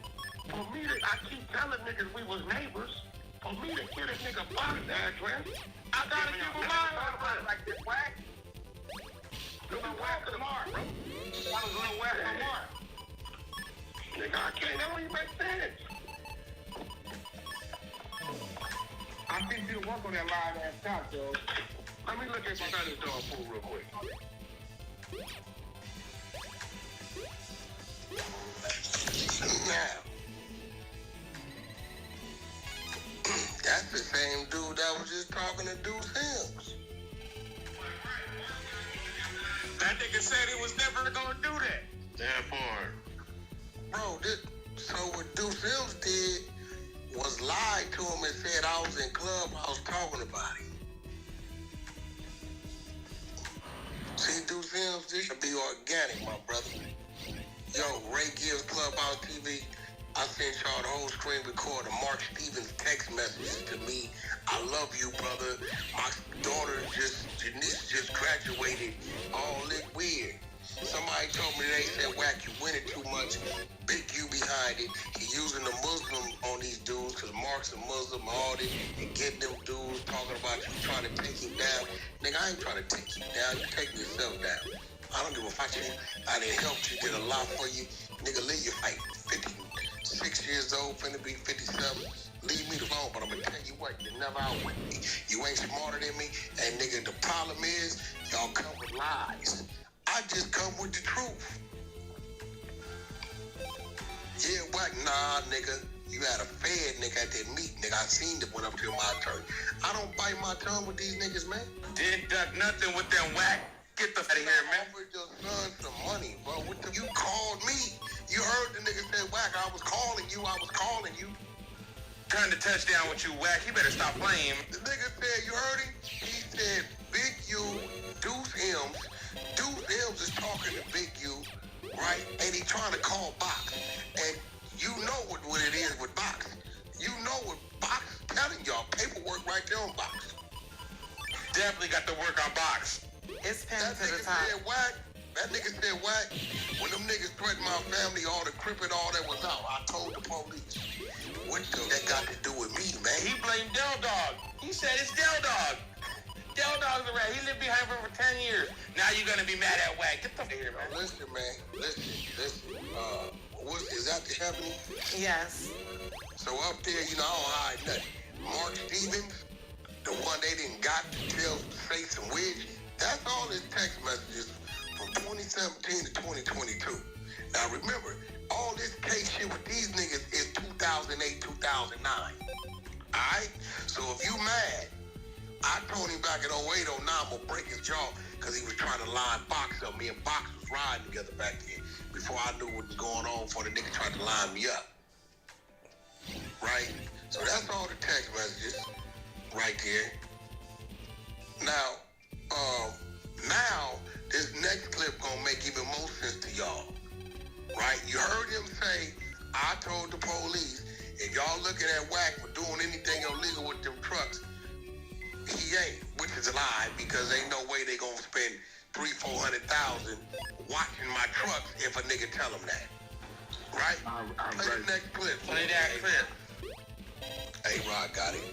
Speaker 19: For me to, I keep telling niggas we was neighbors. For me to get a nigga Bob's address, I gotta give him my address. Like this whack? Little whack of the mark, bro. I was little whack of the mark. Nigga, I can't, that don't even make sense. I think you work on that live ass top, Joe. Let me look at my this dog pool real quick. Now, that's the same dude that was just talking to Deuce Sims. That nigga said he was never gonna do that. That part. Bro, so what Deuce Sims did was just lied to him and said I was in Clubhouse talking about him. See, Deuce Sims, this should be organic, my brother. Yo, Ray Gibbs, Clubhouse TV. I sent y'all the whole screen record of Mark Stevens' text messages to me. I love you, brother. My daughter Janice just graduated. All lit weird. Somebody told me they said, Whack, you winning too much. Big you behind it. He using the Muslim on these dudes because Mark's a Muslim, all this, and getting them dudes talking about you trying to take him down. Nigga, I ain't trying to take you down. You take yourself down. I don't give a fuck. I done helped you, did a lot for you. Nigga, leave your fight. 56 years old, finna be 57. Leave me alone, but I'm gonna tell you what, you never outwit me. You ain't smarter than me, and nigga, the problem is, y'all come with lies. I just come with the truth. Yeah, what? Nah, nigga. You had a fed nigga at that meeting, nigga. I seen them went up to my attorney. I don't bite my tongue with these niggas, man.
Speaker 13: Didn't duck nothing with them Whack. Get the f out of here, man.
Speaker 19: Offered your son some money, bro. You called me. You heard the nigga say, Whack, I was calling you.
Speaker 13: Turn the touchdown with you, Whack. You better stop playing.
Speaker 19: The nigga said, you heard him? He said, Big U, Deuce M's. Deuce M's is talking to Big U, right? And he trying to call Box. And you know what it is with Box. You know what Box is telling y'all. Paperwork right there on Box.
Speaker 13: Definitely got to work on Box.
Speaker 9: It's pinned to the top.
Speaker 19: That nigga said, Whack, when them niggas threatened my family, all the crip and all that was out, I told the police. What that got to do with me, man?
Speaker 13: He blamed Del Dog. He said it's Del Dog. Del Dog's a rat. He lived behind for 10 years. Now you're going to be mad at Whack. Get the f*** here, man.
Speaker 19: Listen, man. Listen. Is that happening?
Speaker 9: Yes.
Speaker 19: So up there, I don't hide nothing. Mark Stevens, the one they didn't got to say some weird. That's all his text messages from 2017 to 2022. Now remember, all this case shit with these niggas is 2008, 2009. Alright? So if you mad, I told him back in 08, 09, I'm gonna break his jaw because he was trying to line Box up. Me and Box was riding together back then before I knew what was going on before the nigga tried to line me up. Right? So that's all the text messages right there. Now, this next clip gonna make even more sense to y'all. Right? You heard him say, I told the police, if y'all looking at Whack for doing anything illegal with them trucks, he ain't, which is a lie, because ain't no way they gonna spend $300,000-$400,000 watching my trucks if a nigga tell them that. Right? Play the next clip.
Speaker 13: Play that clip.
Speaker 19: A-Rod got it.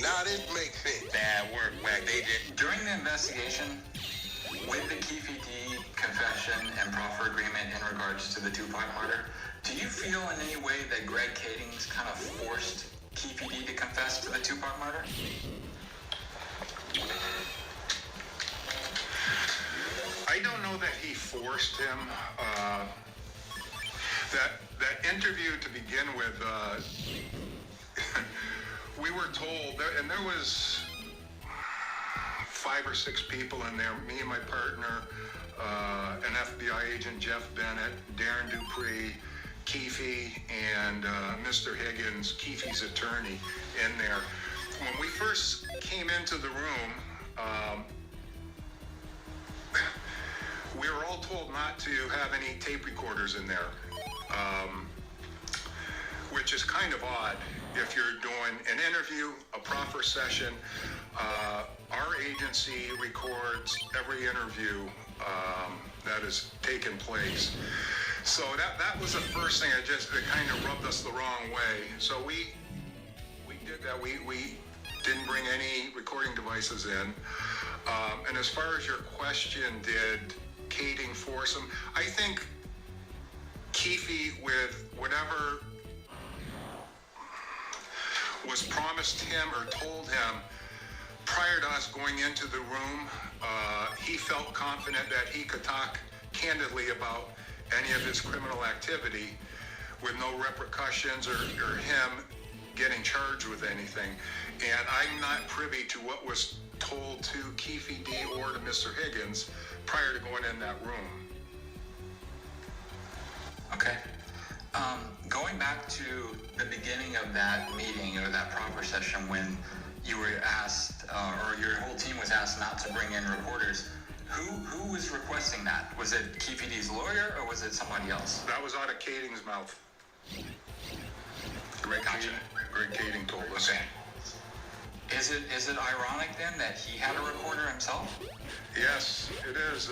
Speaker 19: Now this makes sense.
Speaker 13: Bad work, Whack. They did.
Speaker 6: During the investigation, with the Keefe D confession and proffer agreement in regards to the Tupac murder, do you feel in any way that Greg Kadings kind of forced Keefe D to confess to the Tupac murder?
Speaker 22: I don't know that he forced him. That interview to begin with, we were told, and there was 5 or 6 people in there, me and my partner, an FBI agent, Jeff Bennett, Darren Dupree, Keefe, and Mr. Higgins, Keefe's attorney, in there. When we first came into the room, we were all told not to have any tape recorders in there, which is kind of odd. If you're doing an interview, a proffer session, our agency records every interview that has taken place. So that was the first thing. It kind of rubbed us the wrong way. So we did that. We didn't bring any recording devices in. And as far as your question, did Kading force him? I think Keefe, with whatever was promised him or told him prior to us going into the room, he felt confident that he could talk candidly about any of his criminal activity with no repercussions or him getting charged with anything. And I'm not privy to what was told to Keefe D or to Mr. Higgins prior to going in that room.
Speaker 6: Okay.
Speaker 15: Going back to the beginning of that meeting or that proper session when you were asked, or your whole team was asked not to bring in reporters, who was requesting that? Was it Keefe D's lawyer or was it somebody else?
Speaker 22: That was out of Kading's mouth. Greg Kading told us.
Speaker 15: Okay. Is it ironic then that he had a recorder himself?
Speaker 22: Yes, it is.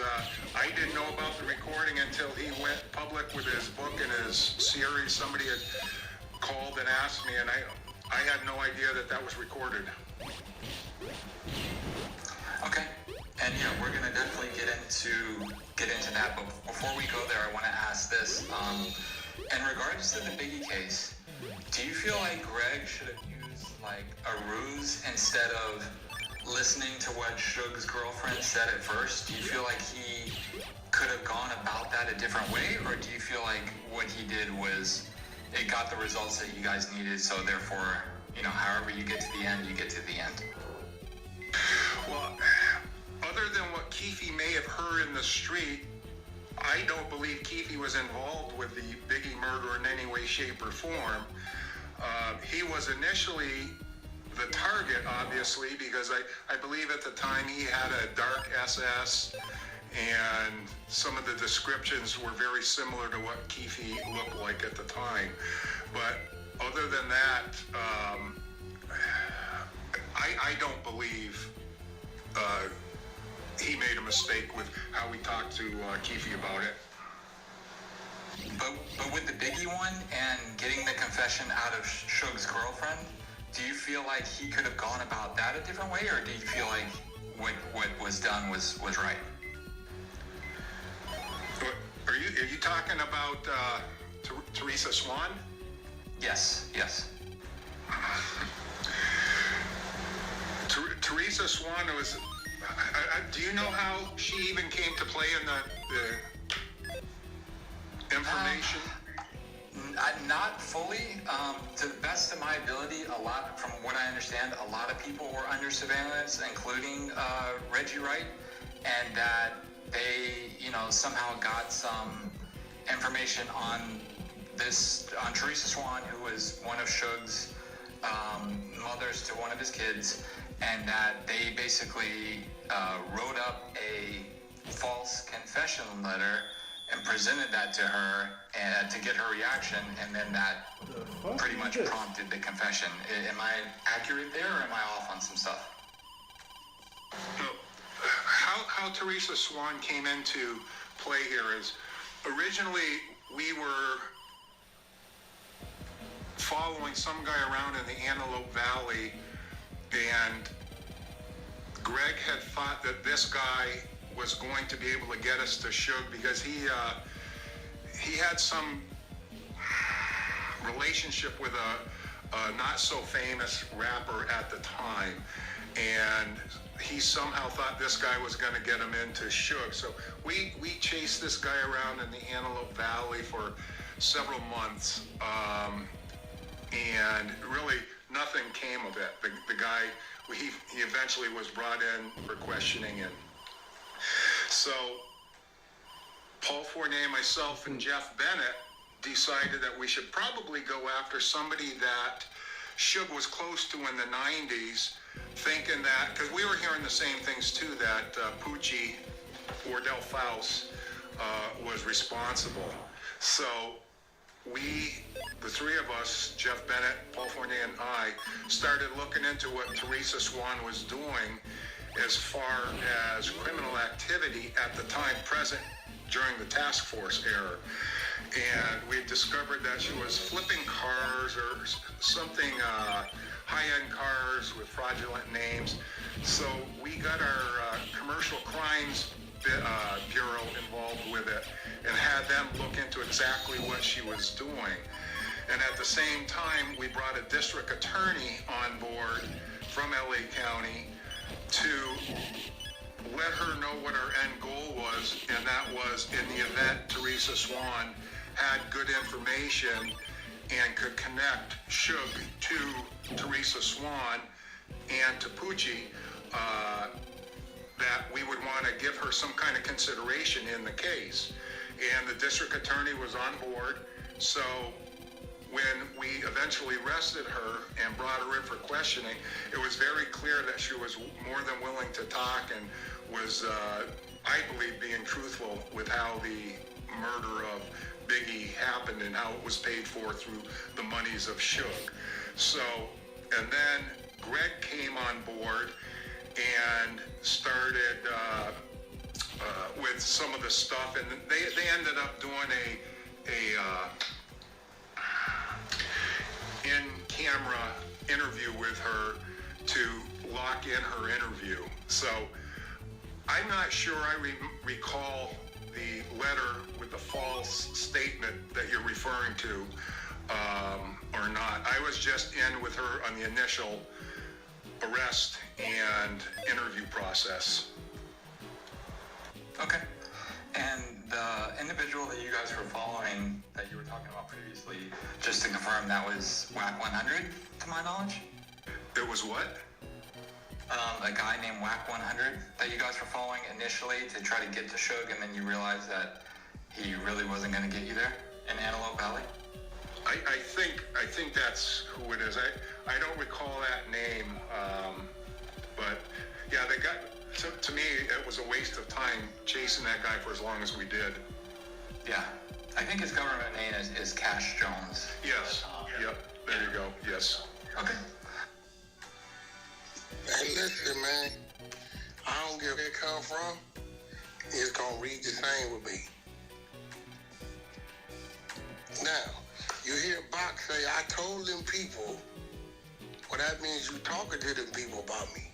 Speaker 22: I didn't know about the recording until he went public with his book and his series. Somebody had called and asked me, and I had no idea that was recorded.
Speaker 15: Okay. And we're gonna definitely get into that. But before we go there, I want to ask this. In regards to the Biggie case, do you feel like Greg should have used like a ruse instead of listening to what Suge's girlfriend said at first? Do you feel like he could have gone about that a different way, or do you feel like what he did was it got the results that you guys needed, so therefore, however you get to the end, you get to the end?
Speaker 22: Well, other than what Keefe may have heard in the street, I don't believe Keefe was involved with the Biggie murder in any way, shape, or form. He was initially the target, obviously, because I believe at the time he had a dark SS, and some of the descriptions were very similar to what Keefe looked like at the time. But other than that, I don't believe he made a mistake with how we talked to Keefe about it.
Speaker 15: But with the Biggie one and getting the confession out of Suge's girlfriend, do you feel like he could have gone about that a different way, or do you feel like what was done was right?
Speaker 22: Are you talking about Teresa Swan?
Speaker 15: Yes.
Speaker 22: Teresa Swan was. Do you know how she even came to play in the information?
Speaker 15: Not fully. To the best of my ability, from what I understand, a lot of people were under surveillance, including Reggie Wright, and that they, somehow got some information on Teresa Swan, who was one of Suge's mothers to one of his kids, and that they basically wrote up a false confession letter and presented that to her and to get her reaction, and then that pretty much prompted the confession. Am I accurate there, or am I off on some stuff?
Speaker 22: No. How Teresa Swan came into play here is, originally we were following some guy around in the Antelope Valley, and Greg had thought that this guy was going to be able to get us to Suge because he had some relationship with a not so famous rapper at the time, and he somehow thought this guy was going to get him into Suge. So we chased this guy around in the Antelope Valley for several months, and really nothing came of it. The guy, he eventually was brought in for questioning, and so Paul Fournier, myself, and Jeff Bennett decided that we should probably go after somebody that Suge was close to in the 90s, thinking that, because we were hearing the same things too, that Poochie, Wardell Faust, was responsible. So we, the three of us, Jeff Bennett, Paul Fournier, and I, started looking into what Teresa Swan was doing as far as criminal activity at the time present during the task force era. And we discovered that she was flipping cars or something, high-end cars with fraudulent names. So we got our commercial crimes bureau involved with it and had them look into exactly what she was doing. And at the same time, we brought a district attorney on board from LA County to let her know what our end goal was, and that was, in the event Teresa Swan had good information and could connect Suge to Teresa Swan and to Poochie, that we would want to give her some kind of consideration in the case. And the district attorney was on board, So when we eventually arrested her and brought her in for questioning, it was very clear that she was more than willing to talk and was, I believe, being truthful with how the murder of Biggie happened and how it was paid for through the monies of Suge. So, and then Greg came on board and started with some of the stuff, and they ended up doing a in-camera interview with her to lock in her interview. So I'm not sure I recall the letter with the false statement that you're referring to or not. I was just in with her on the initial arrest and interview process.
Speaker 6: Okay. And the individual that you guys were following that you were talking about previously, just to confirm, that was Whack 100, to my knowledge?
Speaker 22: It was what?
Speaker 6: A guy named Whack 100 that you guys were following initially to try to get to Suge, and then you realized that he really wasn't going to get you there in Antelope Valley?
Speaker 22: I think that's who it is. I don't recall that name, but yeah, they got. To me, it was a waste of time chasing that guy for as long as we did.
Speaker 6: Yeah. I think his government name is Cash Jones.
Speaker 22: Yes. Yep. There you go. Yes.
Speaker 6: Okay.
Speaker 19: Hey, listen, man. I don't care where it come from. It's gonna read the same with me. Now, you hear Bach say, I told them people. Well, that means you talking to them people about me.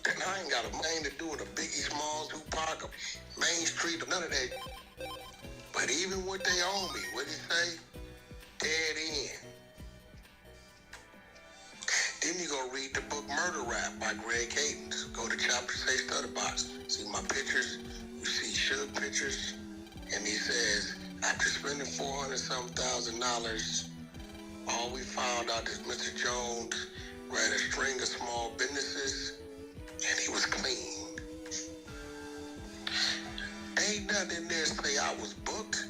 Speaker 19: And I ain't got a thing to do with a Biggie Smalls, Tupac, or Main Street, or none of that. But even what they owe me, what did he say? Dead end. Then you go read the book Murder Rap by Greg Cadence. Go to chapter 6 study box. See my pictures. You see Suge pictures. And he says, after spending $400,000, all we found out is Mr. Jones ran a string of small businesses and he was clean. Ain't nothing in there say I was booked.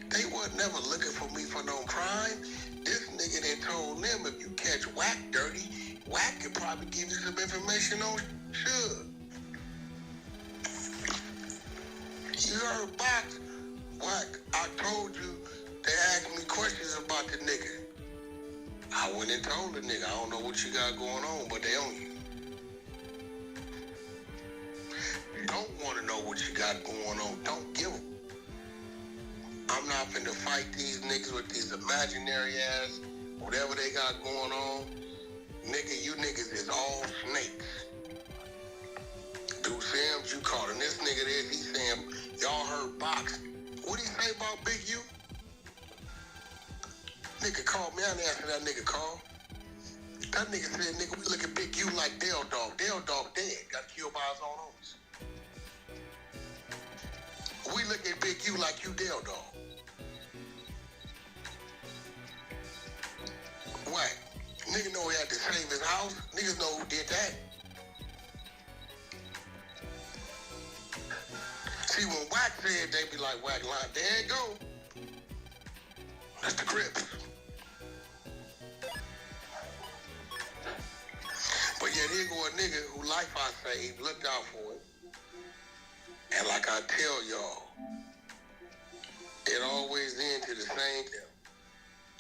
Speaker 19: They wasn't never looking for me for no crime. This nigga then told them if you catch Whack dirty, Whack could probably give you some information on Suge. You heard Box? Whack, I told you they asked me questions about the nigga. I went and told the nigga, I don't know what you got going on, but they own you. Don't want to know what you got going on. Don't give them. I'm not finna fight these niggas with these imaginary ass, whatever they got going on. Nigga, you niggas is all snakes. Dude Sims, you calling this nigga this, he saying, y'all heard Box. What he say about Big U? Nigga called me, I didn't answer that nigga call. That nigga said, nigga, we look at Big U like Dale Dog. Dale Dog dead, got killed by his own homies. We look at Big U like you Dale Dog. Whack. Nigga know he had to save his house. Niggas know who did that. See, when Whack said, they be like, Whack line, there you go. That's the Crips. But yet here go a nigga who life I saved, looked out for it. And like I tell y'all, it always ends to the same thing.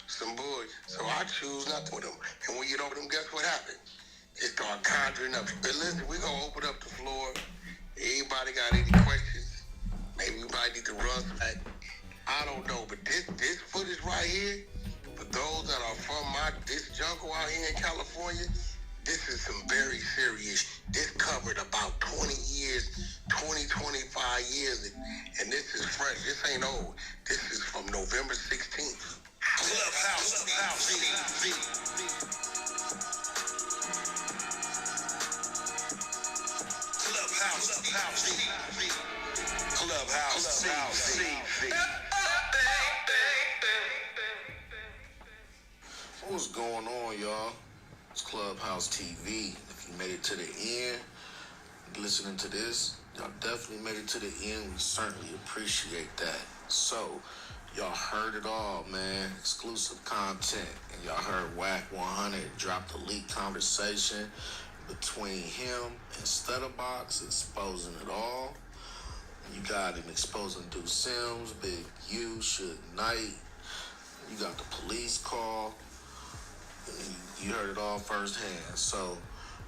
Speaker 19: Some bullshit. So I choose not to with them. And when you don't with them, guess what happens? They start conjuring up. But listen, we're going to open up the floor. Anybody got any questions? Maybe we might need to run back. I don't know. But this footage right here, for those that are from this jungle out here in California, this is some very serious. This covered about 20 years, 20, 25 years, and this is fresh. This ain't old. This is from November 16th. Clubhouse TV. Clubhouse TV.
Speaker 11: What's going on, y'all? It's Clubhouse TV. If you made it to the end, listening to this, y'all definitely made it to the end. We certainly appreciate that. So,
Speaker 12: Y'all heard it all, man. Exclusive content. And y'all heard Whack 100 drop the leaked conversation between him and Stutterbox, exposing it all. You got him exposing Deuce Sims, Big U, Suge Knight. You got the police call. You heard it all firsthand. So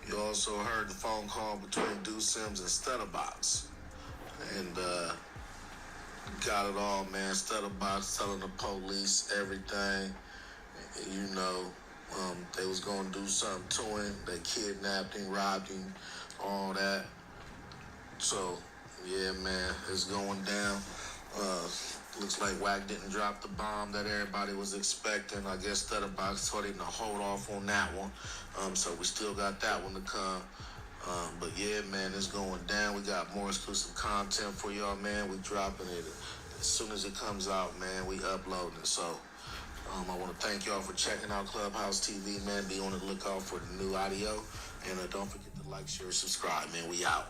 Speaker 12: you also heard the phone call between Deuce Sims and Stutterbox. And got it all, man. Stutterbox telling the police everything. You know, they was going to do something to him. They kidnapped him, robbed him, all that. So, yeah, man, it's going down. Looks like Wack didn't drop the bomb that everybody was expecting. I guess Stutterbox told him to hold off on that one. So we still got that one to come. But yeah, man, it's going down. We got more exclusive content for y'all, man. We dropping it as soon as it comes out, man. We uploading it. So I want to thank y'all for checking out Clubhouse TV, man. Be on the lookout for the new audio. And don't forget to like, share, subscribe, man. We out.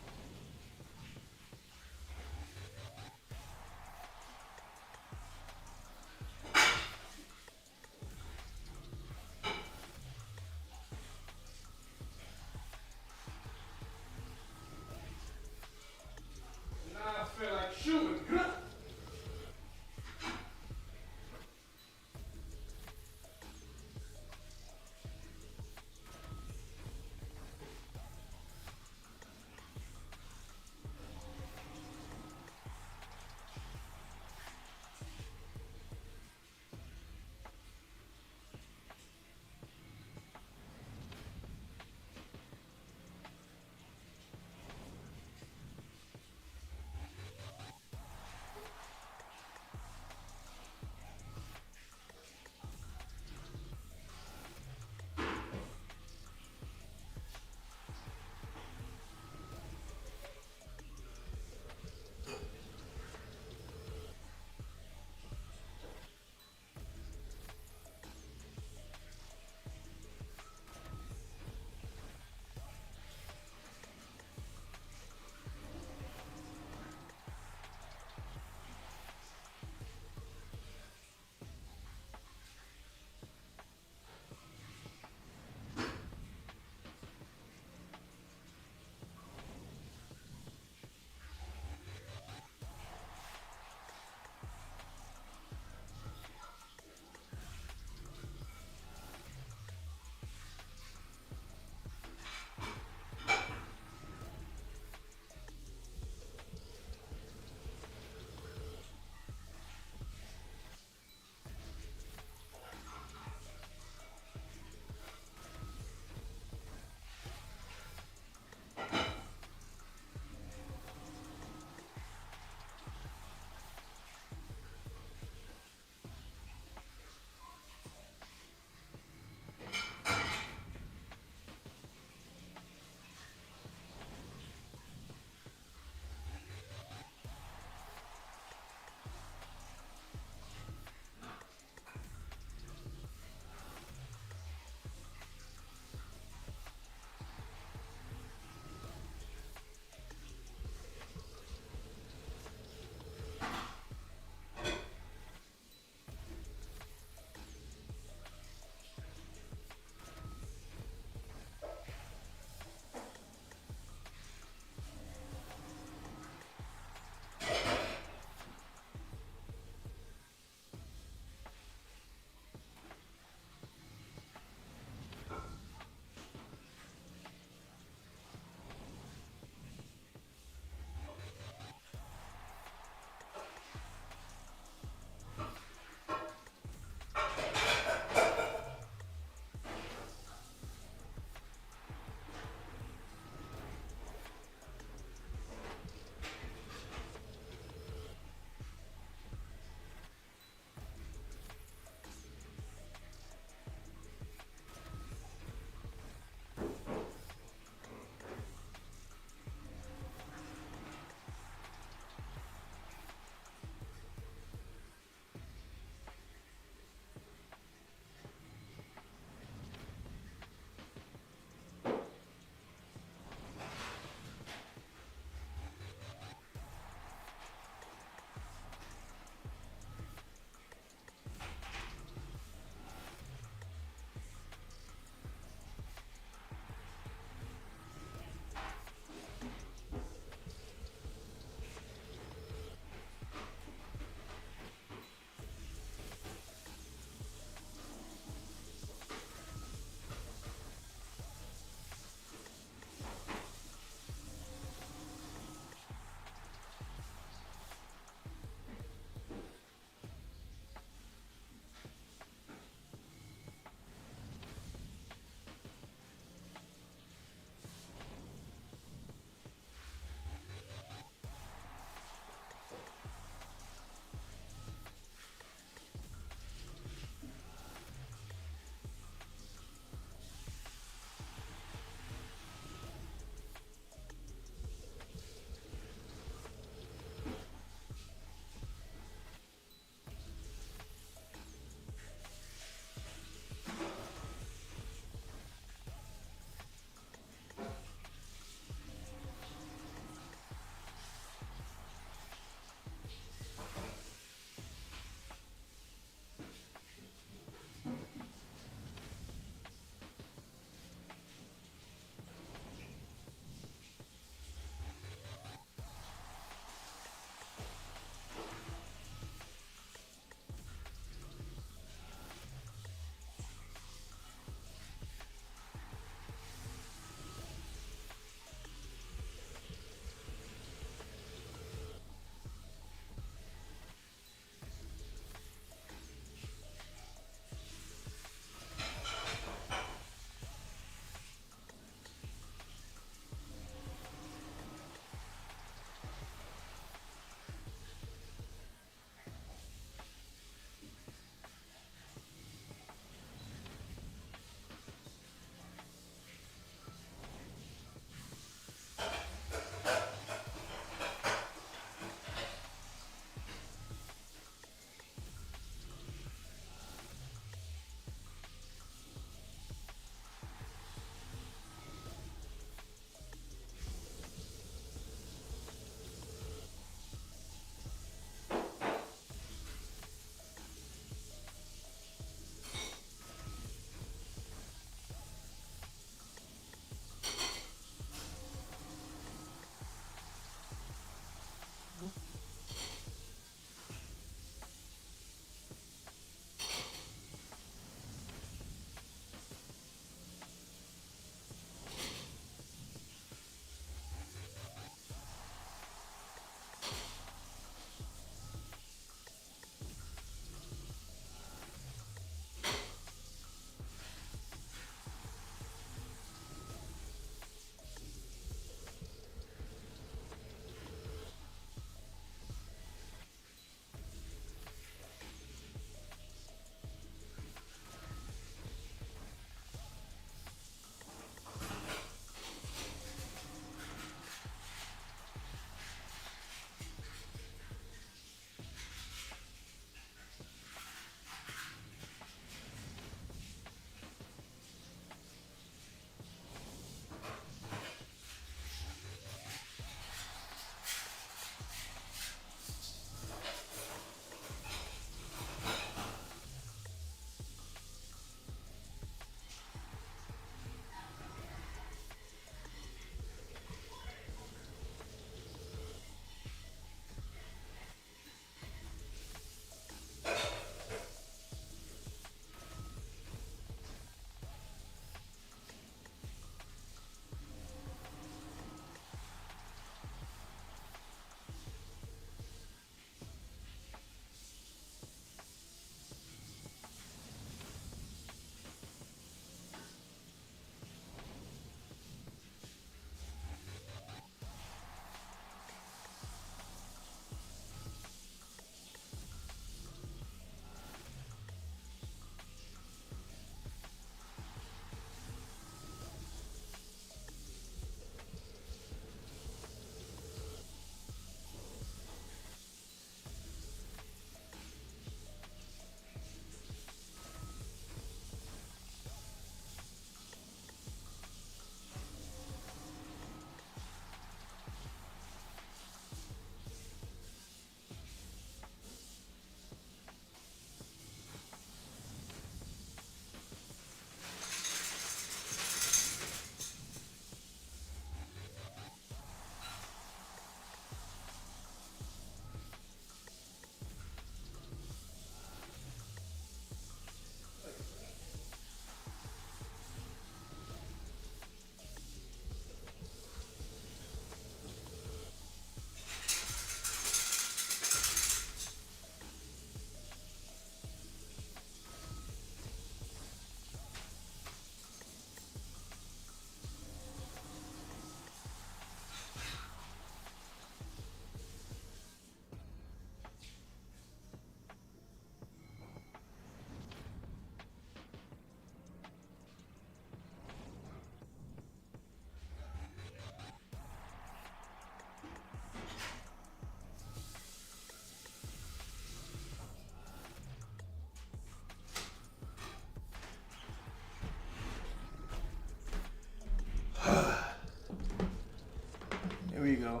Speaker 5: we go.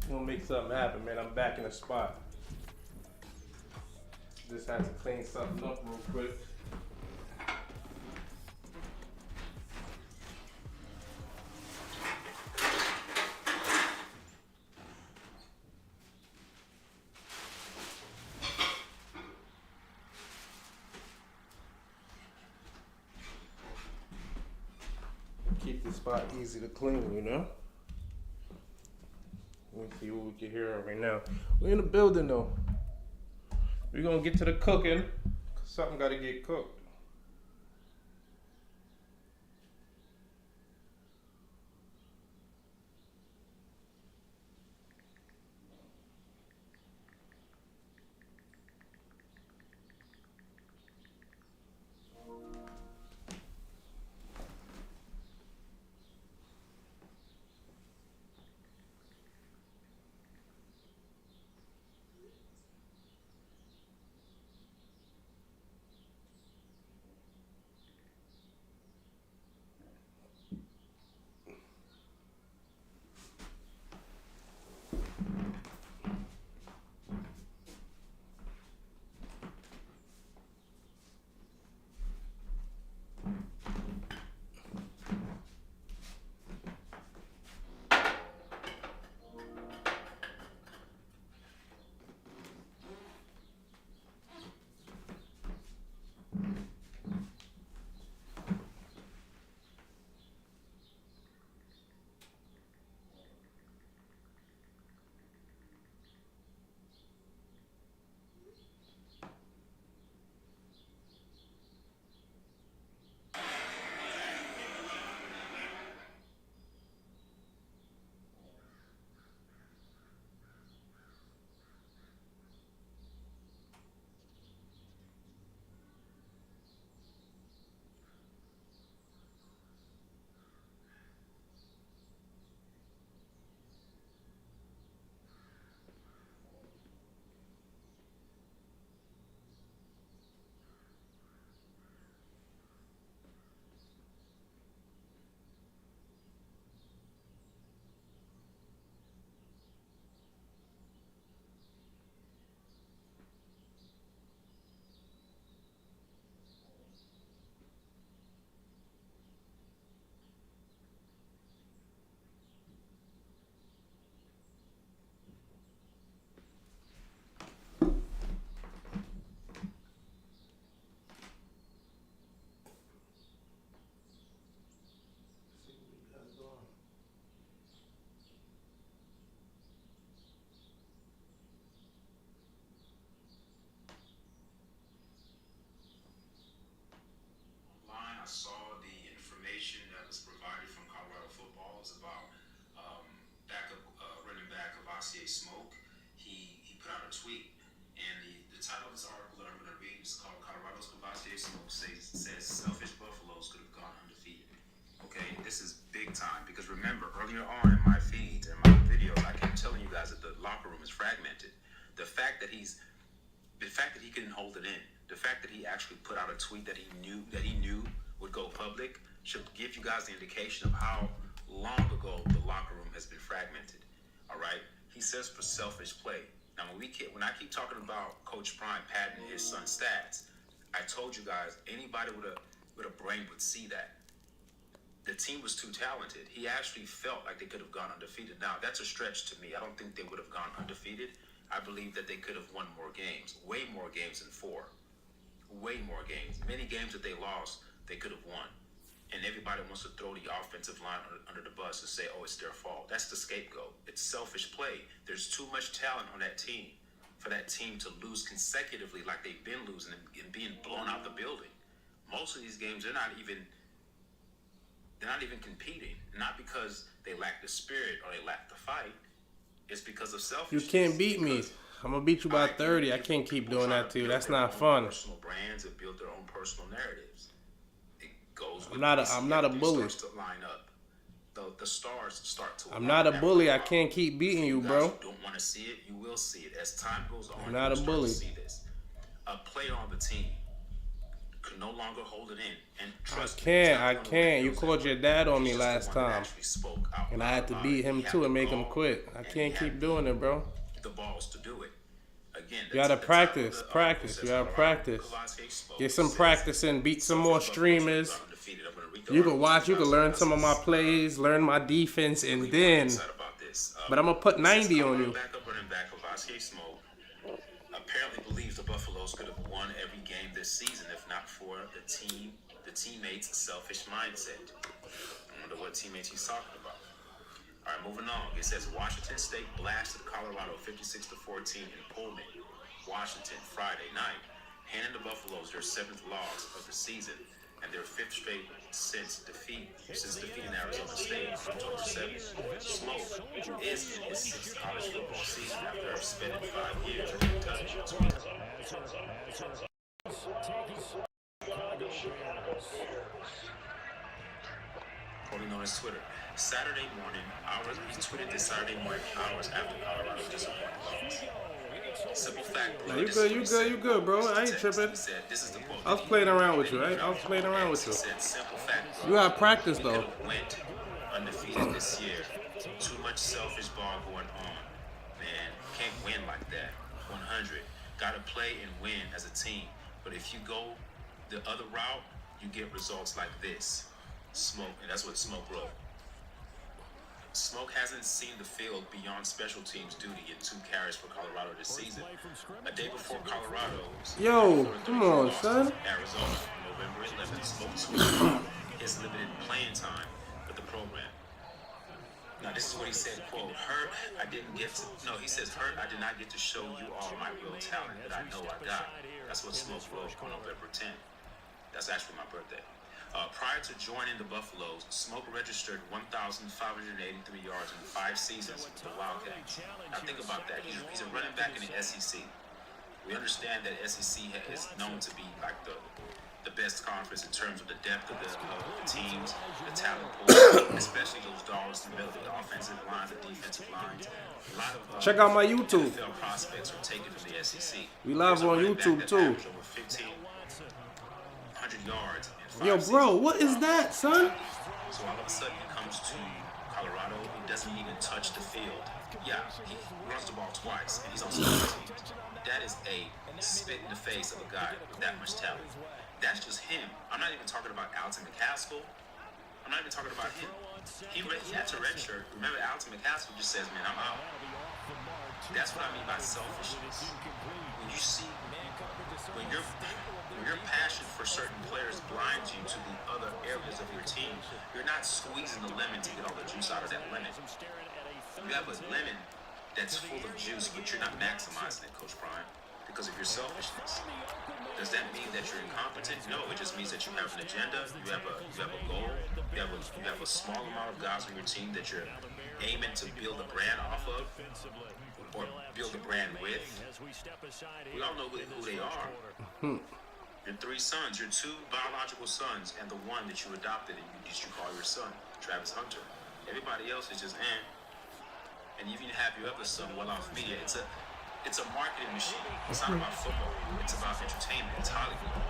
Speaker 5: We're gonna make something happen, man. I'm back in the spot. Just had to clean something up real quick. Keep the spot easy to clean, you know? Let me see what we can hear right now. We're in the building though. We're gonna get to the cooking. Something gotta get cooked.
Speaker 8: I saw the information that was provided from Colorado football. It was about running back Avassier Smoke. He put out a tweet, and the title of this article that I'm going to read is called "Colorado's Avassier Smoke says selfish Buffaloes could have gone undefeated." Okay, this is big time because remember earlier on in my feeds and my videos, I kept telling you guys that the locker room is fragmented. The fact that he couldn't hold it in, the fact that he actually put out a tweet that he knew would go public should give you guys the indication of how long ago the locker room has been fragmented. All right, he says for selfish play. Now, when I keep talking about Coach Prime patenting his son's stats, I told you guys anybody with a brain would see that the team was too talented. He actually felt like they could have gone undefeated. Now, that's a stretch to me. I don't think they would have gone undefeated. I believe that they could have won more games, way more games than 4. Way more games. Many games that they lost, they could have won. And everybody wants to throw the offensive line under the bus and say, oh, it's their fault. That's the scapegoat. It's selfish play. There's too much talent on that team for that team to lose consecutively like they've been losing and being blown out the building. Most of these games, they're not even competing. Not because they lack the spirit or they lack the fight. It's because of selfishness.
Speaker 5: You can't beat me. I'm gonna beat you by 30. I can't keep doing that to you. That's not fun.
Speaker 8: Personal brands and build their own personal narratives. It goes.
Speaker 5: I'm not a bully.
Speaker 8: To line up. The stars start to.
Speaker 5: I'm not a bully. I can't keep beating you, bro.
Speaker 8: You don't want to see it. You will see it as time goes on.
Speaker 5: I'm not a bully.
Speaker 8: See this. A player on the team
Speaker 1: could no longer hold it in. And
Speaker 5: I can't. You called your dad on me last time. And I had to beat him too and make him quit. I can't keep doing it, bro.
Speaker 1: The balls to do it. Again,
Speaker 5: you gotta practice. You gotta practice. Get some practice in. Beat some more streamers. You can watch. You can learn some of my plays, learn my defense, and then. But I'm gonna put 90 on you.
Speaker 1: Apparently believes the Buffaloes could have won every game this season if not for the teammates' selfish mindset. I wonder what teammates he's talking about. All right, moving on. It says Washington State blasted Colorado 56-14 in Pullman, Washington, Friday night, handing the Buffaloes their 7th loss of the season and their 5th straight since defeating Arizona State on October 7th. Smoke is in his 6th college football season after spending 5 years in Kentucky. According on his Twitter, Saturday morning hours. He tweeted this Saturday morning hours after Colorado disappointing loss. Simple fact.
Speaker 5: Nah, you good, bro. I ain't tripping. I was playing around with you, right? I was playing around with you. You got practice though.
Speaker 1: Went undefeated this year. Too much selfish ball going on. Man, can't win like that. 100. Gotta play and win as a team. But if you go the other route, you get results like this. Smoke, and that's what Smoke wrote. Smoke hasn't seen the field beyond special teams duty in 2 carries for Colorado this season. A day before Colorado's
Speaker 5: come on, son.
Speaker 1: Arizona, November 11th, Smoke switched his limited playing time with the program. Now, this is what he said, quote, he says, hurt, I did not get to show you all my real talent that I know I got. That's what Smoke wrote on November 10th. That's actually my birthday. Prior to joining the Buffaloes, Smoke registered 1,583 yards in 5 seasons with the Wildcats. Now think about that. He's a running back in the SEC. We understand that SEC is known to be like the best conference in terms of the depth of the teams, the talent pool, especially those dogs in the middle of the offensive line, the defensive lines. A lot of
Speaker 5: check out my YouTube.
Speaker 1: NFL prospects are taken from the SEC.
Speaker 5: We live on YouTube too.
Speaker 1: Over 1,500 yards.
Speaker 5: Yo, bro, what is that, son?
Speaker 1: So all of a sudden he comes to Colorado. He doesn't even touch the field. Yeah, he runs the ball twice, and he's on special teams. That is a spit in the face of a guy with that much talent. That's just him. I'm not even talking about Alton McCaskill. I'm not even talking about him. He had to redshirt. Remember, Alton McCaskill just says, man, I'm out. That's what I mean by selfishness. When you see, when your passion for certain players blinds you to the other areas of your team, you're not squeezing the lemon to get all the juice out of that lemon. You have a lemon that's full of juice, but you're not maximizing it, Coach Prime, because of your selfishness. Does that mean that you're incompetent? No, it just means that you have an agenda, you have a goal, you have a small amount of guys on your team that you're aiming to build a brand off of, or build a brand with. We all know who they are. Your 3 sons, your 2 biological sons, and the one that you adopted and you call your son, Travis Hunter. Everybody else is just and you even have your other son, Well Off Media. It's a marketing machine. It's not about football. It's about entertainment. It's Hollywood.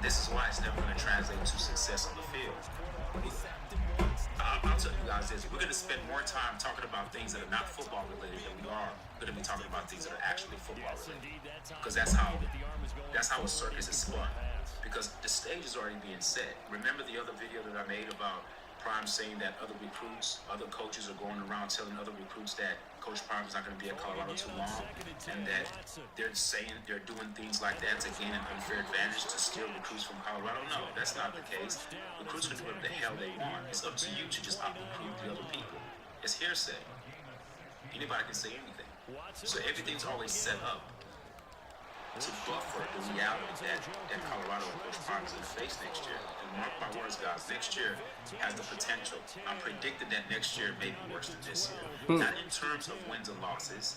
Speaker 1: This is why it's never going to translate to success on the field. I'll tell you guys this. We're going to spend more time talking about things that are not football related than we are going to be talking about things that are actually football related. Because that's how a circus is spun. Because the stage is already being set. Remember the other video that I made about Prime saying that other recruits, other coaches are going around telling other recruits that Coach Prime is not going to be at Colorado too long, and that they're saying they're doing things like that to gain an unfair advantage to steal recruits from Colorado? No, that's not the case. Recruits can do whatever the hell they want. It's up to you to just out-recruit the other people. It's hearsay. Anybody can say anything. So everything's always set up to buffer the reality that Colorado and Coach Prime is going to face next year. And mark my words, guys, next year has the potential. I'm predicting that next year may be worse than this year. Not in terms of wins and losses,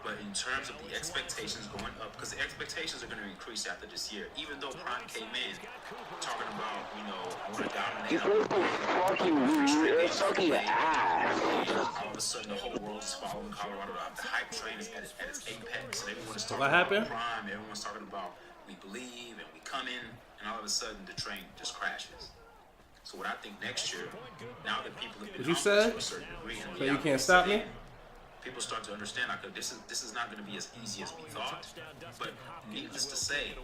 Speaker 1: but in terms of the expectations going up, because the expectations are going to increase after this year. Even though Prime came in talking about, I want to dominate. All of a sudden, the whole world is following Colorado. The hype train is at its apex, and everyone is talking about Prime. Everyone's talking about we believe and we come in. And and all of a sudden the train just crashes. So what I think next year, now that people have been
Speaker 5: What you
Speaker 1: humbled
Speaker 5: said?
Speaker 1: to a certain degree, and
Speaker 5: So you can't stop me?
Speaker 1: people start to understand, like, this is not going to be as easy as we thought. But needless to say,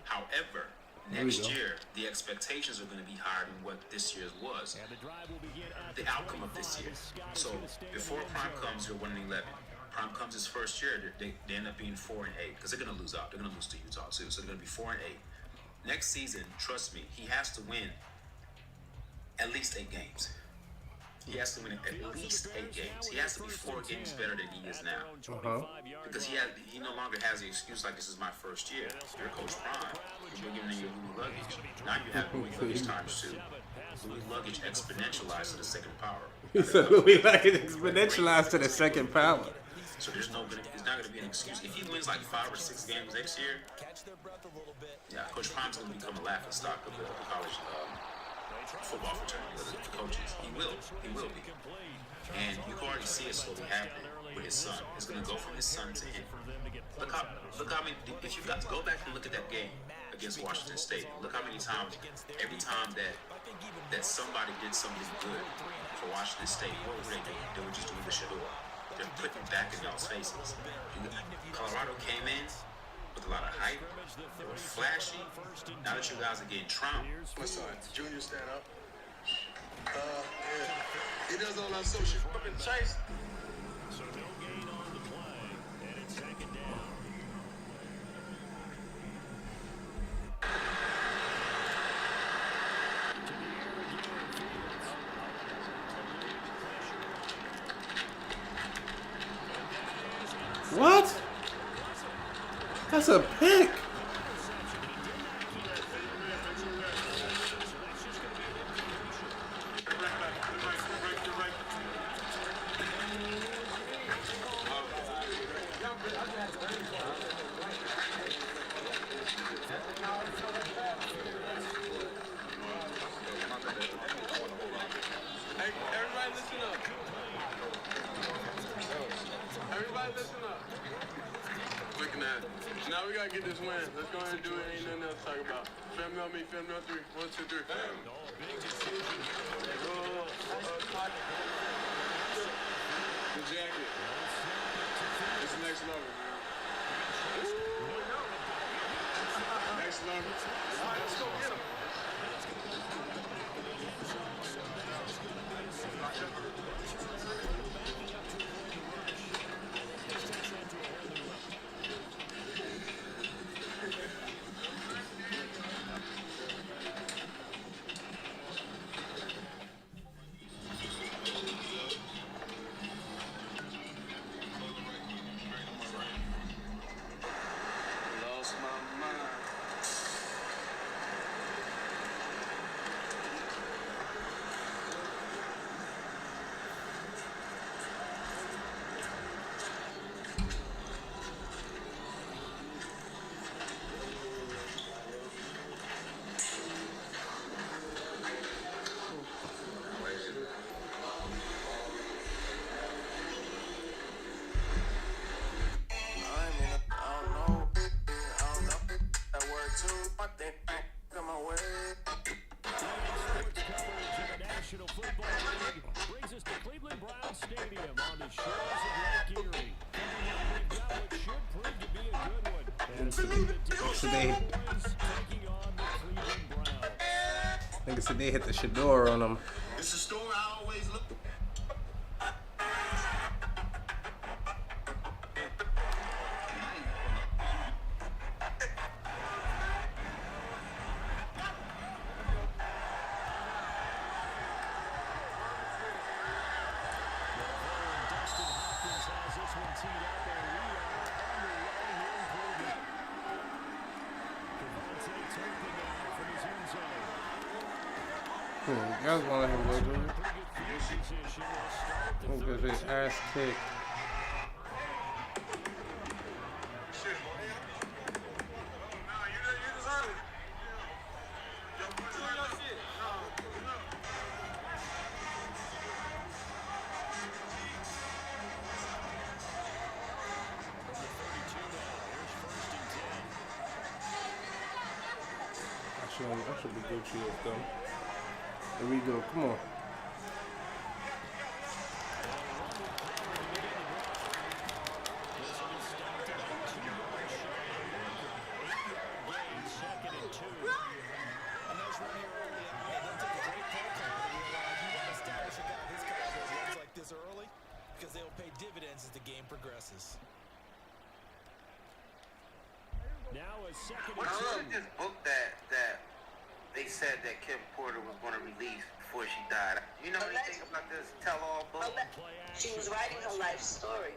Speaker 1: however, next year the expectations are going to be higher than what this year's was. The outcome of this year. So before Prime comes, you're 1-11. Prime comes his first year, they end up being 4-8 because they're going to lose out. They're going to lose to Utah too, so they're going to be 4-8. Next season, trust me, he has to win at least 8 games. He has to win at least 8 games. He has to be 4 games better than he is now. Because he no longer has the excuse like, this is my first year. You're Coach Prime. You're giving your Louis luggage. Now you have Louis luggage times 2. Louis luggage exponentialized to the second power.
Speaker 5: He said Louis luggage exponentialized to the second power.
Speaker 1: So it's not going to be an excuse. If he wins like 5 or 6 games next year, yeah, Coach Prime's going to become a laughing stock of the college football fraternity, the coaches. He will be. And you can already see it slowly happening with his son. It's going to go from his son to him. Look how many, if you got to go back and look at that game against Washington State, look how many times, every time that somebody did something good for Washington State, what were they doing? They were just doing the shador. They're putting it back in y'all's faces. Colorado came in with a lot of hype. They were flashy. Now that you guys are getting trumped.
Speaker 19: My son, Junior, stand up. Yeah. He does all our social fucking chase.
Speaker 3: So no gain on the play, and it's second down.
Speaker 5: What? That's a pick.
Speaker 20: Now we gotta get this win. Let's go ahead and do it. Ain't nothing else to talk about. Family on me, family on 3. 1, 2, 3. The jacket. It's next level, man. Next level. Let's go get him.
Speaker 5: Nigga said they hit the shador on them.
Speaker 19: It's a store I always look.
Speaker 5: You guys want to let him go do it? He'll get his ass kicked. That should be good shield though. Here we go. Come on.
Speaker 4: Early because they'll pay dividends as the game progresses.
Speaker 3: Now a second.
Speaker 14: I love this book that they said that Kim Porter was going to release before she died. You know anything about this tell-all book?
Speaker 7: She was writing her life story.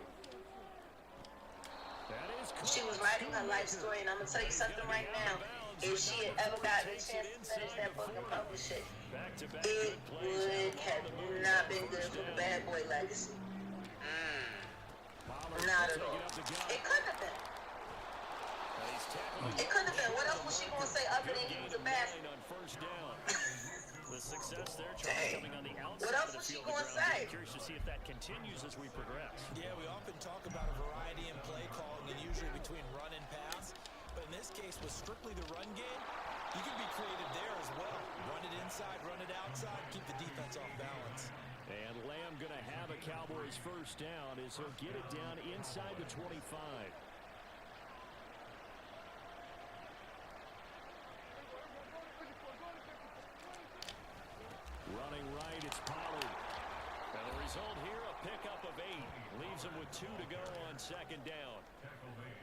Speaker 7: She was writing her life story, and I'm gonna tell you something right now. If she had ever gotten a chance to finish that book and publish it, it would have not been good for the Bad Boy legacy. Not at all. It couldn't have been. It couldn't have been. What else was she gonna say other than he was a bastard?
Speaker 3: The success there, Charlie, coming on the outside.
Speaker 7: What else was she gonna say?
Speaker 3: Curious to see if that continues as we progress.
Speaker 4: Yeah, we often talk about a variety in play calling, and usually between run and pass. But in this case, with strictly the run game, you can be creative there as well. Run it inside, run it outside, keep the defense off balance.
Speaker 3: And Lamb going to have a Cowboys first down as he'll get it down inside the 25. Running right, it's Pollard. And the result here, a pickup of 8. Leaves him with 2 to go on second down.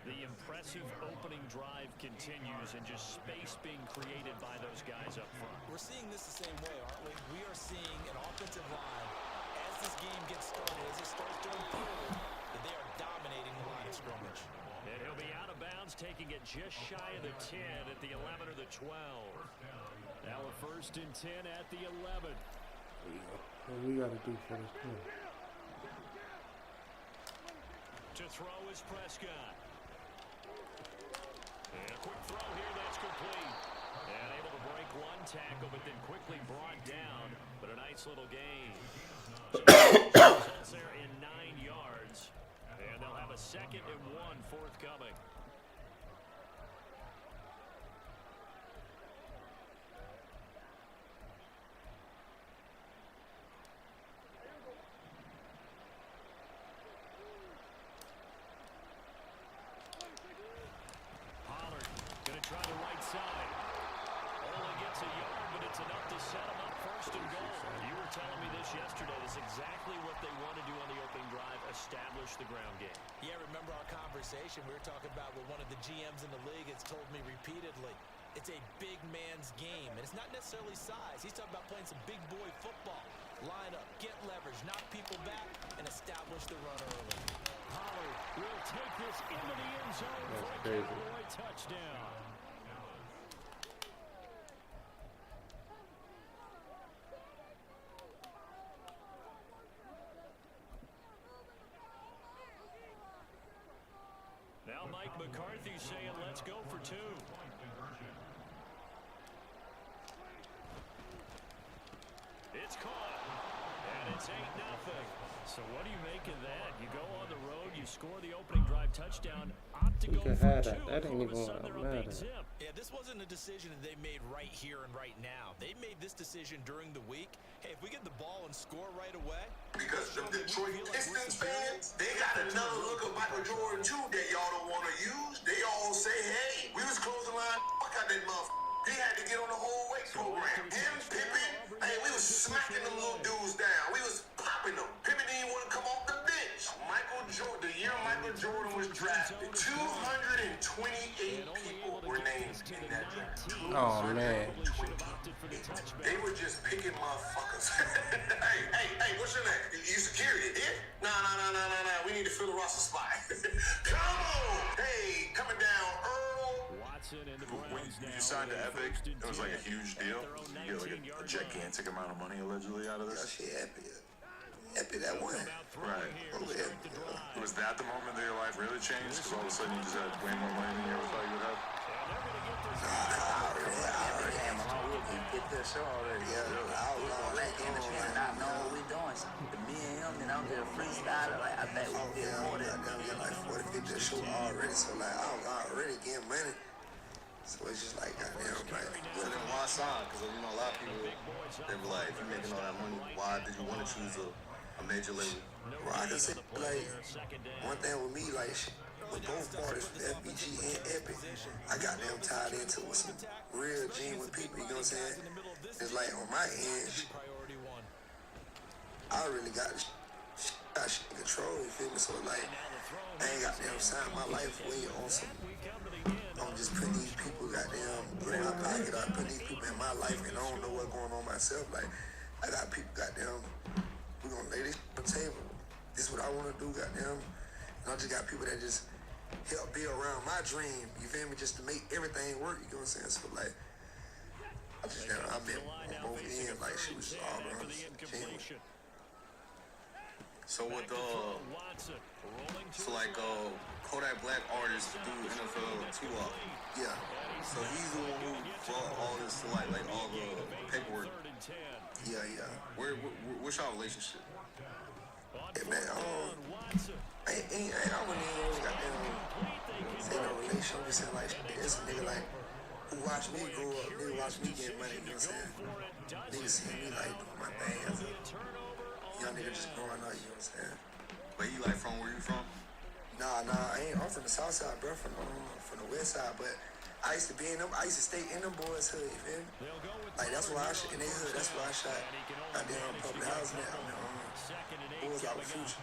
Speaker 3: The impressive opening drive continues and just space being created by those guys up front.
Speaker 4: We're seeing this the same way, aren't we? We are seeing an offensive line, as this game gets started, as it starts to unfold, that they are dominating the line of scrimmage.
Speaker 3: And he'll be out of bounds, taking it just shy of the 10 at the 11 or the 12. Now a 1st and 10 at the 11.
Speaker 5: What we got to do for this play?
Speaker 3: To throw is Prescott. And a quick throw here, that's complete. And able to break one tackle, but then quickly brought down. But a nice little gain. Results there in 9 yards. And they'll have a 2nd and 1 forthcoming. Try the right side. Only gets a yard, but it's enough to set him up 1st and goal. You were telling me this yesterday. This is exactly what they want to do on the opening drive, establish the ground game.
Speaker 4: Yeah, remember our conversation we were talking about with one of the GMs in the league has told me repeatedly. It's a big man's game, and it's not necessarily size. He's talking about playing some big boy football. Line up, get leverage, knock people back, and establish the run early.
Speaker 3: Pollard will take this into the end zone for a Cowboy touchdown. Now Mike McCarthy saying, let's go for 2. It's caught. And it's 8-0. So what do you make of that? You go on the road, you score the opening drive touchdown, opt to go for 2.
Speaker 5: That ain't even matter.
Speaker 4: Yeah, this wasn't a decision that they made right here and right now. They made this decision during the week. Hey, if we get the ball and score right away.
Speaker 13: Because the Detroit Pistons fans, they got another look of Michael Jordan too that y'all don't want to use. They all say, hey, we was closing line, fuck out that motherfucker. He had to get on the whole weight program. Him, Pippen, hey, we was smacking them little dudes down. We was popping them. Pippen didn't want to come off the bench. Michael Jordan, the year Michael Jordan was drafted, 228 people were named in that draft.
Speaker 5: Oh, man.
Speaker 13: They were just picking motherfuckers. hey, what's your name? You security, yeah? Nah. We need to fill the roster spot. Come on! Hey, coming down Earl.
Speaker 23: When you signed to Epic, it was like a huge deal. You get like a gigantic amount of money allegedly out of this.
Speaker 18: Yeah, Epic that one.
Speaker 23: Right. Was that the moment that your life really changed? Because all of a sudden you just had way more money than you ever thought you would have?
Speaker 18: I already had my own rookie. Get this show already. Yeah, I was on that industry and not knowing what we doing. Me and him, and I'm just freestyling. Like, I bet we did more than I got like 40, 50 show already. So, like, I was already getting money.
Speaker 2: So it's just like, goddamn, like.
Speaker 16: So then why sign? Because, you know, a lot of people, they were like, if you're making all that money, why did you want to choose a major label?
Speaker 2: Well, I can say, like, one thing with me, like, with both parties, FBG and Epic, I got them tied into with some real genuine people, you know what I'm saying? It's like, on my end, I really got shit in control, you feel me? So, like, I ain't got them sign my life way on some. I'm just putting these people goddamn in my pocket. I put these people in my life and I don't know what's going on myself. Like, I got people goddamn, we're gonna lay this on the table. This is what I wanna do, goddamn. And I just got people that just help be around my dream, you feel me? Just to make everything work, you know what I'm saying? So, like, I've been on both ends, like, she was just all around genuine.
Speaker 16: So with Kodak Black artist do NFL 2-up.
Speaker 2: Yeah.
Speaker 16: So he's the one who brought all this to light, like all the paperwork.
Speaker 2: Yeah.
Speaker 16: What's your relationship?
Speaker 2: Hey man, I wouldn't even goddamn say no relation. I'm just saying like it's a nigga like who watched me grow up, nigga watched me get money, you know what I'm saying? Nigga see me like doing my thing as a young nigga just growing up, you know what I'm saying?
Speaker 16: But he like from where you from?
Speaker 2: Nah, I'm from the south side, bro, from the west side, but I used to stay in them boys' hood, you feel me? Like that's why in their hood, that's why I shot goddamn public housing at boys out of Future.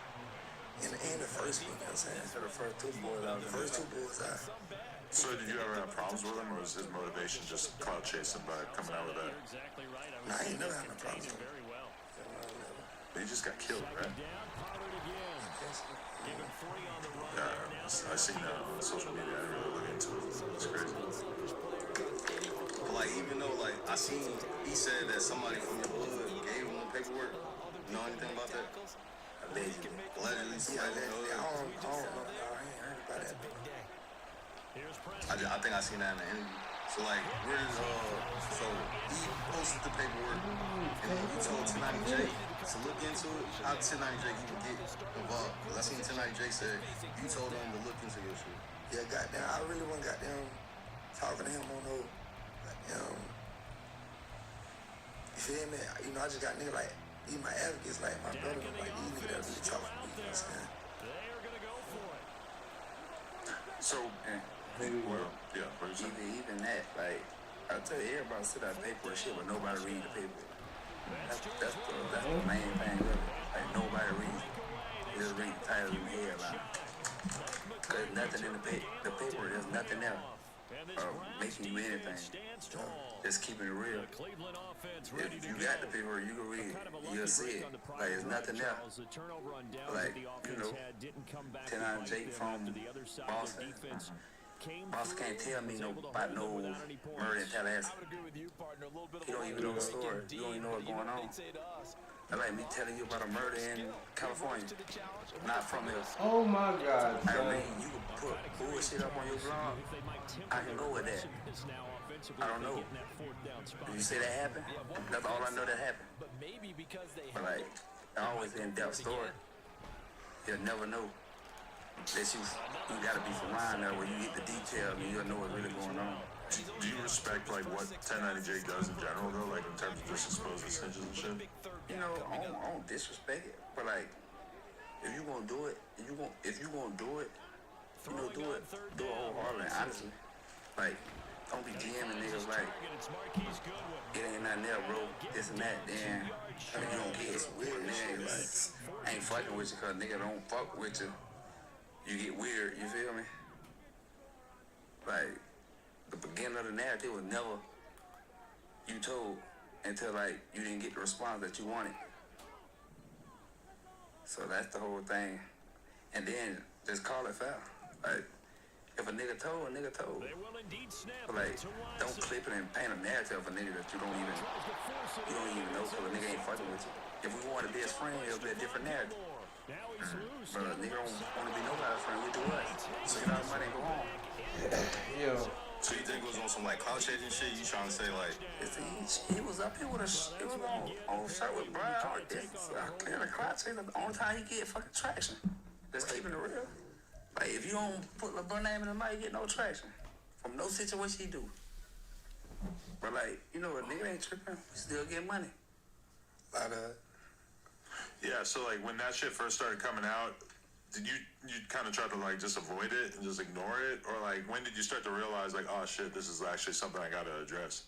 Speaker 2: And the first one, you know what I'm saying?
Speaker 16: So the first two boys out.
Speaker 2: The first two boys out.
Speaker 23: So did you ever have problems with him, or was his motivation just clout chasing by coming out with that?
Speaker 2: Nah, I ain't never had no problems with him.
Speaker 23: But he just got killed, right? Yeah, I seen that on social media. I didn't really look into it. It's crazy.
Speaker 16: But like, even though like I seen, he said that somebody from your hood gave him the paperwork. You know anything about that? Allegedly.
Speaker 2: Yeah, I don't know. I ain't heard about that.
Speaker 16: I think I seen that in the interview. So like, so he posted the paperwork, and then he told 1090J to look into it. How 1090J even get involved? Because I seen 1090J say you told him to look into your shit.
Speaker 2: Yeah, goddamn, I really wasn't goddamn talking to him on no goddamn. You feel me? You know, I just got niggas like these my advocates, like my brother, like these niggas that really talk for me. You know what I'm saying?
Speaker 23: So,
Speaker 18: even that, like, I tell you, everybody sit out paper and shit, but nobody read the paper. That's the main thing, really. Like, nobody reads it. They just read the title and the headline. There's nothing in the paper, there's nothing there making you anything. Just keeping it real. If you got the paper, you can read it. You'll see it. Like, there's nothing there. Like, you know, 10-9 from Boston. Boston can't tell me about no murder in Tallahassee. You don't even know the story. You don't even know what's going on. That's like me telling you about a murder in California. Not from here.
Speaker 5: Oh my God.
Speaker 18: I mean, you can put bullshit up on your blog. I can go with that. I don't know. Did you say that happened? That's all I know that happened. But like, always in-depth story. You'll never know. That you gotta be from around there where you get the detail and you'll know what's really going on.
Speaker 23: Do you respect like what 1090J does in general though, like in terms of just exposing snitches and shit?
Speaker 18: You know, I don't disrespect it, but like, if you gonna do it, you know, do it wholeheartedly, honestly. Like, don't be DMing niggas like, it ain't nothing there, bro, this and that, then you don't get some weird niggas like, I ain't fucking with you cause nigga don't fuck with you. You get weird, you feel me? Like, the beginning of the narrative was never you told until like you didn't get the response that you wanted. So that's the whole thing. And then just call it foul. Like, if a nigga told, a nigga told. But like, don't clip it and paint a narrative of a nigga that you don't even know because a nigga ain't fucking with you. If we wanted to be his friend, it'll be a different narrative. But a nigga don't want to be nobody's friend, we do us. So you know, money go home.
Speaker 5: Yo.
Speaker 16: So you think it was on some like clout chasing shit? You trying to say like
Speaker 18: he was up here with he was on shirt with Brian. It's clear the clout chasing. The only time he get fucking traction. Just keeping it real. Like if you don't put LeBron name in the night, you get no traction. from no situation he do. But like, you know, a nigga ain't tripping. We still get money.
Speaker 23: Yeah, so like when that shit first started coming out, did you kind of try to like just avoid it and just ignore it? Or like when did you start to realize like, oh shit, this is actually something I gotta address?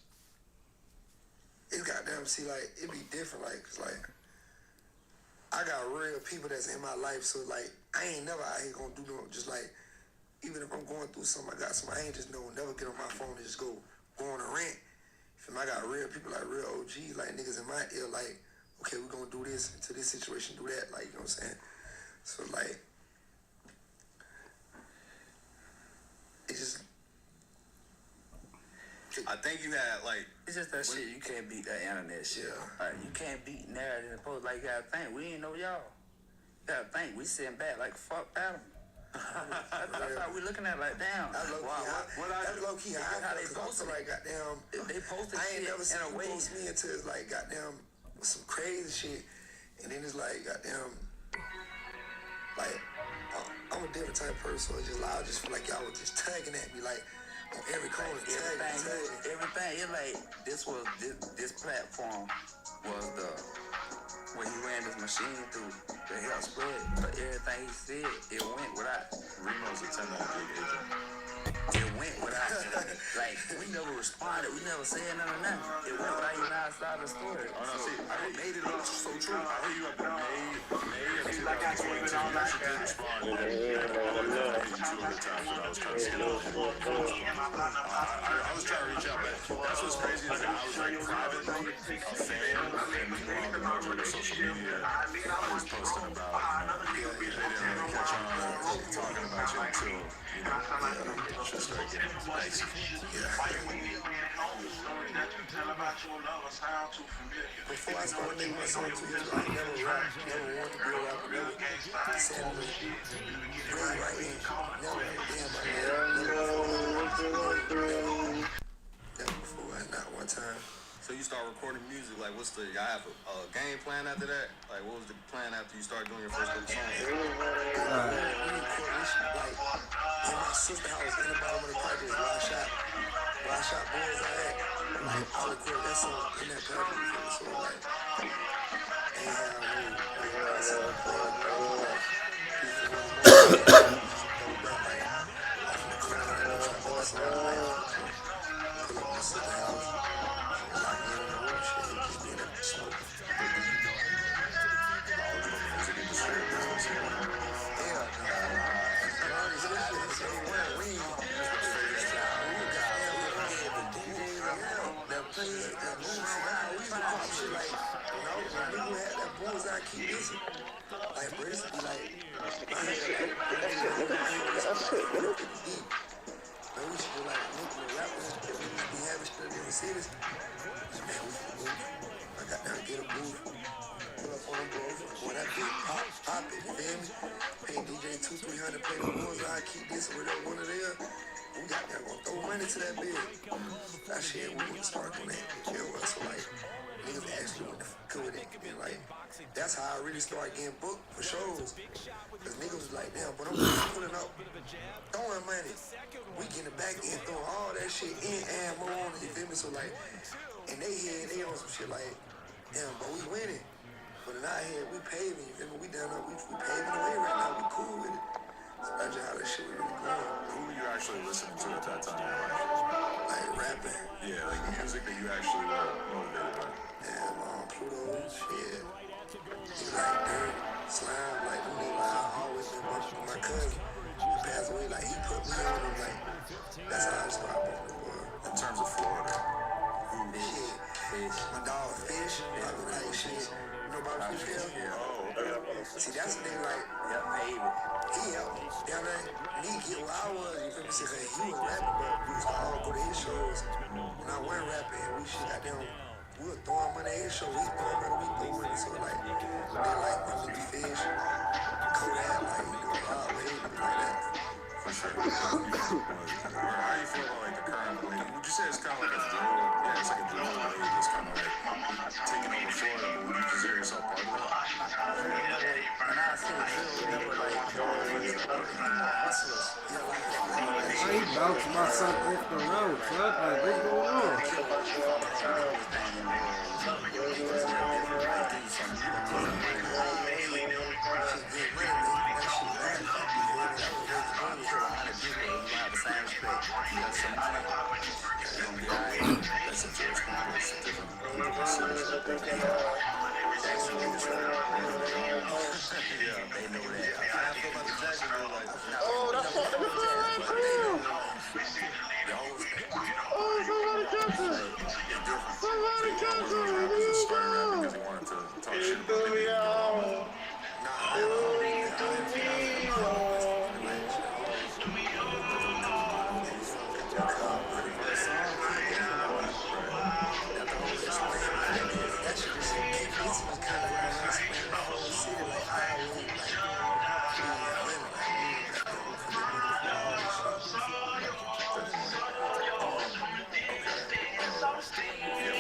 Speaker 2: It's goddamn, see, like, it be different, like, cause like, I got real people that's in my life, so like, I ain't never out here gonna do no, just like, even if I'm going through something, I got some, I ain't just never get on my phone and just go on a rant. I got real people, like real OGs, like niggas in my ear, like, okay, we're gonna do this to this situation, do that, like, you know what I'm saying? So like, it just,
Speaker 16: I think you had like,
Speaker 18: it's just that shit, you can't beat that internet shit. Like, you can't beat narrative and post, like, you gotta think, we ain't know y'all. You gotta think, we sitting back like, fuck Adam. That's how we looking at it, like, damn.
Speaker 2: That's low-key how they posted, like, goddamn,
Speaker 18: they posted
Speaker 2: I ain't
Speaker 18: shit
Speaker 2: never seen
Speaker 18: in a way.
Speaker 2: post me until it's like, goddamn, some crazy shit, and then it's like, goddamn, like, I'm a different type of person, so it's just like, I just feel like y'all was just tagging at me, like, on every corner,
Speaker 18: Everything, it's like, this platform was the, when he ran this machine through to help spread, but everything he said, it went without.
Speaker 23: Reno's a 10-9 agent.
Speaker 18: It went without, like, we never responded, we never said nothing. It went without even outside the story.
Speaker 23: Oh no, see,
Speaker 18: I made it look so true.
Speaker 23: I hit you up in May of 2022. You actually did respond, and then I hit you 2 other times, but I was kind of scared. I was trying to reach out, but that's what's crazy is that I was like privately a fan, and meanwhile the majority of social media was posting about, you know, they didn't really catch on talking about you until, you know, shit started getting dicey.
Speaker 2: Before I started making my song 2 years ago, I never rapped, never wanted to be a rapper, never said it was really right in, never before, not one time.
Speaker 16: so you start recording music, like what's the, y'all have a game plan after that? Like what was the plan after you started doing your first couple songs?
Speaker 2: We record this shit, like, in my sister house, in the bottom of the project, where I shot boys at, like, I record that song in that project, so like, ain't how I roll, like, I said, I'm playing, like, to that bid. That shit, we wouldn't start doing that. You know, so like, niggas actually went to fuck with it. And like, that's how I really started getting booked for shows. Cause niggas was like, damn, but I'm pulling up, throwing money. We getting back in, throwing all that shit in and more on it, you feel me? So like, in they head, they on some shit like, damn, but we winning. But in our head, we paving, you feel me? We down there, we paving the way right now, we cool with it. So that's just how that shit was really going.
Speaker 23: Who were you actually listening to at that time?
Speaker 2: Like rapping.
Speaker 23: Yeah, like music that you actually were motivated by.
Speaker 2: Yeah, Pluto, shit. Niggas like Dirt, Slime, like them niggas, like, I always been watching my cousin. He passed away, like he put me on him, like that's how I started bumping the world.
Speaker 23: In terms of Florida,
Speaker 2: shit, Fish, my dog Fish, like shit. You know about Fish?
Speaker 23: Yeah. Oh, okay.
Speaker 2: See, that's the thing, like, he helped me down there, me get where I was, you feel me? See, like, he was rapping, but we was all go to his shows. When I went rapping, we shit got them, we were throwing money at his show, he throwing money, we threw money, so like, they like my nigga Fish, Kodak, like, you know, Rob Wade, like that.
Speaker 23: For sure. How do you feel about like the current wave? Would you say it's kind of like a drill? Yeah, it's like a drill wave that's kind of like taking over Florida, but would you consider yourself part of that?
Speaker 18: And I see the drill, they were like, hustlers. You know, like
Speaker 5: He bounced my son off the road, son. Like, what's going on?
Speaker 11: Oh, that's what the right too. Oh, somebody catch him. Somebody catch him.
Speaker 23: Because he wanted to talk shit about me.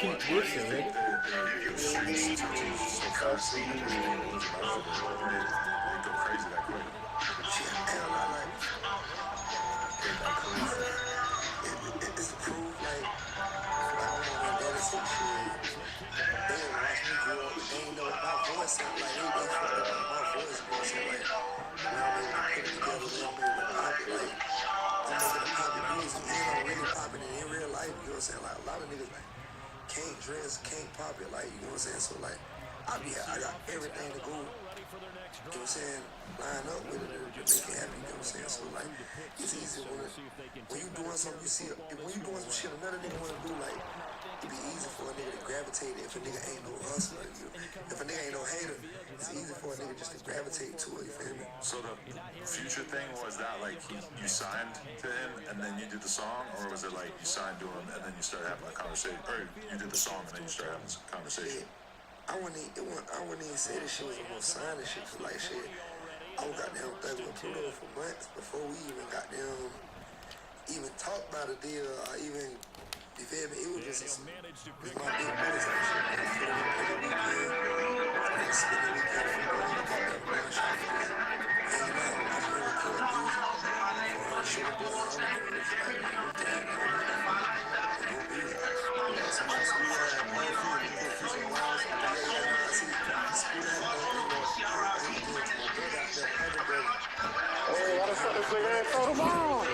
Speaker 5: Keep pushing, nigga.
Speaker 2: It's proof, like, when Dallas and shit, they didn't watch me grow up, they ain't know my voice sound like, they fucked up my voice, bro, so like, we don't be able to put it together, we don't be able to pop it, like, I'm making a poppin' music, and I'm really popping it in real life, you know what I'm saying, like, a lot of niggas, like, can't dress, can't pop it, like, you know what I'm saying, so like, I got everything to go, you know what I'm saying, line up with it to make it happen, you know what I'm saying, so like, it's easy when you doing something, you see, when you doing some shit another nigga wanna do, like, it be easy for a nigga to gravitate if a nigga ain't no hustler, if a nigga ain't no hater, it's easy for a nigga just to gravitate to it, you feel me?
Speaker 23: So the Future thing, was that like you signed to him and then you did the song, or was it like you signed to him and then you started having a conversation, or you did the song and then you started having a conversation?
Speaker 2: I wouldn't even say this shit was a more sign and shit, cause like shit, I was goddamn thugging with Pluto for months before we even even talked about a deal, or even, you feel me? It was just my big brothers and shit. I feel me every weekend, I spend the weekend for money, goddamn blind shop, hanging out, watching them record music, or shit like that. I'm doing this like weekend, some shit, some fire, all free, we put fish on walls, I see, school that, I ain't doing to my brother out there, Panda brother.
Speaker 11: Hey, why the fuck this nigga ain't throw the ball?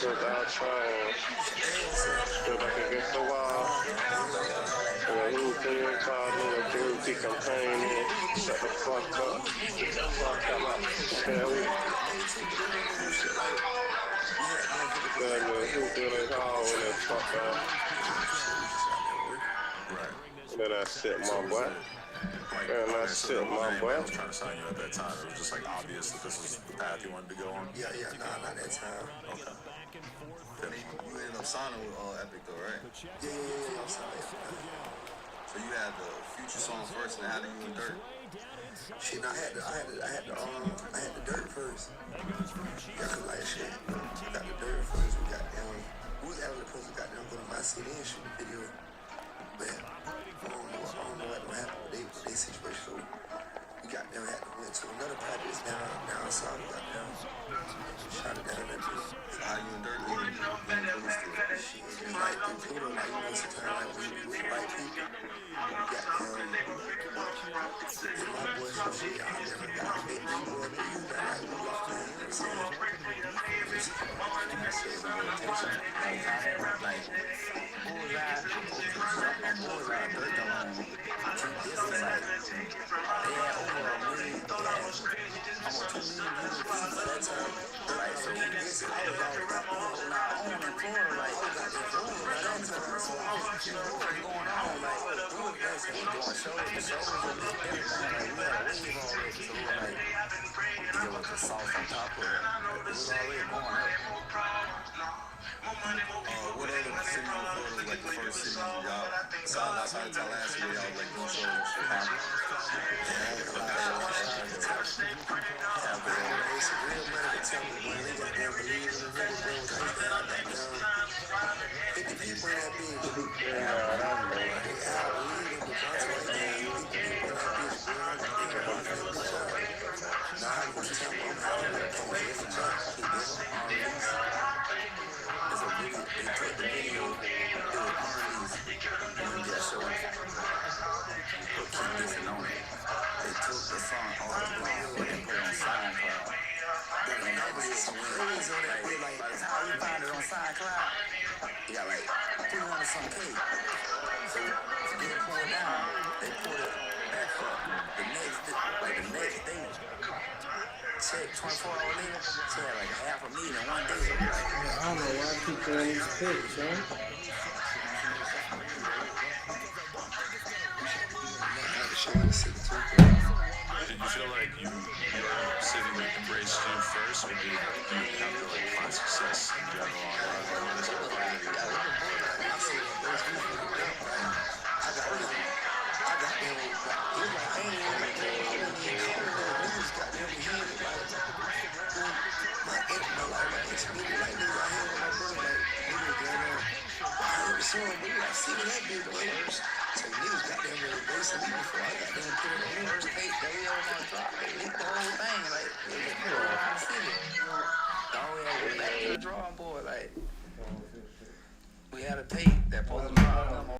Speaker 11: Without trying, stood up against the wall. And then he called me a guilty complaining. Shut the fuck up. Who didn't call when it fucked up? Then I sit my boy. And I sit my boy.
Speaker 23: I was trying to sign you at that time. It was just like obvious that this was the path you wanted to go on.
Speaker 2: Yeah, nah, not that time.
Speaker 23: Okay.
Speaker 16: You ended up signing with Epic though, right?
Speaker 2: Yeah, I'm sorry.
Speaker 16: So you had the Future song first, and how did you and Dirt?
Speaker 2: Shit, I had the Dirt first. Yeah, cause like shit, I got the Dirt first. We got them. We was actually supposed to got them go to my city and shoot the video, but I don't know what happened with their situation. So we got them had to went to another project down south. We got them shot it down that bitch.
Speaker 16: So how you and Dirt doing?
Speaker 2: Shit, just like the Pluto, like you know, sometimes like we be with the right people. We got them. My boys and shit, y'all never got a big people up to you, but like we love them, you know what I'm saying?
Speaker 18: shit was going on. Like, we were doing shows and everything. Like, we had a wave already. So we were like, there was the sauce on top of it. Like, it was already going up.
Speaker 16: What other city in Florida was like the first city y'all saw outside of Tallahassee where y'all was like doing shows in Chicago?
Speaker 18: He got like 300 some K. So get it pulled down. They pulled it back up. The next day, check 24 hours later, she had like $500,000 one day.
Speaker 5: I don't know why I keep doing these picks, man.
Speaker 10: Did you feel like your city embraced you first, or did you have to like find success in general?
Speaker 18: Drawing board, like we had a tape that posted